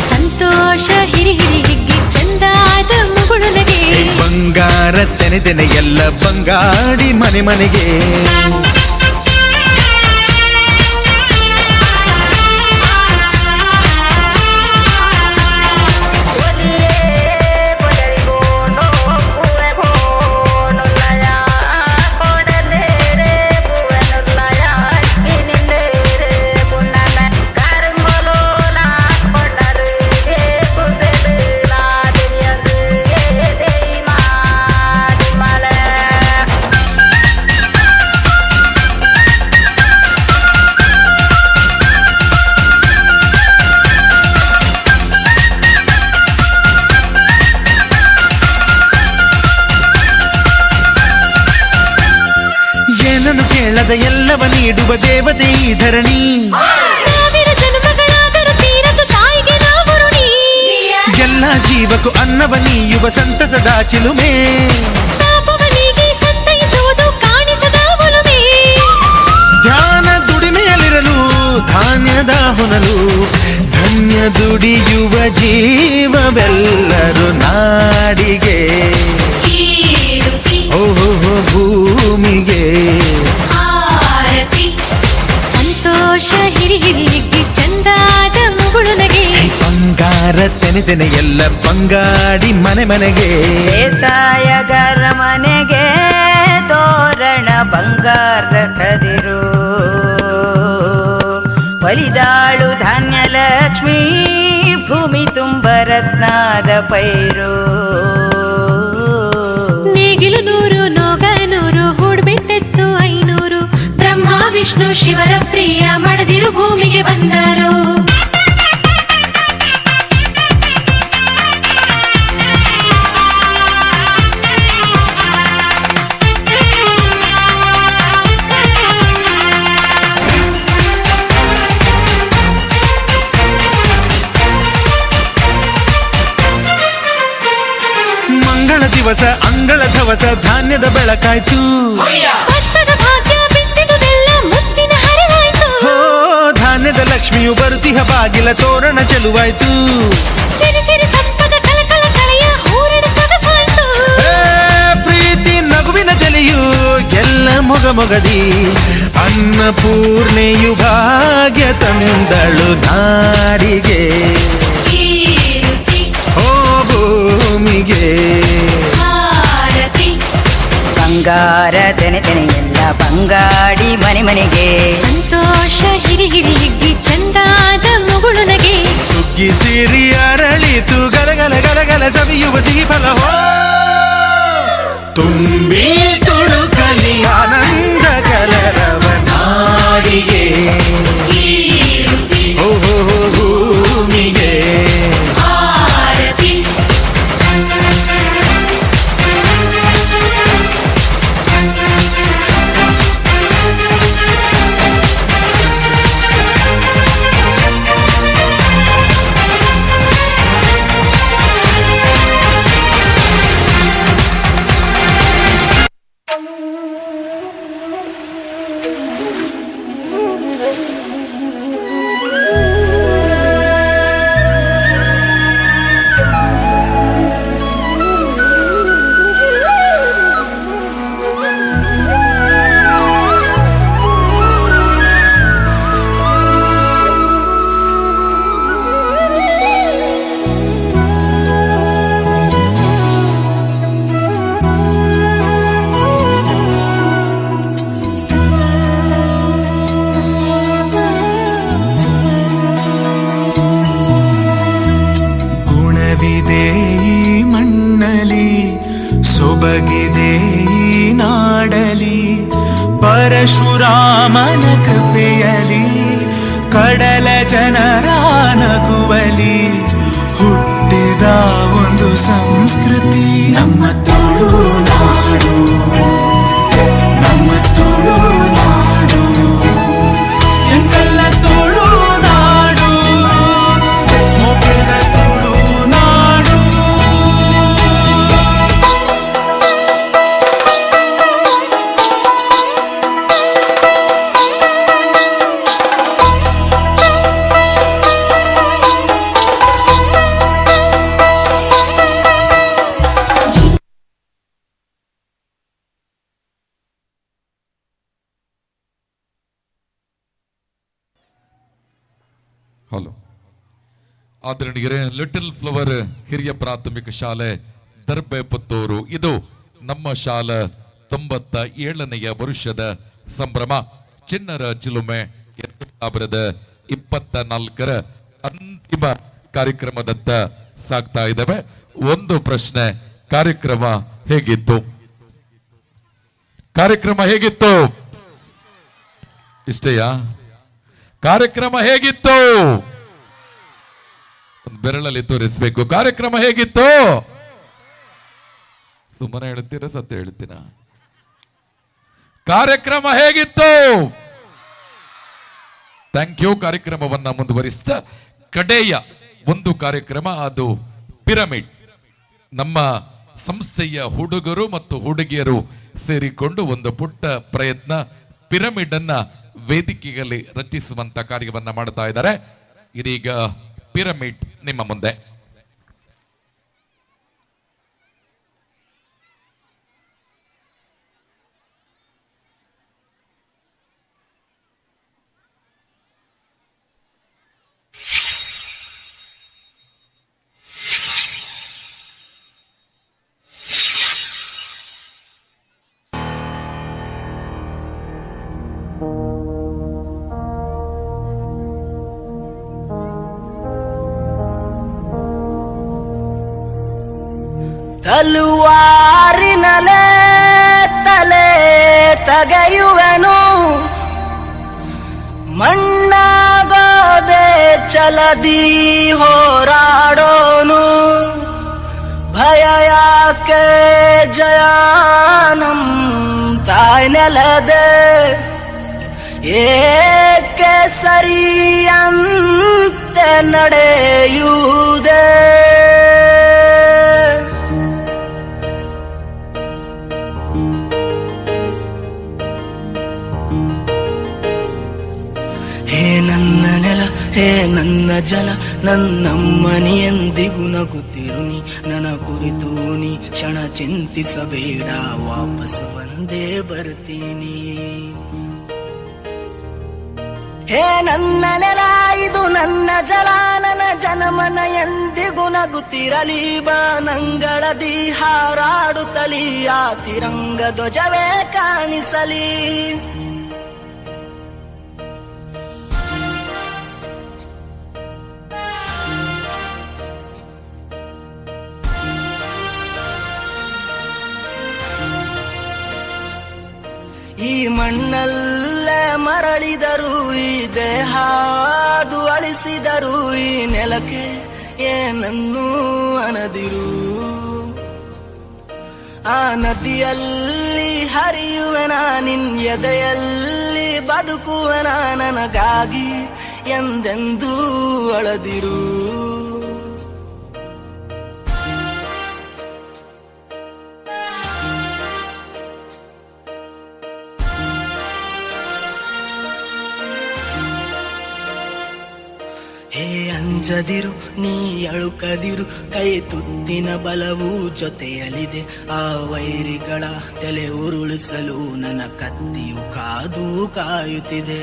ಸಂತೋಷ ಹಿರಿ ಹಿರಿ ಹಿಗ್ಗಿ ಚಂದಾದ ಮುಗುಳು ನಗೆ ಬಂಗಾರ ತೆನೆ ತೆನೆ ಎಲ್ಲ ಬಂಗಾಡಿ ಮನೆ ಮನೆಗೆ ಅನ್ನವ ನೀಡುವ ದೇವತೆ ಈ ಧರಣಿ. ಸಾವಿರ ಜನ್ಮಗಳಾದರೂ ತೀರದು ತಾಯಿಗೆ ನಾವು ಋಣಿ. ಎಲ್ಲ ಜೀವಕ್ಕೂ ಅನ್ನವ ನೀಯುವ ಸಂತಸದ ಚಿಲುಮೆ. ಪಾಪವನಿಗೆ ಸಂತೈಸುವುದು ಕಾಣಿಸದ ಒಲುಮೆ. ಧ್ಯಾನ ದುಡಿಮೆಯಲ್ಲಿರಲು ಧಾನ್ಯದ ಹೊನಲು. ಧನ್ಯ ದುಡಿಯುವ ಜೀವವೆಲ್ಲರೂ ನಾಡಿಗೆ. ಓಹೋ ಭೂಮಿಗೆ ಆರತಿ. ಸಂತೋಷ ಹಿರಿ ಹಿರಿ ಹಿಗ್ಗಿ ಚಂದಾದ ಮುಗುಳು ನಗೆ. ಬಂಗಾರ ತೆನೆ ತೆನೆ ಎಲ್ಲ ಬಂಗಾಡಿ ಮನೆ ಮನೆಗೆ. ಬೇಸಾಯಗಾರ ಮನೆಗೆ ತೋರಣ ಬಂಗಾರದ ಕದಿರು. ಒಲಿದಾಳು ಧಾನ್ಯ ಲಕ್ಷ್ಮೀ ಭೂಮಿ ತುಂಬ ರತ್ನಾದ ಪೈರು. ನೇಗಿಲು 100 ನೋಗ 100 ಹೂಡ್ಬಿಟ್ಟೆತ್ತು 500. ಬ್ರಹ್ಮ ವಿಷ್ಣು ಶಿವರ ಪ್ರಿಯ ಮಡದಿರು ಭೂಮಿಗೆ ಬಂದರು. ಮಂಗಳ ದಿವಸ ಅಂಗಳ ಧವಸ ಧಾನ್ಯದ ಬೆಳಕಾಯ್ತು. ಭತ್ತದ ಭಾಗ್ಯ ಬಿತ್ತಿದುದೆಲ್ಲ ಮುತ್ತಿನ ಹರಿವಾಯ್ತು. ಹೋ ಧಾನ್ಯದ ಲಕ್ಷ್ಮಿಯು ಬರುತಿಹ ಬಾಗಿಲ ತೋರಣ ಚೆಲುವಾಯ್ತು. ಸಿರಿ ಸಿರಿ ಸಂಪದ ಕಲಕಲ ಕಳೆಯ ಹೂರಣ ಸೊಗಸಾಯ್ತು. ಪ್ರೀತಿ ನಗುವಿನ ಜಲೆಯು ಎಲ್ಲ ಮೊಗ ಮೊಗದಿ. ಅನ್ನಪೂರ್ಣೆಯು ಭಾಗ್ಯ ತಂದಳು ನಾಡಿಗೆ. ಓ ಭೂಮಿಗೆ ಆರತಿ. ಬಂಗಾರ ತೆನೆ ತೆನೆ ಎಲ್ಲ ಬಂಗಾಡಿ ಮನೆ ಮನೆಗೆ. ಸಂತೋಷ ಹಿರಿ ಹಿರಿ ಹಿಗ್ಗಿ ಚಂದಾದ ಮುಗುಳು ನಗೆ. ಸುಗ್ಗಿ ಸಿರಿ ಅರಳಿತು ಗಲಗಲ ಗಲಗಲ ಸವಿಯುವ ಸಿಹಿ ಫಲ. ಹೋ ತುಂಬಿ ತುಳುಕಲಿ ಆನಂದ ಕಲರವ ನಾಡಿಗೆ. ಓಹೋ ಭೂಮಿಗೆ ಆರತಿ. ಗುಣವಿದೆ ಈ ಮಣ್ಣಲಿ ಸೊಬಗಿದೆ ಈ ನಾಡಲಿ. ಪರಶುರಾಮನ ಕೃಪೆಯಲಿ ಕಡಲ ಜನರ ನಗುವಲಿ. ಹುಟ್ಟಿದ ಒಂದು ಸಂಸ್ಕೃತಿ ನಮ್ಮ ತುಳುನಾಡು. ನಮ್ಮ ತುಳುನಾಡು ಎಂತೆಲ್ಲ ತುಳುನಾಡು. ಮೊಗೆದ ತುಳುನಾಡು. ಹಲೋ ಆದರಣೀಯರೇ, ಲಿಟಲ್ ಫ್ಲವರ್ ಹಿರಿಯ ಪ್ರಾಥಮಿಕ ಶಾಲೆ ದರ್ಬೆ ಪುತ್ತೂರು, ಇದು ನಮ್ಮ ಶಾಲಾ 97ನೆಯ ವರ್ಷದ ಸಂಭ್ರಮ. ಚಿನ್ನರ ಚಿಲುಮೆ 2024ರ ಅಂತಿಮ ಕಾರ್ಯಕ್ರಮದತ್ತ ಸಾಗ್ತಾ ಇದ್ದಾವೆ. ಒಂದು ಪ್ರಶ್ನೆ, ಕಾರ್ಯಕ್ರಮ ಹೇಗಿತ್ತು? ಕಾರ್ಯಕ್ರಮ ಹೇಗಿತ್ತು? ಇಷ್ಟೇಯಾ? ಕಾರ್ಯಕ್ರಮ ಹೇಗಿತ್ತು? ಬೆರಳಲ್ಲಿ ತೋರಿಸ್ಬೇಕು. ಕಾರ್ಯಕ್ರಮ ಹೇಗಿತ್ತು? ಸುಮ್ಮನೆ ಹೇಳ್ತೀರಾ ಸತ್ಯ ಹೇಳ್ತೀರಾ? ಕಾರ್ಯಕ್ರಮ ಹೇಗಿತ್ತು? Thank you. ಕಾರ್ಯಕ್ರಮವನ್ನ ಮುಂದುವರಿಸ್ತಾ ಕಡೆಯ ಒಂದು ಕಾರ್ಯಕ್ರಮ, ಅದು ಪಿರಮಿಡ್. ನಮ್ಮ ಸಂಸ್ಥೆಯ ಹುಡುಗರು ಮತ್ತು ಹುಡುಗಿಯರು ಸೇರಿಕೊಂಡು ಒಂದು ಪುಟ್ಟ ಪ್ರಯತ್ನ, ಪಿರಮಿಡ್ ಅನ್ನ ವೇದಿಕೆಯಲ್ಲಿ ರಚಿಸುವಂತ ಕಾರ್ಯವನ್ನ ಮಾಡ್ತಾ ಇದ್ದಾರೆ. ಇದೀಗ ಪಿರಮಿಡ್ ನಿಮ್ಮ ಮುಂದೆ. ತಲುವಾರಿನಲೆ ತಲೆ ತಗೆಯುವೆನು, ಮಣ್ಣಾಗೋದೆ ಚಲದಿ ಹೋರಾಡೋನು. ಭಯ ಯಾಕೆ ಜಯಾನಂ ತಾಯ್ ನೆಲದೆ, ಏಕೆ ಸರಿಯಂತೆ ನಡೆಯುವುದೇ. ಹೇ ನನ್ನ ನೆಲ, ಹೇ ನನ್ನ ಜಲ, ನನ್ನಮ್ಮನಿ ಎಂದಿಗೂ ನಗುತ್ತಿರುನಿ. ನನ್ನ ಕುರಿತು ನೀ ಕ್ಷಣ ಚಿಂತಿಸಬೇಡ, ವಾಪಸ್ ಬಂದೇ ಬರ್ತೀನಿ. ಹೇ ನನ್ನ ನೆಲ, ಇದು ನನ್ನ ಜಲ, ನನ್ನ ಜನಮನ ಎಂದಿಗೂ ನಗುತ್ತಿರಲಿ. ಬಾನಂಗಳದಿ ಹಾರಾಡುತ್ತಲಿ, ಆ ತಿರಂಗ ಧ್ವಜವೇ ಕಾಣಿಸಲಿ. ಈ ಮಣ್ಣಲ್ಲೇ ಮರಳಿದರು, ಈ ದೇಹಾದು ಅಳಿಸಿದರು, ಈ ನೆಲಕ್ಕೆ ಏನನ್ನೂ ಅನದಿರು. ಆ ನದಿಯಲ್ಲಿ ಹರಿಯುವೆನ, ನಿನ್ ಎದೆಯಲ್ಲಿ ಬದುಕುವೆನ, ನನಗಾಗಿ ಎಂದೆಂದೂ ಅಳದಿರು. ಹೇ ಅಂಜದಿರು, ನೀ ಅಳುಕದಿರು, ಕೈ ತುತ್ತಿನ ಬಲವು ಜೊತೆಯಲಿದೆ. ಆ ವೈರಿಗಳ ತಲೆ ಉರುಳಿಸಲು ನನ್ನ ಕತ್ತಿಯು ಕಾದು ಕಾಯುತ್ತಿದೆ.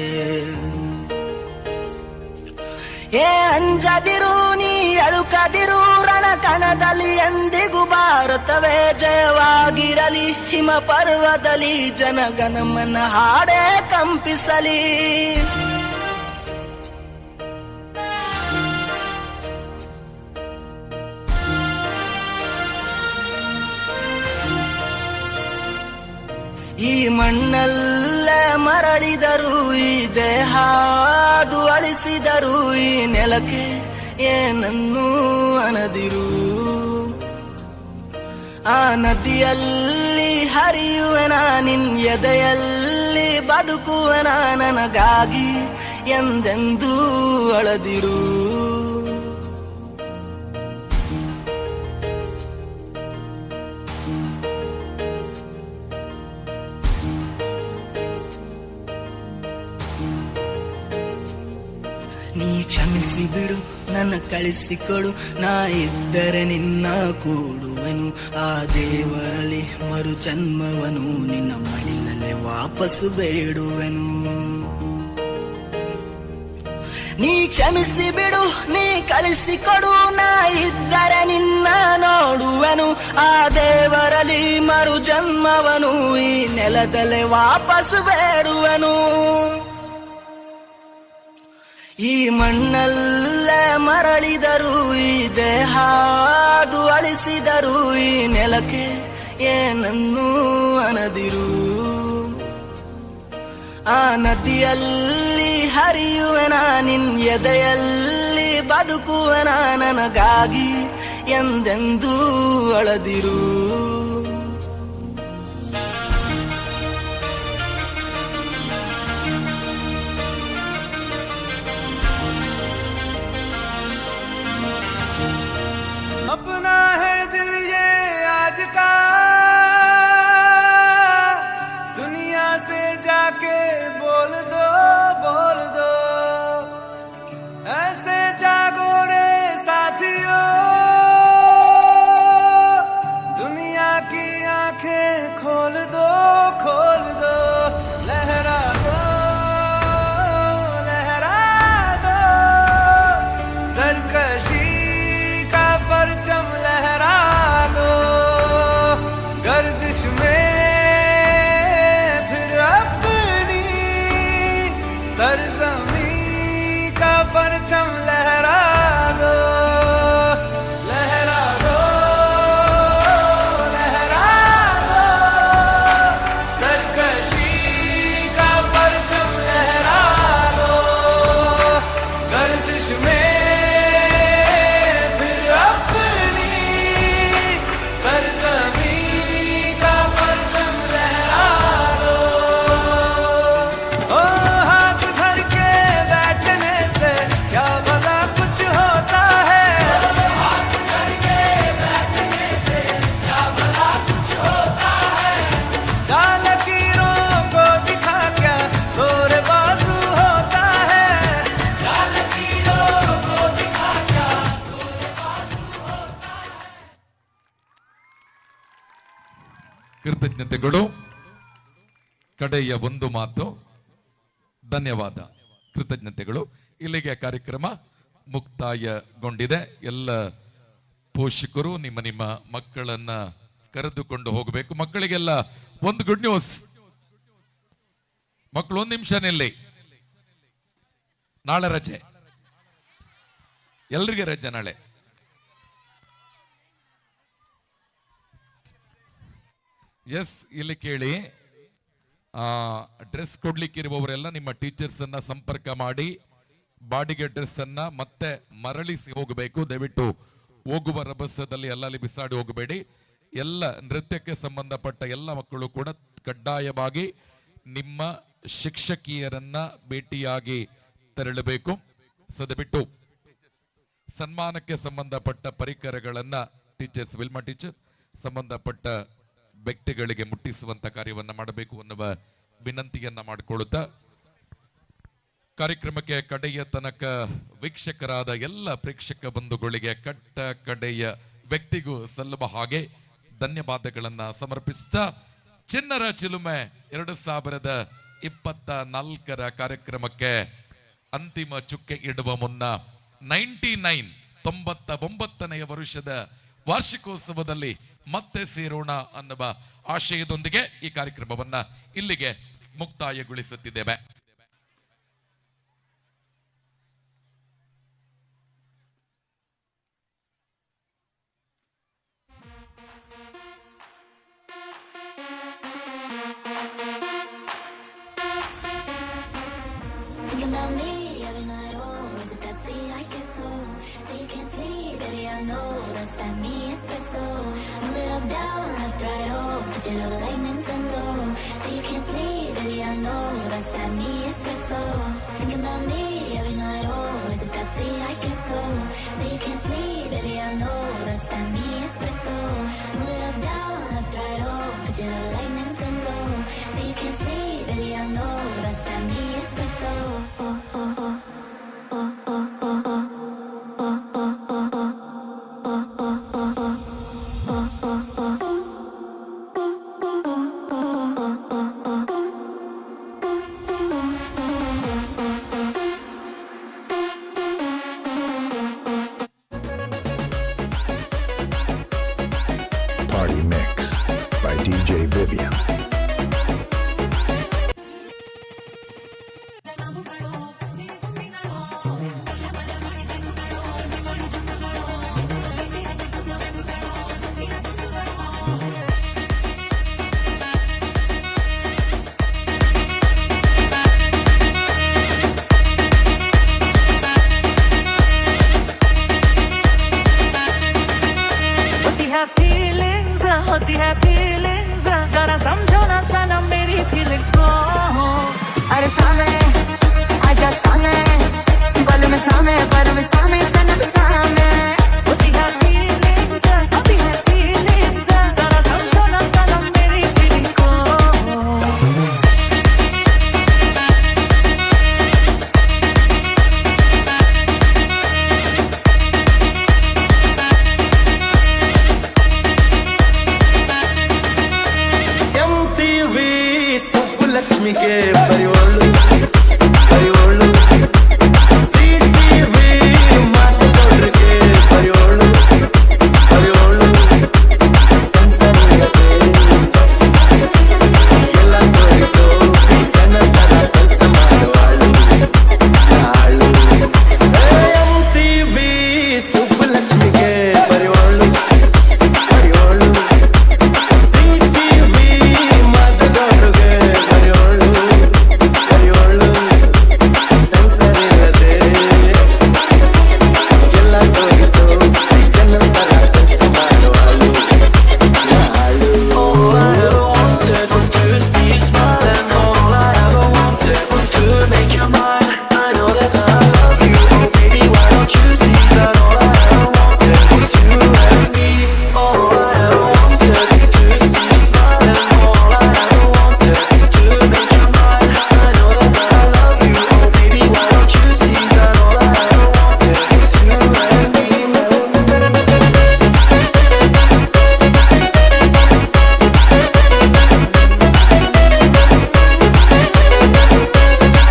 ಹೇ ಅಂಜದಿರು, ನೀ ಅಳುಕದಿರು, ರಣಕಣದಲ್ಲಿ ಎಂದಿಗೂ ಭಾರತವೇ ಜಯವಾಗಿರಲಿ. ಹಿಮ ಪರ್ವದಲ್ಲಿ ಜನಗಣಮನ ಹಾಡೇ ಕಂಪಿಸಲಿ. ಈ ಮಣ್ಣಲ್ಲೇ ಮರಳಿದರು, ಈ ದೇಹಾದು ಅಳಿಸಿದರು, ಈ ನೆಲಕ್ಕೆ ಏನನ್ನೂ ಅನದಿರು. ಆ ನದಿಯಲ್ಲಿ ಹರಿಯುವೆನ, ನಿನ್ ಎದೆಯಲ್ಲಿ ಬದುಕುವೆನ, ನನಗಾಗಿ ಎಂದೆಂದೂ ಅಳದಿರು. ನೀ ಕ್ಷಮಿಸಿ ಬಿಡು, ನನ್ನ ಕಳಿಸಿಕೊಡು, ನಾ ಇದ್ದರೆ ನಿನ್ನ ಕೂಡುವೆನು. ಆ ದೇವರಲ್ಲಿ ಮರು ಜನ್ಮವನು, ನಿನ್ನ ಮಡಿಲಲ್ಲೇ ವಾಪಸ್ಸು ಬೇಡುವೆನು. ನೀ ಕ್ಷಮಿಸಿ ಬಿಡು, ನೀ ಕಳಿಸಿಕೊಡು, ನಾ ಇದ್ದರೆ ನಿನ್ನ ನೋಡುವೆನು. ಆ ದೇವರಲ್ಲಿ ಮರು ಜನ್ಮವನು, ಈ ನೆಲದಲ್ಲೇ ವಾಪಸ್ಸು ಬೇಡುವೆನು. ಈ ಮಣ್ಣಲ್ಲೇ ಮರಳಿದರು, ಈ ದೇಹಾದು ಅಳಿಸಿದರು, ಈ ನೆಲಕ್ಕೆ ಏನನ್ನೂ ಅನದಿರು. ಆ ನದಿಯಲ್ಲಿ ಹರಿಯುವೆನ, ನಿನ್ ಎದೆಯಲ್ಲಿ ಬದುಕುವೆನ, ನನಗಾಗಿ ಎಂದೆಂದೂ ಅಳದಿರು. सरजमी का परचम लहरा दो, लहरा दो, लहरा दो, सरकशी का परचम लहरा दो, गर्दिश में फिर अपनी सरजमी का परचम लहरा दो। ओ हाथ धर के बैठने से क्या भला कुछ होता है, हाथ धर के बैठने से क्या भला कुछ होता है, चाल लकीरों को दिखा क्या जोर बाजू होता है, चाल लकीरों को दिखा क्या जोर बाजू होता है। ಕೃತಜ್ಞತೆಗಳು. ಕಡೆಯ ಒಂದು ಮಾತು. ಧನ್ಯವಾದ. ಕೃತಜ್ಞತೆಗಳು. ಇಲ್ಲಿಗೆ ಕಾರ್ಯಕ್ರಮ ಮುಕ್ತಾಯಗೊಂಡಿದೆ. ಎಲ್ಲ ಪೋಷಕರು ನಿಮ್ಮ ನಿಮ್ಮ ಮಕ್ಕಳನ್ನ ಕರೆದುಕೊಂಡು ಹೋಗಬೇಕು. ಮಕ್ಕಳಿಗೆಲ್ಲ ಒಂದು ಗುಡ್ ನ್ಯೂಸ್. ಮಕ್ಕಳು ಒಂದು ನಿಮಿಷ ನಿಲ್ಲಿ. ನಾಳೆ ರಜೆ, ಎಲ್ರಿಗೆ ರಜೆ ನಾಳೆ. ಎಸ್, ಇಲ್ಲಿ ಕೇಳಿ. ಡ್ರೆಸ್ ಕೊಡ್ಲಿಕ್ಕೆ ಇರುವವರೆಲ್ಲ ನಿಮ್ಮ ಟೀಚರ್ಸ್ ಅನ್ನ ಸಂಪರ್ಕ ಮಾಡಿ ಬಾಡಿಗೆ ಡ್ರೆಸ್ ಅನ್ನ ಮತ್ತೆ ಮರಳಿಸಿ ಹೋಗಬೇಕು. ದಯವಿಟ್ಟು ಹೋಗುವ ರಭಸದಲ್ಲಿ ಎಲ್ಲಲ್ಲಿ ಬಿಸಾಡಿ ಹೋಗಬೇಡಿ. ಎಲ್ಲ ನೃತ್ಯಕ್ಕೆ ಸಂಬಂಧಪಟ್ಟ ಎಲ್ಲ ಮಕ್ಕಳು ಕೂಡ ಕಡ್ಡಾಯವಾಗಿ ನಿಮ್ಮ ಶಿಕ್ಷಕಿಯರನ್ನ ಭೇಟಿಯಾಗಿ ತೆರಳಬೇಕು. ಸದಬಿಟ್ಟು ಸನ್ಮಾನಕ್ಕೆ ಸಂಬಂಧಪಟ್ಟ ಪರಿಕರಗಳನ್ನ ಟೀಚರ್ಸ್, ವಿಲ್ಮಾ ಟೀಚರ್, ಸಂಬಂಧಪಟ್ಟ ವ್ಯಕ್ತಿಗಳಿಗೆ ಮುಟ್ಟಿಸುವಂತ ಕಾರ್ಯವನ್ನ ಮಾಡಬೇಕು ಅನ್ನುವ ವಿನಂತಿಯನ್ನ ಮಾಡಿಕೊಳ್ಳುತ್ತಾ ಕಾರ್ಯಕ್ರಮಕ್ಕೆ ಕಡೆಯ ತನಕ ವೀಕ್ಷಕರಾದ ಎಲ್ಲ ಪ್ರೇಕ್ಷಕ ಬಂಧುಗಳಿಗೆ ಕಟ್ಟ ಕಡೆಯ ವ್ಯಕ್ತಿಗೂ ಸಲ್ಲುವ ಹಾಗೆ ಧನ್ಯವಾದಗಳನ್ನ ಸಮರ್ಪಿಸ್ತಾ ಚಿನ್ನರ ಚಿಲುಮೆ 2024 ಕಾರ್ಯಕ್ರಮಕ್ಕೆ ಅಂತಿಮ ಚುಕ್ಕೆ ಇಡುವ ಮುನ್ನ 99ನೇ ವರ್ಷದ ವಾರ್ಷಿಕೋತ್ಸವದಲ್ಲಿ ಮತ್ತೆ ಸೇರೋಣ ಅನ್ನುವ ಆಶಯದೊಂದಿಗೆ ಈ ಕಾರ್ಯಕ್ರಮವನ್ನ ಇಲ್ಲಿಗೆ ಮುಕ್ತಾಯಗೊಳಿಸುತ್ತಿದ್ದೇವೆ. Thinking about me every night, oh, is it that sweet I guess so? Say you can't sleep, baby, I know that's that me espresso. Move it up, down, left, right, oh, switch it up like Nintendo. Say you can't sleep, baby, I know that's that me espresso.